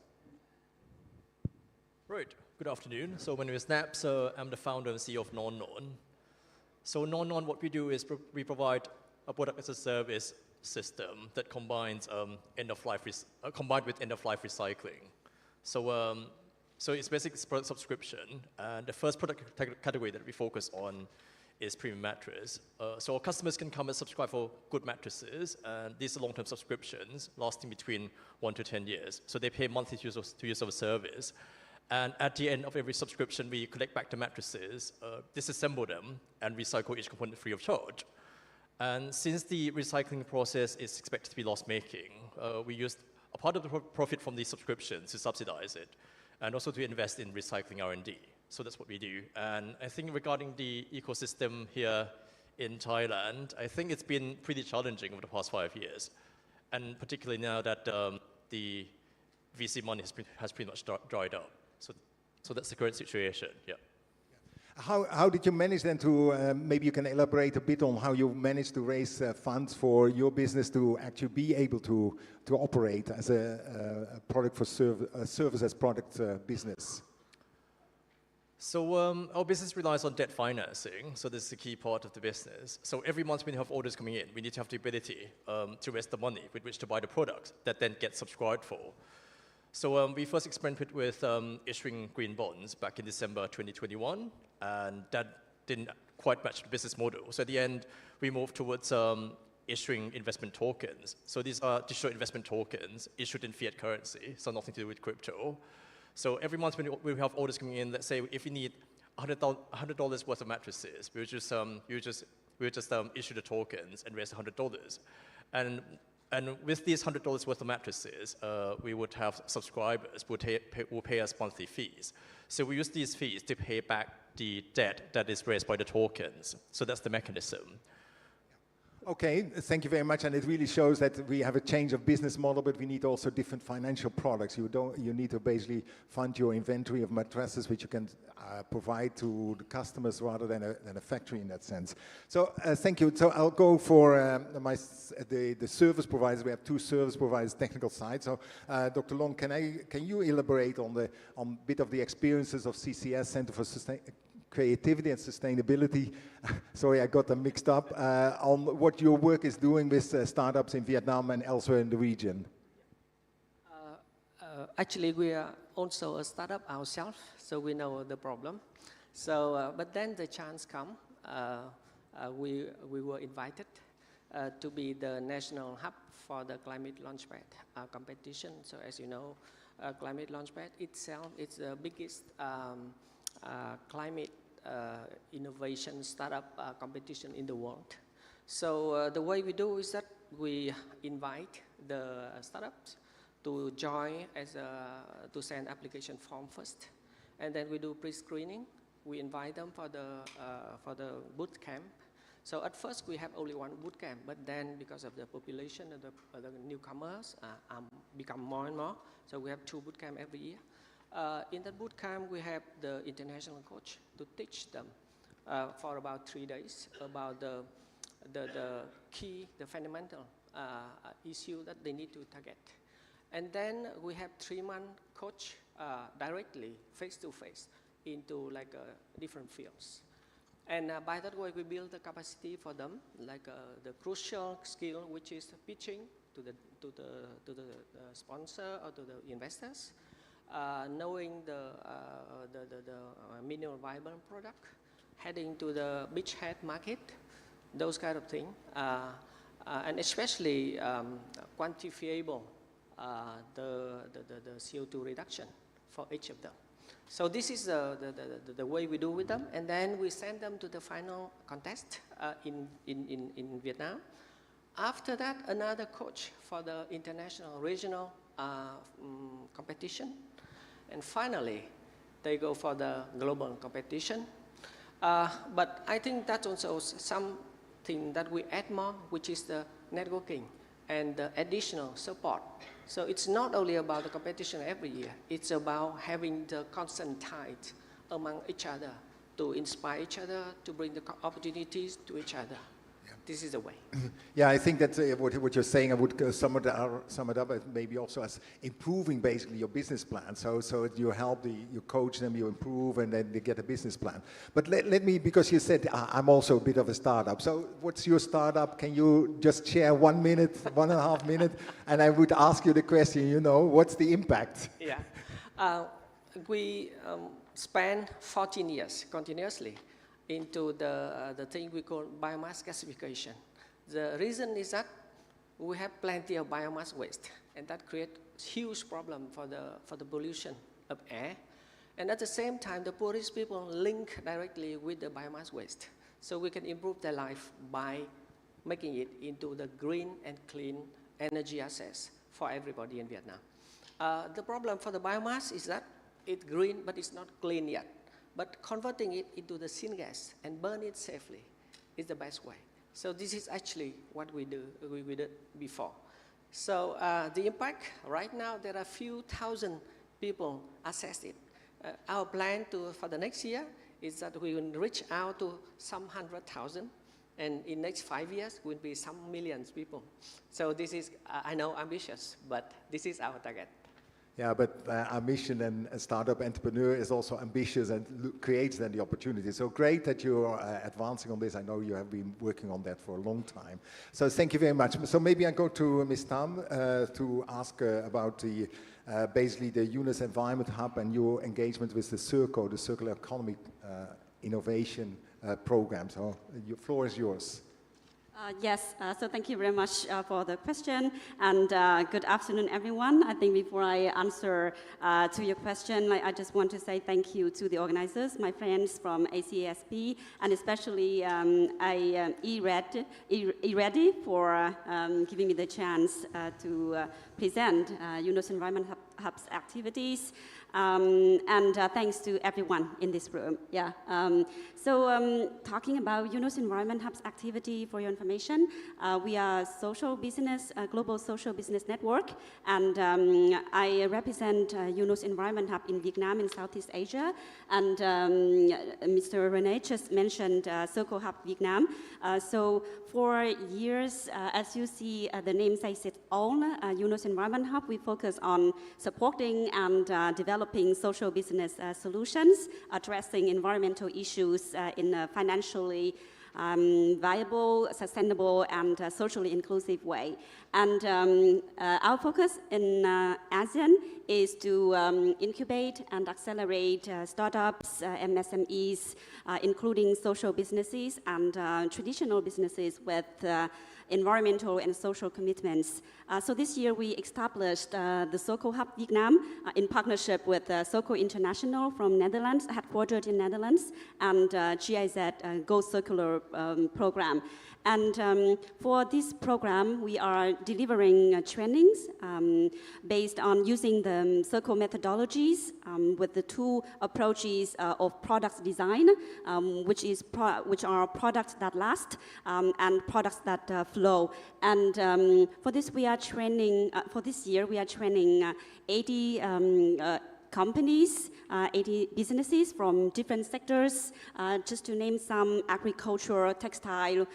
Right, good afternoon. So my name is Naps, so I'm the founder and CEO of Non. So Non, what we do is we provide a product as a service system that combines combined with end-of-life recycling. So it's basically product subscription, and the first product category that we focus on is premium mattress. So our customers can come and subscribe for good mattresses, and these are long-term subscriptions lasting between 1 to 10 years. So they pay monthly to use of service. And at the end of every subscription, we collect back the mattresses, disassemble them, and recycle each component free of charge. And since the recycling process is expected to be loss-making, we use a part of the profit from these subscriptions to subsidize it, and also to invest in recycling R&D. So that's what we do. And I think regarding the ecosystem here in Thailand, I think it's been pretty challenging over the past 5 years. And particularly now that the VC money has pretty much dried up. So that's the current situation, yeah. How did you manage then to, maybe you can elaborate a bit on how you managed to raise funds for your business to actually be able to operate as a product for service as product business? So our business relies on debt financing, so this is a key part of the business. So every month when you have orders coming in, we need to have the ability to raise the money with which to buy the product that then gets subscribed for. So we first experimented with issuing green bonds back in December 2021, and that didn't quite match the business model. So at the end, we moved towards issuing investment tokens. So these are digital investment tokens issued in fiat currency, so nothing to do with crypto. So every month when we have orders coming in, let's say if you need $100 worth of mattresses, we would just issue the tokens and raise $100. And with these $100 worth of mattresses, we would have subscribers who will pay us monthly fees. So we use these fees to pay back the debt that is raised by the tokens. So that's the mechanism. Okay, thank you very much, and it really shows that we have a change of business model, but we need also different financial products. You need to basically fund your inventory of mattresses, which you can provide to the customers rather than a factory in that sense. So thank you. So I'll go for the service providers. We have two service providers, technical side. So Dr. Long, can you elaborate on a bit of the experiences of CCS, Center for Creativity and Sustainability, sorry, I got them mixed up, on what your work is doing with startups in Vietnam and elsewhere in the region? Actually, we are also a startup ourselves, so we know the problem. So, but then the chance come. We were invited to be the national hub for the Climate Launchpad competition. So as you know, Climate Launchpad itself is the biggest climate innovation startup competition in the world. So the way we do is that we invite the startups to join to send application form first, and then we do pre-screening. We invite them for the boot camp. So at first we have only one boot camp, but then because of the population of the newcomers become more and more, so we have 2 boot camp every year. In that boot camp, we have the international coach to teach them for about 3 days about the fundamental issue that they need to target. And then we have 3-month coach directly, face-to-face, into like different fields. And by that way, we build the capacity for them, like the crucial skill, which is pitching to the sponsor or to the investors. Knowing the minimum viable product, heading to the beachhead market, those kind of things, and especially quantifiable the CO2 reduction for each of them. So this is the way we do with them, and then we send them to the final contest in Vietnam. After that, another coach for the international regional competition. And finally, they go for the global competition. But I think that's also something that we add more, which is the networking and the additional support. So it's not only about the competition every year, it's about having the constant ties among each other to inspire each other, to bring the opportunities to each other. This is the way. Yeah, I think that's what you're saying. I would sum it up as maybe also as improving basically your business plan. So you help, you coach them, you improve, and then they get a business plan. But let me, because you said I'm also a bit of a startup. So what's your startup? Can you just share 1 minute, 1.5 minutes? And I would ask you the question, what's the impact? Yeah. We spent 14 years continuously into the thing we call biomass gasification. The reason is that we have plenty of biomass waste, and that creates huge problem for the pollution of air. And at the same time, the poorest people link directly with the biomass waste. So we can improve their life by making it into the green and clean energy access for everybody in Vietnam. The problem for the biomass is that it's green, but it's not clean yet. but converting it into the syngas and burn it safely is the best way. So this is actually what we did before. So the impact, right now there are a few thousand people access it. Our plan for the next year is that we will reach out to some 100,000, and in next 5 years will be some millions people. So this is, I know, ambitious, but this is our target. Yeah, but our mission and a startup entrepreneur is also ambitious and creates then the opportunity. So great that you're advancing on this. I know you have been working on that for a long time. So thank you very much. So maybe I go to Ms. Tam to ask about the basically the UNIS Environment Hub and your engagement with the CIRCO, the Circular Economy Innovation Program. So the floor is yours. Yes, so thank you very much for the question, and good afternoon, everyone. I think before I answer to your question, I just want to say thank you to the organizers, my friends from ACASP, and especially E-Ready for giving me the chance to present UNOS Environment Hub's activities. And thanks to everyone in this room. Yeah. Talking about UNOS Environment Hub's activity, for your information, we are social business, global social business network, and I represent UNOS Environment Hub in Vietnam in Southeast Asia. And Mr. Rene just mentioned CIRCO Hub Vietnam. So for years, as you see, the name says it all. UNOS Environment Hub, we focus on supporting and developing social business solutions, addressing environmental issues in a financially viable, sustainable, and socially inclusive way. And our focus in ASEAN is to incubate and accelerate startups, MSMEs, including social businesses and traditional businesses with environmental and social commitments. So this year we established the CIRCO Hub Vietnam in partnership with CIRCO International from Netherlands, headquartered in Netherlands, and GIZ Go Circular program. And for this program, we are delivering trainings based on using the CIRCO methodologies with the two approaches of product design, which are products that last and products that flow. And for this, we are training. For this year, we are training 80 companies, 80 businesses from different sectors, just to name some: agriculture, textile,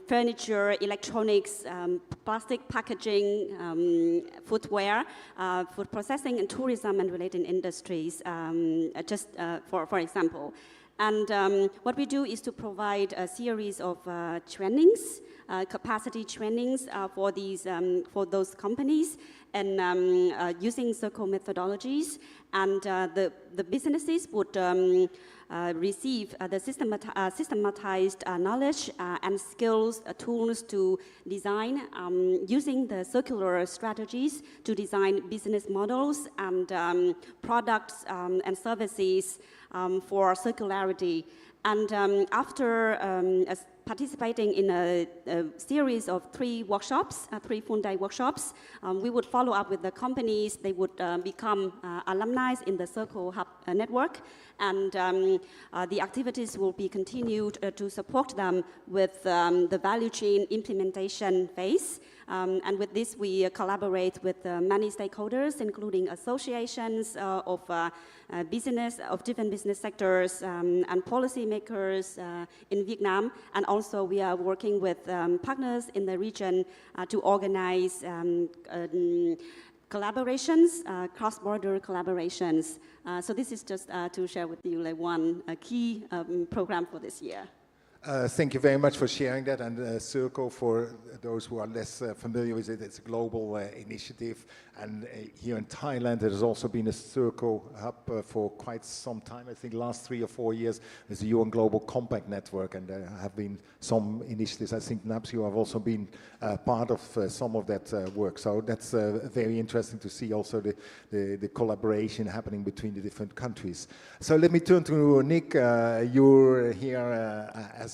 furniture, electronics, plastic packaging, footwear, food processing, and tourism and related industries, just for example. And what we do is to provide a series of trainings, capacity trainings for those companies, and using CIRCO methodologies. And the businesses would receive the systematized knowledge and skills, tools to design, using the circular strategies to design business models and products and services for circularity. And after participating in a series of 3 workshops, 3 full-day workshops, we would follow up with the companies. They would become alumni in the CIRCO Hub network, and the activities will be continued to support them with the value chain implementation phase. And with this, we collaborate with many stakeholders, including associations of different business sectors and policymakers in Vietnam. And also, we are working with partners in the region to organize collaborations, cross-border collaborations. So this is just to share with you one key program for this year. Thank you very much for sharing that. And CIRCO, for those who are less familiar with it, it's a global initiative. And here in Thailand, there has also been a CIRCO hub for quite some time. I think last 3 or 4 years, there's a UN Global Compact Network, and there have been some initiatives. I think, Naps, you have also been part of some of that work. So that's very interesting to see also the collaboration happening between the different countries. So let me turn to Nick. You're here as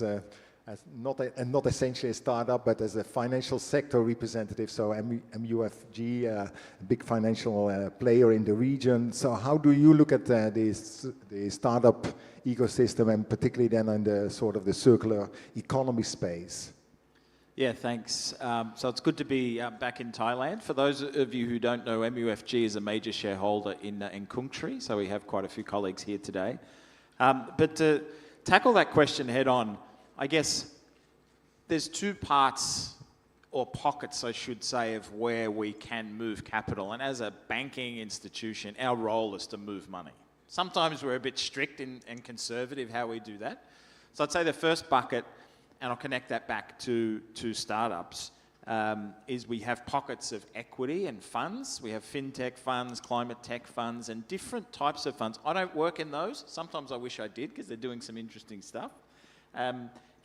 as not essentially a startup, but as a financial sector representative. So MUFG, a big financial player in the region. So how do you look at the startup ecosystem, and particularly then in the sort of the circular economy space? Yeah, thanks. So it's good to be back in Thailand. For those of you who don't know, MUFG is a major shareholder in Kungtree, so we have quite a few colleagues here today. But to tackle that question head on, I guess there's two parts, or pockets, I should say, of where we can move capital. And as a banking institution, our role is to move money. Sometimes we're a bit strict and conservative how we do that. So I'd say the first bucket, and I'll connect that back to startups, is we have pockets of equity and funds. We have fintech funds, climate tech funds, and different types of funds. I don't work in those. Sometimes I wish I did, because they're doing some interesting stuff.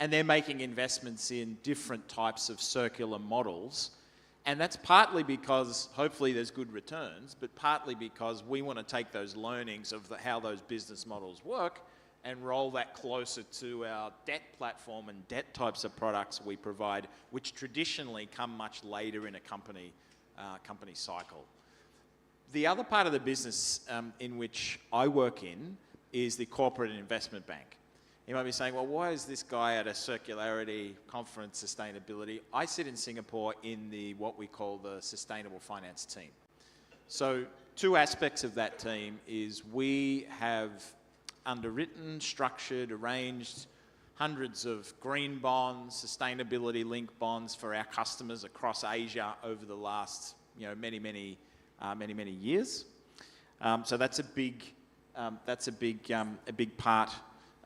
And they're making investments in different types of circular models. And that's partly because hopefully there's good returns, but partly because we want to take those learnings of how those business models work and roll that closer to our debt platform and debt types of products we provide, which traditionally come much later in a company cycle. The other part of the business in which I work in is the corporate and investment bank. You might be saying, well, why is this guy at a circularity conference, sustainability? I sit in Singapore in what we call the sustainable finance team. So two aspects of that team is we have underwritten, structured, arranged hundreds of green bonds, sustainability-linked bonds for our customers across Asia over the last many years. So that's a big part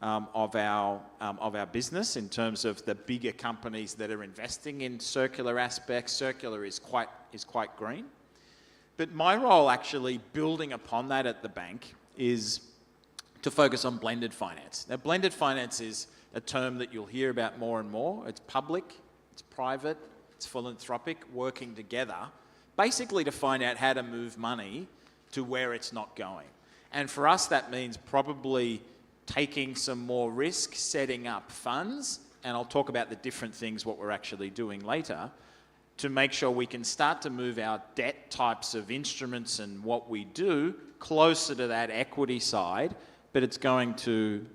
of our business in terms of the bigger companies that are investing in circular aspects. Circular is quite green. But my role, actually building upon that at the bank, is to focus on blended finance. Now, blended finance is a term that you'll hear about more and more. It's public, it's private, it's philanthropic, working together, basically to find out how to move money to where it's not going. And for us, that means probably taking some more risk, setting up funds, and I'll talk about the different things, what we're actually doing later, to make sure we can start to move our debt types of instruments and what we do closer to that equity side, but it's going to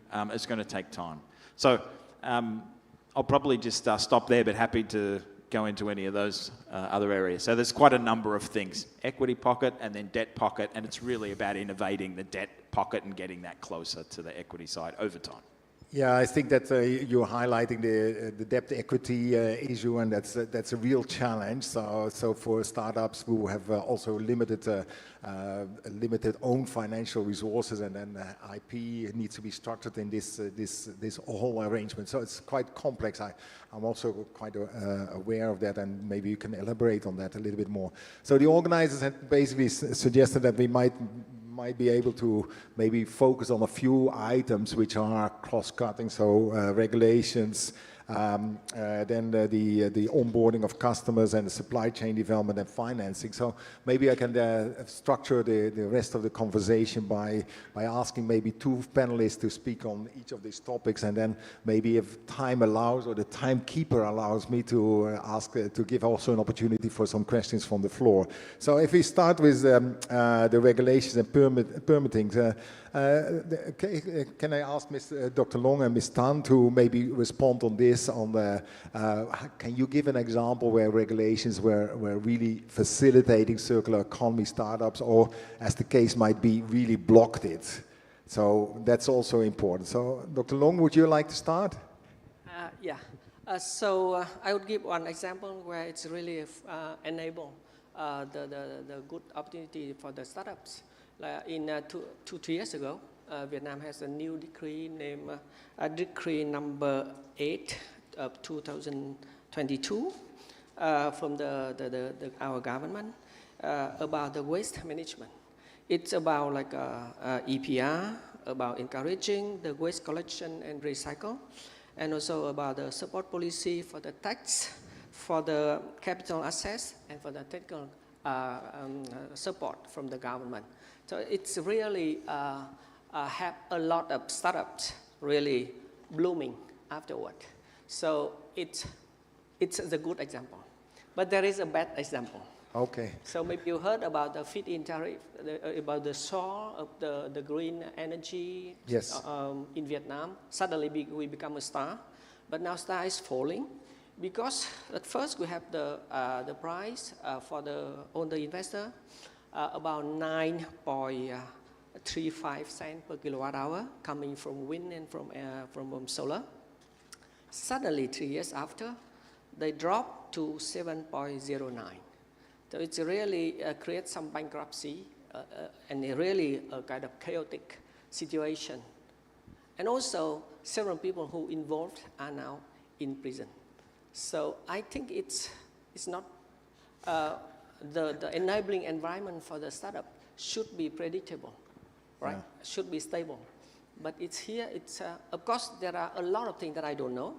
take time. So I'll probably just stop there, but happy to go into any of those other areas. So there's quite a number of things: equity pocket and then debt pocket, and it's really about innovating the debt pocket and getting that closer to the equity side over time. Yeah, I think that you're highlighting the debt equity issue, and that's a real challenge. So for startups who have also limited own financial resources, and then IP needs to be structured in this whole arrangement. So it's quite complex. I'm also quite aware of that, and maybe you can elaborate on that a little bit more. So the organizers had basically suggested that we might be able to maybe focus on a few items which are cross-cutting, so regulations, then the onboarding of customers and the supply chain development and financing. So maybe I can structure the rest of the conversation by asking maybe two panelists to speak on each of these topics, and then maybe if time allows, or the timekeeper allows me to to give also an opportunity for some questions from the floor. So if we start with the regulations and permitting, can I ask Dr. Long and Ms. Tan to maybe respond on this? Can you give an example where regulations were really facilitating circular economy startups, or, as the case might be, really blocked it? So that's also important. So, Dr. Long, would you like to start? Yeah. So I would give one example where it's really enable the good opportunity for the startups. In 2-3 years ago, Vietnam has a new decree named Decree number 8 of 2022 from our government about the waste management. It's about like EPR, about encouraging the waste collection and recycle, and also about the support policy for the tax, for the capital assets, and for the technical support from the government. So it's really have a lot of startups really blooming afterward. So it's a good example. But there is a bad example. Okay. So maybe you heard about the feed-in tariff, about the soar of the green energy in Vietnam. Suddenly we become a star, but now star is falling because at first we have the price for the investor about 9.35 cents per kilowatt hour coming from wind and from solar. Suddenly 3 years after, they drop to 7.09. So it's really creates some bankruptcy and really a kind of chaotic situation. And also, several people who involved are now in prison. So I think it's not the enabling environment for the startup should be predictable, right? Yeah. Should be stable. But it's here. Of course, there are a lot of things that I don't know.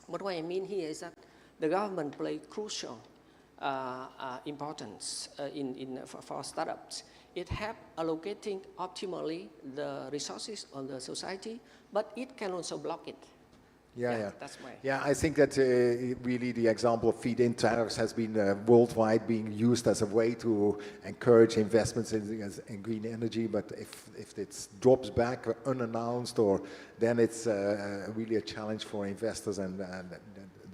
But what I mean here is that the government plays crucial importance for startups. It helps allocating optimally the resources on the society, but it can also block it. Yeah. That's why. Yeah, I think that really the example of feed-in tariffs has been worldwide being used as a way to encourage investments in green energy. But if it drops back unannounced, then it's really a challenge for investors, and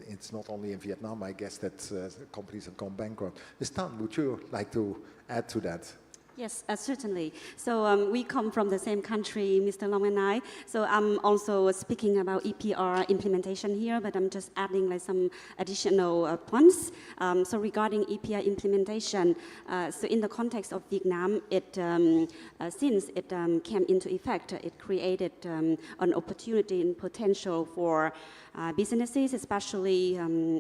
it's not only in Vietnam. I guess that companies have gone bankrupt. Ms. Tan, would you like to add to that? Yes, certainly. So we come from the same country, Mr. Long and I. So I'm also speaking about EPR implementation here, but I'm just adding like some additional points. So regarding EPR implementation, so in the context of Vietnam, since it came into effect, it created an opportunity and potential for businesses, especially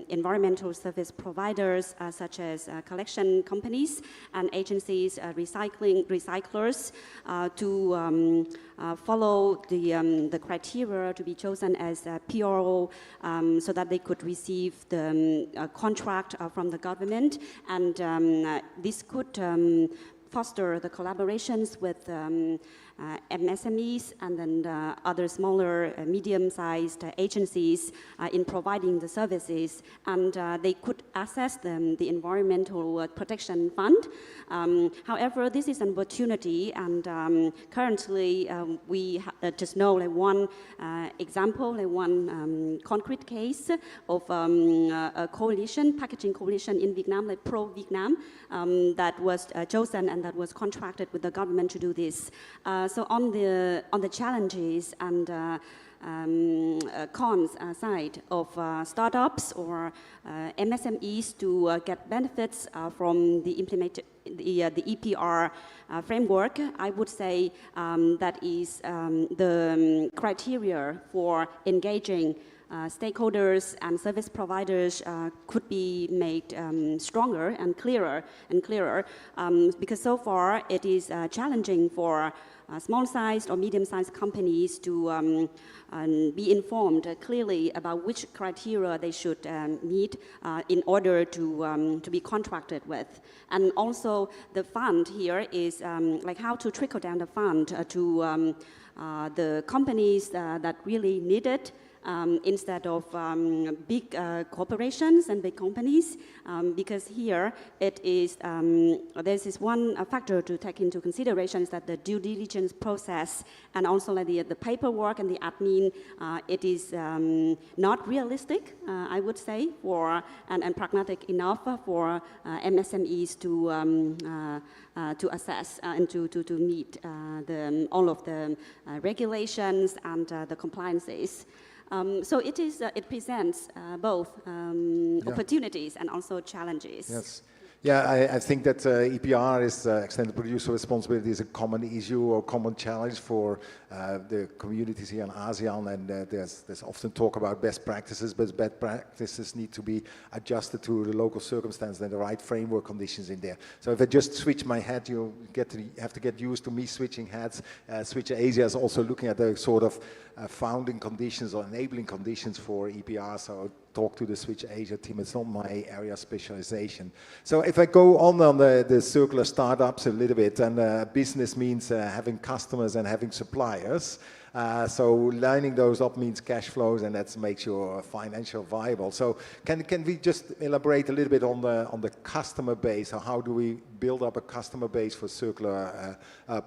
environmental service providers such as collection companies and agencies, recyclers, to follow the criteria to be chosen as PRO, so that they could receive the contract from the government, and this could foster the collaborations with MSMEs and then other smaller, medium-sized agencies in providing the services, and they could access the Environmental Protection Fund. However, this is an opportunity, and currently we just know like one example, like one concrete case of a coalition, packaging coalition in Vietnam, like pro-Vietnam, that was chosen and that was contracted with the government to do this. So on the challenges and cons side of startups or MSMEs to get benefits from the EPR framework, I would say that is the criteria for engaging stakeholders and service providers could be made stronger and clearer, because so far it is challenging for small-sized or medium-sized companies to be informed clearly about which criteria they should meet in order to be contracted with. And also the fund here is like how to trickle down the fund to the companies that really need it, instead of big corporations and big companies, because here it is, there's this one factor to take into consideration, is that the due diligence process and also like the paperwork and the admin, it is not realistic, I would say, and pragmatic enough for MSMEs to assess and to meet all of the regulations and the compliances. So it presents both opportunities and also challenges. Yes. Yeah, I think that EPR is extended producer responsibility is a common issue or common challenge for the communities here in ASEAN, and there's often talk about best practices, but best practices need to be adjusted to the local circumstances and the right framework conditions in there. So if I just switch my hat, you have to get used to me switching hats. Switch Asia is also looking at the sort of founding conditions or enabling conditions for EPR, so talk to the Switch Asia team. It's not my area of specialization. So if I go on the circular startups a little bit, and business means having customers and having suppliers, So lining those up means cash flows, and that makes your financial viable. So can we just elaborate a little bit on the customer base? How do we build up a customer base for circular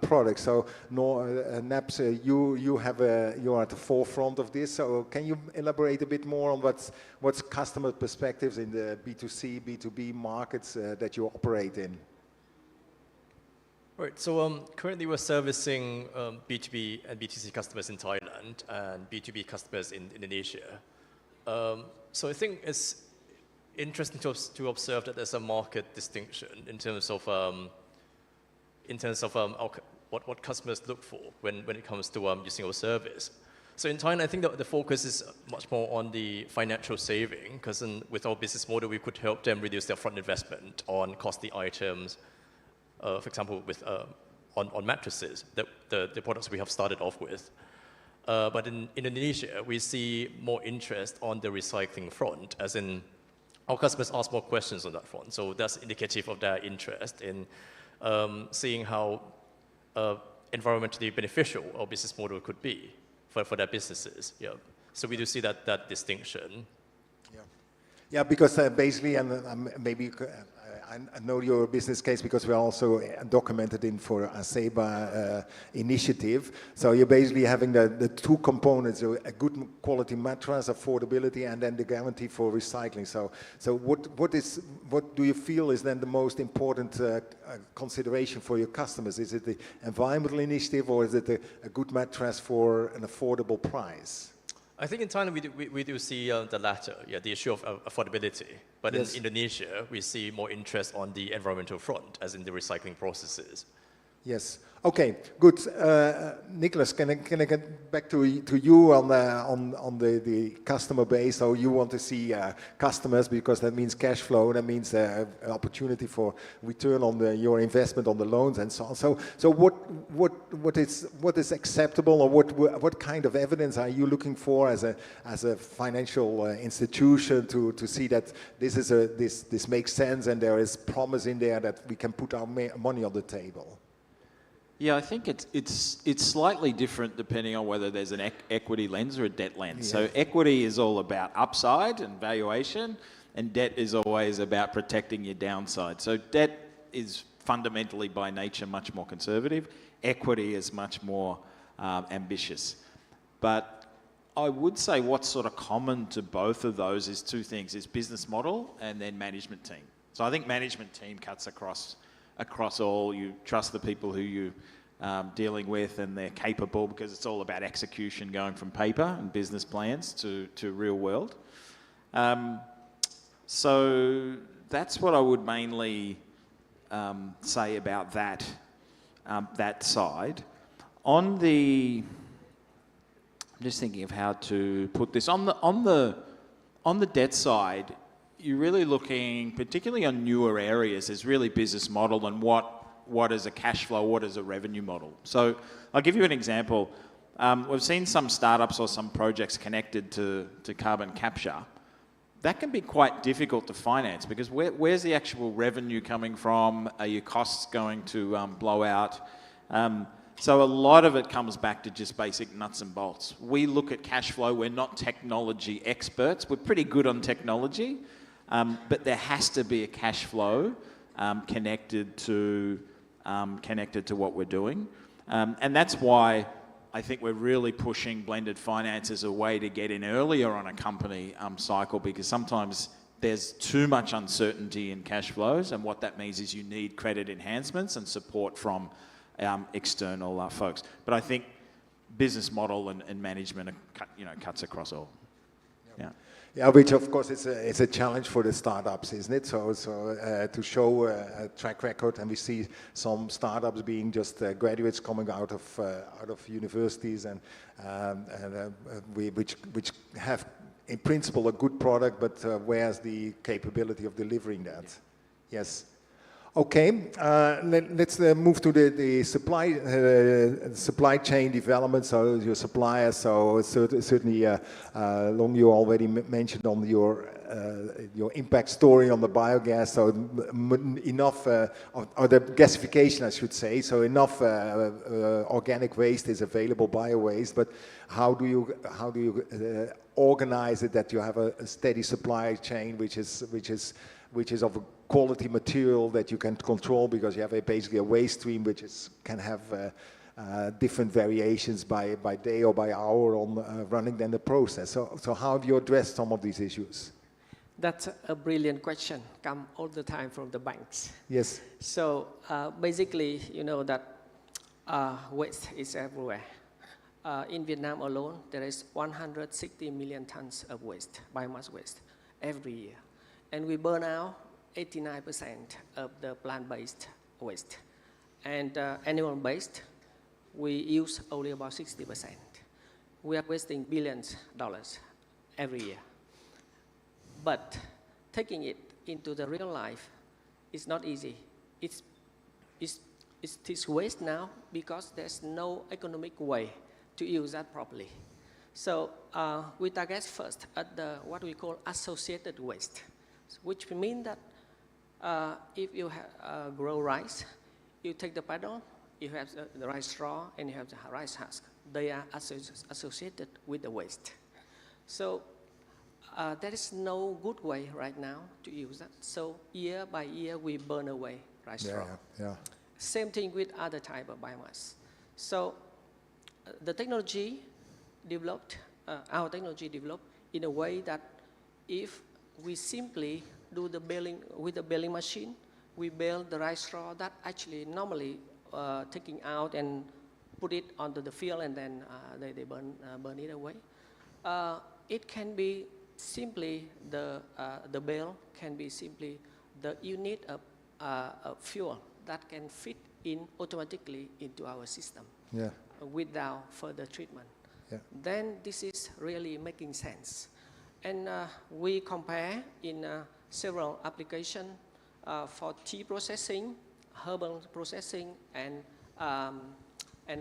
products? So NAPS, you are at the forefront of this. So can you elaborate a bit more on what's customer perspectives in the B2C, B2B markets that you operate in? Right, so currently we're servicing B2B and B2C customers in Thailand and B2B customers in Indonesia. So I think it's interesting to observe that there's a market distinction in terms of what customers look for when it comes to using our service. So in Thailand, I think that the focus is much more on the financial saving, because with our business model, we could help them reduce their front investment on costly items. For example, on mattresses, the products we have started off with. But in Indonesia, we see more interest on the recycling front, as in our customers ask more questions on that front. So that's indicative of their interest in seeing how environmentally beneficial our business model could be for their businesses. Yeah. So we do see that distinction. Yeah, because basically, and maybe I know your business case because we're also documented in for ASEAN initiative. So you're basically having the two components, a good quality mattress, affordability, and then the guarantee for recycling. So what do you feel is then the most important consideration for your customers? Is it the environmental initiative, or is it a good mattress for an affordable price? I think in Thailand we do see the latter, the issue of affordability. But yes, in Indonesia, we see more interest on the environmental front, as in the recycling processes. Yes. Okay. Good. Nicholas, can I get back to you on the customer base? So you want to see customers, because that means cash flow. That means opportunity for return on your investment on the loans and so on. So what is acceptable, or what kind of evidence are you looking for as a financial institution to see that this makes sense and there is promise in there that we can put our money on the table? Yeah, I think it's slightly different depending on whether there's an equity lens or a debt lens. Yeah. So equity is all about upside and valuation, and debt is always about protecting your downside. So debt is fundamentally by nature much more conservative. Equity is much more ambitious. But I would say what's sort of common to both of those is two things: is business model and then management team. So I think management team cuts across all. You trust the people who you dealing with, and they're capable, because it's all about execution, going from paper and business plans to real world. So that's what I would mainly say about that side. I'm just thinking of how to put this on the debt side. You're really looking, particularly on newer areas, is really business model and what is a cash flow, what is a revenue model. So I'll give you an example. We've seen some startups or some projects connected to carbon capture. That can be quite difficult to finance, because where's the actual revenue coming from? Are your costs going to blow out? So a lot of it comes back to just basic nuts and bolts. We look at cash flow. We're not technology experts. We're pretty good on technology. But there has to be a cash flow connected to what we're doing, and that's why I think we're really pushing blended finance as a way to get in earlier on a company cycle, because sometimes there's too much uncertainty in cash flows, and what that means is you need credit enhancements and support from external folks. But I think business model and management cuts across all. Yeah. Yeah, which of course it's a challenge for the startups, isn't it? So to show a track record, and we see some startups being just graduates coming out of universities, and which have in principle a good product, but where's the capability of delivering that? Yes. Okay, let's move to the supply chain development. So your suppliers, so certainly Long, you already mentioned on your your impact story on the biogas, so enough, or the gasification, I should say, so enough organic waste is available, bio waste, but how do you organize it that you have a steady supply chain which is of a quality material that you can control, because you have basically a waste stream which can have different variations by day or by hour on running then the process. So how have you addressed some of these issues? That's a brilliant question, come all the time from the banks. Yes. So basically, you know that waste is everywhere. In Vietnam alone, there is 160 million tons of waste, biomass waste, every year. And we burn out 89% of the plant-based waste. And animal-based, we use only about 60%. We are wasting billions of dollars every year. But taking it into the real life is not easy. It's waste now because there's no economic way to use that properly. So we target first at the what we call associated waste, which means that if you grow rice, you take the paddle, you have the rice straw, and you have the rice husk. They are associated with the waste. So there is no good way right now to use that. So year by year, we burn away rice straw. Yeah. Same thing with other type of biomass. So the technology developed, our technology developed in a way that if we simply do the baling with the baling machine, we bale the rice straw that actually normally taking out and put it onto the field, and then they burn it away. It can be simply the bale can be simply the unit of fuel that can fit in automatically into our system without further treatment. Yeah. Then this is really making sense. And we compare in several applications for tea processing, herbal processing, and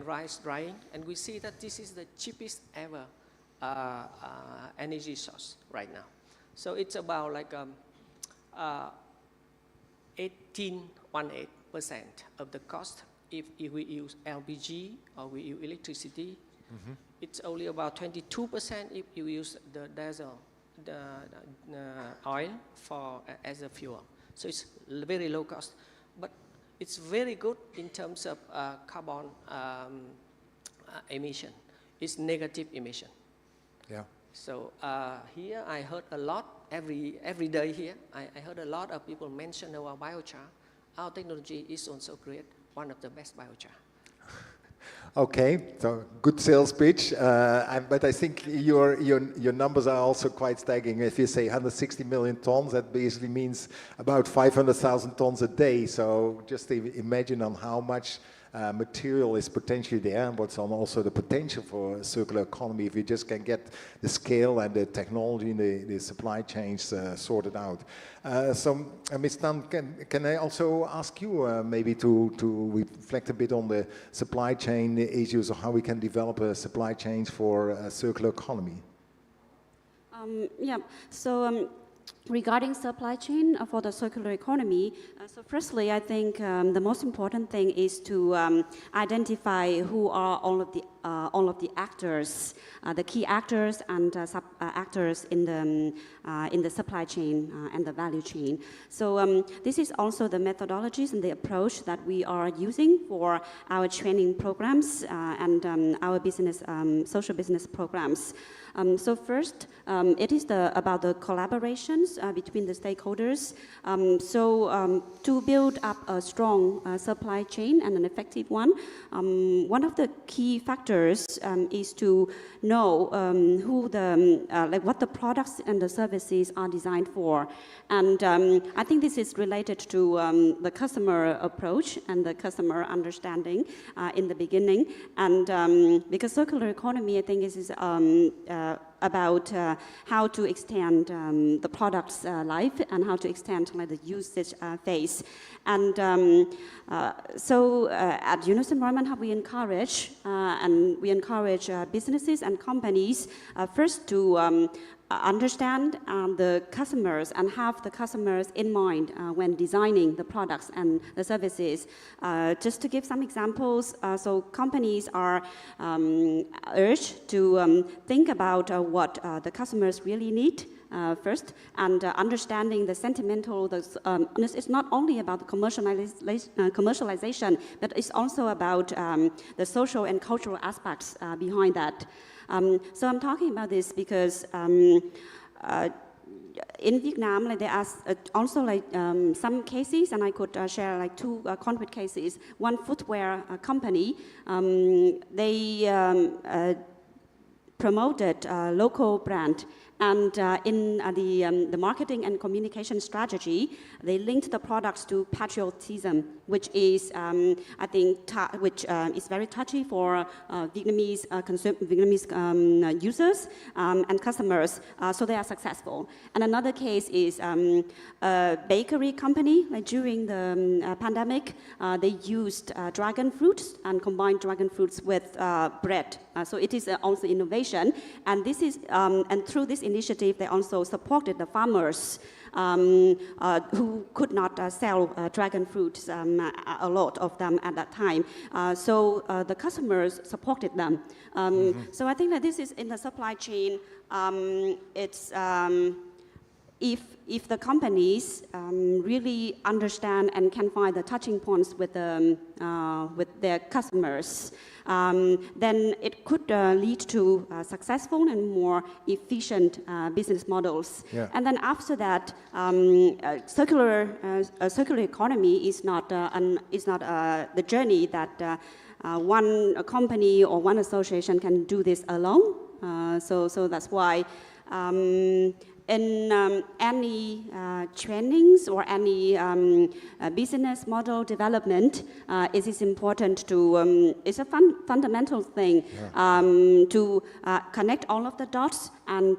rice drying, and we see that this is the cheapest ever energy source right now. So it's about like 18% of the cost if we use LPG or we use electricity. Mm-hmm. It's only about 22% if you use the diesel, the oil as a fuel. So it's very low cost, but it's very good in terms of carbon emission. It's negative emission. Yeah. So here I heard a lot, every day here, I heard a lot of people mention our biochar. Our technology is also great, one of the best biochar. Okay, so good sales pitch, but I think your numbers are also quite staggering. If you say 160 million tons, that basically means about 500,000 tons a day. So just imagine on how much material is potentially there, and what's on also the potential for a circular economy if you just can get the scale and the technology and the supply chains sorted out. So, Ms. Tan, can I also ask you maybe to reflect a bit on the supply chain issues, or how we can develop a supply chains for a circular economy? Yeah, so regarding supply chain for the circular economy, so firstly, I think the most important thing is to identify who are all of the actors, the key actors and sub actors in the supply chain and the value chain. So this is also the methodologies and the approach that we are using for our training programs and our business, social business programs. So first, it is about the collaborations between the stakeholders. To build up a strong supply chain and an effective one of the key factors is to know who what the products and the services are designed for. And I think this is related to the customer approach and the customer understanding in the beginning. And because circular economy, I think, is about how to extend the product's life and how to extend the usage phase. And so at UNOS Environment Hub, we encourage businesses and companies first to understand the customers and have the customers in mind when designing the products and the services. Just to give some examples, so companies are urged to think about what the customers really need first, and understanding the sentimental, it's not only about the commercialization, but it's also about the social and cultural aspects behind that. So I'm talking about this because in Vietnam, like, there are also like some cases, and I could share like two concrete cases. One footwear company, they promoted a local brand. And in the marketing and communication strategy, they linked the products to patriotism, which is, I think, is very touchy for Vietnamese users and customers. So they are successful. And another case is a bakery company. Like during the pandemic, they used dragon fruits and combined dragon fruits with bread. So it is also innovation. And this is, and through this initiative, they also supported the farmers who could not sell dragon fruits, a lot of them at that time. So the customers supported them. So I think that this is in the supply chain. It's if the companies really understand and can find the touching points with their customers, then it could lead to successful and more efficient business models. Yeah. And then after that, circular economy is not the journey that one company or one association can do this alone. So that's why. In any trainings or any business model development, it is important to, it's a fundamental thing, to connect all of the dots and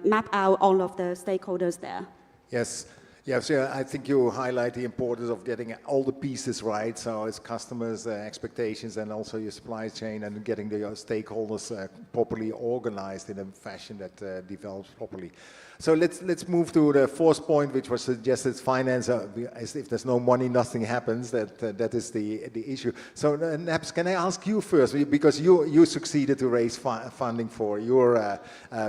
map out all of the stakeholders there. Yes. Yeah, so I think you highlight the importance of getting all the pieces right. So it's customers' expectations and also your supply chain, and getting the stakeholders properly organized in a fashion that develops properly. So let's move to the fourth point, which was suggested finance. As if there's no money, nothing happens. That is the issue. So Naps, can I ask you first, because you succeeded to raise funding for your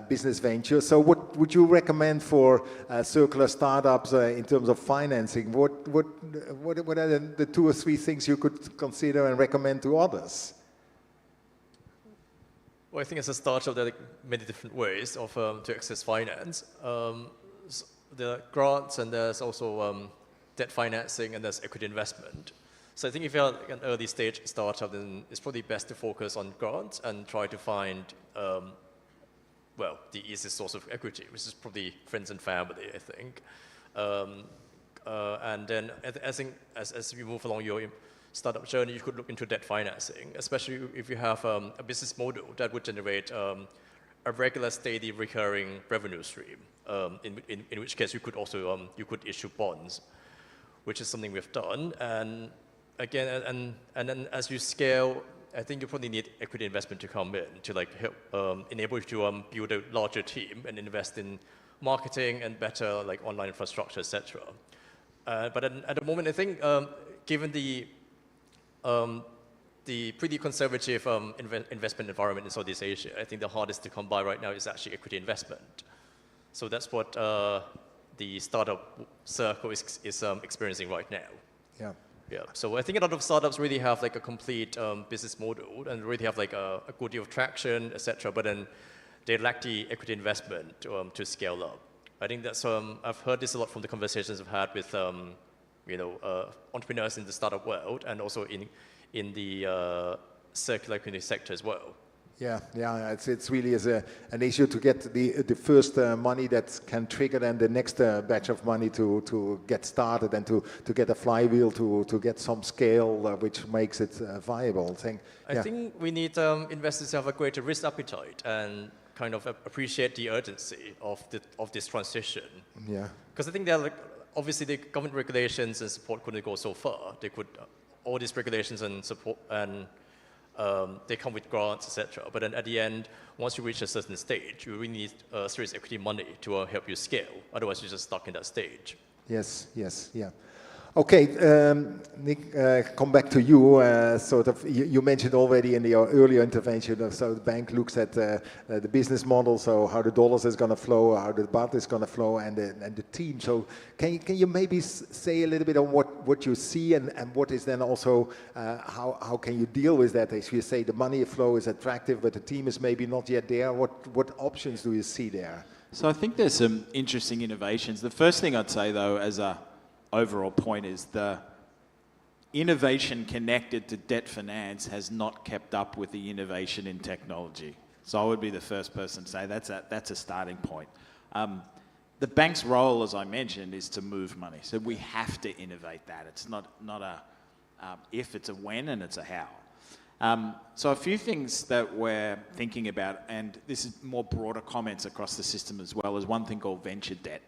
business venture. So what would you recommend for circular startups in terms of financing? What are the 2 or 3 things you could consider and recommend to others? Well, I think as a startup, there are many different ways of to access finance. There are grants, and there's also debt financing, and there's equity investment. So I think if you're an early stage startup, then it's probably best to focus on grants and try to find, well, the easiest source of equity, which is probably friends and family, I think. And then I think as you move along your startup journey, you could look into debt financing, especially if you have a business model that would generate a regular, steady, recurring revenue stream. In which case, you could also you could issue bonds, which is something we've done. And again, and then as you scale, I think you probably need equity investment to come in to like help enable you to build a larger team and invest in marketing and better like online infrastructure, etc. But at the moment, I think given the pretty conservative investment environment in Southeast Asia, I think the hardest to come by right now is actually equity investment. So that's what the startup circle is experiencing right now. Yeah. Yeah. So I think a lot of startups really have like a complete business model and really have like a good deal of traction, etc. But then they lack the equity investment to scale up. I think that's I've heard this a lot from the conversations I've had with entrepreneurs in the startup world, and also in the circular economy sector as well. Yeah, it's really an issue to get the first money that can trigger then the next batch of money to get started, and to get a flywheel to get some scale which makes it viable. I think we need investors to have a greater risk appetite and kind of appreciate the urgency of this transition. Yeah. Because I think there are like, obviously the government regulations and support couldn't go so far. They could all these regulations and support and they come with grants, etc. But then at the end, once you reach a certain stage, you really need serious equity money to help you scale. Otherwise, you're just stuck in that stage. Yes, yes, yeah. Okay, Nick, come back to you. You mentioned already in your earlier intervention, so the bank looks at the business model, so how the dollars is going to flow, how the baht is going to flow, and the team. So can you maybe say a little bit on what you see and what is then also, how can you deal with that? As you say, the money flow is attractive, but the team is maybe not yet there. What options do you see there? So I think there's some interesting innovations. The first thing I'd say, though, as a overall point is the innovation connected to debt finance has not kept up with the innovation in technology. So I would be the first person to say that's a starting point. The bank's role, as I mentioned, is to move money. So we have to innovate that. It's not a if, it's a when, and it's a how. So a few things that we're thinking about, and this is more broader comments across the system as well, is one thing called venture debt,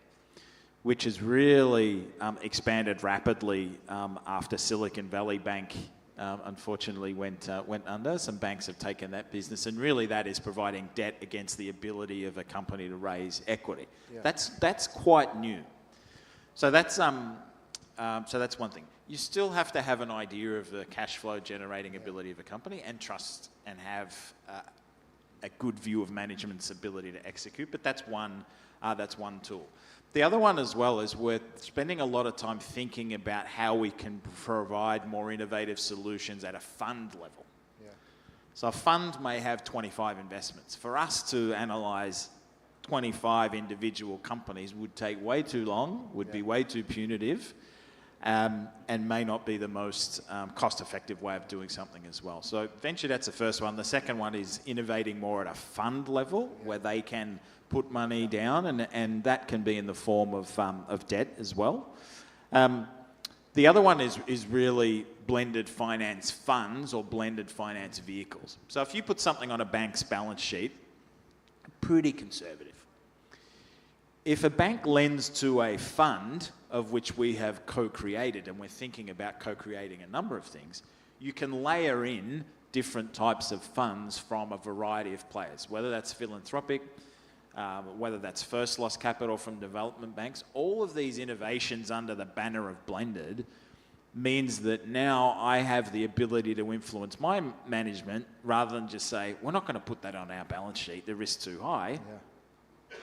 which has really expanded rapidly after Silicon Valley Bank unfortunately went under. Some banks have taken that business, and really that is providing debt against the ability of a company to raise equity. Yeah. That's quite new. So that's one thing. You still have to have an idea of the cash flow generating ability of a company and trust and have a good view of management's ability to execute, but that's one tool. The other one as well is we're spending a lot of time thinking about how we can provide more innovative solutions at a fund level. Yeah. So a fund may have 25 investments. For us to analyse 25 individual companies would take way too long, would be way too punitive, and may not be the most cost-effective way of doing something as well. So venture debt's the first one. The second one is innovating more at a fund level where they can put money down, and that can be in the form of debt as well. The other one is really blended finance funds or blended finance vehicles. So if you put something on a bank's balance sheet, pretty conservative. If a bank lends to a fund of which we have co-created, and we're thinking about co-creating a number of things, you can layer in different types of funds from a variety of players, whether that's philanthropic, whether that's first loss capital from development banks. All of these innovations under the banner of blended means that now I have the ability to influence my management rather than just say, we're not going to put that on our balance sheet, the risk's too high. Yeah.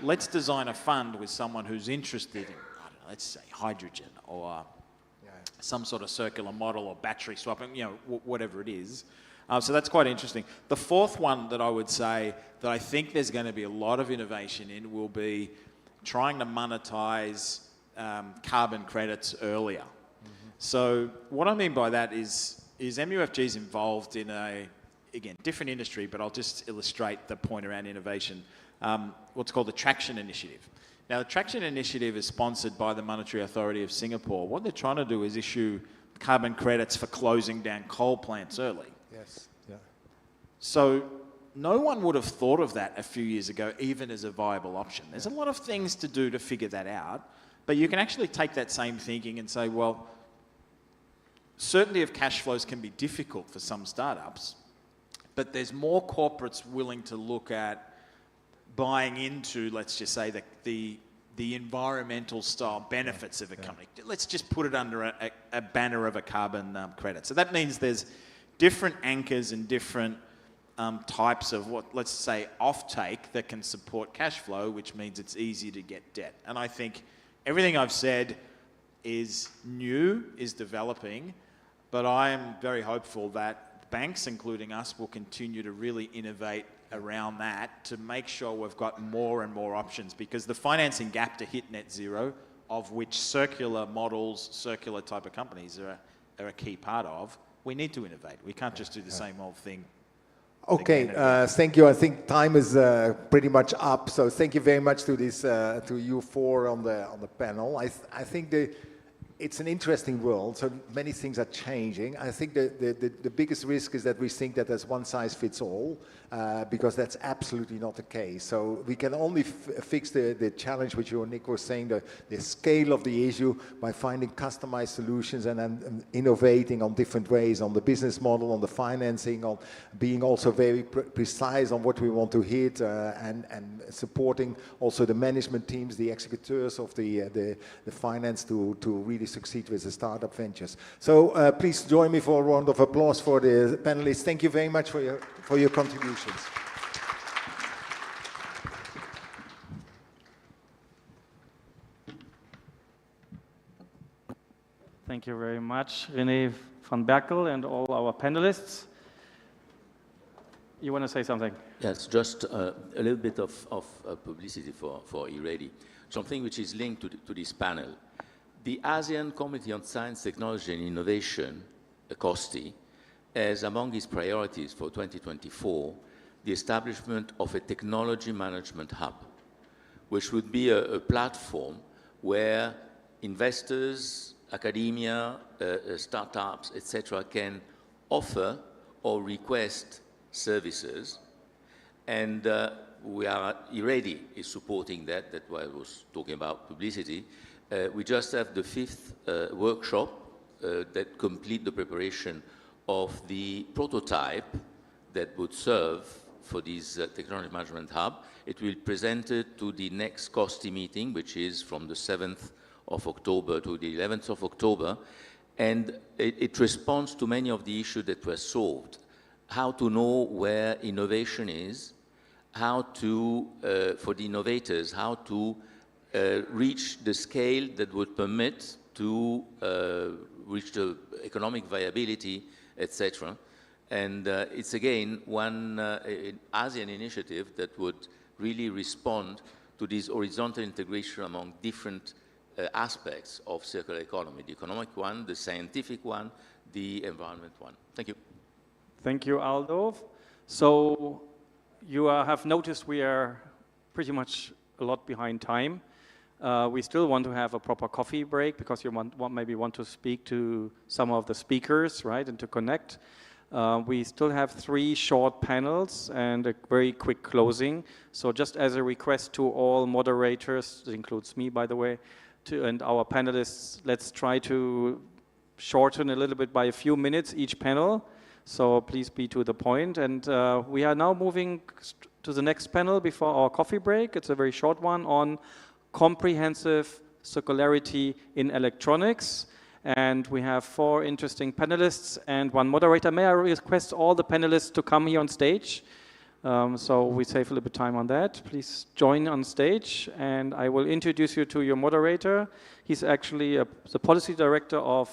Let's design a fund with someone who's interested in, I don't know, let's say hydrogen or some sort of circular model or battery swapping, whatever it is. So that's quite interesting. The fourth one that I would say that I think there's going to be a lot of innovation in will be trying to monetize carbon credits earlier. Mm-hmm. So what I mean by that is MUFG is involved in again, different industry, but I'll just illustrate the point around innovation, what's called the Traction Initiative. Now, the Traction Initiative is sponsored by the Monetary Authority of Singapore. What they're trying to do is issue carbon credits for closing down coal plants early. Yes. Yeah. So no one would have thought of that a few years ago, even as a viable option. There's a lot of things to do to figure that out, but you can actually take that same thinking and say, well, certainty of cash flows can be difficult for some startups, but there's more corporates willing to look at buying into, let's just say, the environmental style benefits of a company. Let's just put it under a banner of a carbon credit. So that means there's different anchors and different types of let's say, offtake that can support cash flow, which means it's easy to get debt. And I think everything I've said is new, is developing, but I am very hopeful that banks, including us, will continue to really innovate around that to make sure we've got more and more options, because the financing gap to hit net zero, of which circular models, circular type of companies are a key part of, we need to innovate. We can't just do the same old thing. Okay, thank you. I think time is pretty much up. So thank you very much to you four on the panel. I think it's an interesting world, so many things are changing. I think the biggest risk is that we think that there's one size fits all, because that's absolutely not the case. So we can only fix the challenge which you, Nick, was saying, the scale of the issue by finding customized solutions and innovating on different ways, on the business model, on the financing, on being also very precise on what we want to hit, and supporting also the management teams, the executors of the finance to really succeed with the startup ventures. So please join me for a round of applause for the panelists. Thank you very much for your contributions. Thank you very much, René van Berkel and all our panelists. You want to say something? Yes, just a little bit of publicity for eReady, something which is linked to this panel. The ASEAN Committee on Science, Technology and Innovation, COSTI, has among its priorities for 2024 the establishment of a technology management hub, which would be a platform where investors, academia, startups, etc., can offer or request services. And we are already supporting that. That's why I was talking about publicity. We just have the 5th workshop that complete the preparation of the prototype that would serve for this technology management hub. It will be presented to the next COSTI meeting, which is from the 7th of October to the 11th of October. And it responds to many of the issues that were solved. How to know where innovation is, how to, for the innovators, how to reach the scale that would permit to reach the economic viability, etc. And it's again one ASEAN initiative that would really respond to this horizontal integration among different aspects of circular economy, the economic one, the scientific one, the environment one. Thank you. Thank you, Aldo. So you have noticed we are pretty much a lot behind time. We still want to have a proper coffee break because you maybe want to speak to some of the speakers, right, and to connect. We still have 3 short panels and a very quick closing. So just as a request to all moderators, this includes me, by the way, and our panelists, let's try to shorten a little bit by a few minutes each panel. So please be to the point. And we are now moving to the next panel before our coffee break. It's a very short one on comprehensive circularity in electronics. And we have 4 interesting panelists and 1 moderator. May I request all the panelists to come here on stage? So we save a little bit of time on that. Please join on stage, and I will introduce you to your moderator. He's actually the policy director of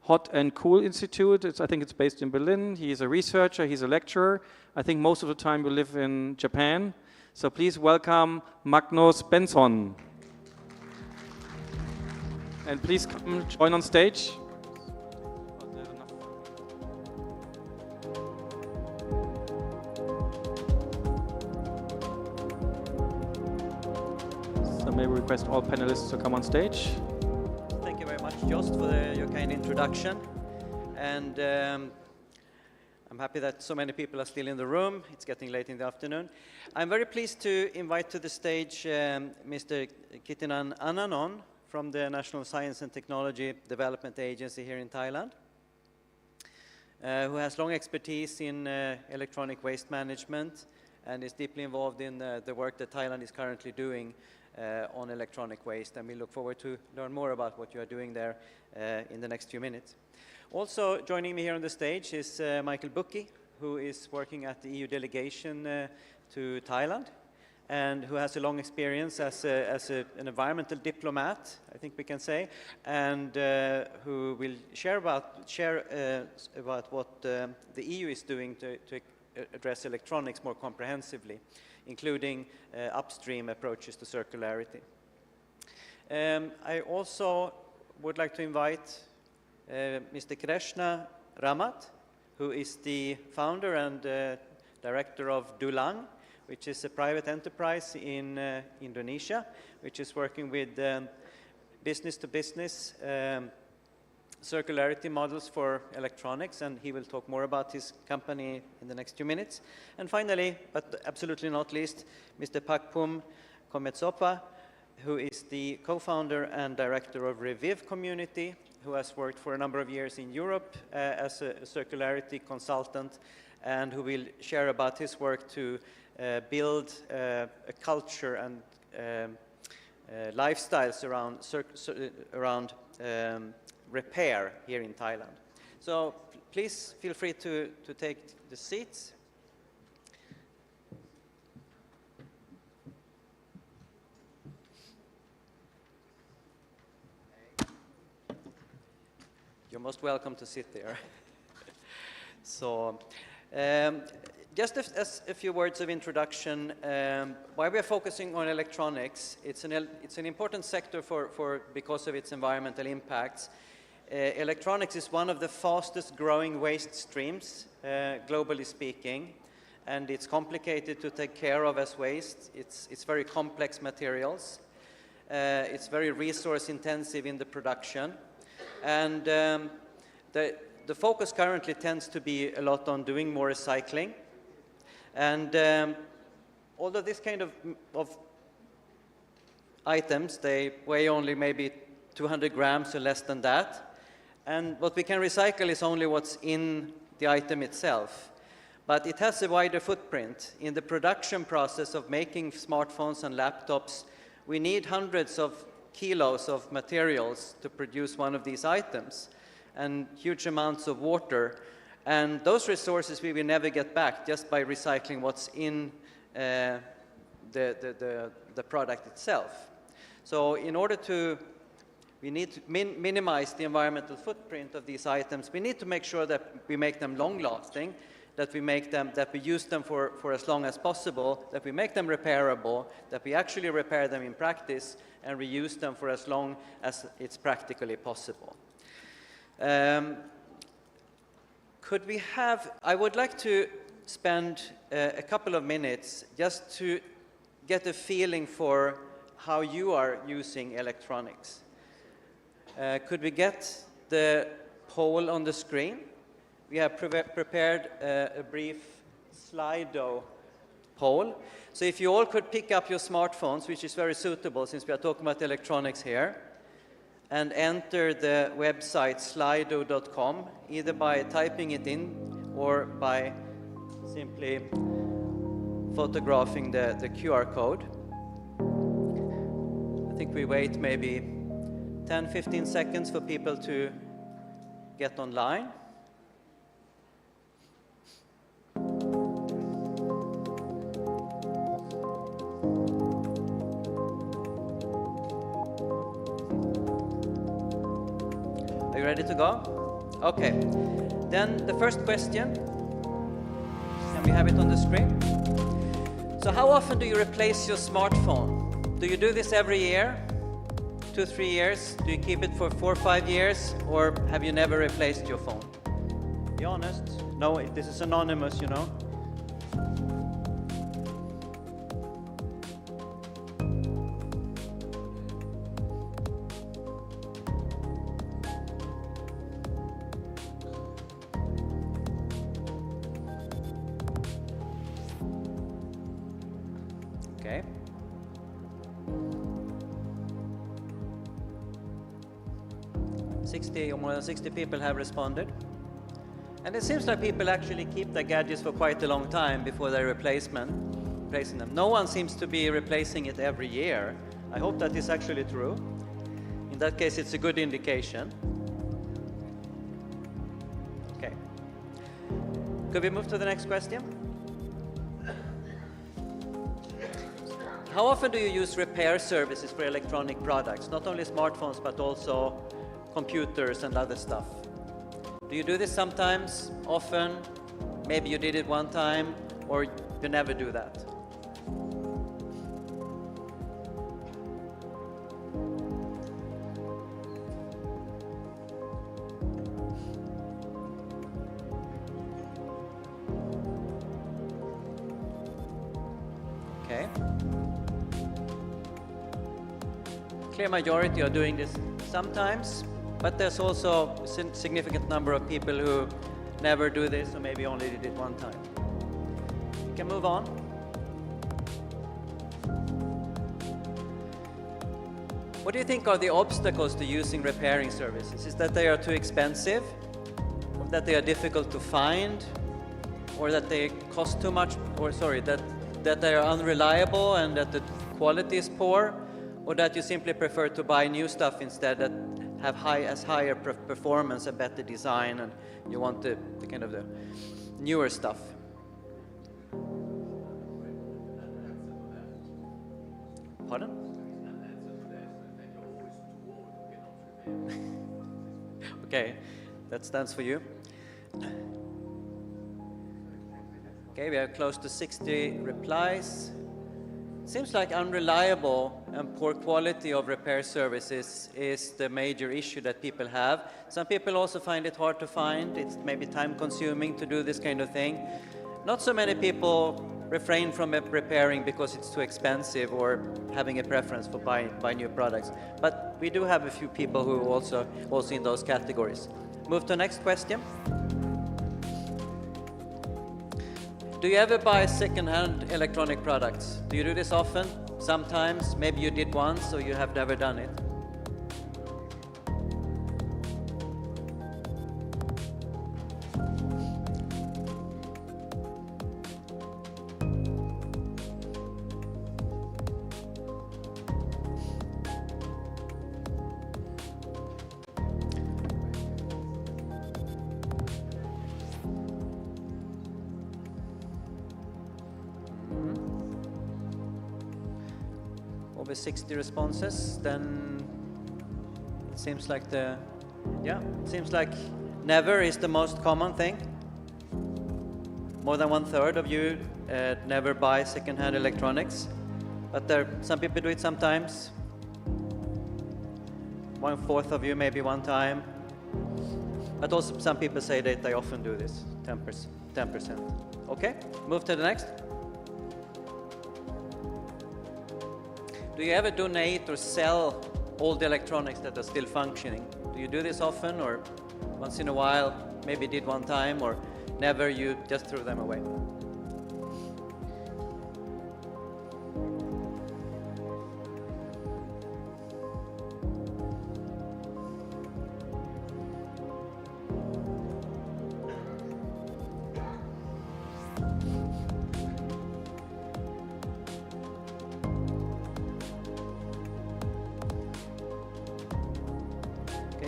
Hot and Cool Institute. I think it's based in Berlin. He's a researcher, he's a lecturer. I think most of the time you live in Japan. So please welcome Magnus Benson. And please come join on stage. So may we request all panelists to come on stage. Thank you very much, Jost, for your kind introduction. And I'm happy that so many people are still in the room. It's getting late in the afternoon. I'm very pleased to invite to the stage Mr. Kitinan Ananon from the National Science and Technology Development Agency here in Thailand, who has long expertise in electronic waste management and is deeply involved in the work that Thailand is currently doing on electronic waste. And we look forward to learn more about what you are doing there in the next few minutes. Also joining me here on the stage is Michael Bucki, who is working at the EU delegation to Thailand, and who has a long experience as an environmental diplomat, I think we can say, and who will share about what the EU is doing to address electronics more comprehensively, including upstream approaches to circularity. I also would like to invite Mr. Krishna Ramat, who is the founder and director of Dulang, which is a private enterprise in Indonesia, which is working with business-to-business circularity models for electronics, and he will talk more about his company in the next few minutes. And finally, but absolutely not least, Mr. Pakpum Kometsopa, who is the co-founder and director of Reviv Community, who has worked for a number of years in Europe as a circularity consultant, and who will share about his work to build a culture and lifestyles around repair here in Thailand. So please feel free to take the seats. You're most welcome to sit there. So, just as a few words of introduction, why we are focusing on electronics, it's an important sector because of its environmental impacts. Electronics is one of the fastest growing waste streams, globally speaking, and it's complicated to take care of as waste. It's very complex materials. It's very resource intensive in the production. And the focus currently tends to be a lot on doing more recycling. And although this kind of items, they weigh only maybe 200 grams or less than that. And what we can recycle is only what's in the item itself. But it has a wider footprint. In the production process of making smartphones and laptops, we need hundreds of kilos of materials to produce one of these items, and huge amounts of water. And those resources we will never get back just by recycling what's in the product itself. So in order to, we need to minimize the environmental footprint of these items. We need to make sure that we make them long-lasting, that we use them for as long as possible, that we make them repairable, that we actually repair them in practice, and reuse them for as long as it's practically possible. I would like to spend a couple of minutes just to get a feeling for how you are using electronics. Could we get the poll on the screen? We have prepared a brief Slido poll. So if you all could pick up your smartphones, which is very suitable since we are talking about electronics here, and enter the website slido.com, either by typing it in or by simply photographing the QR code. I think we wait maybe 10-15 seconds for people to get online. Are you ready to go? Okay. Then the first question, and we have it on the screen. So how often do you replace your smartphone? Do you do this every year? 2-3 years? Do you keep it for 4-5 years? Or have you never replaced your phone? Be honest. No, this is anonymous, you know. Okay. More than 60 people have responded. And it seems like people actually keep their gadgets for quite a long time before they're replacing them. No one seems to be replacing it every year. I hope that is actually true. In that case, it's a good indication. Okay. Could we move to the next question? How often do you use repair services for electronic products? Not only smartphones, but also computers and other stuff. Do you do this sometimes, often? Maybe you did it one time, or you never do that? Okay. clear majority are doing this sometimes, but there's also a significant number of people who never do this or maybe only did it one time. You can move on. What do you think are the obstacles to using repairing services? Is that they are too expensive, or that they are difficult to find, or that they cost too much, or sorry, that they are unreliable and that the quality is poor, or that you simply prefer to buy new stuff instead that have higher performance and better design, and you want the kind of the newer stuff? Pardon? Okay, that stands for you. Okay, we are close to 60 replies. Seems like unreliable and poor quality of repair services is the major issue that people have. Some people also find it hard to find. It's maybe time consuming to do this kind of thing. Not so many people refrain from repairing because it's too expensive or having a preference for buy new products. But we do have a few people who are also in those categories. Move to the next question. Do you ever buy second-hand electronic products? Do you do this often? Sometimes, maybe you did once, or you have never done it. Over 60 responses, then it seems like never is the most common thing. More than 1/3 of you never buy second-hand electronics, but some people do it sometimes. 1/4 of you maybe one time, but also some people say that they often do this, 10%. Okay, move to the next. Do you ever donate or sell old electronics that are still functioning? Do you do this often, or once in a while, maybe did one time, or never, you just threw them away?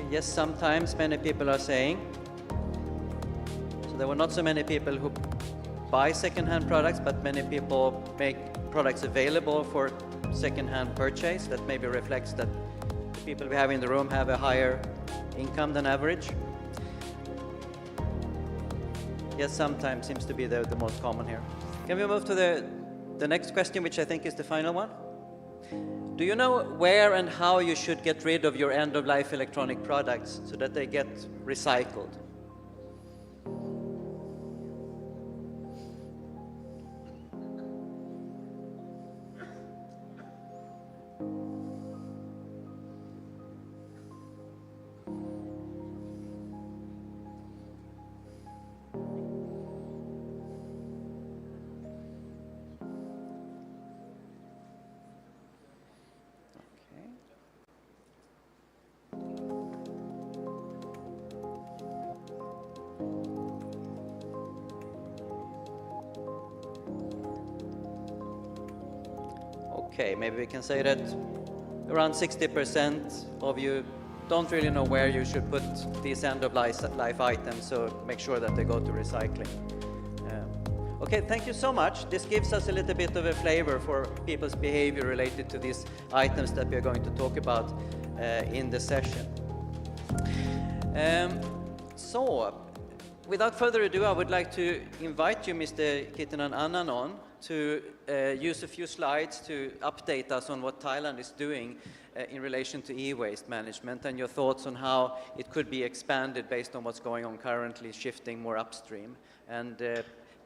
Yes, sometimes many people are saying. So there were not so many people who buy second-hand products, but many people make products available for second-hand purchase. That maybe reflects that the people we have in the room have a higher income than average. Yes, sometimes seems to be the most common here. Can we move to the next question, which I think is the final one? Do you know where and how you should get rid of your end-of-life electronic products so that they get recycled? Okay, maybe we can say that around 60% of you don't really know where you should put these end-of-life items, so make sure that they go to recycling. Okay, thank you so much. This gives us a little bit of a flavor for people's behavior related to these items that we are going to talk about in the session. So, without further ado, I would like to invite you, Mr. Kitanan Annanon, to use a few slides to update us on what Thailand is doing in relation to e-waste management and your thoughts on how it could be expanded based on what's going on currently, shifting more upstream. And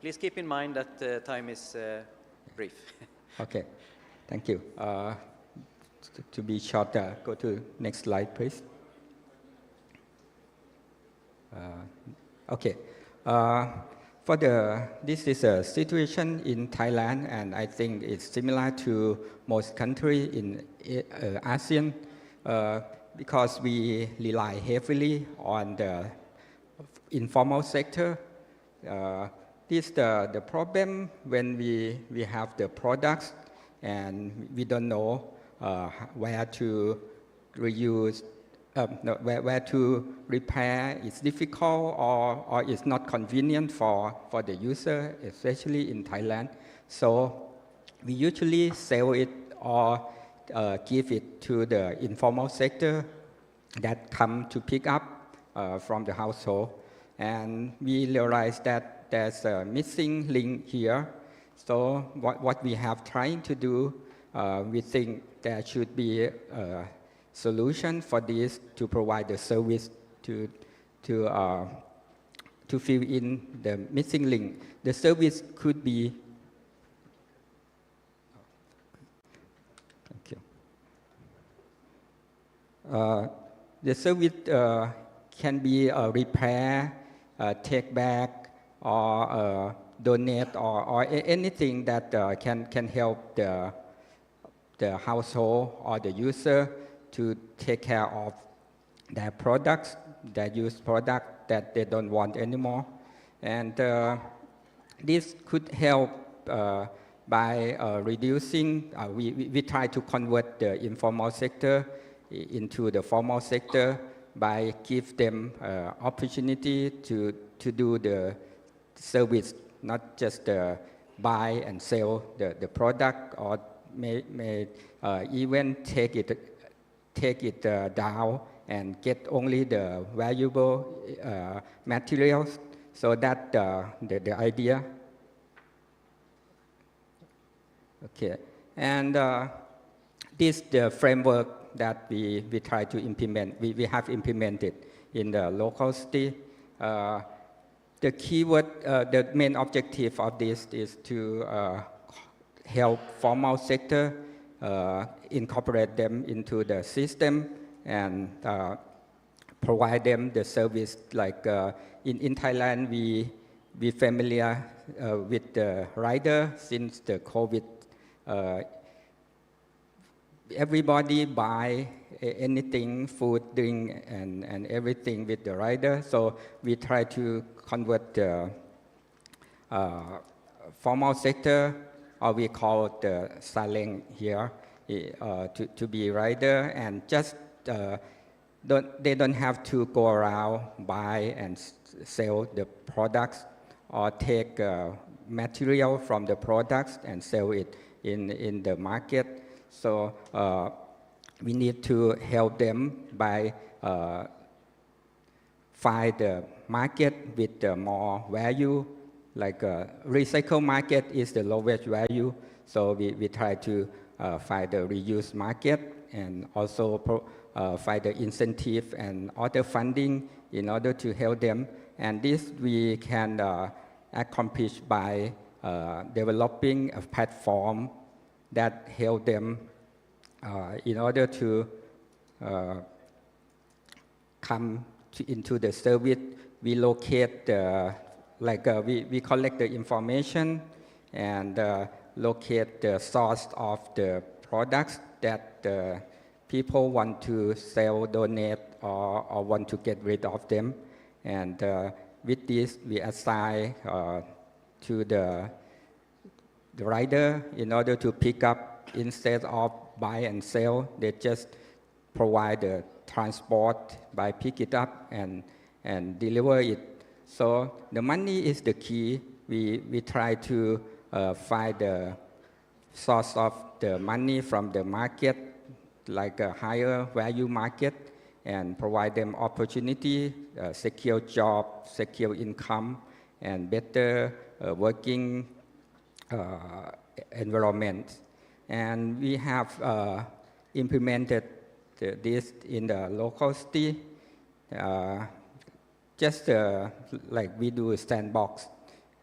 please keep in mind that time is brief. Okay, thank you. to be shorter. Go to next slide, please. Okay. This is a situation in Thailand, and I think it's similar to most countries in ASEAN because we rely heavily on the informal sector. This the problem when we have the products and we don't know where to reuse, where to repair. It's difficult or it's not convenient for the user, especially in Thailand. So we usually sell it or give it to the informal sector that come to pick up from the household. And we realized that there's a missing link here. So what we have trying to do, we think there should be a solution for this to provide the service to fill in the missing link. The service could be the service can be a repair, take back, or donate, or anything that can help the household or the user to take care of their products, their used product that they don't want anymore. And this could help by reducing, we try to convert the informal sector into the formal sector by give them opportunity to do the service, not just buy and sell the product, or may even take it down and get only the valuable materials. So that the idea. Okay, and this the framework that we try to implement. We have implemented in the local city. The keyword, the main objective of this is to help formal sector incorporate them into the system and provide them the service. Like in Thailand, we familiar with the rider since the COVID. Everybody buy anything, food, drink, and everything with the rider. So we try to convert the formal sector, or we call it the saleng here, to be rider, and just they don't have to go around buy and sell the products or take material from the products and sell it in the market. So we need to help them by find the market with more value. Like recycle market is the lowest value, so we try to find the reuse market and also find the incentive and other funding in order to help them. And this we can accomplish by developing a platform that help them in order to come into the service. We locate we collect the information and locate the source of the products that people want to sell, donate, or want to get rid of them. And with this, we assign to the rider in order to pick up. Instead of buy and sell, they just provide the transport by pick it up and deliver it. So the money is the key. We try to find the source of the money from the market, like a higher value market, and provide them opportunity, secure job, secure income, and better working environment. And we have implemented this in the local city. Just like we do a sandbox,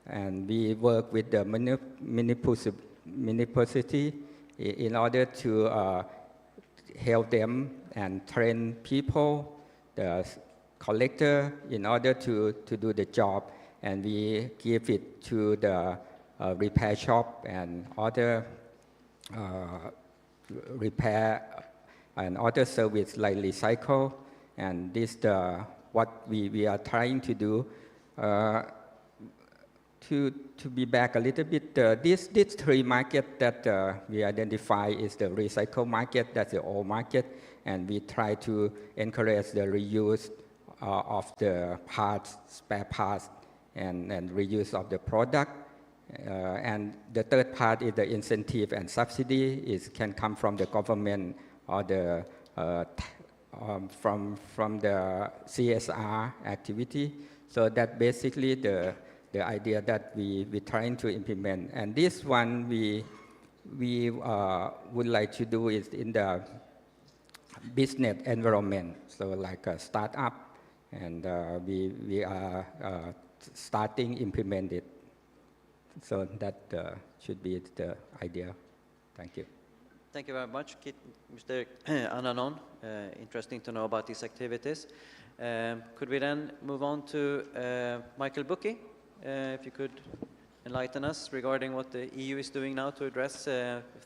and we work with the municipality in order help them and train people, the collector, in order to do the job. And we give it to the repair shop and other repair and other service like recycle. And this what we are trying to do. To be back a little bit, these three markets that we identify is the recycle market, that's the old market, and we try to encourage the reuse of the parts, spare parts, and reuse of the product. And the third part is the incentive and subsidy. It can come from the government or the from the CSR activity. So that basically the idea that we're trying to implement. And this one we would like to do is in the business environment, so like a startup, and we are starting implement it. So that should be the idea. Thank you. Thank you very much, Mr. Ananon. Interesting to know about these activities. Could we then move on to Michael Buckley? If you could enlighten us regarding what the EU is doing now to address,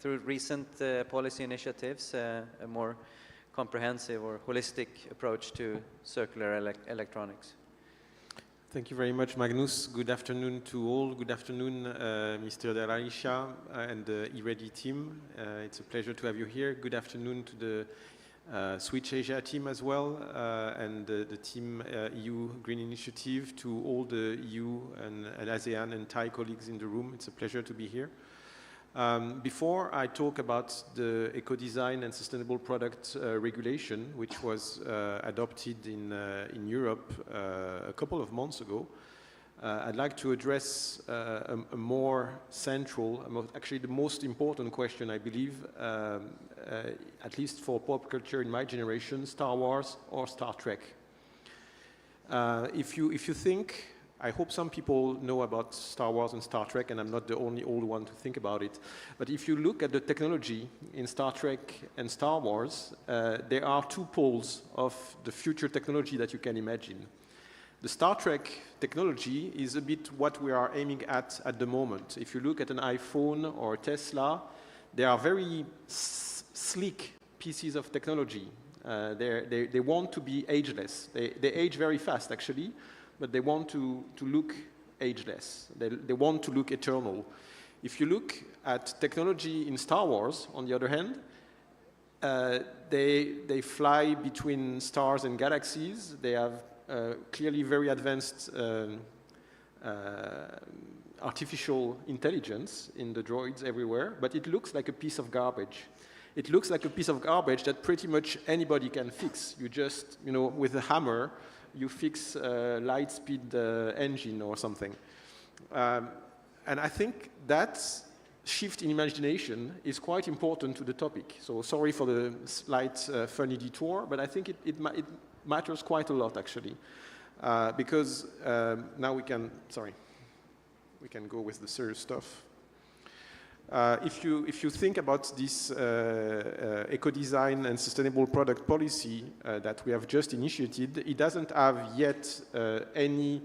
through recent policy initiatives, a more comprehensive or holistic approach to circular electronics. Thank you very much, Magnus. Good afternoon to all. Good afternoon, Mr. Delarisha and the eReady team. It's a pleasure to have you here. Good afternoon to the Switch Asia team as well, and the team EU Green Initiative, to all the EU and ASEAN and Thai colleagues in the room. It's a pleasure to be here. Before I talk about the eco-design and sustainable product regulation, which was adopted in Europe a couple of months ago, I'd like to address a more central, actually the most important question, I believe, at least for pop culture in my generation: Star Wars or Star Trek. If you think, I hope some people know about Star Wars and Star Trek, and I'm not the only old one to think about it. But if you look at the technology in Star Trek and Star Wars, there are two poles of the future technology that you can imagine. The Star Trek technology is a bit what we are aiming at the moment. If you look at an iPhone or Tesla, they are very sleek pieces of technology. They want to be ageless. They age very fast, actually, but they want to look ageless. They want to look eternal. If you look at technology in Star Wars, on the other hand, they fly between stars and galaxies. They have clearly very advanced artificial intelligence in the droids everywhere, but it looks like a piece of garbage. It looks like a piece of garbage that pretty much anybody can fix. You just, with a hammer, you fix a light-speed engine or something. And I think that shift in imagination is quite important to the topic. So sorry for the slight funny detour, but I think it matters quite a lot, actually. Because now we can go with the serious stuff. If you think about this eco-design and sustainable product policy that we have just initiated, it doesn't have yet any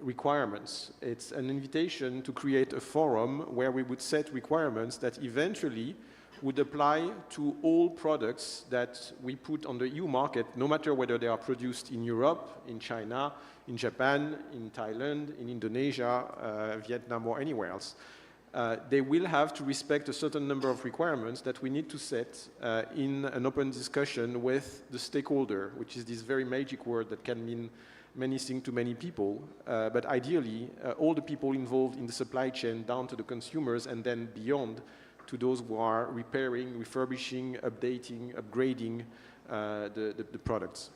requirements. It's an invitation to create a forum where we would set requirements that eventually would apply to all products that we put on the EU market, no matter whether they are produced in Europe, in China, in Japan, in Thailand, in Indonesia, Vietnam, or anywhere else. They will have to respect a certain number of requirements that we need to set in an open discussion with the stakeholder, which is this very magic word that can mean many things to many people. But ideally, all the people involved in the supply chain down to the consumers and then beyond to those who are repairing, refurbishing, updating, upgrading the products.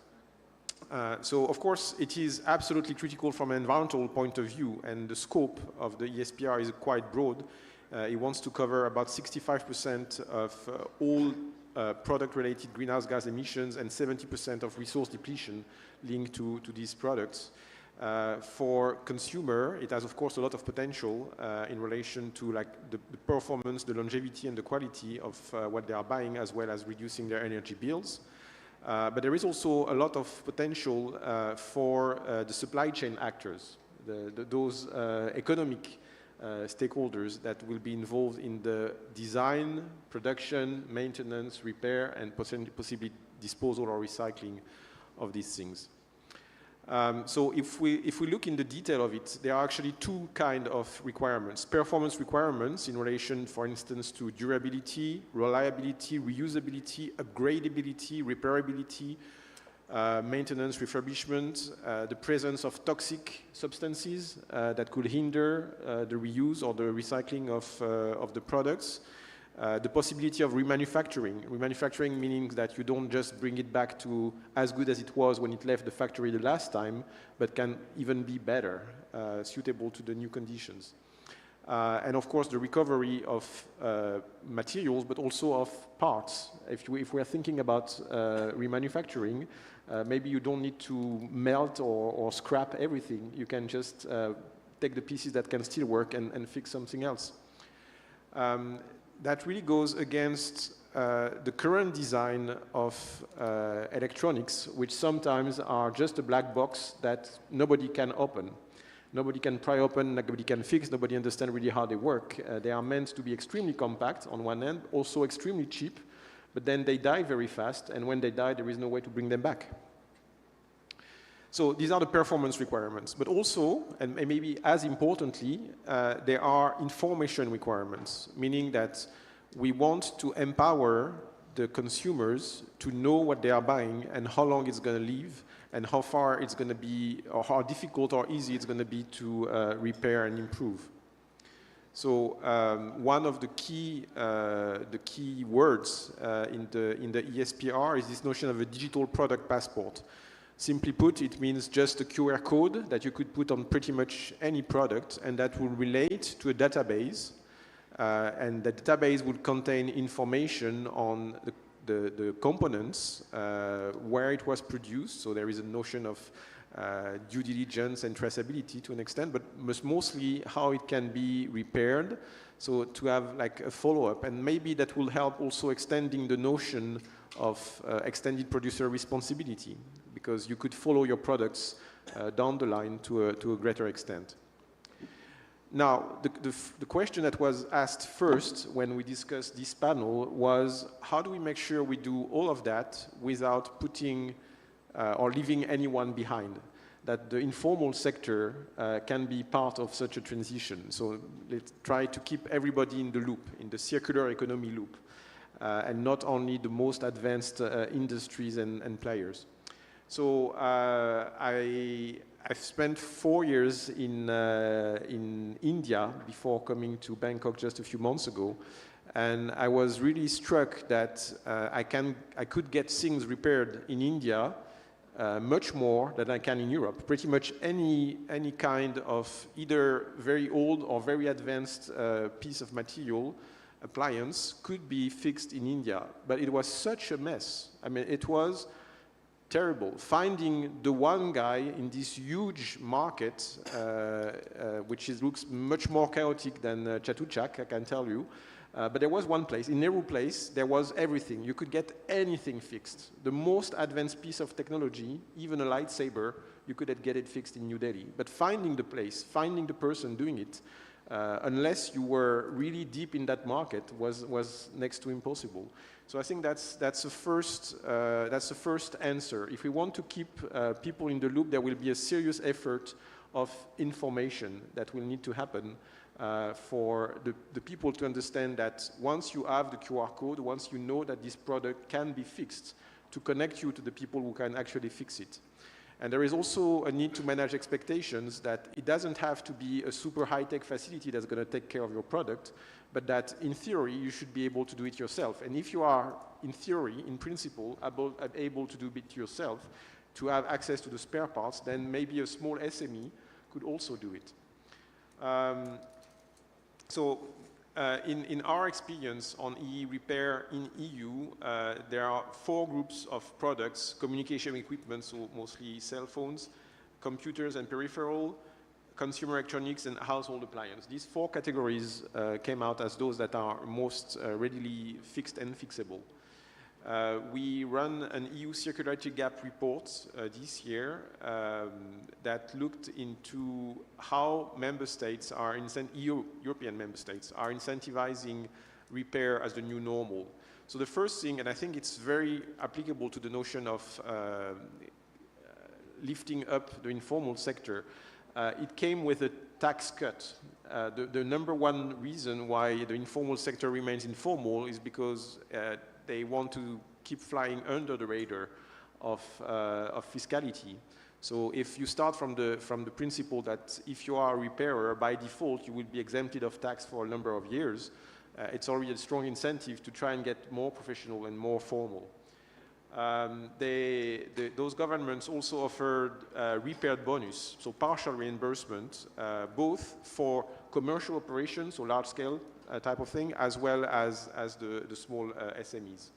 So, of course, it is absolutely critical from an environmental point of view, and the scope of the ESPR is quite broad. It wants to cover about 65% of all product-related greenhouse gas emissions and 70% of resource depletion linked to these products. For consumer, it has of course a lot of potential in relation to like the performance, the longevity and the quality of what they are buying, as well as reducing their energy bills. But there is also a lot of potential for the supply chain actors, those economic stakeholders that will be involved in the design, production, maintenance, repair, and possibly disposal or recycling of these things. So if we look in the detail of it, there are actually two kinds of requirements. Performance requirements in relation, for instance, to durability, reliability, reusability, upgradability, repairability, maintenance, refurbishment, the presence of toxic substances that could hinder the reuse or the recycling of the products. The possibility of remanufacturing meaning that you don't just bring it back to as good as it was when it left the factory the last time, but can even be better, suitable to the new conditions. And of course the recovery of materials, but also of parts. If we are thinking about remanufacturing, maybe you don't need to melt or scrap everything. You can just take the pieces that can still work and fix something else. That really goes against the current design of electronics, which sometimes are just a black box that nobody can open. Nobody can pry open, nobody can fix, nobody understands really how they work. They are meant to be extremely compact on one end, also extremely cheap, but then they die very fast, and when they die, there is no way to bring them back. So these are the performance requirements, but also, and maybe as importantly, there are information requirements, meaning that we want to empower the consumers to know what they are buying and how long it's going to live and how far it's going to be, or how difficult or easy it's going to be to repair and improve. So one of the key words in the ESPR is this notion of a digital product passport. Simply put, it means just a QR code that you could put on pretty much any product, and that will relate to a database. And the database will contain information on the components, where it was produced. So there is a notion of due diligence and traceability to an extent, but mostly how it can be repaired. So to have like a follow-up, and maybe that will help also extending the notion of extended producer responsibility, because you could follow your products down the line to a greater extent. Now, the question that was asked first when we discussed this panel was, how do we make sure we do all of that without putting or leaving anyone behind? That the informal sector can be part of such a transition. So let's try to keep everybody in the loop, in the circular economy loop, and not only the most advanced industries and players. So I've spent 4 years in India before coming to Bangkok just a few months ago, and I was really struck that I could get things repaired in India much more than I can in Europe. Pretty much any kind of either very old or very advanced piece of material, appliance, could be fixed in India. But it was such a mess. I mean, it was terrible. Finding the one guy in this huge market, which looks much more chaotic than Chatuchak, I can tell you. But there was one place, in Nehru Place, there was everything. You could get anything fixed. The most advanced piece of technology, even a lightsaber, you could get it fixed in New Delhi. But finding the place, finding the person doing it, unless you were really deep in that market, was next to impossible. So I think that's the first answer. If we want to keep people in the loop, there will be a serious effort of information that will need to happen for the people to understand that once you have the QR code, once you know that this product can be fixed, to connect you to the people who can actually fix it. And there is also a need to manage expectations that it doesn't have to be a super high-tech facility that's going to take care of your product, but that in theory you should be able to do it yourself. And if you are, in theory, in principle, able to do it yourself, to have access to the spare parts, then maybe a small SME could also do it. In our experience on EE repair in EU, there are 4 groups of products: communication equipment, so mostly cell phones, computers and peripheral, consumer electronics, and household appliance. These 4 categories came out as those that are most readily fixed and fixable. We run an EU circularity gap report this year that looked into how member states are, European member states, are incentivizing repair as the new normal. So the first thing, and I think it's very applicable to the notion of lifting up the informal sector, it came with a tax cut. The number one reason why the informal sector remains informal is because they want to keep flying under the radar of fiscality. So if you start from the principle that if you are a repairer, by default, you will be exempted of tax for a number of years, it's already a strong incentive to try and get more professional and more formal. Those governments also offered repaired bonus, so partial reimbursement, both for commercial operations, so large-scale type of thing, as well as the small SMEs.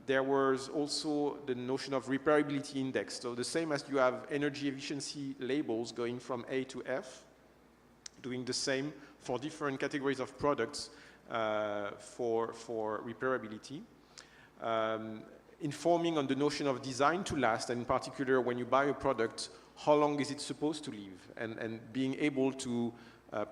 There was also the notion of repairability index, so the same as you have energy efficiency labels going from A to F, doing the same for different categories of products for repairability. Informing on the notion of design to last, and in particular, when you buy a product, how long is it supposed to live? And being able to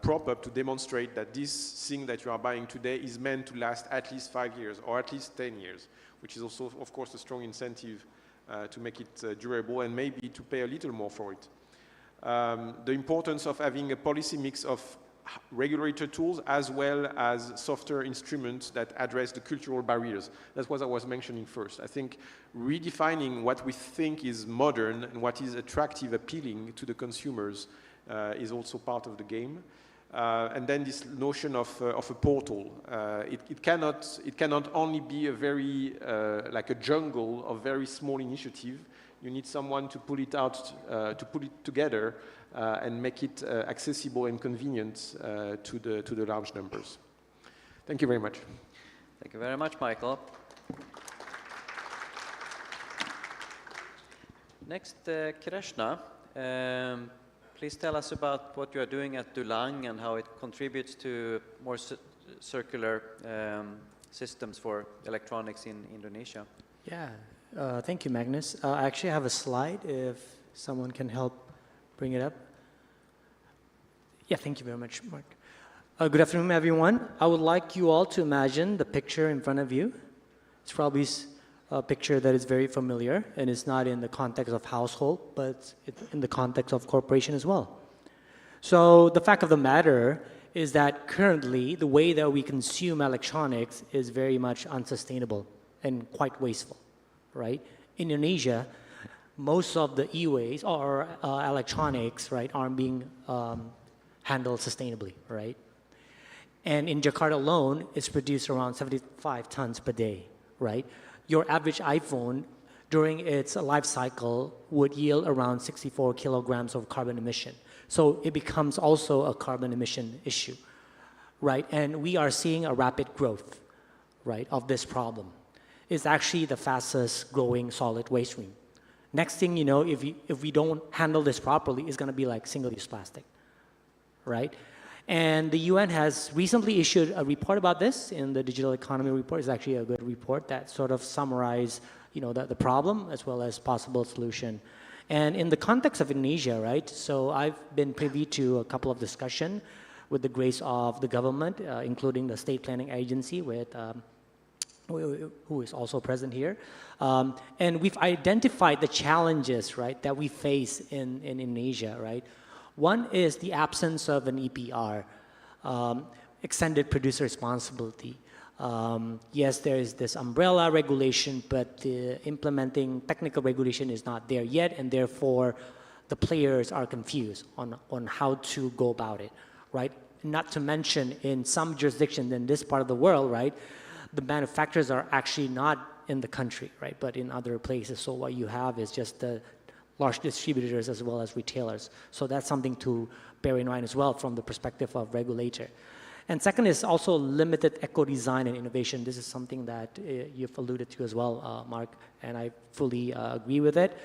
prop up to demonstrate that this thing that you are buying today is meant to last at least 5 years or at least 10 years, which is also, of course, a strong incentive to make it durable and maybe to pay a little more for it. The importance of having a policy mix of regulator tools as well as software instruments that address the cultural barriers. That's what I was mentioning first. I think redefining what we think is modern and what is attractive, appealing to the consumers is also part of the game. And then this notion of a portal. It cannot only be a very, like a jungle of very small initiative. You need someone to pull it out, to put it together and make it accessible and convenient to the large numbers. Thank you very much. Thank you very much, Michael. Next, Krishna. Please tell us about what you are doing at Dulang and how it contributes to more circular systems for electronics in Indonesia. Yeah, thank you, Magnus. I actually have a slide if someone can help bring it up. Yeah, thank you very much, Mark. Good afternoon, everyone. I would like you all to imagine the picture in front of you. It's probably a picture that is very familiar, and it's not in the context of household, but in the context of corporation as well. So the fact of the matter is that currently the way that we consume electronics is very much unsustainable and quite wasteful, right? In Indonesia, most of the e-waste or electronics, right, aren't being handled sustainably, right? And in Jakarta alone, it's produced around 75 tons per day, right? Your average iPhone during its life cycle would yield around 64 kilograms of carbon emission. So it becomes also a carbon emission issue, right? And we are seeing a rapid growth, right, of this problem. It's actually the fastest growing solid waste stream. Next thing you know, if we don't handle this properly, it's gonna be like single-use plastic, right? And the UN has recently issued a report about this in the Digital Economy Report. It's actually a good report that sort of summarizes, you know, the problem as well as possible solution. And in the context of Indonesia, right, so I've been privy to a couple of discussions with the grace of the government, including the State Planning Agency with who is also present here. And we've identified the challenges, right, that we face in Indonesia, right? One is the absence of an EPR, extended producer responsibility. Yes, there is this umbrella regulation, but the implementing technical regulation is not there yet, and therefore the players are confused on how to go about it, right? Not to mention in some jurisdictions in this part of the world, right, the manufacturers are actually not in the country, right, but in other places. So what you have is just the large distributors as well as retailers. So that's something to bear in mind as well from the perspective of regulator. And second is also limited eco-design and innovation. This is something that you've alluded to as well, Mark, and I fully agree with it.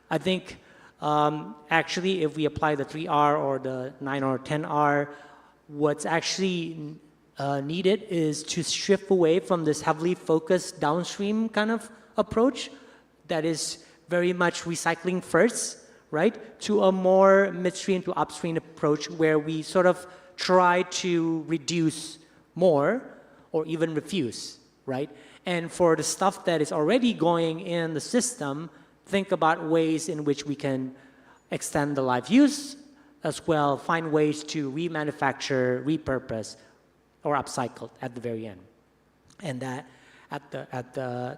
I think Actually, if we apply the 3R or the 9 or 10R, what's actually needed is to shift away from this heavily focused downstream kind of approach that is very much recycling first, right, to a more midstream to upstream approach where we sort of try to reduce more or even refuse, right? And for the stuff that is already going in the system, think about ways in which we can extend the life use as well, find ways to remanufacture, repurpose, or upcycle at the very end. And that at the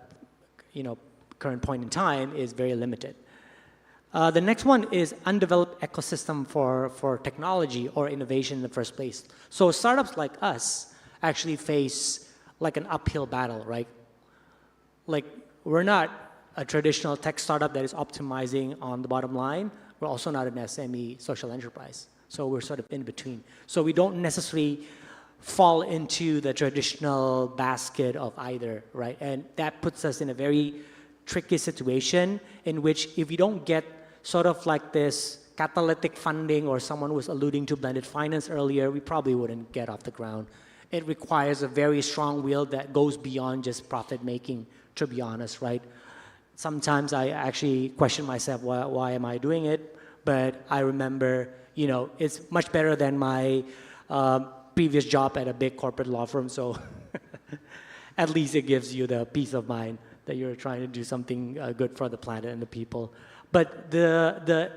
current point in time is very limited. The next one is undeveloped ecosystem for technology or innovation in the first place. So startups like us actually face like an uphill battle, right? Like we're not a traditional tech startup that is optimizing on the bottom line. We're also not an SME social enterprise. So we're sort of in between. So we don't necessarily fall into the traditional basket of either, right? And that puts us in a very tricky situation in which if you don't get sort of like this catalytic funding, or someone was alluding to blended finance earlier, we probably wouldn't get off the ground. It requires a very strong will that goes beyond just profit making, to be honest, right? Sometimes I actually question myself, why am I doing it? But I remember, it's much better than my previous job at a big corporate law firm, so at least it gives you the peace of mind that you're trying to do something good for the planet and the people. But the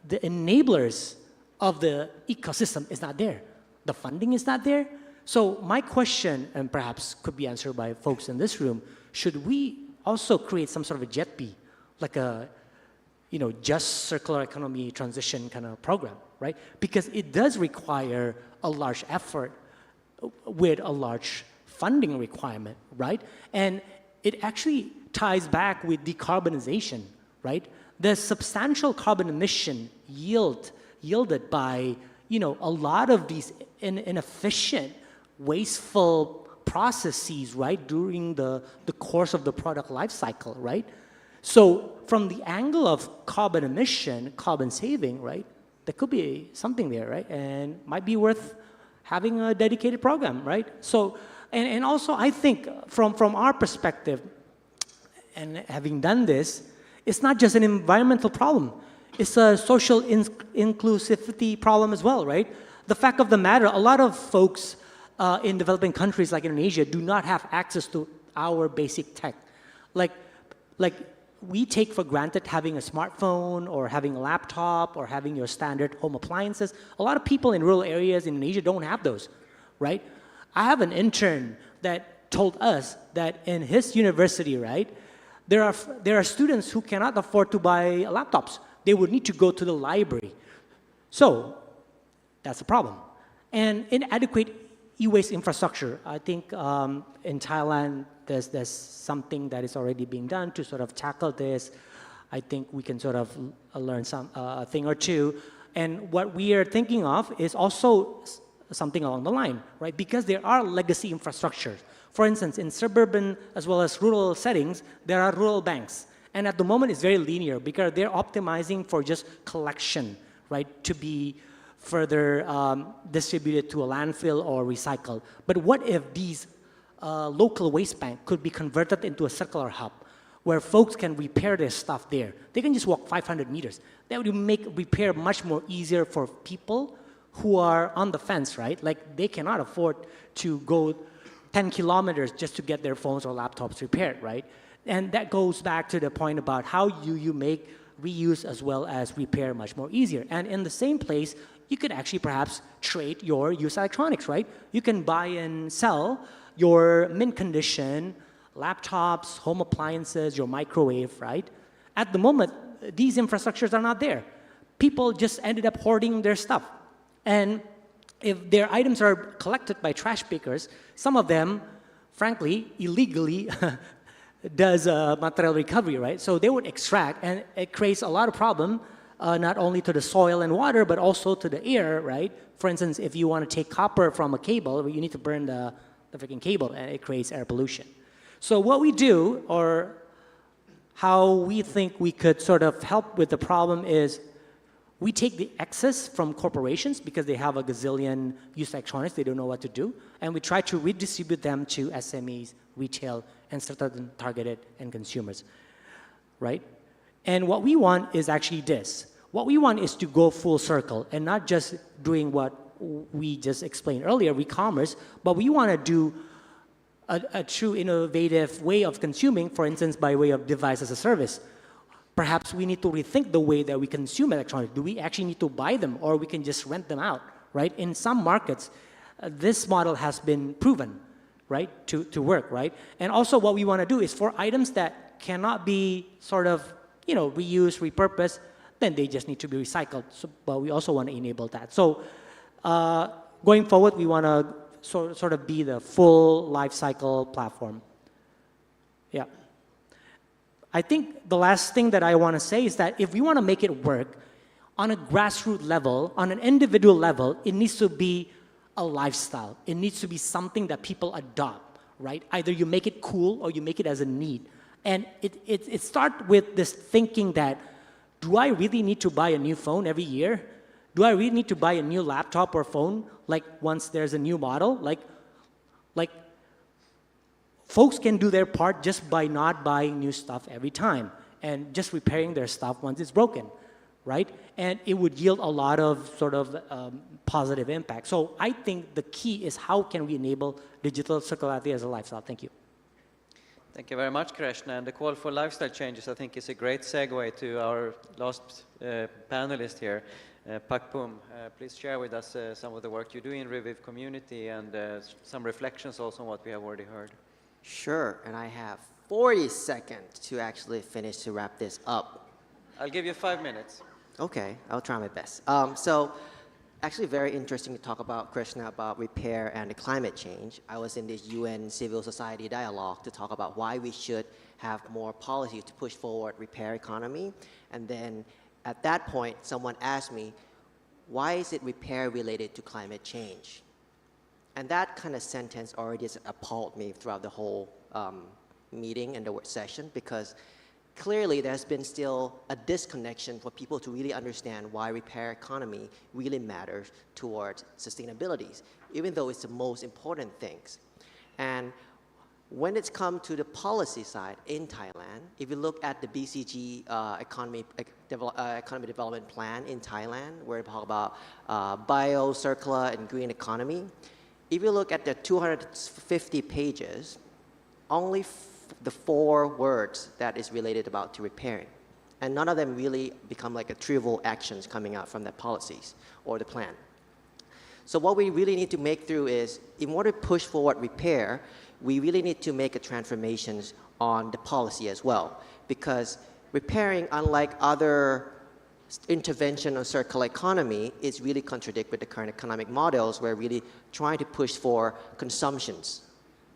enablers of the ecosystem is not there. The funding is not there. So my question, and perhaps could be answered by folks in this room, should we also create some sort of a JETP, like a just circular economy transition kind of program, right? Because it does require a large effort with a large funding requirement, right? And it actually ties back with decarbonization, right? The substantial carbon emission yielded by a lot of these inefficient, wasteful processes, right, during the course of the product life cycle, right? So from the angle of carbon emission, carbon saving, right, there could be something there, right? And might be worth having a dedicated program, right? So, and also I think from our perspective, and having done this, it's not just an environmental problem. It's a social inclusivity problem as well, right? The fact of the matter, a lot of folks in developing countries like Indonesia do not have access to our basic tech. Like we take for granted having a smartphone or having a laptop or having your standard home appliances. A lot of people in rural areas in Indonesia don't have those, right? I have an intern that told us that in his university, right, there are students who cannot afford to buy laptops. They would need to go to the library. So that's a problem. And inadequate e-waste infrastructure. I think in Thailand, there's something that is already being done to sort of tackle this. I think we can sort of learn a thing or two. And what we are thinking of is also something along the line, right? Because there are legacy infrastructures. For instance, in suburban as well as rural settings, there are rural banks. And at the moment, it's very linear because they're optimizing for just collection, right, to be further distributed to a landfill or recycled. But what if these local waste bank could be converted into a circular hub where folks can repair their stuff there? They can just walk 500 meters. That would make repair much more easier for people who are on the fence, right? Like they cannot afford to go 10 kilometers just to get their phones or laptops repaired, right? And that goes back to the point about how you make reuse as well as repair much more easier. And in the same place, you could actually perhaps trade your used electronics, right? You can buy and sell your mint condition laptops, home appliances, your microwave, right? At the moment, these infrastructures are not there. People just ended up hoarding their stuff. And if their items are collected by trash pickers, some of them, frankly, illegally does material recovery, right? So they would extract, and it creates a lot of problem, not only to the soil and water, but also to the air, right? For instance, if you want to take copper from a cable, you need to burn the freaking cable, and it creates air pollution. So what we do, or how we think we could sort of help with the problem is We take the excess from corporations because they have a gazillion used electronics, they don't know what to do, and we try to redistribute them to SMEs, retail, and certain targeted end consumers, right? And what we want is actually this. What we want is to go full circle and not just doing what we just explained earlier, e-commerce, but we want to do a true innovative way of consuming, for instance, by way of device as a service. Perhaps we need to rethink the way that we consume electronics. Do we actually need to buy them, or we can just rent them out, right? In some markets, this model has been proven, right, to work, right? And also what we want to do is for items that cannot be sort of, reused, repurposed, then they just need to be recycled. So, but we also want to enable that. So going forward, we want to sort of be the full life cycle platform. Yeah. I think the last thing that I want to say is that if we want to make it work on a grassroots level, on an individual level, it needs to be a lifestyle. It needs to be something that people adopt, right? Either you make it cool or you make it as a need. And it starts with this thinking that, do I really need to buy a new phone every year? Do I really need to buy a new laptop or phone, like once there's a new model? Like folks can do their part just by not buying new stuff every time and just repairing their stuff once it's broken, right? And it would yield a lot of sort of positive impact. So I think the key is how can we enable digital circularity as a lifestyle? Thank you. Thank you very much, Krishna. And the call for lifestyle changes, I think, is a great segue to our last panelist here, Pak Pum. Please share with us some of the work you do in Revive community and some reflections also on what we have already heard. Sure, and I have 40 seconds to actually finish to wrap this up. I'll give you 5 minutes. Okay, I'll try my best. So actually very interesting to talk about, Krishna, about repair and the climate change. I was in this UN civil society dialogue to talk about why we should have more policy to push forward repair economy. And then at that point, someone asked me, why is it repair related to climate change? And that kind of sentence already has appalled me throughout the whole meeting and the session, because clearly there's been still a disconnection for people to really understand why repair economy really matters towards sustainability, even though it's the most important things. And when it's come to the policy side in Thailand, if you look at the BCG economy development plan in Thailand, where we talk about bio, circular, and green economy, if you look at the 250 pages, only the 4 words that is related about to repairing. And none of them really become like a trivial actions coming out from the policies or the plan. So what we really need to make through is, in order to push forward repair, we really need to make a transformations on the policy as well. Because repairing, unlike other intervention on circular economy, is really contradict with the current economic models. We're really trying to push for consumptions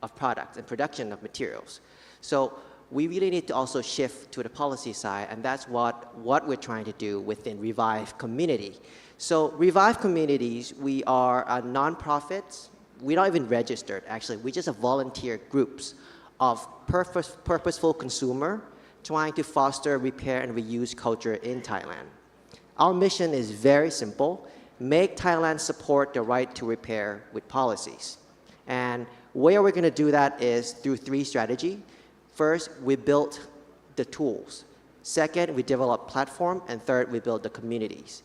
of products and production of materials. So we really need to also shift to the policy side, and that's what we're trying to do within Revive community. So Revive communities, we are a nonprofit. We're not even registered, actually. We're just a volunteer groups of purposeful consumer trying to foster repair and reuse culture in Thailand. Our mission is very simple: make Thailand support the right to repair with policies. And where we're going to do that is through 3 strategies. First, we built the tools. Second, we develop platform. And third, we build the communities.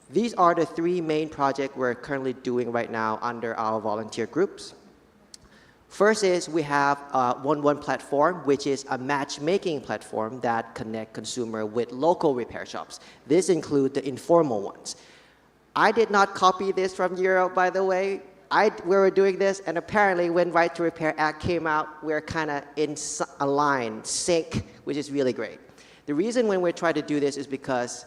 These are the 3 main projects we're currently doing right now under our volunteer groups. First is we have a 1-1 platform, which is a matchmaking platform that connects consumer with local repair shops. This includes the informal ones. I did not copy this from Europe, by the way. We were doing this, and apparently when Right to Repair Act came out, we're kind of in a line, sync, which is really great. The reason when we're trying to do this is because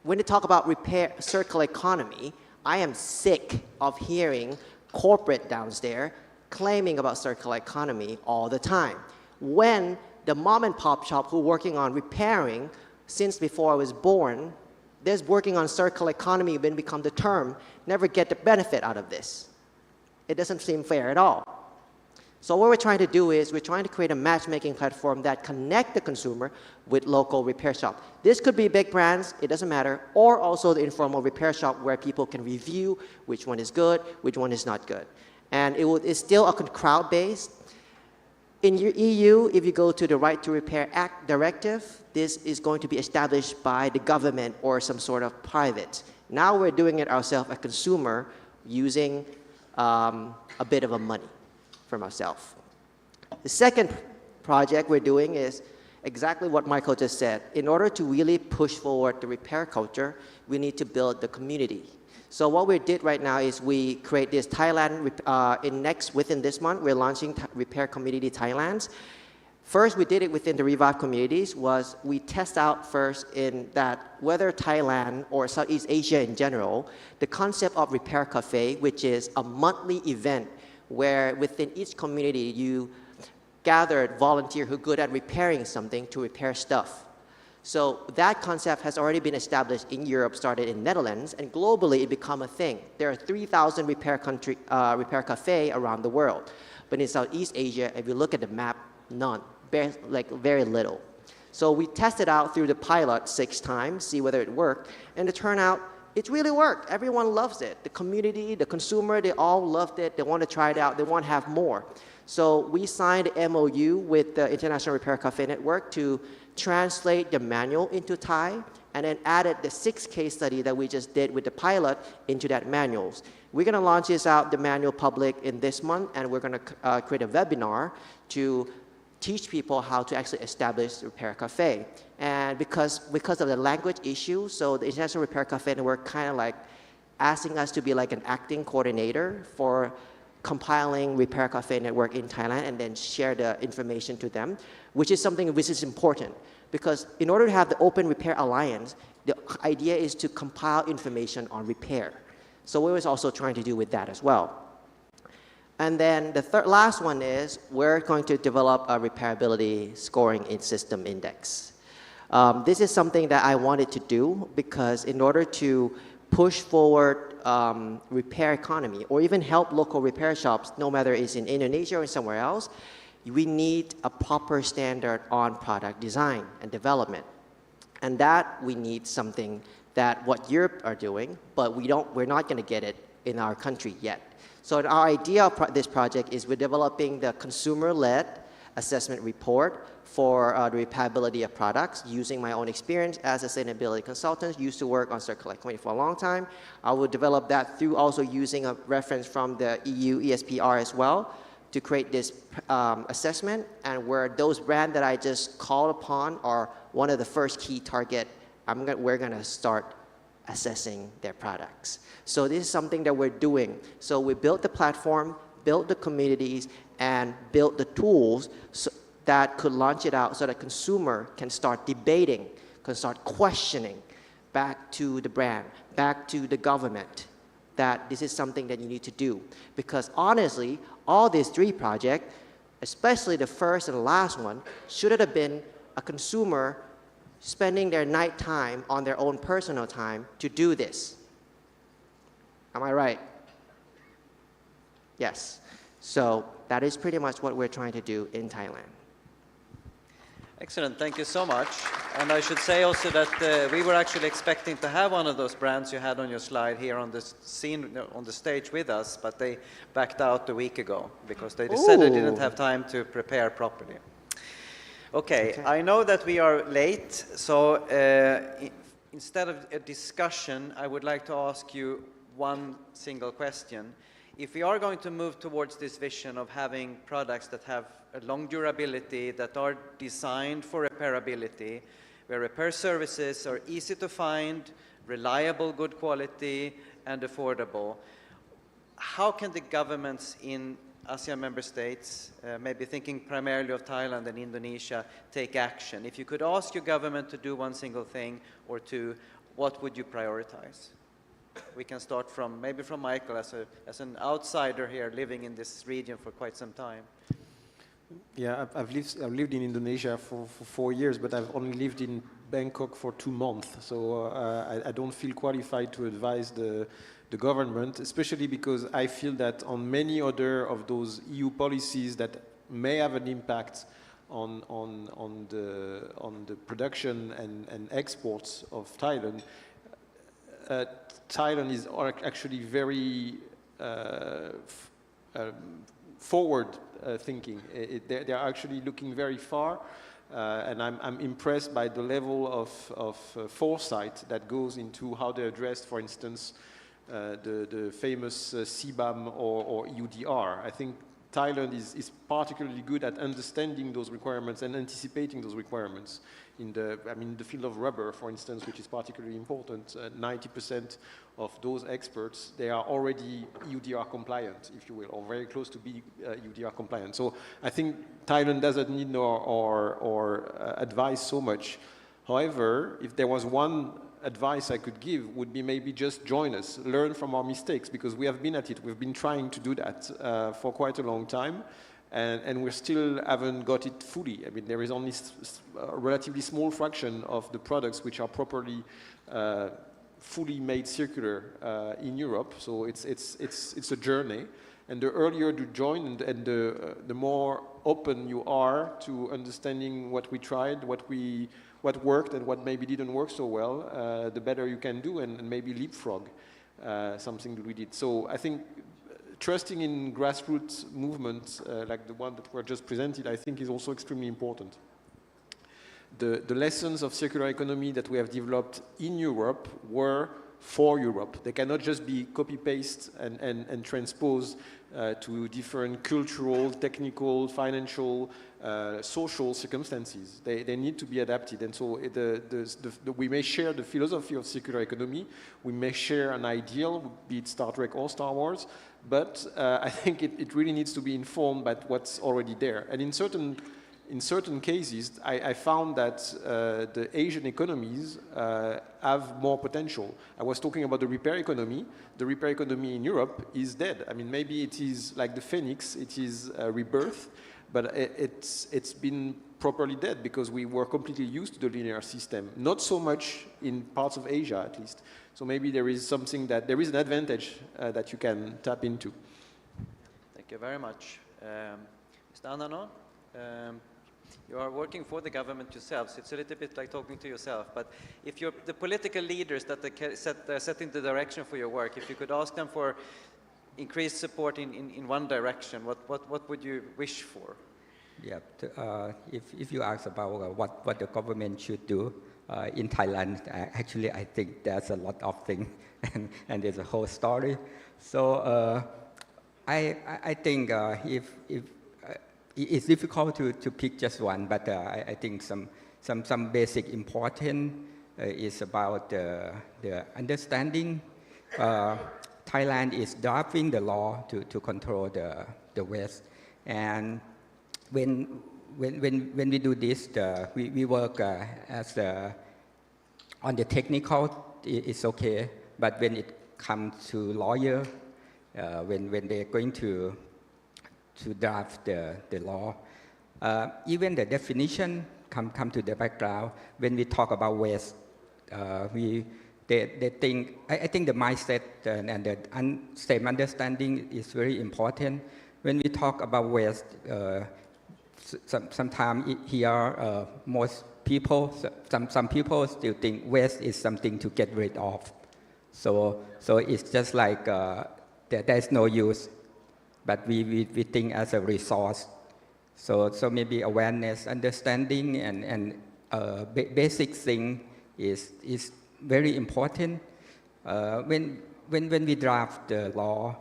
when they talk about repair circular economy, I am sick of hearing corporate downstairs claiming about circular economy all the time. When the mom and pop shop who are working on repairing since before I was born, they're working on circular economy when become the term, never get the benefit out of this. It doesn't seem fair at all. So what we're trying to do is we're trying to create a matchmaking platform that connect the consumer with local repair shop. This could be big brands, it doesn't matter, or also the informal repair shop where people can review which one is good, which one is not good. And it's still a crowd-based. In your EU, if you go to the Right to Repair Act directive, this is going to be established by the government or some sort of private. Now we're doing it ourselves, a consumer, using a bit of a money from ourselves. The second project we're doing is exactly what Michael just said. In order to really push forward the repair culture, we need to build the community. So what we did right now is we create this Thailand, within this month, we're launching Repair Community Thailand. First, we did it within the Revive communities, was we test out first in that whether Thailand or Southeast Asia in general, the concept of Repair Cafe, which is a monthly event where within each community you gathered volunteers who are good at repairing something to repair stuff. So that concept has already been established in Europe, started in Netherlands, and globally it become a thing. There are 3,000 repair cafe around the world. But in Southeast Asia, if you look at the map, none, very little. So we tested out through the pilot 6 times, see whether it worked, and it turned out it really worked. Everyone loves it. The community, the consumer, they all loved it. They want to try it out. They want to have more. So we signed an MOU with the International Repair Cafe Network to translate the manual into Thai, and then added the 6 case study that we just did with the pilot into that manuals. We're going to launch this out, the manual public, in this month, and we're going to create a webinar to teach people how to actually establish Repair Cafe. And because of the language issue, so the International Repair Cafe Network kind of like asking us to be like an acting coordinator for compiling Repair Cafe Network in Thailand and then share the information to them, which is something which is important. Because in order to have the Open Repair Alliance, the idea is to compile information on repair. So we was also trying to do with that as well. And then the last one is we're going to develop a repairability scoring system index. This is something that I wanted to do because in order to push forward repair economy or even help local repair shops, no matter it's in Indonesia or somewhere else, we need a proper standard on product design and development. And that we need something that what Europe are doing, but we're not going to get it in our country yet. So our idea of this project is we're developing the consumer-led assessment report for the repairability of products using my own experience as a sustainability consultant, used to work on circular economy for a long time. I will develop that through also using a reference from the EU ESPR as well to create this assessment, and where those brands that I just called upon are one of the first key target, we're going to start assessing their products. So this is something that we're doing. So we built the platform, built the communities, and built the tools that could launch it out so that consumer can start debating, can start questioning back to the brand, back to the government, that this is something that you need to do. Because honestly, all these 3 projects, especially the first and the last one, should have been a consumer spending their night time on their own personal time to do this. Am I right? Yes. So that is pretty much what we're trying to do in Thailand. Excellent, thank you so much. And I should say also that we were actually expecting to have one of those brands you had on your slide here on the scene, on the stage with us, but they backed out a week ago because they said they didn't have time to prepare properly. Okay, I know that we are late, so instead of a discussion, I would like to ask you one single question. If we are going to move towards this vision of having products that have a long durability, that are designed for repairability, where repair services are easy to find, reliable, good quality, and affordable, how can the governments in ASEAN member states, maybe thinking primarily of Thailand and Indonesia, take action? If you could ask your government to do one single thing or 2, what would you prioritize? We can start from, maybe from Michael as an outsider here living in this region for quite some time. Yeah, I've lived in Indonesia for 4 years, but I've only lived in Bangkok for 2 months. So I don't feel qualified to advise the government, especially because I feel that on many other of those EU policies that may have an impact on the production and exports of Thailand, Thailand is actually very forward thinking. They're actually looking very far, and I'm impressed by the level of foresight that goes into how they addressed, for instance, the famous CBAM or UDR. I think Thailand is particularly good at understanding those requirements and anticipating those requirements. In the field of rubber, for instance, which is particularly important, 90% of those experts, they are already UDR compliant, if you will, or very close to be UDR compliant. So I think Thailand doesn't need our advice so much. However, if there was one advice I could give, would be maybe just join us, learn from our mistakes, because we have been at it. We've been trying to do that for quite a long time. And we still haven't got it fully. I mean, there is only a relatively small fraction of the products which are properly fully made circular in Europe. So it's a journey. And the earlier you join and the more open you are to understanding what we tried, what worked and what maybe didn't work so well, the better you can do and maybe leapfrog something that we did. So I think trusting in grassroots movements like the one that were just presented, I think is also extremely important. The lessons of circular economy that we have developed in Europe were for Europe. They cannot just be copy-paste and transposed to different cultural, technical, financial, social circumstances. They need to be adapted. And so we may share the philosophy of circular economy, we may share an ideal, be it Star Trek or Star Wars, but I think it really needs to be informed by what's already there. And in certain cases, I found that the Asian economies have more potential. I was talking about the repair economy. The repair economy in Europe is dead. I mean, maybe it is like the phoenix, it is a rebirth, but it's been properly dead because we were completely used to the linear system. Not so much in parts of Asia, at least. So maybe there is an advantage that you can tap into. Thank you very much. Mr. Anano, you are working for the government yourself, so it's a little bit like talking to yourself. But if you're the political leaders that are setting the direction for your work, if you could ask them for increased support in one direction, what would you wish for? Yeah, if you ask about what the government should do in Thailand, actually I think there's a lot of things and there's a whole story. So I think if it's difficult to pick just one, but I think some basic important is about the understanding. Thailand is drafting the law to control the waste, and when we do this, we work on the technical. It's okay, but when it comes to lawyer, when they're going to draft the law, even the definition come to the background. When we talk about waste, they think, I think the mindset and the same understanding is very important. When we talk about waste, sometimes here most people, some people still think waste is something to get rid of. So it's just like there's no use, but we think as a resource. So maybe awareness, understanding, and basic thing is very important. When we draft the law,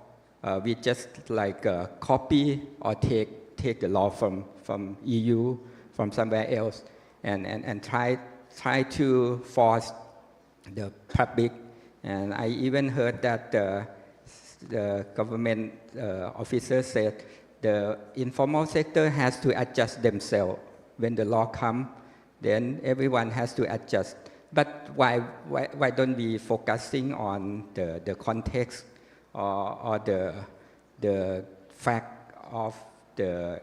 we just like copy or take the law from EU, from somewhere else, and try to force the public. And I even heard that the government officer said the informal sector has to adjust themselves. When the law comes, then everyone has to adjust. But why don't we focusing on the context or the fact of the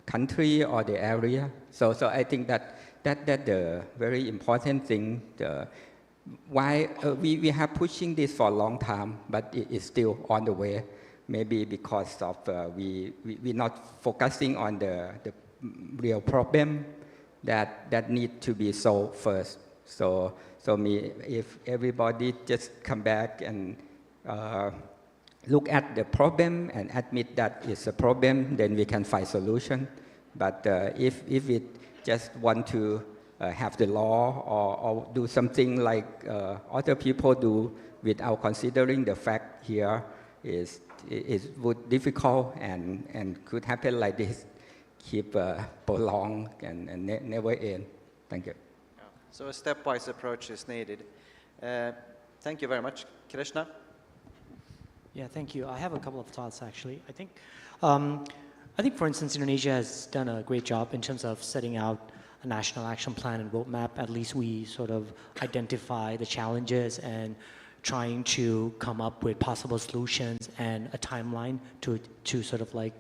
country or the area. So I think that the very important thing. Why we have pushing this for a long time, but it is still on the way. Maybe because of we're not focusing on the real problem that need to be solved first. So if everybody just come back and look at the problem and admit that it's a problem, then we can find solution. But if we just want to have the law or do something like other people do without considering the fact here, it would difficult and could happen like this, keep prolonged and never end. Thank you. So a stepwise approach is needed. Thank you very much. Krishna? Yeah, thank you. I have a couple of thoughts, actually. I think, for instance, Indonesia has done a great job in terms of setting out a national action plan and roadmap. At least we sort of identify the challenges and trying to come up with possible solutions and a timeline to sort of like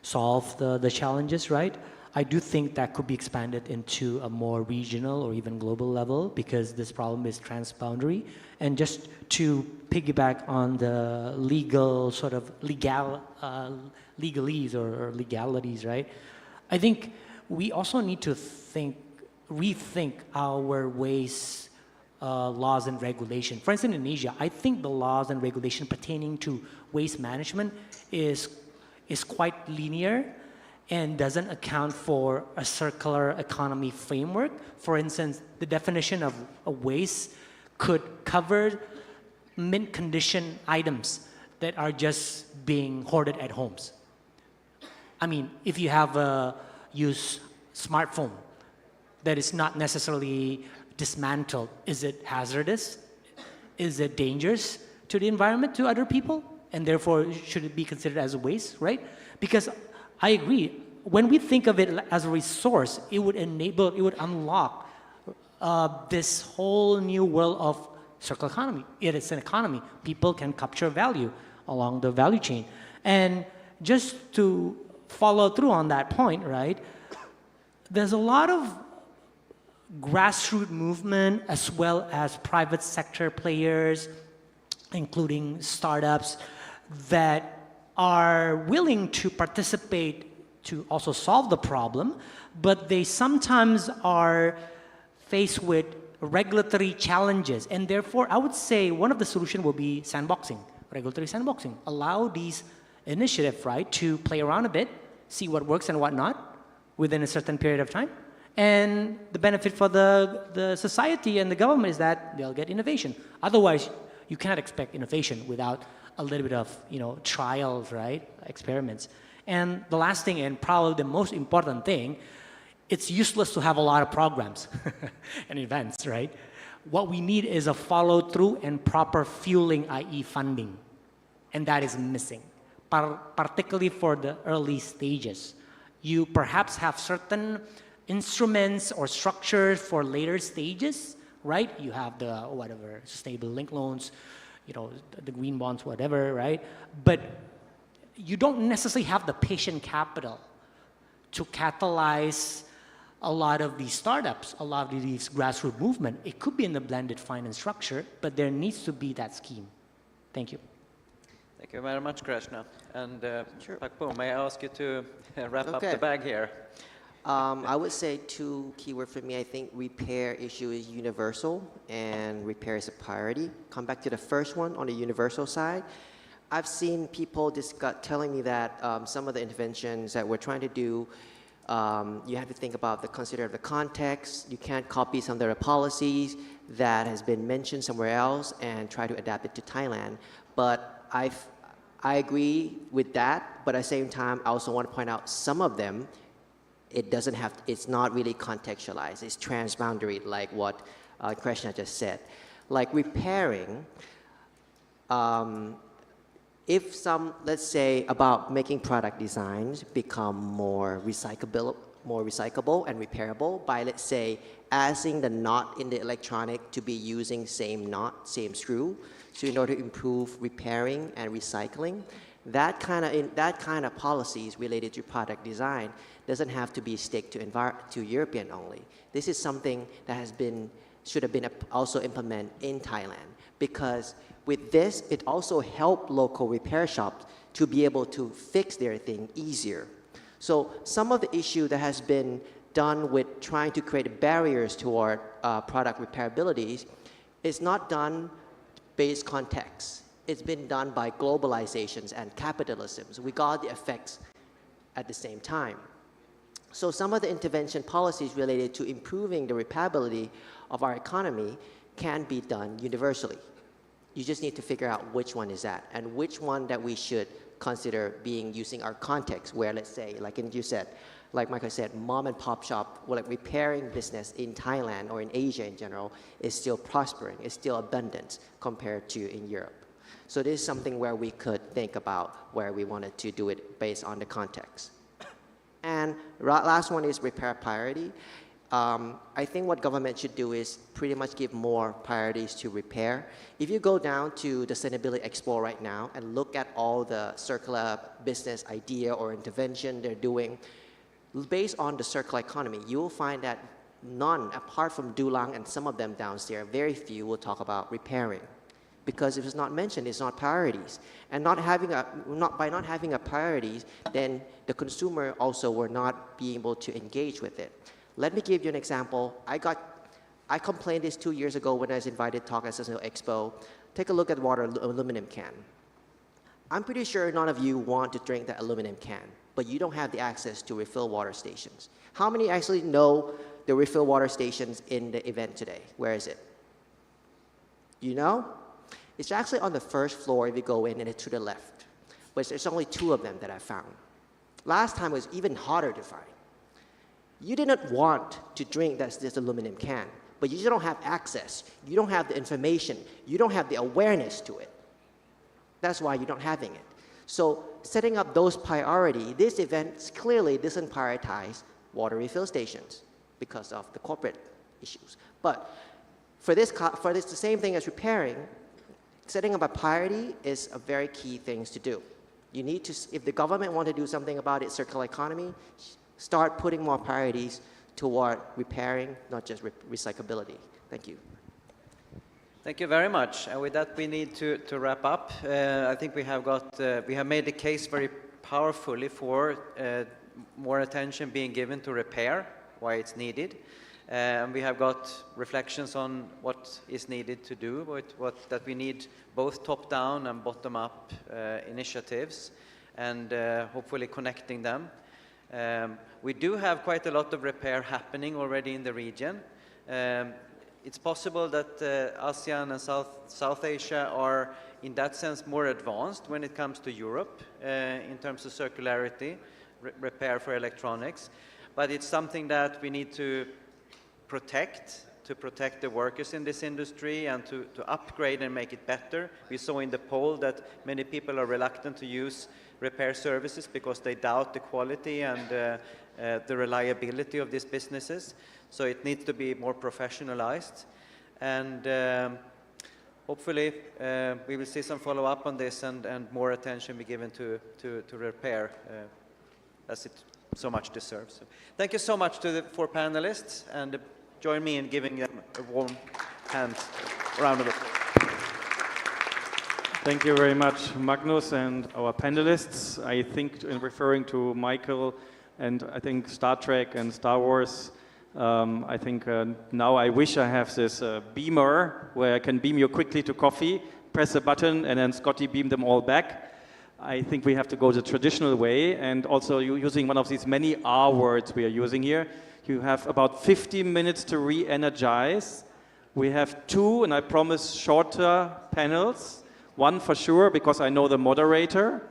solve the challenges, right? I do think that could be expanded into a more regional or even global level because this problem is transboundary. And just to piggyback on the legal sort of legalese or legalities, right? I think we also need to rethink our waste laws and regulation. For instance, in Indonesia, I think the laws and regulation pertaining to waste management is quite linear and doesn't account for a circular economy framework. For instance, the definition of a waste could cover mint condition items that are just being hoarded at homes. I mean, if you have a used smartphone that is not necessarily dismantled, is it hazardous? Is it dangerous to the environment, to other people? And therefore, should it be considered as a waste, right? Because I agree, when we think of it as a resource, it would unlock this whole new world of circular economy. It is an economy. People can capture value along the value chain. And just to follow through on that point, right? There's a lot of grassroots movement as well as private sector players, including startups, that are willing to participate to also solve the problem, but they sometimes are faced with regulatory challenges. And therefore, I would say one of the solutions will be sandboxing, regulatory sandboxing. Allow these initiatives, right, to play around a bit, see what works and what not within a certain period of time. And the benefit for the society and the government is that they'll get innovation. Otherwise, you cannot expect innovation without a little bit of, trials, right, experiments. And the last thing, and probably the most important thing, it's useless to have a lot of programs and events, right? What we need is a follow-through and proper fueling, i.e. funding. And that is missing, particularly for the early stages. You perhaps have certain instruments or structures for later stages, right? You have the, sustainable link loans, the green bonds, whatever, right? But you don't necessarily have the patient capital to catalyze a lot of these startups, a lot of these grassroots movement. It could be in the blended finance structure, but there needs to be that scheme. Thank you. Thank you very much, Krishna. And Pak Poo, may I ask you to wrap up the bag here? I would say two keywords for me. I think repair issue is universal and repair is a priority. Come back to the first one on the universal side. I've seen people telling me that some of the interventions that we're trying to do, you have to think about consider the context. You can't copy some of the policies that has been mentioned somewhere else and try to adapt it to Thailand. But I agree with that, but at the same time, I also want to point out some of them, it's not really contextualized. It's transboundary, like what Krishna just said. Like repairing, if let's say about making product designs become more recyclable and repairable by, let's say, asking the knot in the electronic to be using same knot, same screw. So in order to improve repairing and recycling, That kind of policies related to product design doesn't have to be stick to European only. This is something that should have been also implemented in Thailand, because with this, it also helped local repair shops to be able to fix their thing easier. So some of the issue that has been done with trying to create barriers toward product repairability is not done based context. It's been done by globalizations and capitalisms. We got the effects at the same time. So some of the intervention policies related to improving the repairability of our economy can be done universally. You just need to figure out which one is that and which one that we should consider being using our context, where, let's say, like you said, like Michael said, mom and pop shop, or like repairing business in Thailand or in Asia in general is still prospering, is still abundant compared to in Europe. So this is something where we could think about where we wanted to do it based on the context. And last one is repair priority. I think what government should do is pretty much give more priorities to repair. If you go down to the Sustainability Expo right now and look at all the circular business idea or intervention they're doing, based on the circular economy, you will find that none, apart from Dulang and some of them downstairs, very few will talk about repairing. Because if it's not mentioned, it's not priorities. And by not having a priorities, then the consumer also will not be able to engage with it. Let me give you an example. I complained this 2 years ago when I was invited to talk at Sustainability Expo. Take a look at water aluminum can. I'm pretty sure none of you want to drink that aluminum can, but you don't have the access to refill water stations. How many actually know the refill water stations in the event today? Where is it? You know? It's actually on the first floor if you go in, and it's to the left. But there's only 2 of them that I found. Last time it was even harder to find. You didn't want to drink this aluminum can, but you just don't have access. You don't have the information. You don't have the awareness to it. That's why you're not having it. So setting up those priorities, this event clearly doesn't prioritize water refill stations because of the corporate issues. But for this, the same thing as repairing, setting up a priority is a very key thing to do. You need to, if the government want to do something about its circular economy, start putting more priorities toward repairing, not just recyclability. Thank you. Thank you very much. And with that, we need to wrap up. I think we have made the case very powerfully for more attention being given to repair, why it's needed. And we have got reflections on what is needed to do, that we need both top-down and bottom-up initiatives, and hopefully connecting them. We do have quite a lot of repair happening already in the region. It's possible that ASEAN and South Asia are, in that sense, more advanced when it comes to Europe in terms of circularity, repair for electronics. But it's something that we need to protect the workers in this industry and to upgrade and make it better. We saw in the poll that many people are reluctant to use repair services because they doubt the quality and the reliability of these businesses. So it needs to be more professionalized. And hopefully we will see some follow-up on this and more attention be given to repair as it so much deserves. So thank you so much to the 4 panelists, and join me in giving them a warm round of applause. Thank you very much, Magnus, and our panelists. I think in referring to Michael and I think Star Trek and Star Wars, I think now I wish I have this beamer where I can beam you quickly to coffee, press a button, and then Scotty beam them all back. I think we have to go the traditional way, and also using one of these many R words we are using here. You have about 50 minutes to re-energize. We have 2, and I promise, shorter panels. 1 for sure, because I know the moderator.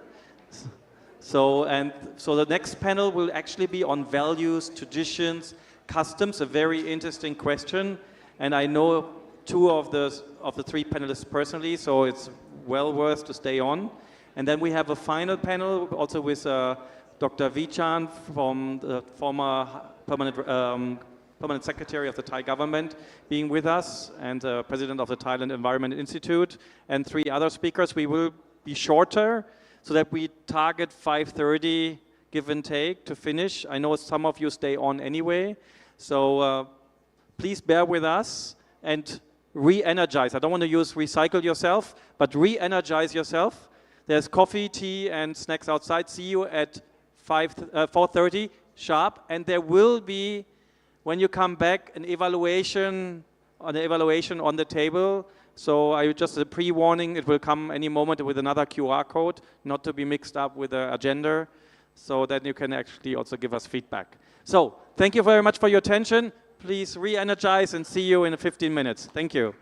So the next panel will actually be on values, traditions, customs, a very interesting question. And I know 2 of the 3 panelists personally, so it's well worth to stay on. And then we have a final panel also with Dr. Vichan from the former Permanent Secretary of the Thai government being with us, and President of the Thailand Environment Institute, and 3 other speakers. We will be shorter, so that we target 5:30, give and take, to finish. I know some of you stay on anyway, so please bear with us and re-energize. I don't want to use recycle yourself, but re-energize yourself. There's coffee, tea, and snacks outside. See you at 4:30 sharp, and there will be, when you come back, an evaluation on the table. So just a pre-warning, it will come any moment with another QR code, not to be mixed up with the agenda, so that you can actually also give us feedback. So thank you very much for your attention. Please re-energize and see you in 15 minutes. Thank you.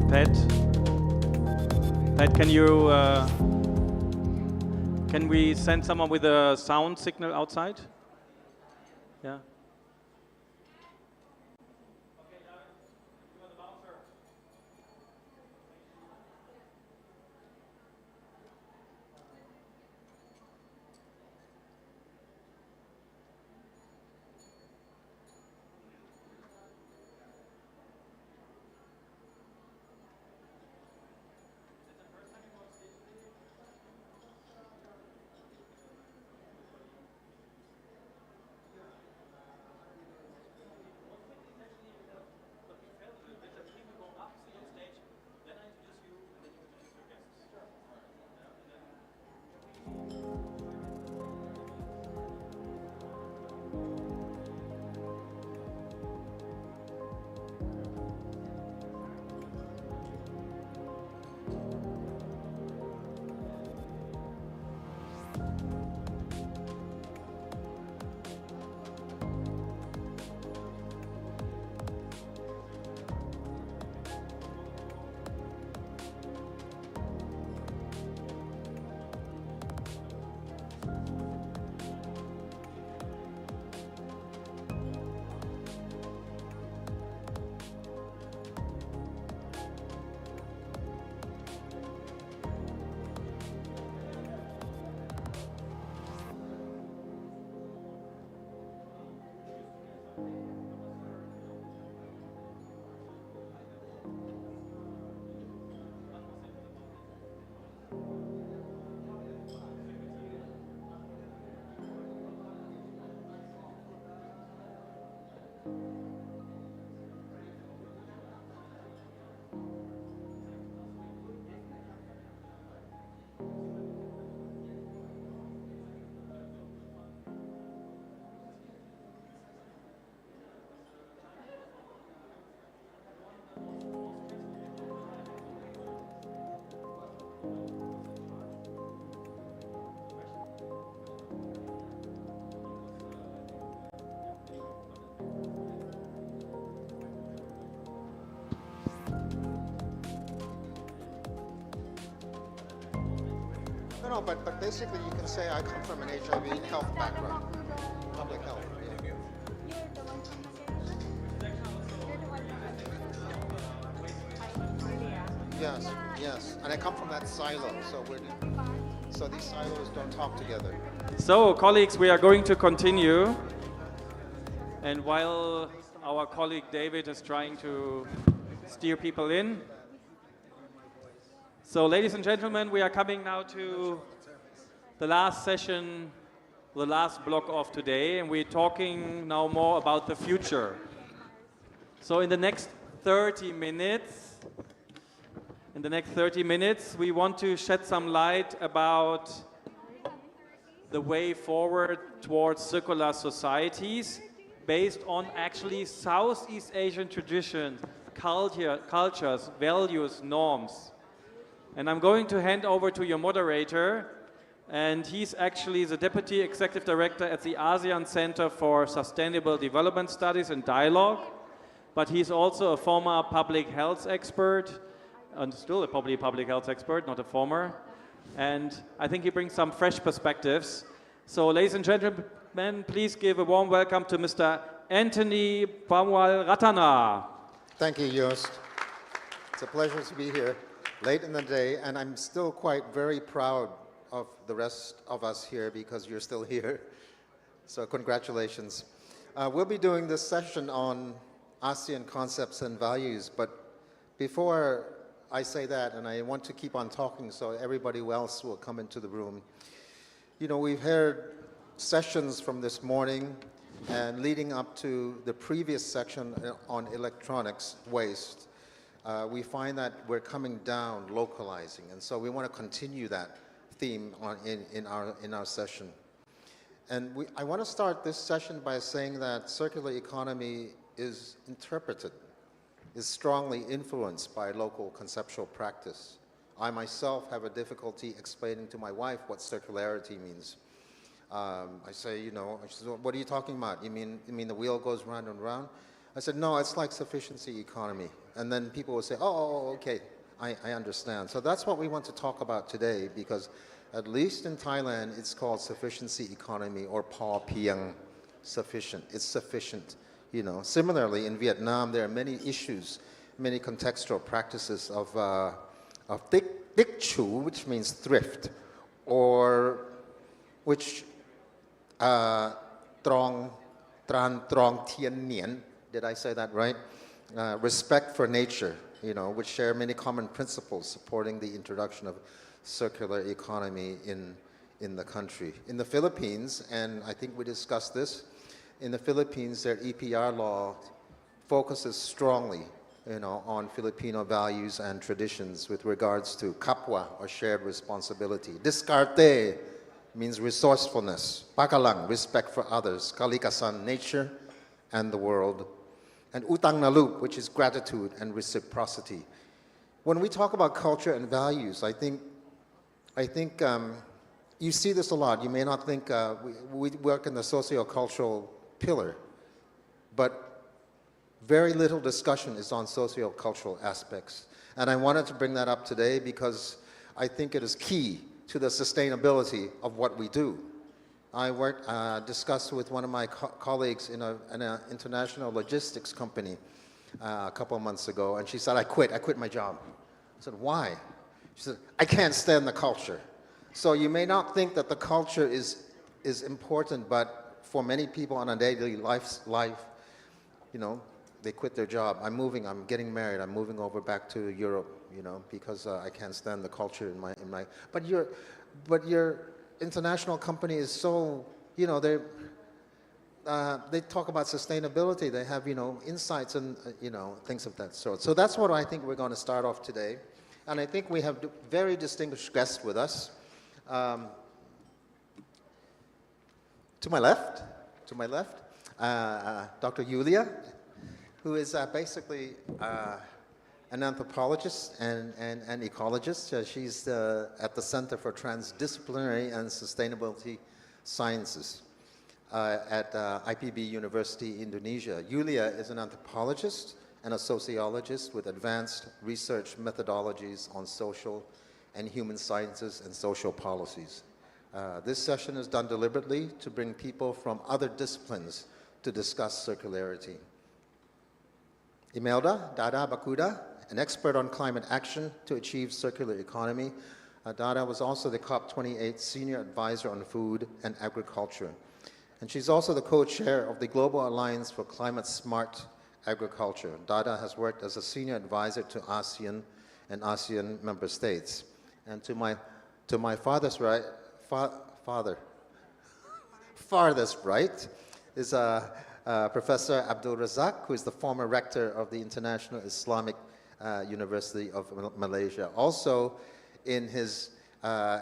Pat, can we send someone with a sound signal outside? Yeah. No, but basically you can say I come from an HIV health background, public health. Yeah. Yes, and I come from that silo, so these silos don't talk together. So, colleagues, we are going to continue. And while our colleague David is trying to steer people in, so ladies and gentlemen, we are coming now to the last session, the last block of today, and we're talking now more about the future. So in the next 30 minutes, we want to shed some light about the way forward towards circular societies based on actually Southeast Asian traditions, cultures, values, norms. And I'm going to hand over to your moderator, and he's actually the Deputy Executive Director at the ASEAN Center for Sustainable Development Studies and Dialogue. but he's also a former public health expert, and still a probably public health expert, not a former. And I think he brings some fresh perspectives. So ladies and gentlemen, please give a warm welcome to Mr. Anthony Pamwal Ratana. Thank you, Joost. It's a pleasure to be here late in the day, and I'm still quite very proud of the rest of us here because you're still here. So congratulations. We'll be doing this session on ASEAN concepts and values, but before I say that, and I want to keep on talking so everybody else will come into the room. You know, we've heard sessions from this morning and leading up to the previous section on electronics waste. We find that we're coming down, localizing, and so we want to continue that theme in our session. And I want to start this session by saying that circular economy is interpreted, is strongly influenced by local conceptual practice. I myself have a difficulty explaining to my wife what circularity means. I say, you know, she says, what are you talking about? You mean the wheel goes round and round? I said, no, it's like sufficiency economy. And then people will say, oh, okay, I understand. So that's what we want to talk about today, because at least in Thailand, it's called sufficiency economy or pa piang, sufficient. It's sufficient. You know, similarly, in Vietnam, there are many issues, many contextual practices of tic chu, which means thrift, or which trong tien nien, did I say that right? Respect for nature, you know, which share many common principles supporting the introduction of circular economy in the country. In the Philippines, and I think we discussed this, in the Philippines, their EPR law focuses strongly, you know, on Filipino values and traditions with regards to kapwa, or shared responsibility. Diskarte means resourcefulness. Pakalang, respect for others. Kalikasan, nature and the world. And utang na loob, which is gratitude and reciprocity. When we talk about culture and values, I think you see this a lot. You may not think we work in the socio-cultural pillar, but very little discussion is on socio-cultural aspects. And I wanted to bring that up today because I think it is key to the sustainability of what we do. I discussed with one of my colleagues in an international logistics company a couple of months ago, and she said, I quit my job. I said, why? She said, I can't stand the culture. So you may not think that the culture is important, but for many people on a daily life, you know, they quit their job. I'm getting married, I'm moving over back to Europe, you know, because I can't stand the culture in my, but your international company is so, you know, they talk about sustainability, they have, you know, insights and, you know, things of that sort. So that's what I think we're going to start off today. And I think we have very distinguished guests with us. To my left, Dr. Yulia, who is basically an anthropologist and an ecologist. She's at the Center for Transdisciplinary and Sustainability Sciences at IPB University, Indonesia. Yulia is an anthropologist and a sociologist with advanced research methodologies on social and human sciences and social policies. This session is done deliberately to bring people from other disciplines to discuss circularity. Imelda Dada Bakuda, an expert on climate action to achieve circular economy. Dada was also the COP28 Senior Advisor on Food and Agriculture. And she's also the co-chair of the Global Alliance for Climate Smart Agriculture. Dada has worked as a senior advisor to ASEAN and ASEAN member states. And to my farthest right is Professor Abdul Razak, who is the former rector of the International Islamic University of Malaysia. Also in his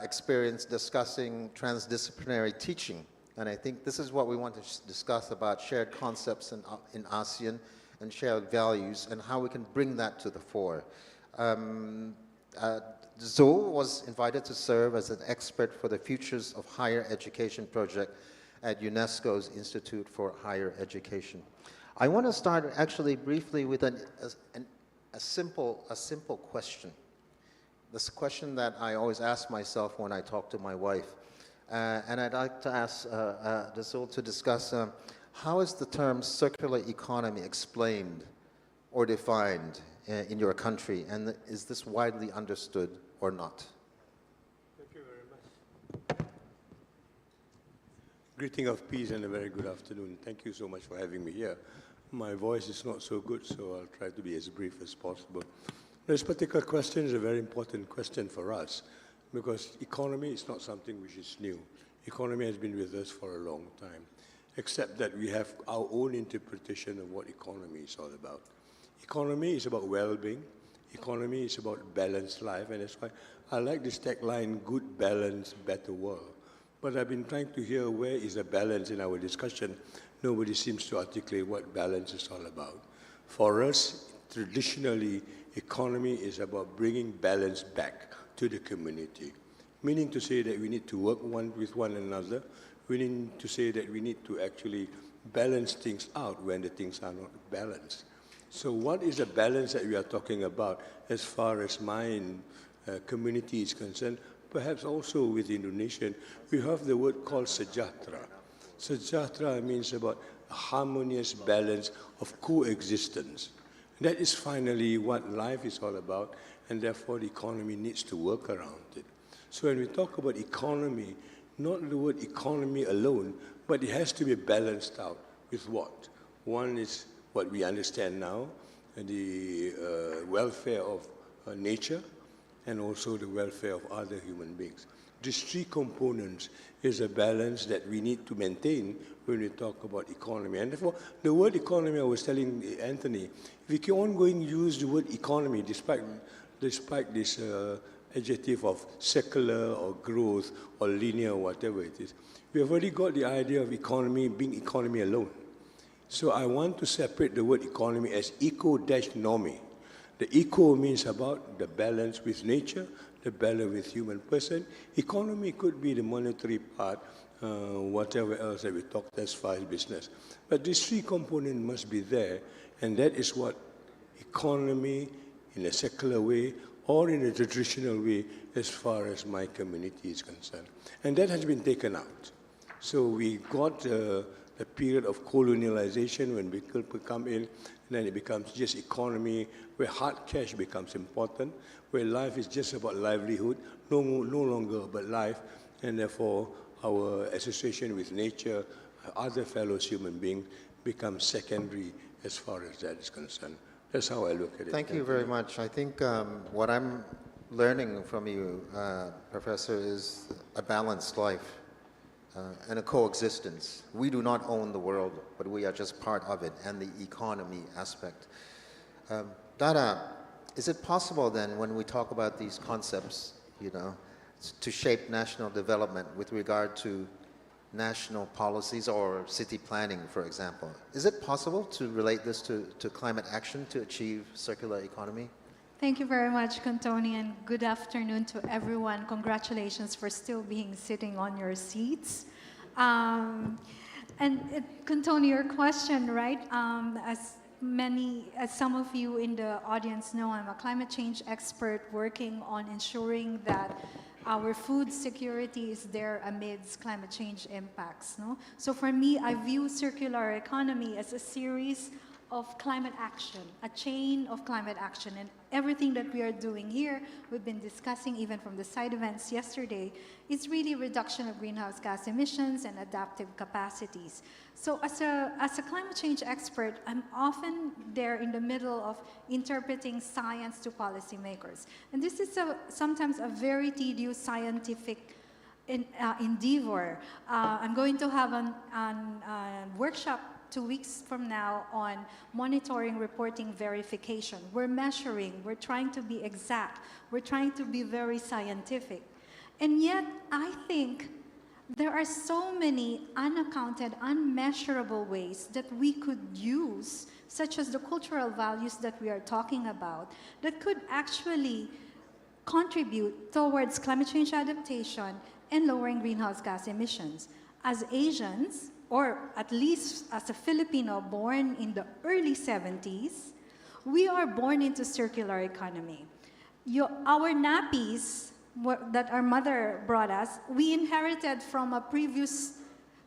experience discussing transdisciplinary teaching. And I think this is what we want to discuss about shared concepts in ASEAN and shared values and how we can bring that to the fore. Zoe was invited to serve as an expert for the Futures of Higher Education project at UNESCO's Institute for Higher Education. I want to start actually briefly with a simple question. This question that I always ask myself when I talk to my wife. And I'd like to ask Dasul to discuss how is the term circular economy explained or defined in your country, and is this widely understood or not? Thank you very much. Greeting of peace and a very good afternoon. Thank you so much for having me here. My voice is not so good, so I'll try to be as brief as possible. This particular question is a very important question for us because economy is not something which is new. Economy has been with us for a long time, except that we have our own interpretation of what economy is all about. Economy is about well-being. Economy is about balanced life, and that's why I like this tagline, good balance, better world. But I've been trying to hear where is the balance in our discussion. Nobody seems to articulate what balance is all about. For us, traditionally, economy is about bringing balance back to the community, meaning to say that we need to work with one another. We need to say that we need to actually balance things out when the things are not balanced. So what is the balance that we are talking about as far as my community is concerned? Perhaps also with Indonesian, we have the word called sejahtera. Sejahtera means about a harmonious balance of coexistence. That is finally what life is all about, and therefore the economy needs to work around it. So when we talk about economy, not the word economy alone, but it has to be balanced out with what? One is what we understand now, the welfare of nature, and also the welfare of other human beings. These three components is a balance that we need to maintain when we talk about economy. And therefore, the word economy, I was telling Anthony, if we keep on going to use the word economy, despite this adjective of secular or growth or linear or whatever it is, we have already got the idea of economy being economy alone. So I want to separate the word economy as eco-nomy. The eco means about the balance with nature, the balance with human person. Economy could be the monetary part, whatever else that we talked as far as business. But these three components must be there, and that is what economy in a secular way or in a traditional way as far as my community is concerned. And that has been taken out. So we got the period of colonialization when people come in, and then it becomes just economy, where hard cash becomes important, where life is just about livelihood, no longer about life, and therefore our association with nature, other fellow human beings, becomes secondary as far as that is concerned. That's how I look at it. Thank you very much. I think what I'm learning from you, Professor, is a balanced life. And a coexistence. We do not own the world, but we are just part of it, and the economy aspect. Dada, is it possible then, when we talk about these concepts, to shape national development with regard to national policies or city planning, for example, is it possible to relate this to climate action to achieve circular economy? Thank you very much, Kantoni, and good afternoon to everyone. Congratulations for still being sitting on your seats. And Kantoni, your question, right? As some of you in the audience know, I'm a climate change expert working on ensuring that our food security is there amidst climate change impacts. No? So for me, I view circular economy as a series of climate action, a chain of climate action. And everything that we are doing here, we've been discussing even from the side events yesterday, is really reduction of greenhouse gas emissions and adaptive capacities. So as a climate change expert, I'm often there in the middle of interpreting science to policymakers. And this is sometimes a very tedious scientific endeavor. I'm going to have a workshop 2 weeks from now on monitoring, reporting, verification. We're measuring, we're trying to be exact, we're trying to be very scientific. And yet, I think there are so many unaccounted, unmeasurable ways that we could use, such as the cultural values that we are talking about, that could actually contribute towards climate change adaptation and lowering greenhouse gas emissions. As Asians, or at least as a Filipino born in the early 70s, we are born into circular economy. Our nappies that our mother brought us, we inherited from a previous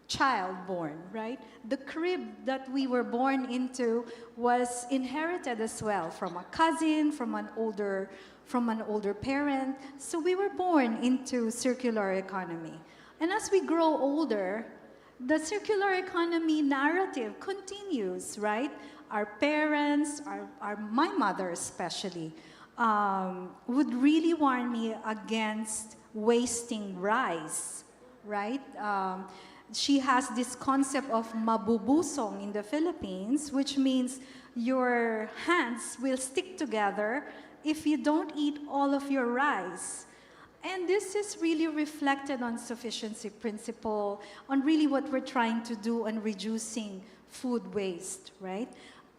child born, right? The crib that we were born into was inherited as well from a cousin, from an older parent. So we were born into circular economy. And as we grow older, the circular economy narrative continues, right? Our parents, my mother especially, would really warn me against wasting rice, right? She has this concept of mabubusong in the Philippines, which means your hands will stick together if you don't eat all of your rice. And this is really reflected on sufficiency principle, on really what we're trying to do on reducing food waste, right?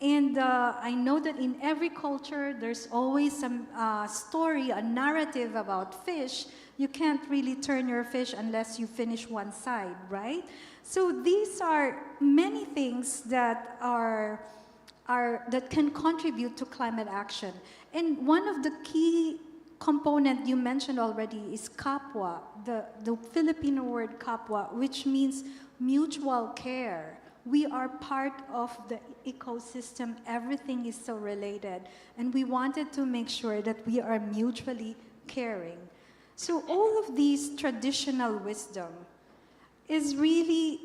And I know that in every culture, there's always some story, a narrative about fish. You can't really turn your fish unless you finish one side, right? So these are many things that that can contribute to climate action. And one of the key component you mentioned already is kapwa, the Filipino word kapwa, which means mutual care. We are part of the ecosystem. Everything is so related. And we wanted to make sure that we are mutually caring. So all of these traditional wisdom is really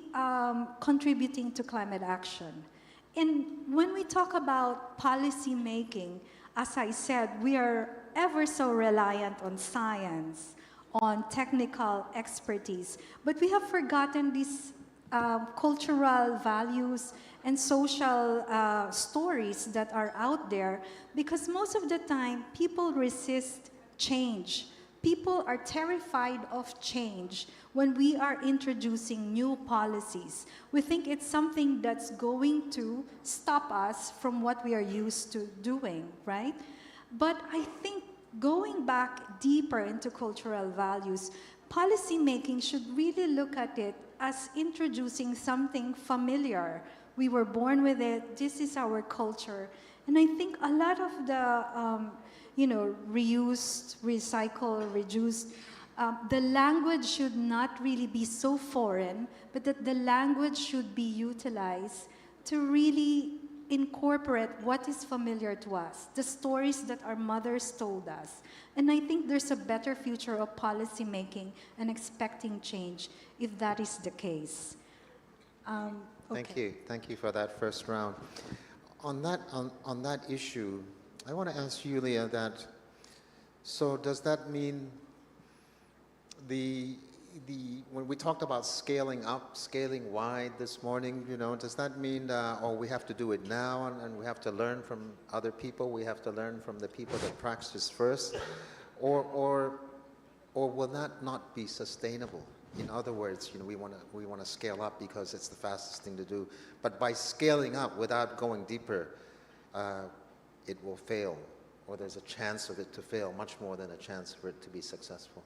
contributing to climate action. And when we talk about policy making, as I said, we are ever so reliant on science, on technical expertise. But we have forgotten these cultural values and social stories that are out there, because most of the time people resist change. People are terrified of change when we are introducing new policies. We think it's something that's going to stop us from what we are used to doing, right? But I think going back deeper into cultural values, policymaking should really look at it as introducing something familiar. We were born with it. This is our culture. And I think a lot of the, reused, recycle, reduced, the language should not really be so foreign, but that the language should be utilized to really incorporate what is familiar to us, the stories that our mothers told us. And I think there's a better future of policy making and expecting change if that is the case. Okay. Thank you for that first round. On that issue, I want to ask Julia that, so does that mean when we talked about scaling up, scaling wide this morning, does that mean, we have to do it now and we have to learn from other people, we have to learn from the people that practice first, or will that not be sustainable? In other words, we want to scale up because it's the fastest thing to do, but by scaling up without going deeper, it will fail, or there's a chance of it to fail, much more than a chance for it to be successful.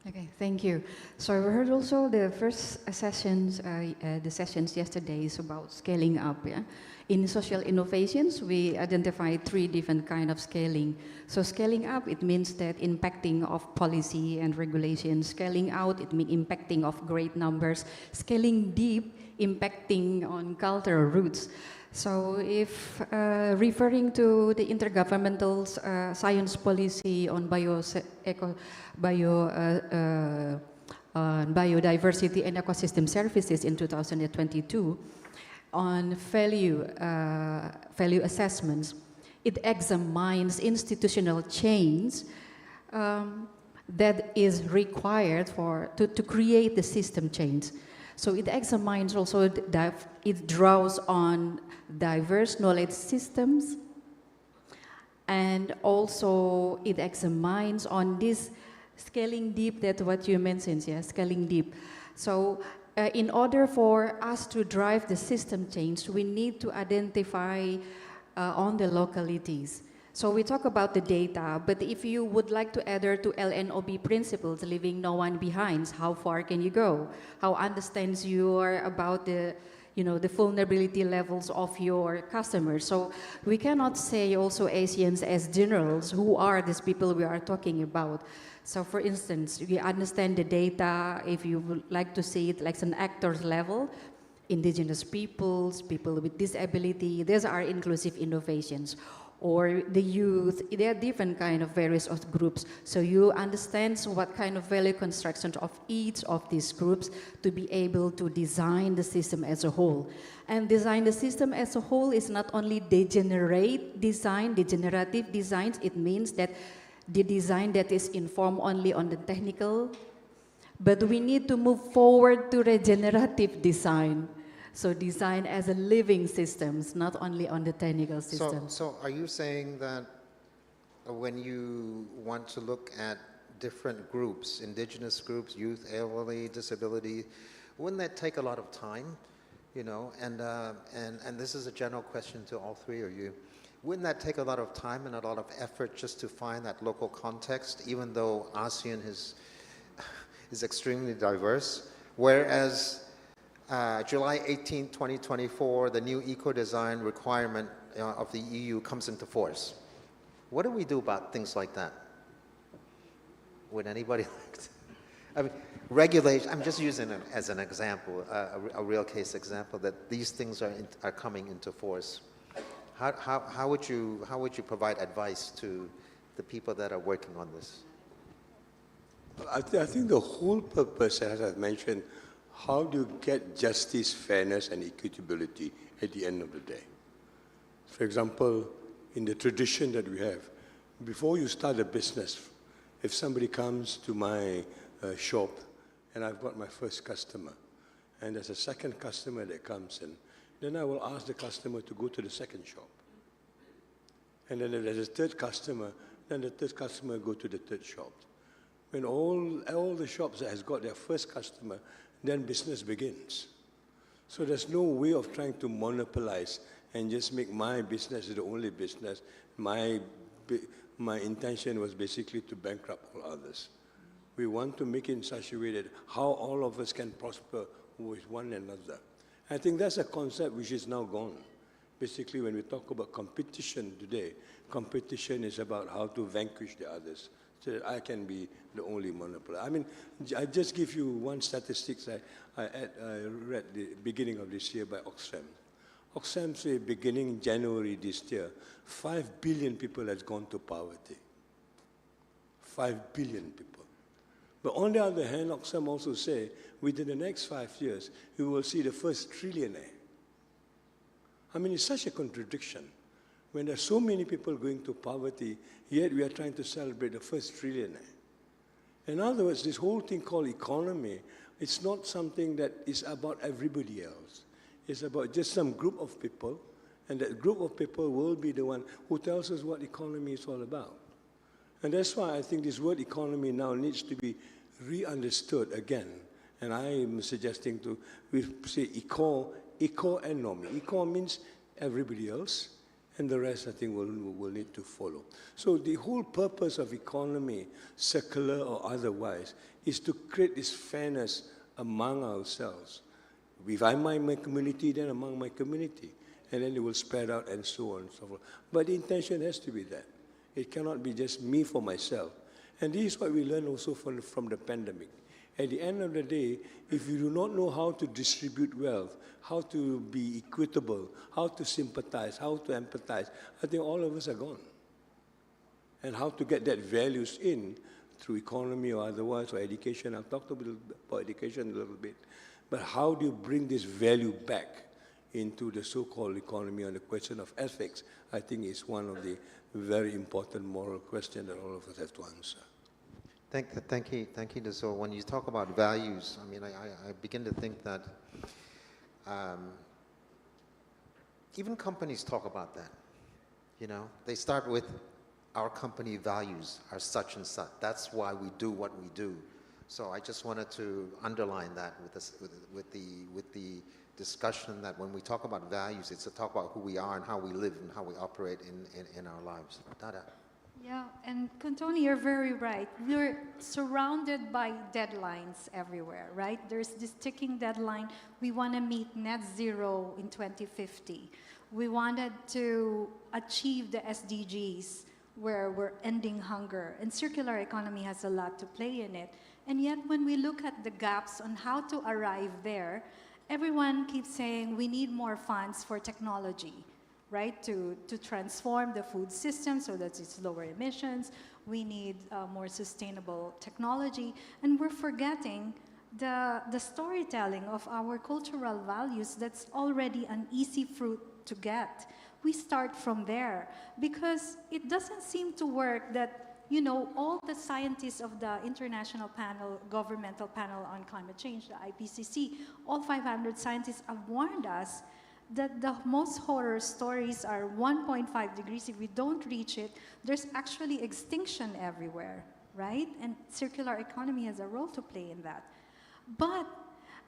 Okay, thank you. So we heard also the first sessions, the sessions yesterday is about scaling up. Yeah? In social innovations, we identified 3 different kinds of scaling. So scaling up, it means that impacting of policy and regulation. Scaling out, it means impacting of great numbers. Scaling deep, impacting on cultural roots. So if referring to the intergovernmental science policy on biodiversity and ecosystem services in 2022, on value assessments, it examines institutional change that is required to create the system change. So it examines also that it draws on diverse knowledge systems, and also it examines on this scaling deep, that what you mentioned, yeah, scaling deep. So in order for us to drive the system change, we need to identify on the localities. So we talk about the data, but if you would like to adhere to LNOB principles, leaving no one behind, how far can you go? How understands you are about the, the vulnerability levels of your customers? So we cannot say also ASEANs as generals, who are these people we are talking about? So for instance, we understand the data, if you would like to see it like an actor's level, indigenous peoples, people with disability, these are inclusive innovations. Or the youth, there are different kind of various of groups. So you understand what kind of value construction of each of these groups to be able to design the system as a whole. And design the system as a whole is not only degenerative designs, it means that the design that is informed only on the technical, but we need to move forward to regenerative design. So design as a living systems, not only on the technical systems. So are you saying that when you want to look at different groups, indigenous groups, youth, elderly, disability, wouldn't that take a lot of time? And this is a general question to all three of you. Wouldn't that take a lot of time and a lot of effort just to find that local context, even though ASEAN is extremely diverse? Whereas July 18, 2024, the new eco-design requirement of the EU comes into force. What do we do about things like that? Would anybody like to? I mean, regulation, I'm just using it as an example, a real case example, that these things are coming into force. How would you provide advice to the people that are working on this? I think the whole purpose, as I've mentioned, how do you get justice, fairness, and equitability at the end of the day? For example, in the tradition that we have, before you start a business, if somebody comes to my shop and I've got my first customer, and there's a second customer that comes in, then I will ask the customer to go to the second shop. And then if there's a third customer, then the third customer go to the third shop. When all the shops that has got their first customer, then business begins. So there's no way of trying to monopolize and just make my business the only business. My intention was basically to bankrupt all others. We want to make it in such a way that how all of us can prosper with one another. I think that's a concept which is now gone. Basically, when we talk about competition today, competition is about how to vanquish the others, so that I can be the only monopoly. I mean, I just give you one statistics I read the beginning of this year by Oxfam. Oxfam say beginning January this year, 5 billion people has gone to poverty. 5 billion people. But on the other hand, Oxfam also say, within the next 5 years, we will see the first trillionaire. I mean, it's such a contradiction. When there are so many people going to poverty, yet we are trying to celebrate the first trillionaire. In other words, this whole thing called economy, it's not something that is about everybody else. It's about just some group of people, and that group of people will be the one who tells us what economy is all about. And that's why I think this word economy now needs to be re-understood again. And I am suggesting we say eco-nomy. Eco means everybody else, and the rest, I think, will need to follow. So the whole purpose of economy, secular or otherwise, is to create this fairness among ourselves. If I'm my community, then among my community. And then it will spread out and so on and so forth. But the intention has to be that. It cannot be just me for myself. And this is what we learn also from the pandemic. At the end of the day, if you do not know how to distribute wealth, how to be equitable, how to sympathize, how to empathize, I think all of us are gone. And how to get that values in through economy or otherwise, or education. I've talked about education a little bit. But how do you bring this value back into the so-called economy on the question of ethics? I think is one of the very important moral questions that all of us have to answer. Thank you, Daso. When you talk about values, I mean, I begin to think that even companies talk about that. You know, they start with our company values are such and such. That's why we do what we do. So I just wanted to underline that with the discussion that when we talk about values, it's to talk about who we are and how we live and how we operate in our lives. Dada. Yeah, and Kuntoni, you're very right. We're surrounded by deadlines everywhere, right? There's this ticking deadline. We want to meet net zero in 2050. We wanted to achieve the SDGs, where we're ending hunger, and circular economy has a lot to play in it. And yet when we look at the gaps on how to arrive there, everyone keeps saying we need more funds for technology, right? To transform the food system so that it's lower emissions. We need more sustainable technology. And we're forgetting the storytelling of our cultural values that's already an easy fruit to get. We start from there because it doesn't seem to work that, you know, all the scientists of the International Panel, Governmental Panel on Climate Change, the IPCC, all 500 scientists have warned us that the most horror stories are 1.5 degrees. If we don't reach it, there's actually extinction everywhere, right? And circular economy has a role to play in that.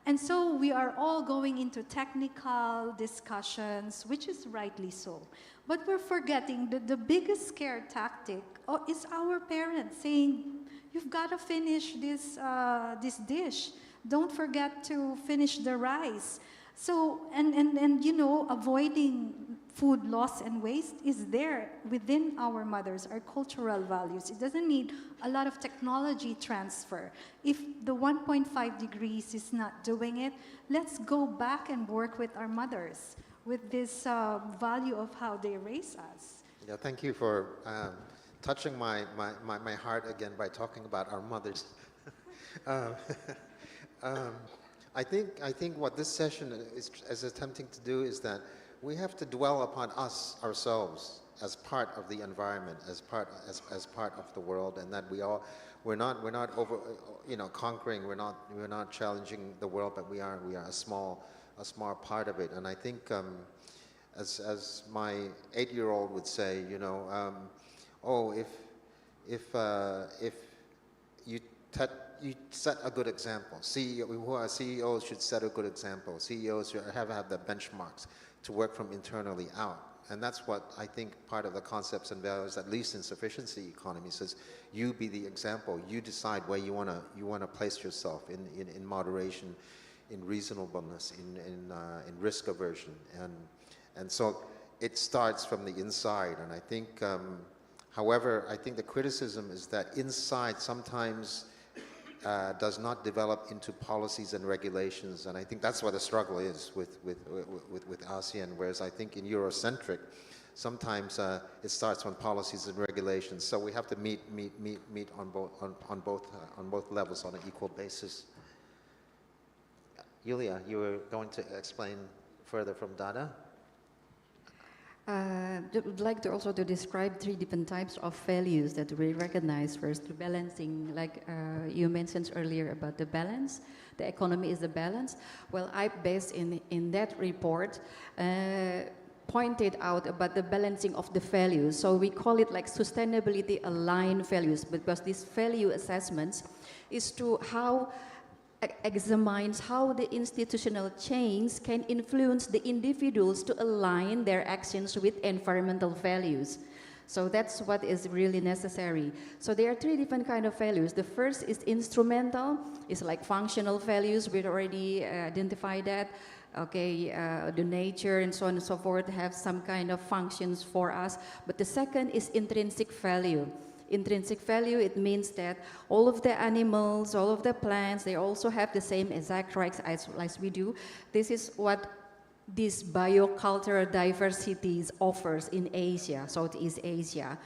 And so we are all going into technical discussions, which is rightly so. But we're forgetting that the biggest scare tactic is our parents saying, you've got to finish this dish. Don't forget to finish the rice. So, and you know, avoiding food loss and waste is there within our mothers, our cultural values. It doesn't need a lot of technology transfer. If the 1.5 degrees is not doing it, let's go back and work with our mothers with this value of how they raise us. Yeah, thank you for touching my heart again by talking about our mothers. I think what this session is attempting to do is that we have to dwell upon us ourselves as part of the environment, as part of the world, and that we're not over, you know, conquering. We're not challenging the world, but we are a small part of it. And I think, as my 8-year-old would say, you know, if you set a good example. CEOs should set a good example. CEOs should have the benchmarks to work from internally out. And that's what I think part of the concepts and values, at least in sufficiency economy, says you be the example. You decide where you want to place yourself in moderation, in reasonableness, in risk aversion. And so it starts from the inside. And I think, however, I think the criticism is that inside sometimes does not develop into policies and regulations, and I think that's where the struggle is with ASEAN. Whereas I think in Eurocentric, sometimes it starts on policies and regulations. So we have to meet on both levels on an equal basis. Yulia, you were going to explain further from Dada. I would like to also to describe 3 different types of values that we recognize. First, the balancing, like you mentioned earlier about the balance. The economy is the balance. Well, I based in that report pointed out about the balancing of the values. So we call it like sustainability aligned values, because these value assessments is to how examines how the institutional change can influence the individuals to align their actions with environmental values. So that's what is really necessary. So there are 3 different kind of values. The first is instrumental. It's like functional values. We already identified that. Okay, the nature and so on and so forth have some kind of functions for us. But the second is intrinsic value. Intrinsic value, it means that all of the animals, all of the plants, they also have the same exact rights as we do. This is what this biocultural diversity offers in Asia, Southeast Asia.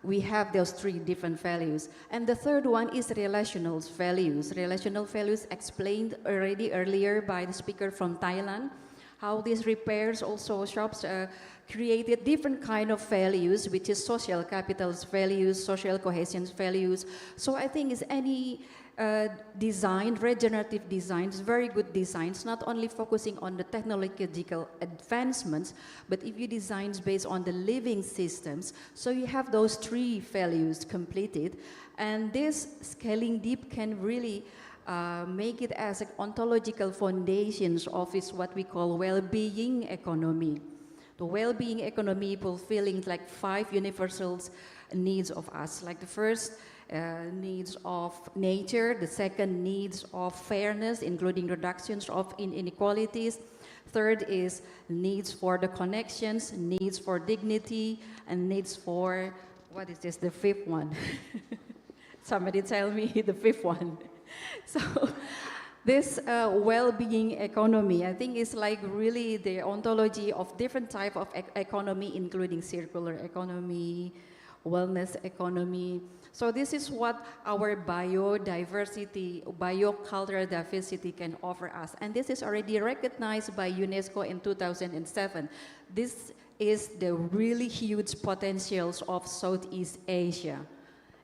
We have those 3 different values. And the third one is relational values. Relational values explained already earlier by the speaker from Thailand, how these repairs also shops created different kind of values, which is social capital's values, social cohesion values. So I think it's any design, regenerative designs, very good designs, not only focusing on the technological advancements, but if you design based on the living systems, so you have those three values completed, and this scaling deep can really make it as an ontological foundations of is what we call well-being economy. The well-being economy fulfilling like 5 universal needs of us. Like the first needs of nature, the second needs of fairness, including reductions of inequalities. Third is needs for the connections, needs for dignity, and needs for, what is this, the fifth one? Somebody tell me the fifth one. So this well-being economy, I think, is like really the ontology of different type of economy, including circular economy, wellness economy. So this is what our biodiversity, biocultural diversity can offer us. And this is already recognized by UNESCO in 2007. This is the really huge potentials of Southeast Asia.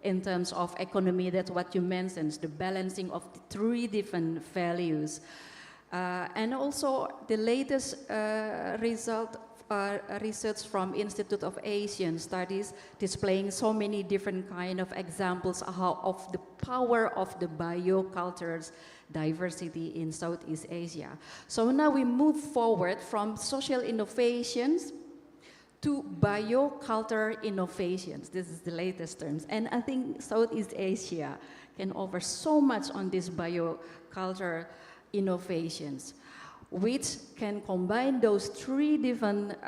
In terms of economy, that's what you mentioned, the balancing of the 3 different values. And also the latest research from Institute of Asian Studies displaying so many different kind of examples of the power of the bioculture's diversity in Southeast Asia. So now we move forward from social innovations to bioculture innovations. This is the latest terms. And I think Southeast Asia can offer so much on these bioculture innovations, which can combine those 3 different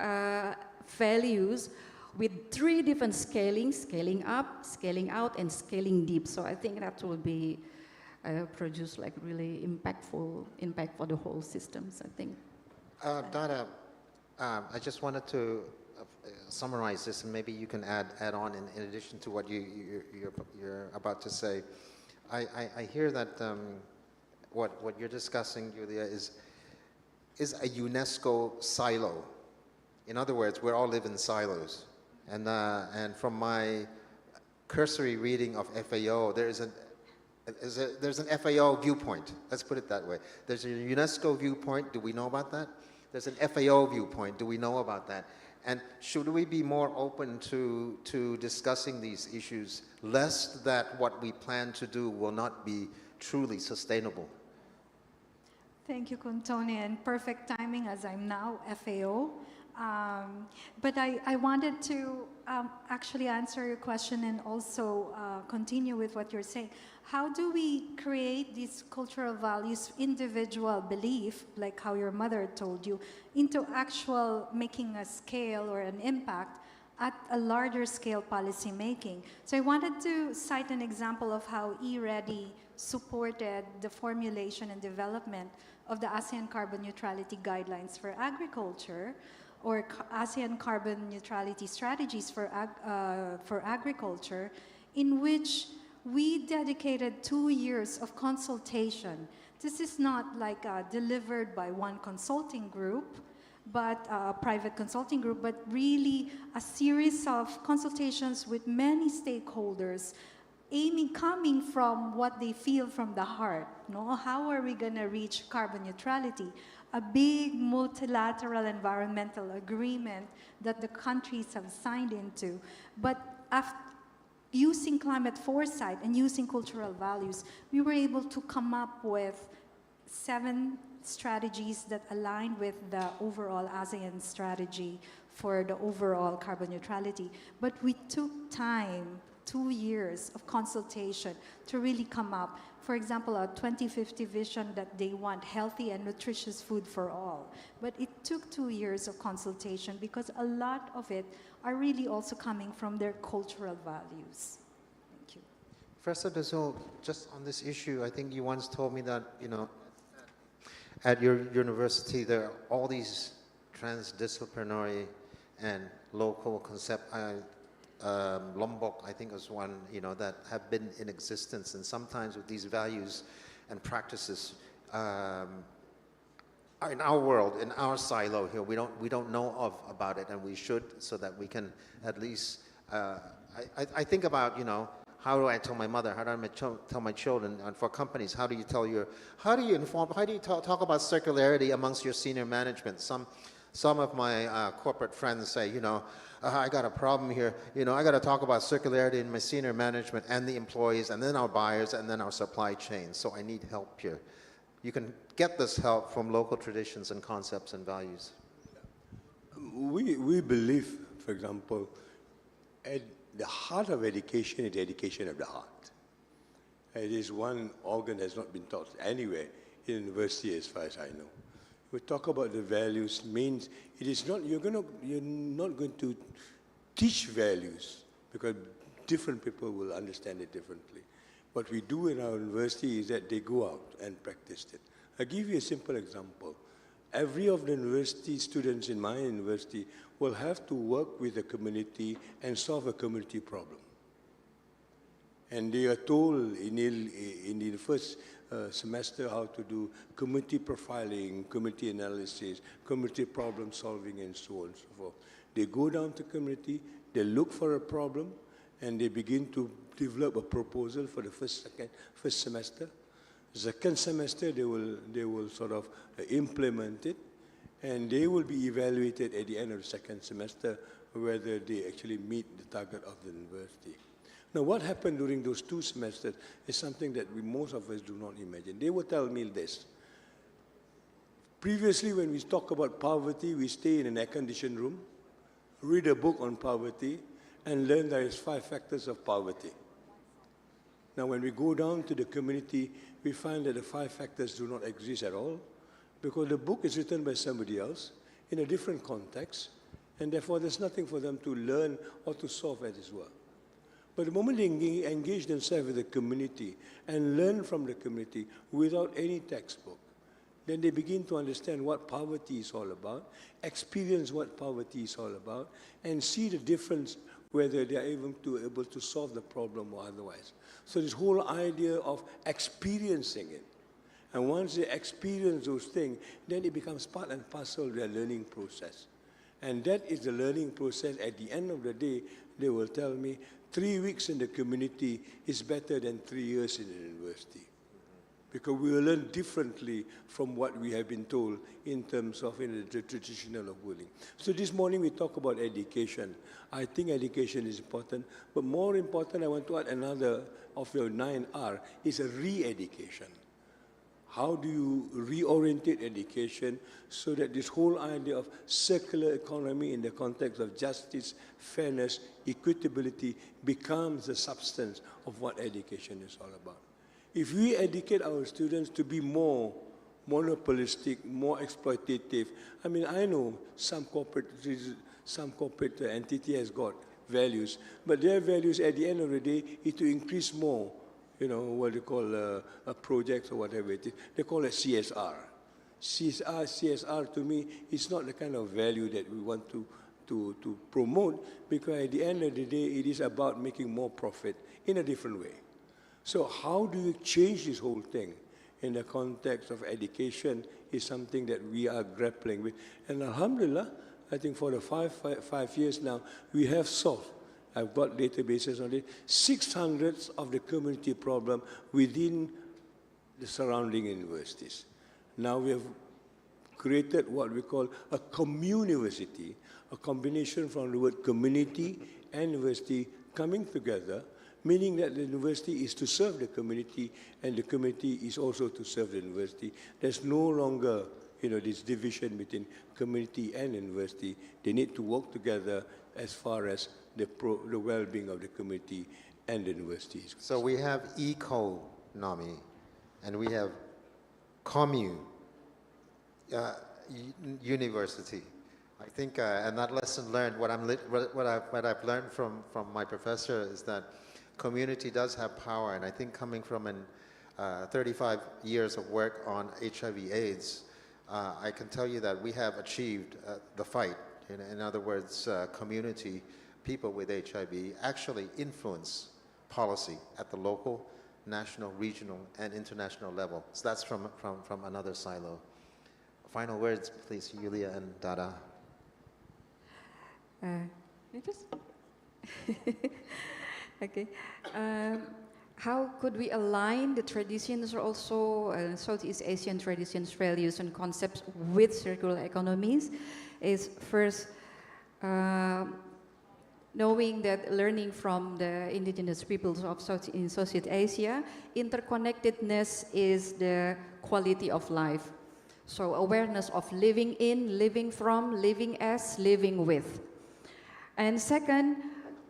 values with 3 different scaling up, scaling out, and scaling deep. So I think that will be produce like really impactful impact for the whole systems, I think. Dada, I just wanted to summarize this, and maybe you can add on in addition to what you're about to say. I hear that what you're discussing, Julia, is a UNESCO silo. In other words, we all live in silos, and from my cursory reading of FAO, there's an FAO viewpoint. Let's put it that way. There's a UNESCO viewpoint. Do we know about that? There's an FAO viewpoint. Do we know about that? And should we be more open to discussing these issues, lest that what we plan to do will not be truly sustainable? Thank you, Kuntoni, and perfect timing as I'm now FAO. But I wanted to actually answer your question and also continue with what you're saying. How do we create these cultural values, individual belief, like how your mother told you, into actual making a scale or an impact at a larger scale policy making? So I wanted to cite an example of how eReady supported the formulation and development of the ASEAN Carbon Neutrality Guidelines for Agriculture, or ASEAN Carbon Neutrality Strategies for Agriculture, in which we dedicated 2 years of consultation. This is not like delivered by one consulting group, but a private consulting group, but really a series of consultations with many stakeholders, coming from what they feel from the heart. No? How are we going to reach carbon neutrality? A big multilateral environmental agreement that the countries have signed into. But after using climate foresight and using cultural values, we were able to come up with 7 strategies that align with the overall ASEAN strategy for the overall carbon neutrality. But we took time, 2 years of consultation to really come up. For example, a 2050 vision that they want healthy and nutritious food for all. But it took 2 years of consultation because a lot of it are really also coming from their cultural values. Thank you. Professor Dazul, just on this issue, I think you once told me that, at your university there are all these transdisciplinary and local concept. Lombok, I think, was one, that have been in existence, and sometimes with these values and practices in our world, in our silo here, we don't know about it, and we should, so that we can at least. I think about how do I tell my mother? How do I tell my children? And for companies, how do you talk about circularity amongst your senior management? Some of my corporate friends say, I got a problem here. I got to talk about circularity in my senior management and the employees and then our buyers and then our supply chain. So I need help here. You can get this help from local traditions and concepts and values. We believe, for example, at the heart of education is the education of the heart. It is one organ that has not been taught anywhere in university as far as I know. We talk about the values means it is not, you're not going to teach values because different people will understand it differently. What we do in our university is that they go out and practice it. I'll give you a simple example. Every of the university students in my university will have to work with the community and solve a community problem. And they are told in the first semester how to do community profiling, community analysis, community problem solving, and so on and so forth. They go down to community, they look for a problem, and they begin to develop a proposal for the first semester. Second semester, they will sort of implement it, and they will be evaluated at the end of the second semester whether they actually meet the target of the university. Now, what happened during those 2 semesters is something that most of us do not imagine. They will tell me this. Previously, when we talk about poverty, we stay in an air-conditioned room, read a book on poverty, and learn there is 5 factors of poverty. Now, when we go down to the community, we find that the 5 factors do not exist at all because the book is written by somebody else in a different context, and therefore there's nothing for them to learn or to solve as well. But the moment they engage themselves with the community and learn from the community without any textbook, then they begin to understand what poverty is all about, experience what poverty is all about, and see the difference whether they are able to solve the problem or otherwise. So this whole idea of experiencing it. And once they experience those things, then it becomes part and parcel of their learning process. And that is the learning process. At the end of the day, they will tell me 3 weeks in the community is better than 3 years in the university. Because we will learn differently from what we have been told in terms of the traditional of schooling. So this morning we talk about education. I think education is important, but more important, I want to add another of your 9R is a re-education. How do you reorientate education so that this whole idea of circular economy in the context of justice, fairness, equitability becomes the substance of what education is all about? If we educate our students to be more monopolistic, more exploitative, I mean, I know some corporate entity has got values, but their values at the end of the day is to increase more, what they call a project or whatever it is. They call it CSR. CSR to me is not the kind of value that we want to promote, because at the end of the day, it is about making more profit in a different way. So how do you change this whole thing in the context of education is something that we are grappling with. And alhamdulillah, I think for the five years now, we have solved, I've got databases on it, 600 of the community problem within the surrounding universities. Now we have created what we call a community, a combination from the word community and university coming together, meaning that the university is to serve the community and the community is also to serve the university. There's no longer this division between community and university. They need to work together as far as the well-being of the community and the universities. So we have economy and we have university. I think, and that lesson learned, what I've learned from my professor is that community does have power, and I think coming from 35 years of work on HIV/AIDS, I can tell you that we have achieved the fight. In other words, community, people with HIV actually influence policy at the local, national, regional, and international level. So that's from another silo. Final words, please, Yulia and Dada. Okay. How could we align the traditions, or also Southeast Asian traditions, values, and concepts with circular economies? Is first knowing that learning from the indigenous peoples of in Southeast Asia, interconnectedness is the quality of life. So awareness of living in, living from, living as, living with. And second,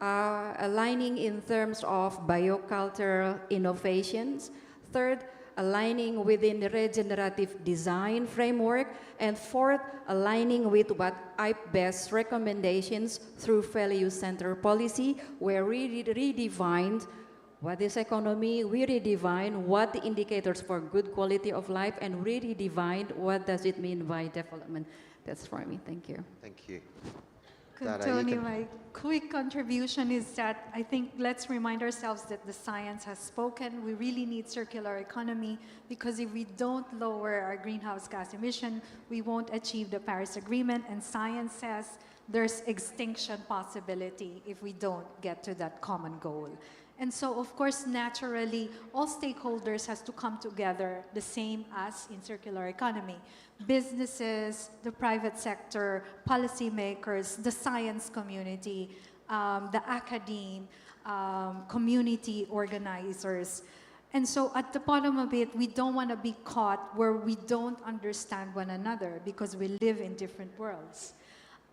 aligning in terms of biocultural innovations. Third, aligning within the regenerative design framework. And fourth, aligning with what IPBES recommendations through value-centered policy, where we redefined what is economy, we redefine what the indicators for good quality of life, and we redefined what does it mean by development. That's for me. Thank you. Thank you. Tony, my quick contribution is that I think let's remind ourselves that the science has spoken. We really need circular economy, because if we don't lower our greenhouse gas emission, we won't achieve the Paris Agreement, and science says there's extinction possibility if we don't get to that common goal. And so, of course, naturally, all stakeholders has to come together, the same as in circular economy. Businesses, the private sector, policymakers, the science community, the academe, community organizers. And so at the bottom of it, we don't want to be caught where we don't understand one another, because we live in different worlds.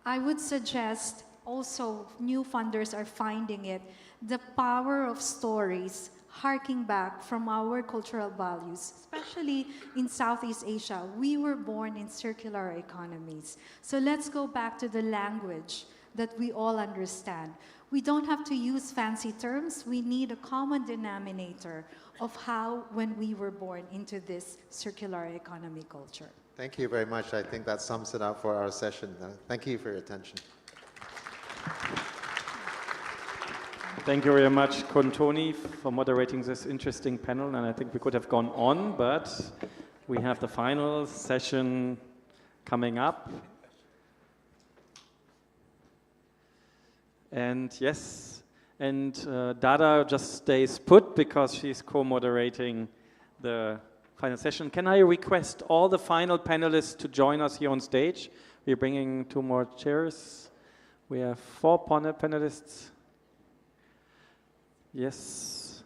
I would suggest also, new funders are finding it, the power of stories harking back from our cultural values, especially in Southeast Asia. We were born in circular economies. So let's go back to the language that we all understand. We don't have to use fancy terms. We need a common denominator of how, when we were born into this circular economy culture. Thank you very much. I think that sums it up for our session. Thank you for your attention. Thank you very much, Kontoni, for moderating this interesting panel. And I think we could have gone on, but we have the final session coming up. And yes, and Dada just stays put because she's co-moderating the final session. Can I request all the final panelists to join us here on stage? We're bringing 2 more chairs. We have 4 panelists. Yes.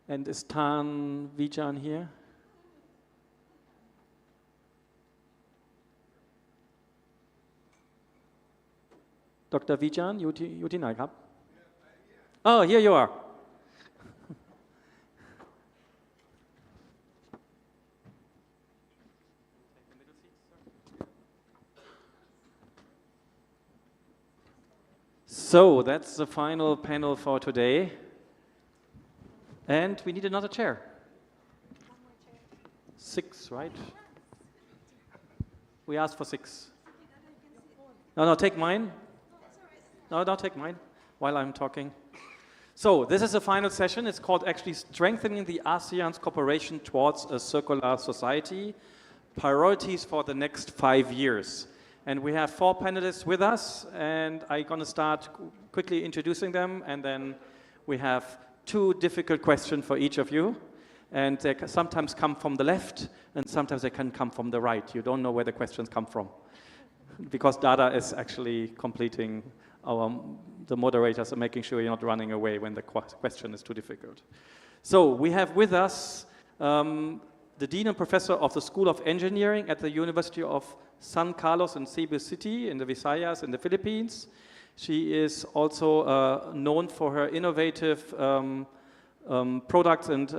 And is Tan Vijan here? Dr. Vijan, youที่ไหนครับ? Oh, here you are. So that's the final panel for today. And we need another chair. 6, right? We asked for 6. No, take mine. No, don't take mine while I'm talking. So this is the final session. It's called actually Strengthening the ASEAN's Cooperation Towards a Circular Society, Priorities for the Next 5 Years. And we have 4 panelists with us, and I'm going to start quickly introducing them, and then we have 2 difficult questions for each of you. And they sometimes come from the left, and sometimes they can come from the right. You don't know where the questions come from. Because Dada is actually completing the moderators and making sure you're not running away when the question is too difficult. So we have with us the Dean and Professor of the School of Engineering at the University of San Carlos in Cebu City in the Visayas in the Philippines. She is also known for her innovative products and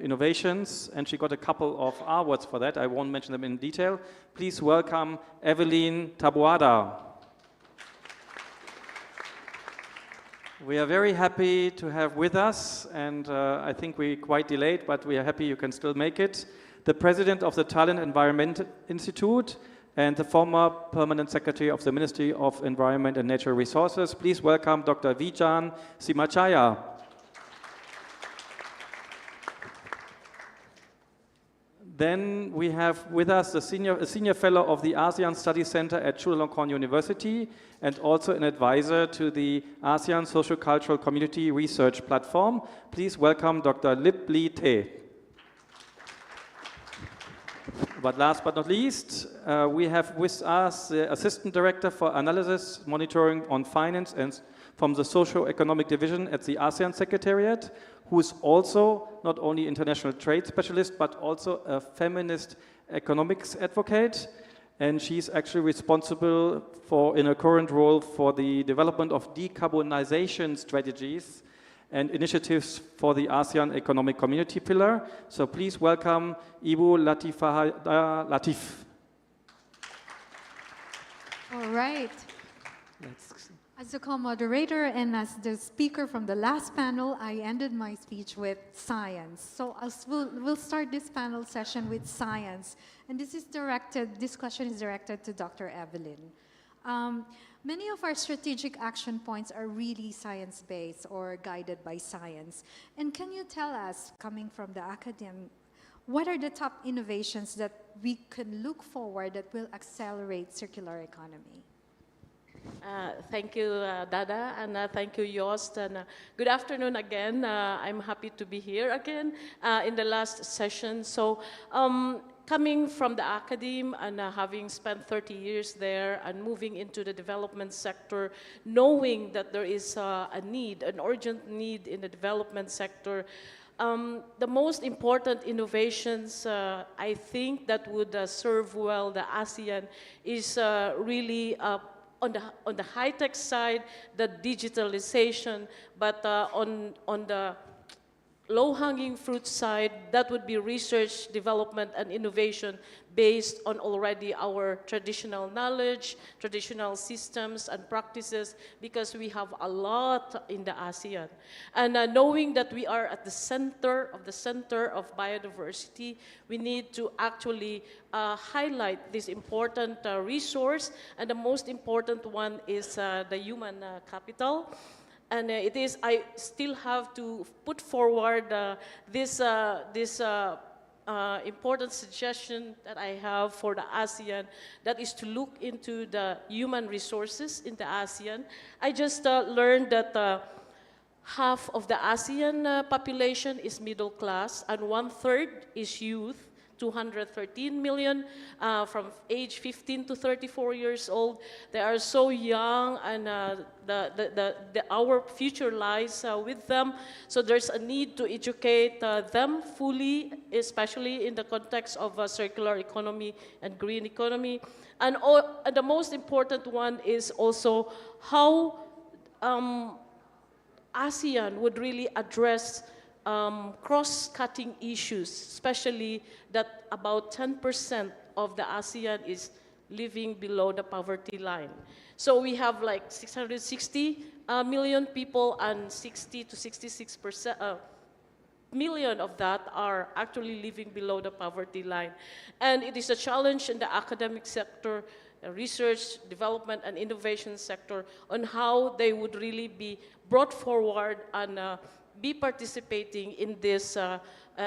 innovations, and she got a couple of awards for that. I won't mention them in detail. Please welcome Evelyn Taboada. We are very happy to have with us, and I think we're quite delayed, but we are happy you can still make it, the President of the Thailand Environment Institute and the former Permanent Secretary of the Ministry of Environment and Natural Resources. Please welcome Dr. Vijan Simachaya. Then we have with us a senior fellow of the ASEAN Study Center at Chulalongkorn University and also an advisor to the ASEAN Socio-Cultural Community Research Platform. Please welcome Dr. Lip Lee Te. But last but not least, we have with us the Assistant Director for Analysis, Monitoring on Finance and from the Socio-Economic Division at the ASEAN Secretariat, who is also not only international trade specialist, but also a feminist economics advocate. And she's actually responsible for, in her current role, for the development of decarbonization strategies and initiatives for the ASEAN Economic Community Pillar. So please welcome Ibu Latif. All right. As the co-moderator and as the speaker from the last panel, I ended my speech with science. So we'll start this panel session with science. And this question is directed to Dr. Evelyn. Many of our strategic action points are really science-based or guided by science. And can you tell us, coming from the academy, what are the top innovations that we can look forward that will accelerate circular economy? Thank you, Dada, and thank you, Joost. And good afternoon again. I'm happy to be here again in the last session. So, coming from the academe and having spent 30 years there and moving into the development sector, knowing that there is a need, an urgent need in the development sector, the most important innovations, I think, that would serve well the ASEAN is really on the high-tech side, the digitalization, but on the low-hanging fruit side, that would be research, development, and innovation based on already our traditional knowledge, traditional systems and practices, because we have a lot in the ASEAN. And knowing that we are at the center of biodiversity, we need to actually highlight this important resource, and the most important one is the human capital. And I still have to put forward this important suggestion that I have for the ASEAN, that is to look into the human resources in the ASEAN. I just learned that half of the ASEAN population is middle class and 1/3 is youth. 213 million from age 15 to 34 years old. They are so young, and our future lies with them. So there's a need to educate them fully, especially in the context of circular economy and green economy. And the most important one is also how ASEAN would really address cross-cutting issues, especially that about 10% of the ASEAN is living below the poverty line. So we have like 660 million people, and 60 to 66% million of that are actually living below the poverty line. And it is a challenge in the academic sector, research, development, and innovation sector on how they would really be brought forward and be participating in this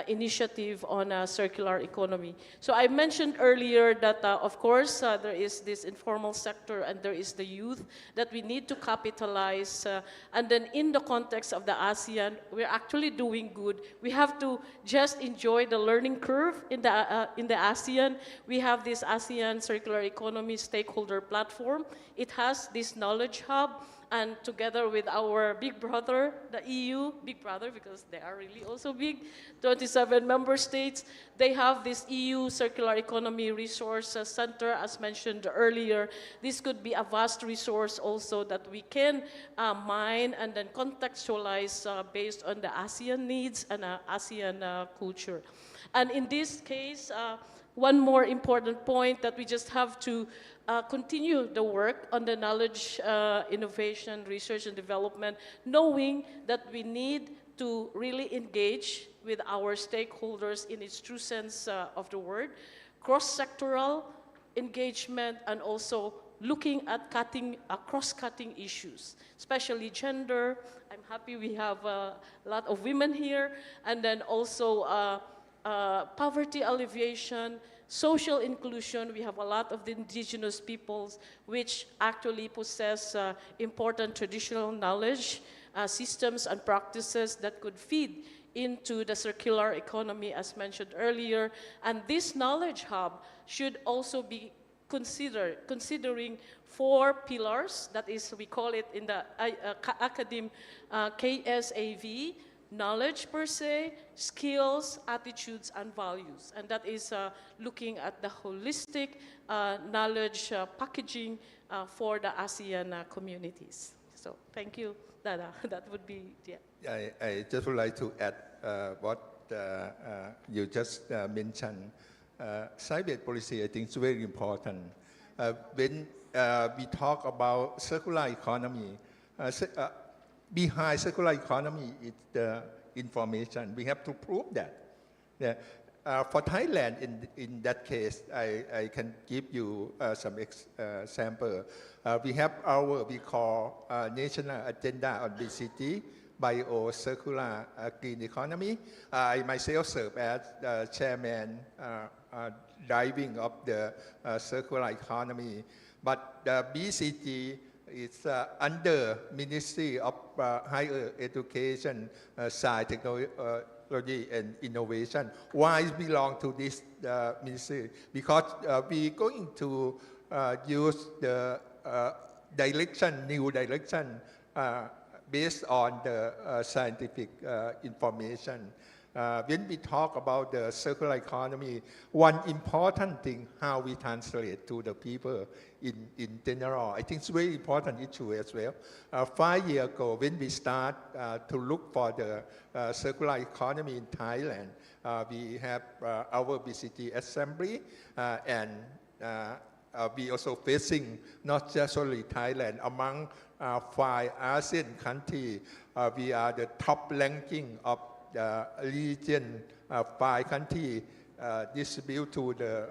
initiative on circular economy. So I mentioned earlier that, of course, there is this informal sector and there is the youth that we need to capitalize. And then in the context of the ASEAN, we're actually doing good. We have to just enjoy the learning curve in the ASEAN. We have this ASEAN Circular Economy Stakeholder Platform. It has this knowledge hub. And together with our big brother, the EU, big brother because they are really also big, 27 member states, they have this EU Circular Economy Resource Center, as mentioned earlier. This could be a vast resource also that we can mine and then contextualize based on the ASEAN needs and ASEAN culture. And in this case, one more important point that we just have to continue the work on the knowledge, innovation, research, and development, knowing that we need to really engage with our stakeholders in its true sense of the word, cross-sectoral engagement, and also looking at cross-cutting issues, especially gender. I'm happy we have a lot of women here, and then also poverty alleviation, social inclusion. We have a lot of the indigenous peoples which actually possess important traditional knowledge, systems and practices that could feed into the circular economy as mentioned earlier. And this knowledge hub should also be considering 4 pillars, that is, we call it in the academe KSAV, knowledge per se, skills, attitudes, and values. And that is looking at the holistic knowledge packaging for the ASEAN communities. So thank you, Dada. That would be, yeah. I just would like to add what you just mentioned. Site-based policy, I think, is very important. When we talk about circular economy, behind circular economy is the information. We have to prove that. Yeah. For Thailand, in that case, I can give you some example. We have we call National Agenda on BCT, Bio-Circular Green Economy. I myself serve as chairman driving of the circular economy. But the BCG is under Ministry of Higher Education, Science, Technology and Innovation. Why it belong to this ministry? Because we're going to use the new direction based on the scientific information. When we talk about the circular economy, one important thing, how we translate to the people in general, I think it's a very important issue as well. 5 years ago, when we start to look for the circular economy in Thailand, we have our BCT assembly and we also facing not just only Thailand, among 5 ASEAN countries, we are the top ranking of the region, 5 countries distribute to the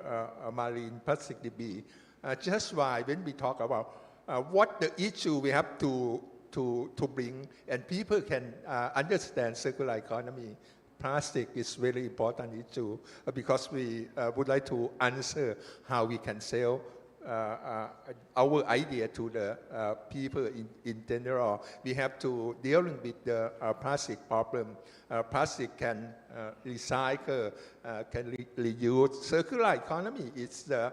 marine plastic debris. Just why when we talk about what the issue we have to bring, and people can understand circular economy, plastic is very important issue because we would like to answer how we can sell our idea to the people in general. We have to dealing with the plastic problem. Plastic can recycle, can reuse. Circular economy is the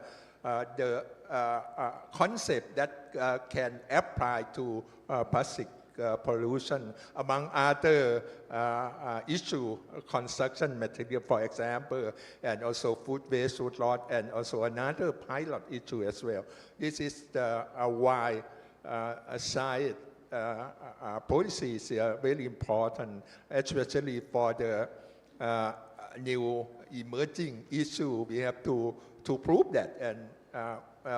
concept that can apply to plastic pollution, among other issue, construction material, for example, and also food waste, food loss, and also another pilot issue as well. This is the why science policy is very important, especially for the new emerging issue. We have to prove that, and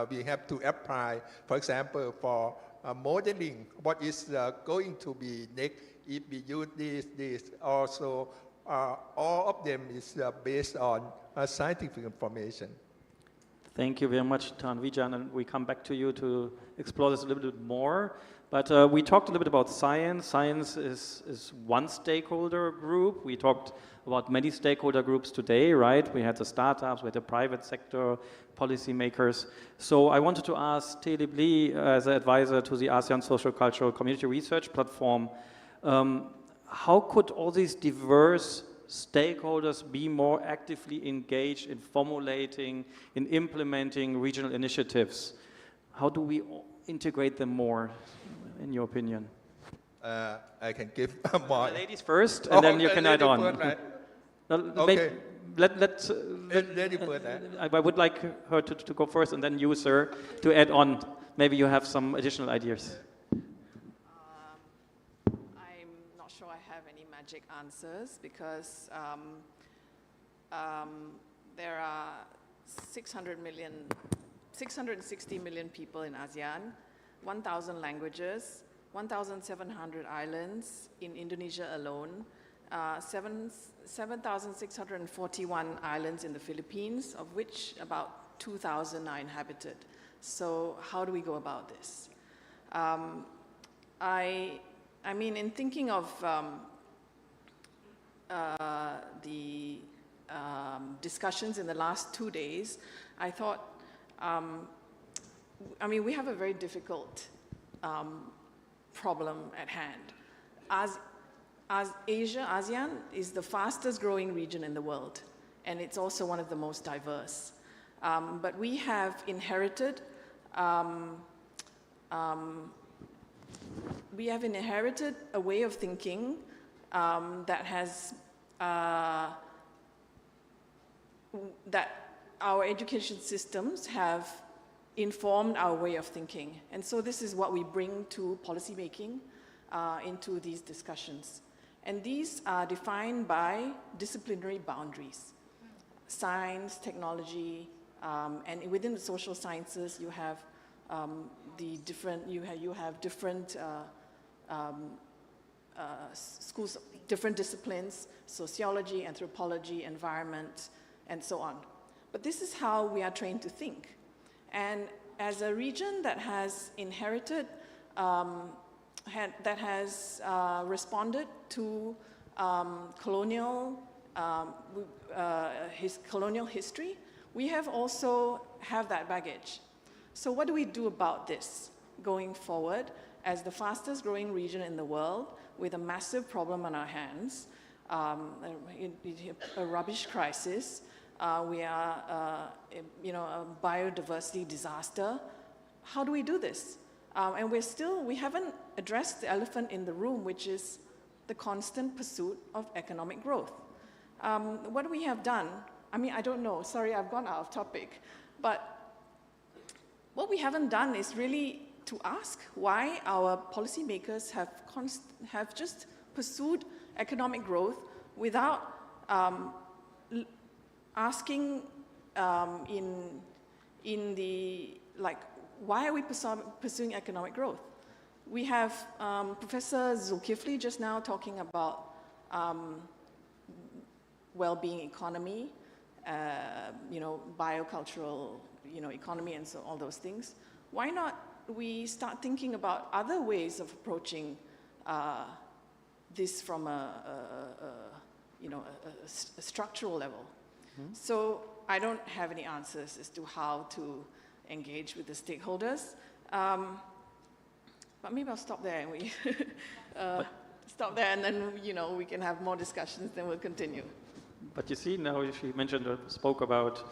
we have to apply, for example, for modeling what is going to be next if we use this. Also, all of them is based on scientific information. Thank you very much, Tan Vijan, and we come back to you to explore this a little bit more. But we talked a little bit about science. Science is one stakeholder group. We talked about many stakeholder groups today, right? We had the startups, we had the private sector, policymakers. So I wanted to ask Telip Lee, as an advisor to the ASEAN Social Cultural Community Research Platform, how could all these diverse stakeholders be more actively engaged in formulating, in implementing regional initiatives? How do we integrate them more, in your opinion? I can give more. Ladies first, and then you can add on. Okay. I would like her to go first, and then you, sir, to add on. Maybe you have some additional ideas. I'm not sure I have any magic answers because there are 660 million people in ASEAN, 1,000 languages, 1,700 islands in Indonesia alone, 7,641 islands in the Philippines, of which about 2,000 are inhabited. So how do we go about this? I mean, in thinking of the discussions in the last 2 days, I thought, I mean, we have a very difficult problem at hand. As ASEAN is the fastest growing region in the world, and it's also one of the most diverse. But we have inherited a way of thinking that has that our education systems have informed our way of thinking. And so this is what we bring to policymaking into these discussions. And these are defined by disciplinary boundaries. Science, technology, and within the social sciences, you have different schools, different disciplines, sociology, anthropology, environment, and so on. But this is how we are trained to think. And as a region that has inherited, that has responded to colonial history, we have also have that baggage. So what do we do about this going forward as the fastest growing region in the world with a massive problem on our hands, a rubbish crisis, we are a biodiversity disaster? How do we do this? And we haven't addressed the elephant in the room, which is the constant pursuit of economic growth. What we have done, I mean, I don't know, sorry, I've gone out of topic, but what we haven't done is really to ask why our policymakers have just pursued economic growth without asking in the, like, why are we pursuing economic growth? We have Professor Zulkifli just now talking about well-being economy, biocultural, economy, and so all those things. Why not we start thinking about other ways of approaching this from a structural level? Mm-hmm. So I don't have any answers as to how to engage with the stakeholders, but maybe I'll stop there and we stop there, and then we can have more discussions. Then we'll continue. But you see, now she spoke about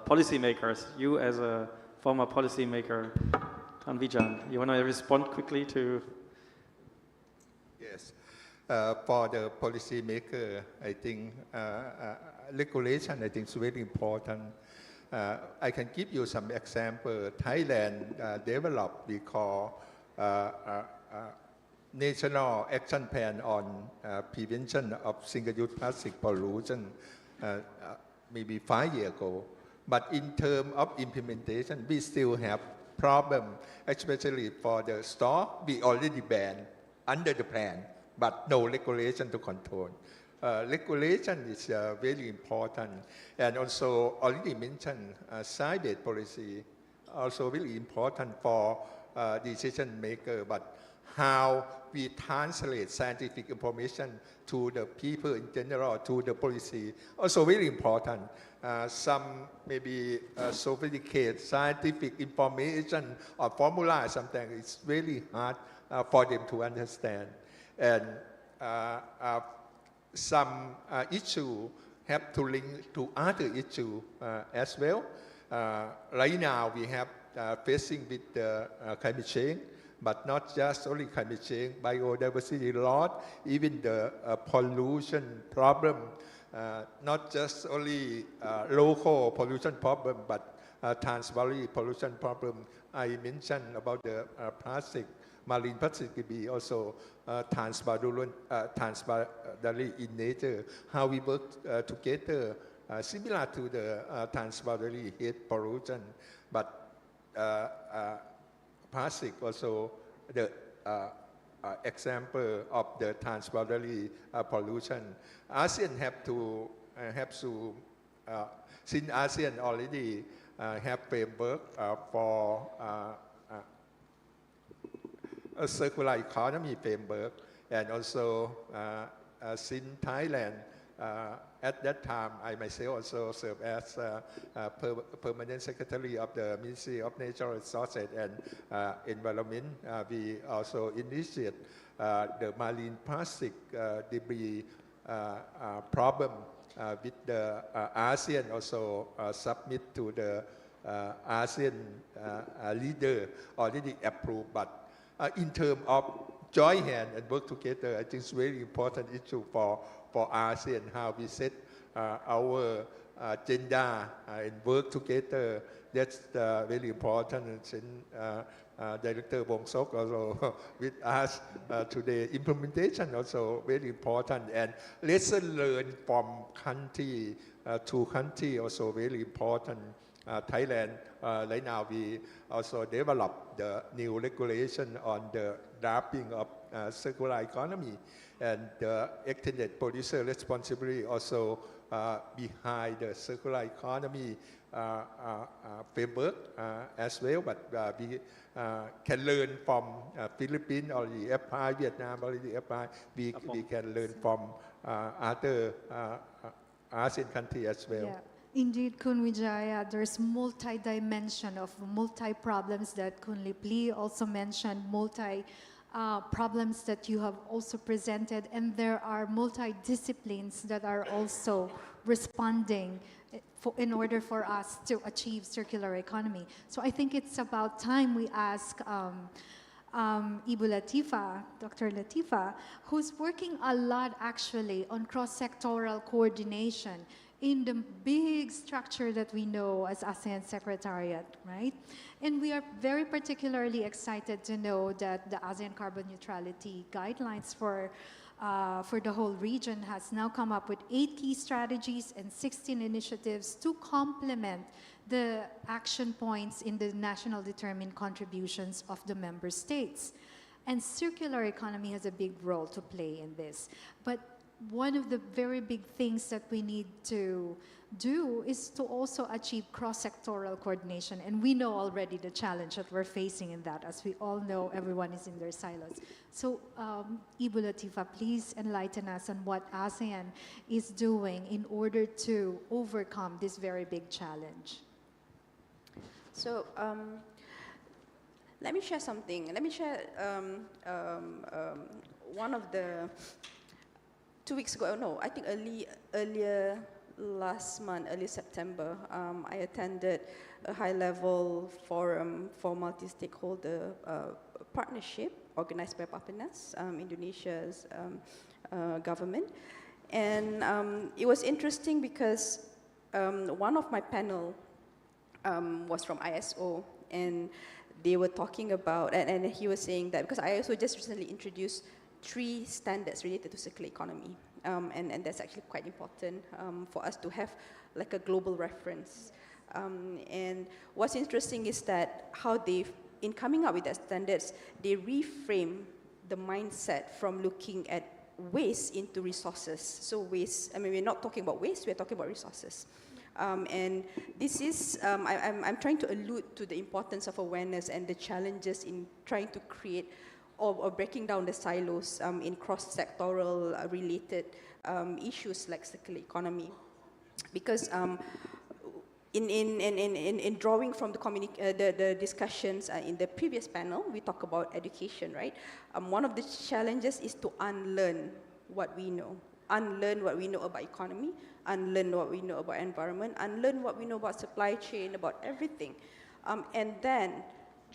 policymakers. You, as a former policymaker, Tanvijan, you want to respond quickly to? Yes. For the policymaker, I think regulation, I think, is very important. I can give you some example. Thailand developed, we call National Action Plan on Prevention of Single-Use Plastic Pollution maybe 5 years ago. But in terms of implementation, we still have problem, especially for the store. We already banned under the plan, but no regulation to control. Regulation is very important. And also already mentioned science-based policy, also really important for decision maker, but how we translate scientific information to the people in general, to the policy, also very important. Some maybe sophisticated scientific information or formula, something it's really hard for them to understand. And some issue have to link to other issue as well. Right now we have facing with climate change, but not just only climate change, biodiversity loss, even the pollution problem, not just only local pollution problem, but transboundary pollution problem. I mentioned about the plastic, marine plastic could be also transboundary in nature. How we work together, similar to the transboundary heat pollution, but plastic also the example of the transboundary pollution. ASEAN have to since ASEAN already have framework for a circular economy framework, and also since Thailand At that time, I myself also served as permanent secretary of the Ministry of Natural Resources and Environment. We also initiated the marine plastic debris problem with the ASEAN, also submit to the ASEAN leader, already approved. But in terms of join hand and work together, I think it's very important issue for ASEAN, how we set our agenda and work together. That's very important. And since Director Wong Sok also with us today, implementation also very important. And lesson learned from country to country also very important. Thailand, right now we also develop the new regulation on the drafting of circular economy, and the extended producer responsibility also behind the circular economy framework as well. But we can learn from Philippines already apply, Vietnam already apply. We can learn from other ASEAN countries as well. Yeah. Indeed, Kun Wijaya, there's multi-dimension of multi-problems that Kun Lip Lee also mentioned, problems that you have also presented, and there are multi-disciplines that are also responding in order for us to achieve circular economy. So I think it's about time we ask Ibu Latifa, Dr. Latifa, who's working a lot actually on cross-sectoral coordination in the big structure that we know as ASEAN Secretariat, right? And we are very particularly excited to know that the ASEAN Carbon Neutrality Guidelines for the whole region has now come up with 8 key strategies and 16 initiatives to complement the action points in the national determined contributions of the member states. And circular economy has a big role to play in this. But one of the very big things that we need to do is to also achieve cross-sectoral coordination. And we know already the challenge that we're facing in that. As we all know, everyone is in their silos. So, Ibu Latifa, please enlighten us on what ASEAN is doing in order to overcome this very big challenge. So, let me share something. Let me share one of the 2 weeks ago, no, I think earlier last month, early September, I attended a high-level forum for multi-stakeholder partnership organized by Papenas, Indonesia's government. And it was interesting because one of my panel was from ISO, and they were talking about, and he was saying that, because ISO just recently introduced 3 standards related to circular economy. And that's actually quite important for us to have like a global reference. And what's interesting is that how in coming up with that standards, they reframe the mindset from looking at waste into resources. So waste, I mean, we're not talking about waste, we're talking about resources. And this is, I'm trying to allude to the importance of awareness and the challenges in trying to create or breaking down the silos in cross-sectoral related issues like circular economy. Because in drawing from the discussions in the previous panel, we talk about education, right? One of the challenges is to unlearn what we know. Unlearn what we know about economy, unlearn what we know about environment, unlearn what we know about supply chain, about everything. And then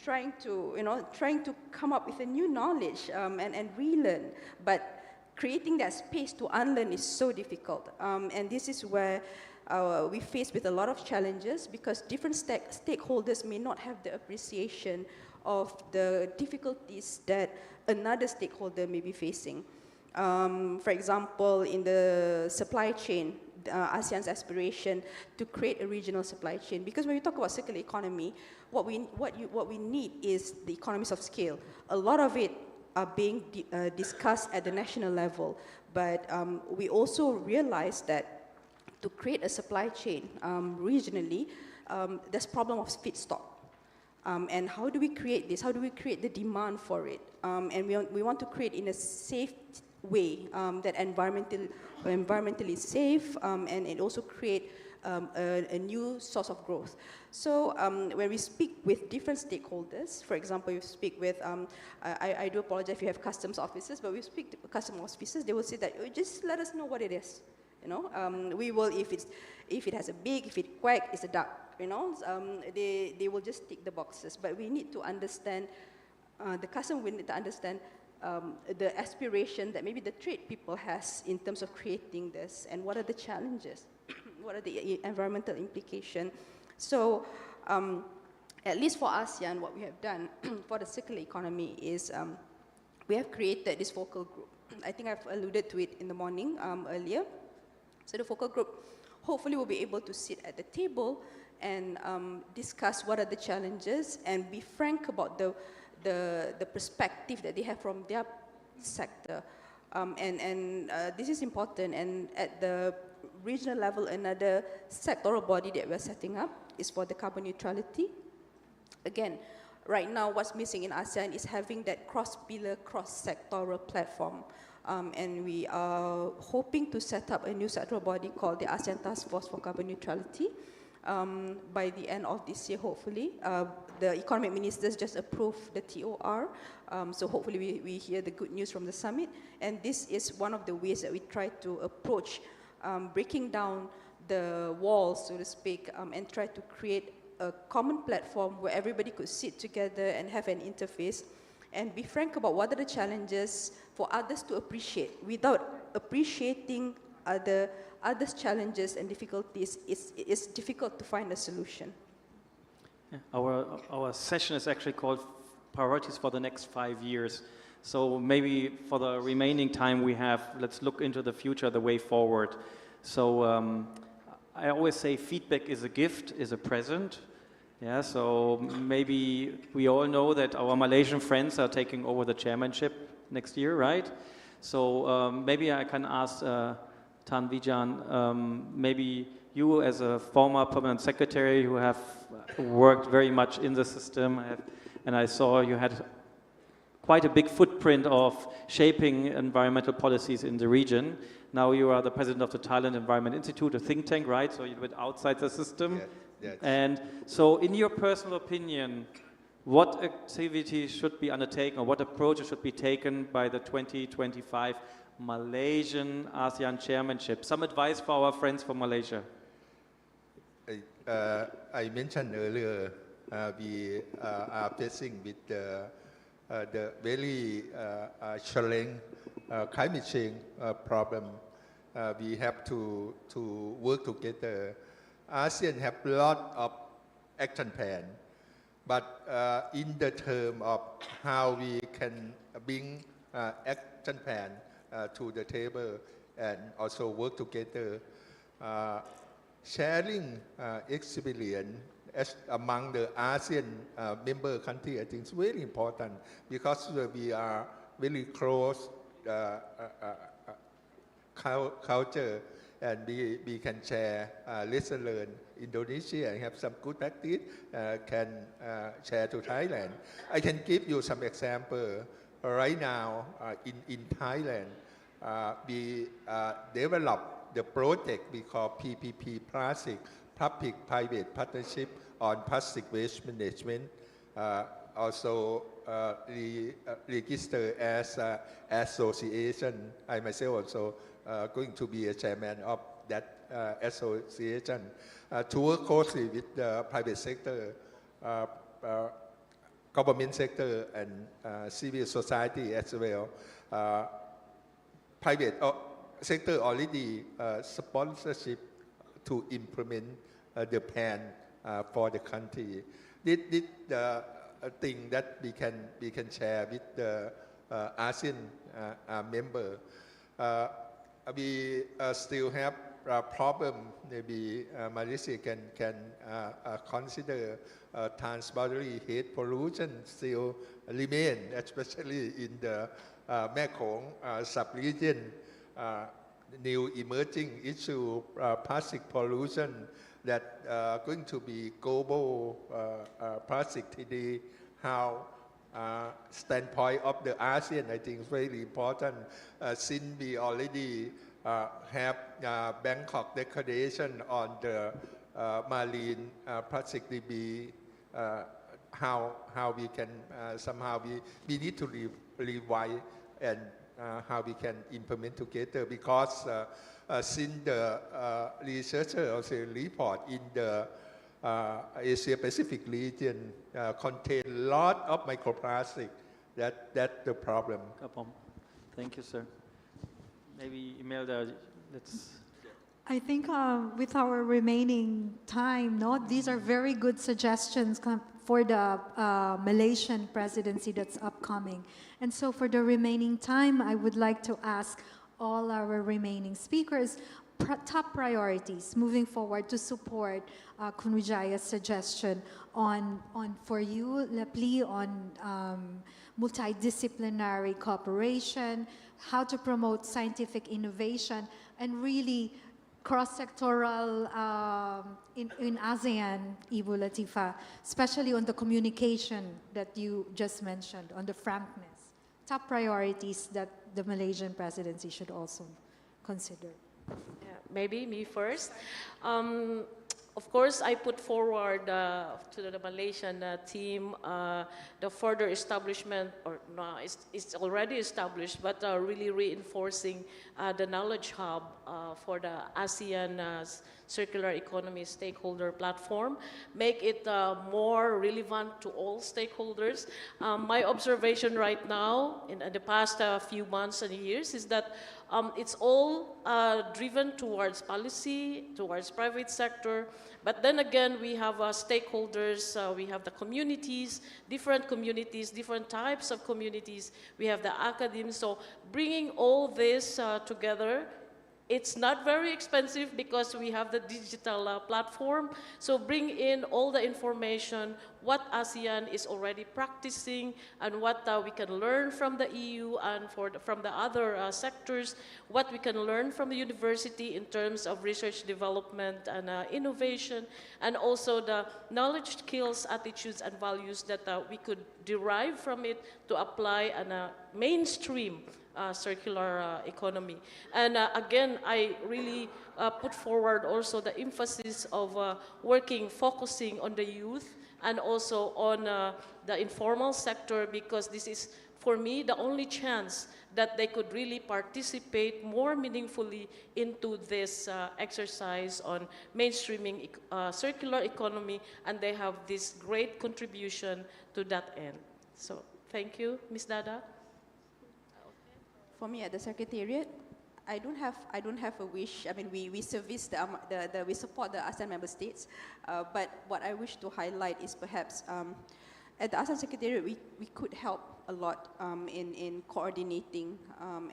trying to come up with a new knowledge and relearn, but creating that space to unlearn is so difficult. And this is where we face with a lot of challenges because different stakeholders may not have the appreciation of the difficulties that another stakeholder may be facing. For example, in the supply chain, ASEAN's aspiration to create a regional supply chain. Because when we talk about circular economy, what we need is the economies of scale. A lot of it are being discussed at the national level, but we also realize that to create a supply chain regionally, there's problem of feedstock. And how do we create this? How do we create the demand for it? And we want to create in a safe way that environmentally safe, and it also create a new source of growth. So when we speak with different stakeholders, for example, you speak with, I do apologize if you have customs officers, but we speak to customs officers, they will say that, "Oh, just let us know what it is. You know, we will, if it has a beak, if it quack, it's a duck. You know, they will just tick the boxes. But we need to understand, the customer will need to understand the aspiration that maybe the trade people has in terms of creating this, and what are the challenges, what are the environmental implications. So at least for ASEAN, what we have done for the circular economy is we have created this focal group. I think I've alluded to it in the morning earlier. So the focal group hopefully will be able to sit at the table and discuss what are the challenges and be frank about the perspective that they have from their sector. This is important, and at the regional level, another sectoral body that we're setting up is for the carbon neutrality. Again, right now what's missing in ASEAN is having that cross-pillar, cross-sectoral platform. And we are hoping to set up a new sectoral body called the ASEAN Task Force for Carbon Neutrality by the end of this year, hopefully. The economic ministers just approved the TOR, so hopefully we hear the good news from the summit. And this is one of the ways that we try to approach breaking down the walls, so to speak, and try to create a common platform where everybody could sit together and have an interface and be frank about what are the challenges for others to appreciate. Without appreciating others' challenges and difficulties, it's difficult to find a solution. Yeah. Our session is actually called Priorities for the Next 5 Years. So maybe for the remaining time we have, let's look into the future, the way forward. So I always say feedback is a gift, is a present. Yeah, so maybe we all know that our Malaysian friends are taking over the chairmanship next year, right? So maybe I can ask Tan Vijan, maybe you as a former permanent secretary who have worked very much in the system, and I saw you had quite a big footprint of shaping environmental policies in the region. Now you are the president of the Thailand Environment Institute, a think tank, right? So you're a bit outside the system. Yeah, and so in your personal opinion, what activities should be undertaken or what approaches should be taken by the 2025 Malaysian ASEAN chairmanship? Some advice for our friends from Malaysia. I mentioned earlier, we are facing with the very challenging climate change problem. We have to work together. ASEAN have a lot of action plan, but in the term of how we can bring action plan to the table and also work together, sharing experience among the ASEAN member countries, I think is very important because we are very close culture, and we can share lesson learned. Indonesia and have some good practice can share to Thailand. I can give you some example. Right now in Thailand, we developed the project we call PPP Plastic, Public-Private Partnership on Plastic Waste Management. Also registered as an association. I myself also going to be a chairman of that association to work closely with the private sector, government sector, and civil society as well. Private sector already sponsorship to implement the plan for the country. This the thing that we can share with the ASEAN member. We still have a problem. Maybe Malaysia can consider transboundary heat pollution still remain, especially in the Mekong sub-region. New emerging issue, plastic pollution, that going to be global plastic today. How standpoint of the ASEAN, I think is very important since we already have Bangkok Declaration on the marine plastic debris. How we can somehow we need to revise and how we can implement together, because since the researcher also report in the Asia Pacific region contain a lot of microplastic. That's the problem. Thank you, sir. Maybe Imelda, let's. I think with our remaining time, no, these are very good suggestions for the Malaysian presidency that's upcoming. And so for the remaining time, I would like to ask all our remaining speakers top priorities moving forward to support Kun Wijaya's suggestion on for you, Lepli, on multidisciplinary cooperation, how to promote scientific innovation, and really cross-sectoral in ASEAN, Ibu Latifa, especially on the communication that you just mentioned, on the frankness. Top priorities that the Malaysian presidency should also consider. Yeah, maybe me first. Of course, I put forward to the Malaysian team the further establishment, or no, it's already established, but really reinforcing the knowledge hub for the ASEAN circular economy stakeholder platform, make it more relevant to all stakeholders. My observation right now, in the past few months and years, is that it's all driven towards policy, towards private sector, but then again, we have stakeholders, we have the communities, different types of communities, we have the academy, so bringing all this together. It's not very expensive because we have the digital platform. So bring in all the information, what ASEAN is already practicing, and what we can learn from the EU and from the other sectors, what we can learn from the university in terms of research development and innovation, and also the knowledge, skills, attitudes, and values that we could derive from it to apply and mainstream circular economy. And again, I really put forward also the emphasis of focusing on the youth and also on the informal sector, because this is, for me, the only chance that they could really participate more meaningfully into this exercise on mainstreaming circular economy, and they have this great contribution to that end. So thank you, Ms. Dada. For me, at the Secretariat, I don't have a wish. I mean, we service we support the ASEAN member states, but what I wish to highlight is perhaps at the ASEAN Secretariat we could help a lot in coordinating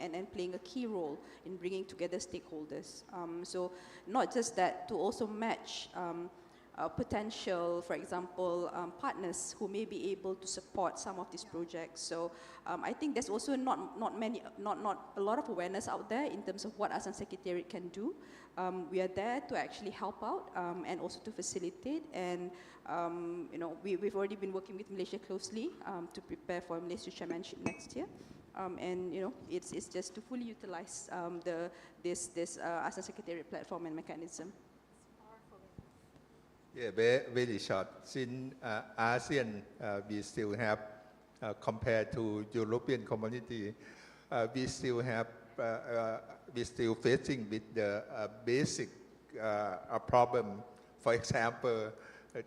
and playing a key role in bringing together stakeholders. So not just that, to also match potential, for example, partners who may be able to support some of these projects. So I think there's also not a lot of awareness out there in terms of what ASEAN Secretariat can do. We are there to actually help out and also to facilitate. And you know, we've already been working with Malaysia closely to prepare for Malaysia chairmanship next year. And you know, it's just to fully utilize this ASEAN Secretariat platform and mechanism. Yeah, very short. Since ASEAN, we still have, compared to European community, we still facing with the basic problem. For example,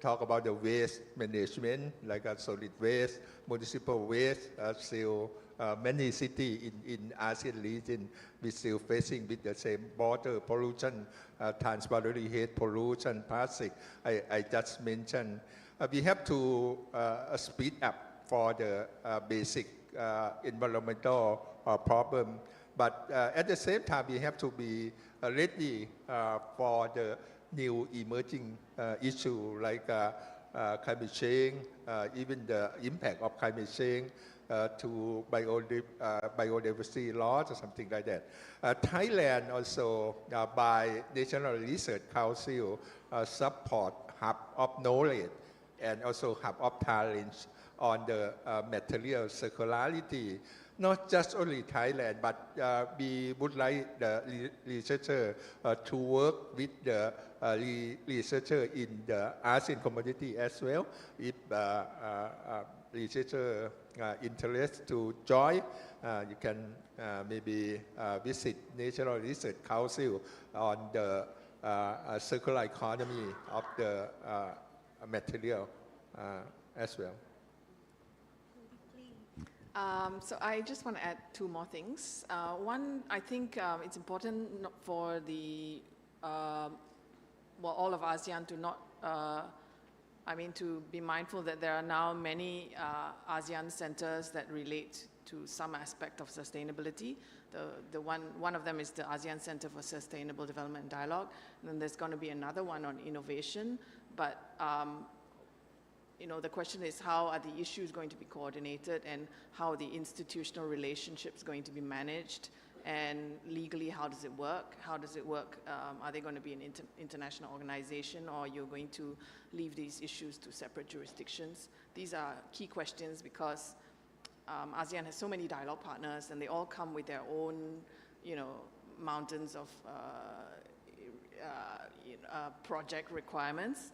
talk about the waste management, like solid waste, municipal waste, still many cities in ASEAN region, we still facing with the same water pollution, transpiratory heat pollution, plastic. I just mentioned. We have to speed up for the basic environmental problem, but at the same time, we have to be ready for the new emerging issue like climate change, even the impact of climate change to biodiversity loss or something like that. Thailand also, by National Research Council, support hub of knowledge and also hub of talents on the material circularity. Not just only Thailand, but we would like the researcher to work with the researcher in the ASEAN community as well. If researcher interest to join, you can maybe visit National Research Council on the circular economy of the material as well. So I just want to add two more things. One, I think it's important for the, all of ASEAN to not, to be mindful that there are now many ASEAN centers that relate to some aspect of sustainability. The one of them is the ASEAN Center for Sustainable Development and Dialogue, and then there's going to be another one on innovation. But the question is, how are the issues going to be coordinated, and how are the institutional relationships going to be managed, and legally, how does it work? How does it work? Are they going to be an international organization, or you're going to leave these issues to separate jurisdictions? These are key questions because ASEAN has so many dialogue partners, and they all come with their own, mountains of project requirements.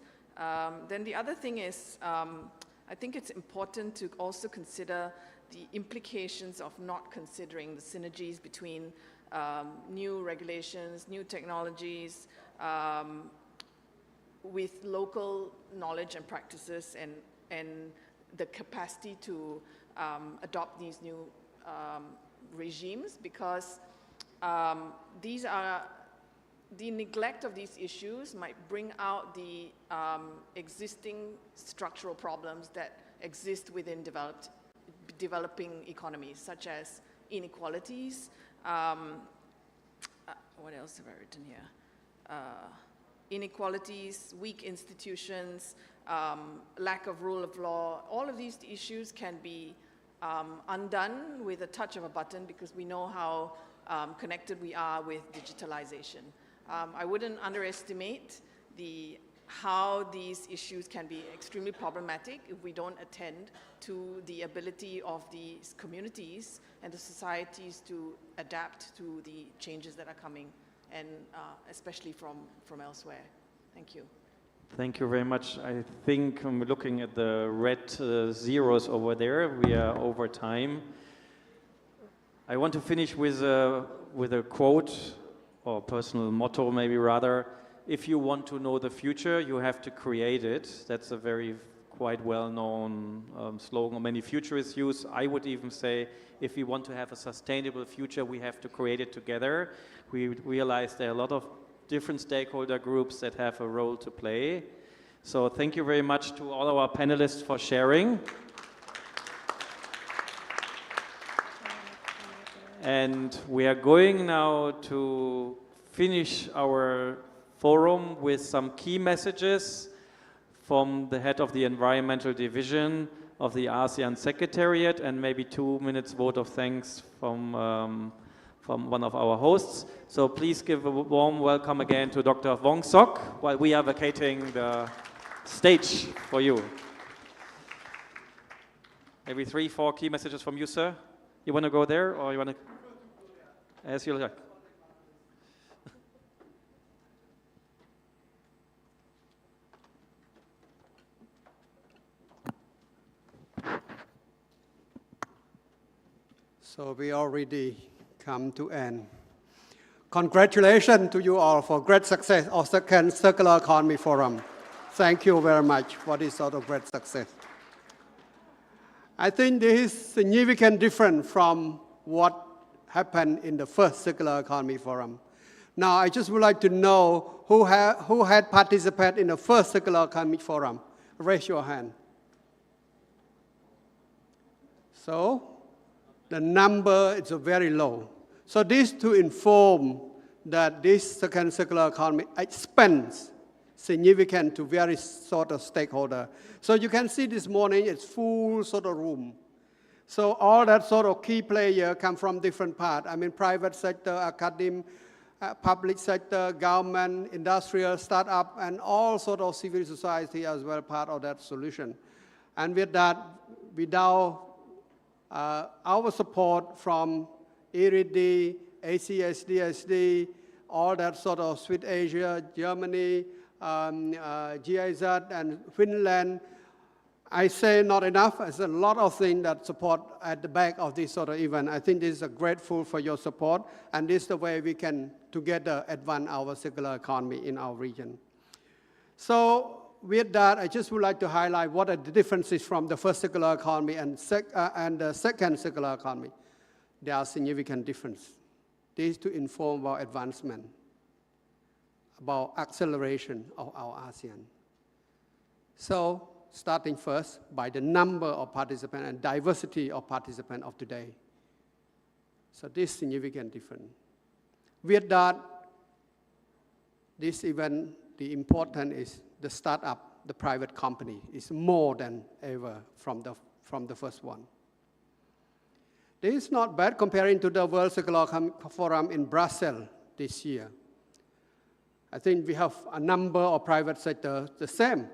Then the other thing is, I think it's important to also consider the implications of not considering the synergies between new regulations, new technologies, with local knowledge and practices, and the capacity to adopt these new regimes, because the neglect of these issues might bring out the existing structural problems that exist within developing economies, such as inequalities. What else have I written here? Inequalities, weak institutions, lack of rule of law. All of these issues can be undone with a touch of a button, because we know how connected we are with digitalization. I wouldn't underestimate how these issues can be extremely problematic if we don't attend to the ability of these communities and the societies to adapt to the changes that are coming, and especially from elsewhere. Thank you. Thank you very much. I think I'm looking at the red zeros over there. We are over time. I want to finish with a quote, or personal motto maybe rather. If you want to know the future, you have to create it. That's a very quite well-known slogan many futurists use. I would even say, if we want to have a sustainable future, we have to create it together. We realize there are a lot of different stakeholder groups that have a role to play. So thank you very much to all our panelists for sharing. And we are going now to finish our forum with some key messages from the head of the Environmental Division of the ASEAN Secretariat, and maybe 2 minutes vote of thanks from one of our hosts. So please give a warm welcome again to Dr. Wong Sok while we are vacating the stage for you. Maybe 3, 4 key messages from you, sir. You want to go there, or you want to? As you like. So we already come to end. Congratulations to you all for great success of Second Circular Economy Forum. Thank you very much for this sort of great success. I think this is significant different from what happened in the first Circular Economy Forum. Now, I just would like to know who had participated in the first Circular Economy Forum. Raise your hand. So, the number is very low. So this to inform that this second circular economy expands significant to various sort of stakeholder. So you can see this morning it's full sort of room. So all that sort of key player come from different part. Private sector, academia, public sector, government, industrial, startup, and all sort of civil society as well part of that solution. And with that, without our support from IRID, ACSDSD, all that sort of Swiss Asia, Germany, GIZ, and Finland, I say not enough. There's a lot of things that support at the back of this sort of event. I think this is grateful for your support, and this is the way we can together advance our circular economy in our region. So with that, I just would like to highlight what are the differences from the first circular economy and the second circular economy. There are significant differences. This is to inform about advancement, about acceleration of our ASEAN. So, starting first by the number of participants and diversity of participants of today. So this is significant difference. With that, this event, the important is the startup, the private company, is more than ever from the first one. This is not bad comparing to the World Circular Forum in Brussels this year. I think we have a number of private sector the same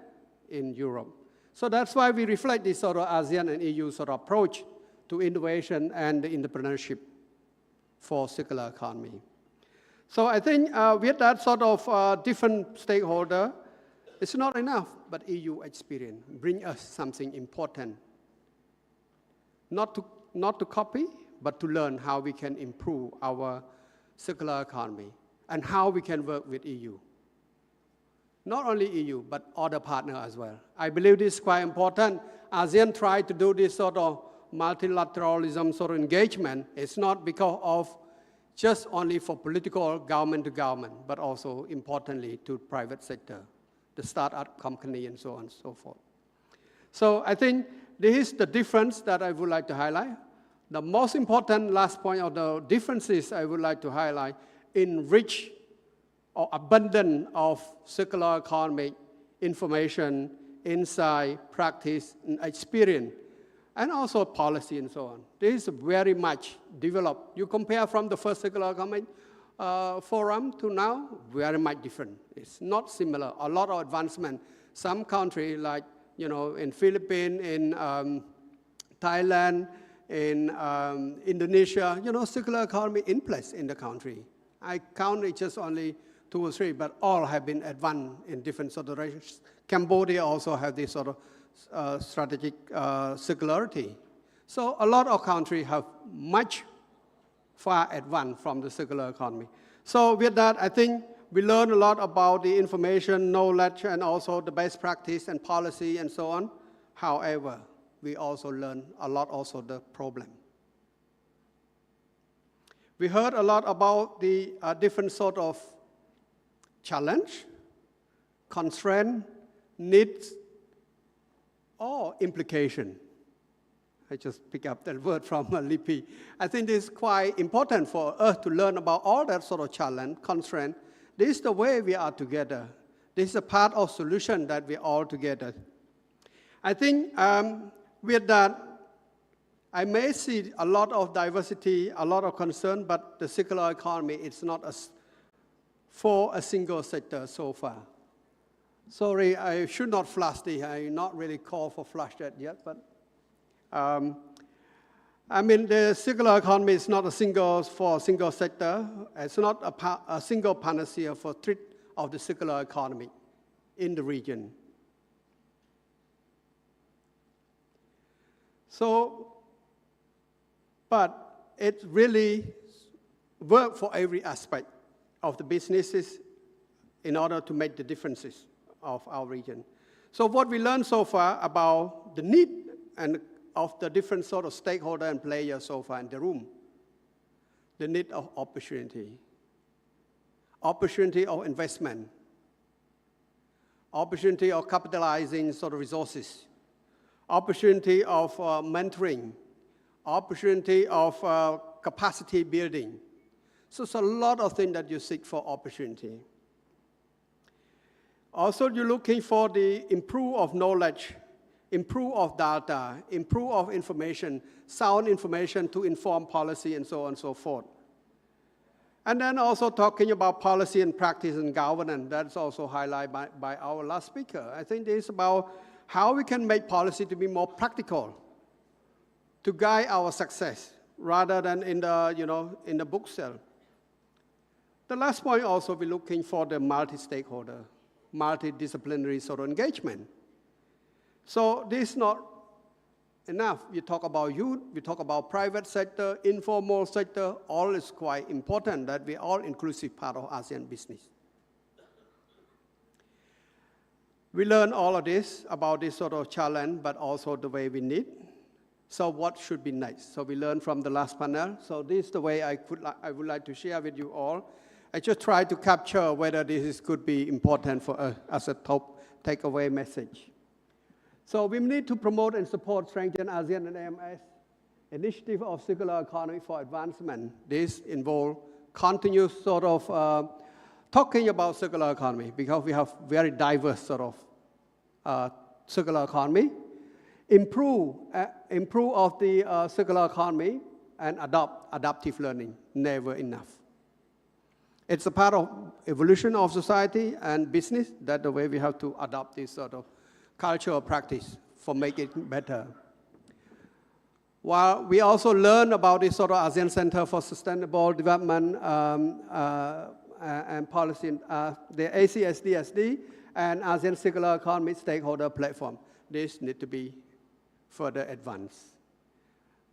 in Europe. So that's why we reflect this sort of ASEAN and EU sort of approach to innovation and entrepreneurship for circular economy. So I think with that sort of different stakeholder, it's not enough, but EU experience bring us something important. Not to copy, but to learn how we can improve our circular economy and how we can work with EU. Not only EU, but other partners as well. I believe this is quite important. ASEAN tried to do this sort of multilateralism sort of engagement. It's not because of just only for political government to government, but also importantly to private sector, the startup company and so on and so forth. So I think this is the difference that I would like to highlight. The most important last point of the differences I would like to highlight, enrich or abundance of circular economic information, insight, practice, and experience, and also policy and so on. This is very much developed. You compare from the first circular economic forum to now, very much different. It's not similar. A lot of advancement. Some countries like, in Philippines, in Thailand, in Indonesia, circular economy in place in the country. I count it just only 2 or 3, but all have been advanced in different sort of directions. Cambodia also have this sort of strategic circularity. So a lot of countries have much far advanced from the circular economy. So with that, I think we learn a lot about the information, knowledge, and also the best practice and policy and so on. However, we also learn a lot also the problem. We heard a lot about the different sort of challenge, constraint, needs, or implication. I just pick up that word from Lipi. I think this is quite important for us to learn about all that sort of challenge, constraint. This is the way we are together. This is a part of solution that we are all together. I think with that, I may see a lot of diversity, a lot of concern, but the circular economy is not for a single sector so far. Sorry, I should not flush this. I not really call for flush that yet, but I mean, the circular economy is not a single sector. It's not a single panacea for treat of the circular economy in the region. So, but it really works for every aspect of the businesses in order to make the differences of our region. So what we learned so far about the need and of the different sort of stakeholder and players so far in the room, the need of opportunity of investment, opportunity of capitalizing sort of resources, opportunity of mentoring, opportunity of capacity building. So it's a lot of things that you seek for opportunity. Also, you're looking for the improve of knowledge, improve of data, improve of information, sound information to inform policy and so on and so forth. And then also talking about policy and practice and governance, that's also highlighted by our last speaker. I think this is about how we can make policy to be more practical to guide our success rather than in the, in the book sale. The last point also, we're looking for the multi-stakeholder, multidisciplinary sort of engagement. So this is not enough. We talk about youth, we talk about private sector, informal sector, all is quite important that we all inclusive part of ASEAN business. We learn all of this about this sort of challenge, but also the way we need. So what should be next? So we learned from the last panel. So this is the way I would like to share with you all. I just try to capture whether this could be important for us as a top takeaway message. So we need to promote and support strengthen ASEAN and AMS initiative of circular economy for advancement. This involves continuous sort of talking about circular economy because we have very diverse sort of circular economy. Improve of the circular economy and adaptive learning, never enough. It's a part of evolution of society and business, that the way we have to adopt this sort of cultural practice for making it better. While we also learn about this sort of ASEAN Center for Sustainable Development and Policy, the ACSDSD and ASEAN Circular Economy Stakeholder Platform. This need to be further advanced.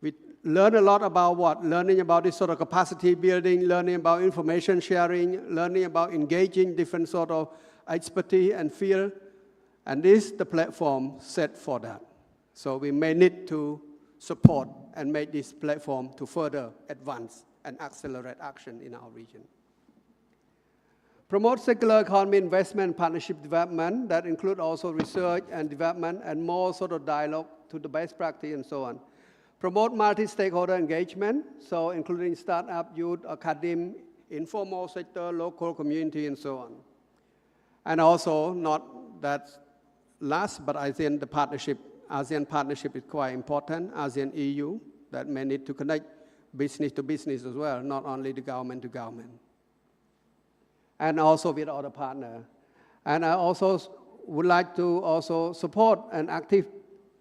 We learn a lot about what? Learning about this sort of capacity building, learning about information sharing, learning about engaging different sort of expertise and field. And this is the platform set for that. So we may need to support and make this platform to further advance and accelerate action in our region. Promote circular economy investment and partnership development that include also research and development and more sort of dialogue to the best practice and so on. Promote multi-stakeholder engagement, so including startup, youth, academia, informal sector, local community, and so on. And also, not that last, but I think the partnership, ASEAN partnership is quite important, ASEAN EU, that may need to connect business to business as well, not only the government to government. And also with other partners. And I also would like to also support and active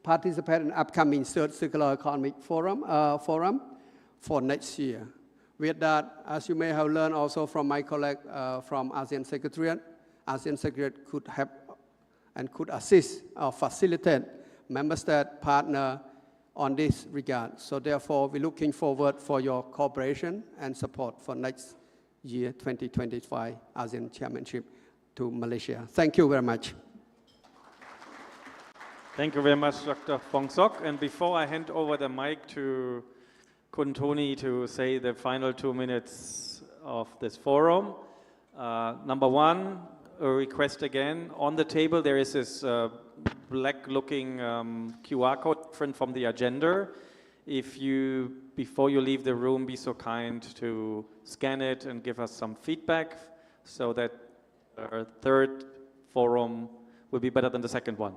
participate in upcoming third circular economic forum for next year. With that, as you may have learned also from my colleague from ASEAN Secretariat could help and could assist or facilitate member state partner on this regard. So therefore, we're looking forward for your cooperation and support for next year, 2025 ASEAN Chairmanship to Malaysia. Thank you very much. Thank you very much, Dr. Fong Sok. And before I hand over the mic to Kun Tony to say the final 2 minutes of this forum, number one, a request again. On the table, there is this black-looking QR code different from the agenda. If you, before you leave the room, be so kind to scan it and give us some feedback so that our third forum will be better than the second one,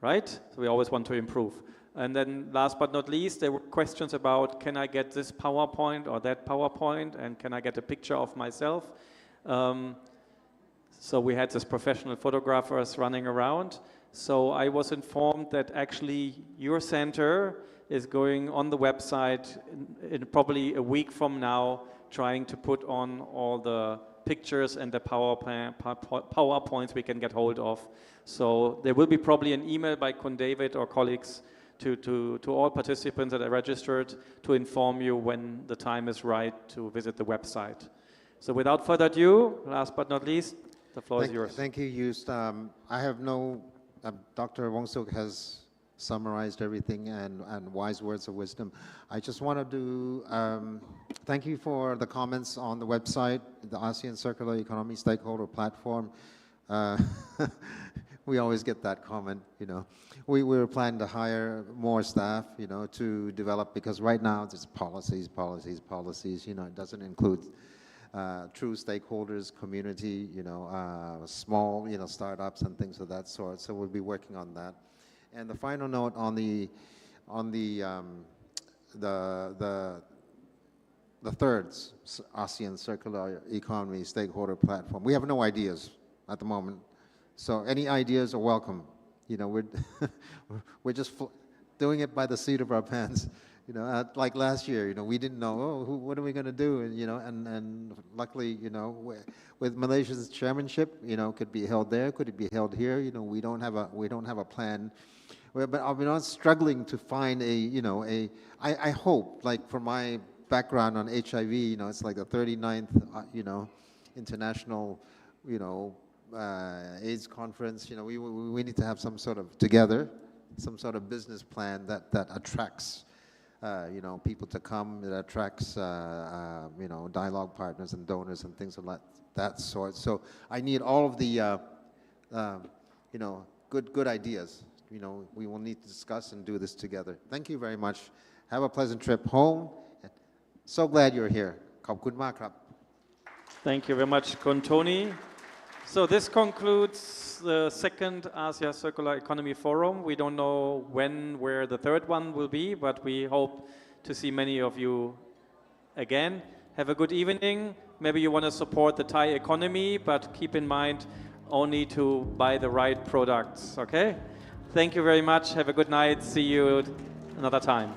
right? So we always want to improve. And then last but not least, there were questions about, can I get this PowerPoint or that PowerPoint, and can I get a picture of myself? So we had this professional photographers running around. So I was informed that actually your center is going on the website in probably a week from now, trying to put on all the pictures and the PowerPoints we can get hold of. So there will be probably an email by Kun David or colleagues to all participants that are registered to inform you when the time is right to visit the website. So without further ado, last but not least, the floor is yours. Thank you, Yust. I have no, Dr. Wong Sok has summarized everything and wise words of wisdom. I just wanted to thank you for the comments on the website, the ASEAN Circular Economy Stakeholder Platform. We always get that comment, you know. We were planning to hire more staff, you know, to develop, because right now there's policies, you know, it doesn't include true stakeholders, community, you know, small, you know, startups and things of that sort. So we'll be working on that. And the final note on the third ASEAN Circular Economy Stakeholder Platform. We have no ideas at the moment, so any ideas are welcome. You know, we're just doing it by the seat of our pants, You know, like last year, you know, we didn't know, oh, what are we going to do? And, you know, and luckily, you know, with Malaysia's chairmanship, you know, could be held there, could it be held here? You know, we don't have a plan. But I've been struggling to find I hope, like for my background on HIV, you know, it's like the 39th, you know, international, you know, AIDS conference. You know, we need to have some sort of business plan that attracts, you know, people to come, that attracts, you know, dialogue partners and donors and things of that sort. So I need all of the, you know, good ideas. You know, we will need to discuss and do this together. Thank you very much. Have a pleasant trip home. So glad you're here. ขอบคุณมากครับ Thank you very much, Kontoni. So this concludes the second ASEAN Circular Economy Forum. We don't know when, where the third one will be, but we hope to see many of you again. Have a good evening. Maybe you want to support the Thai economy, but keep in mind only to buy the right products, okay? Thank you very much. Have a good night. See you another time.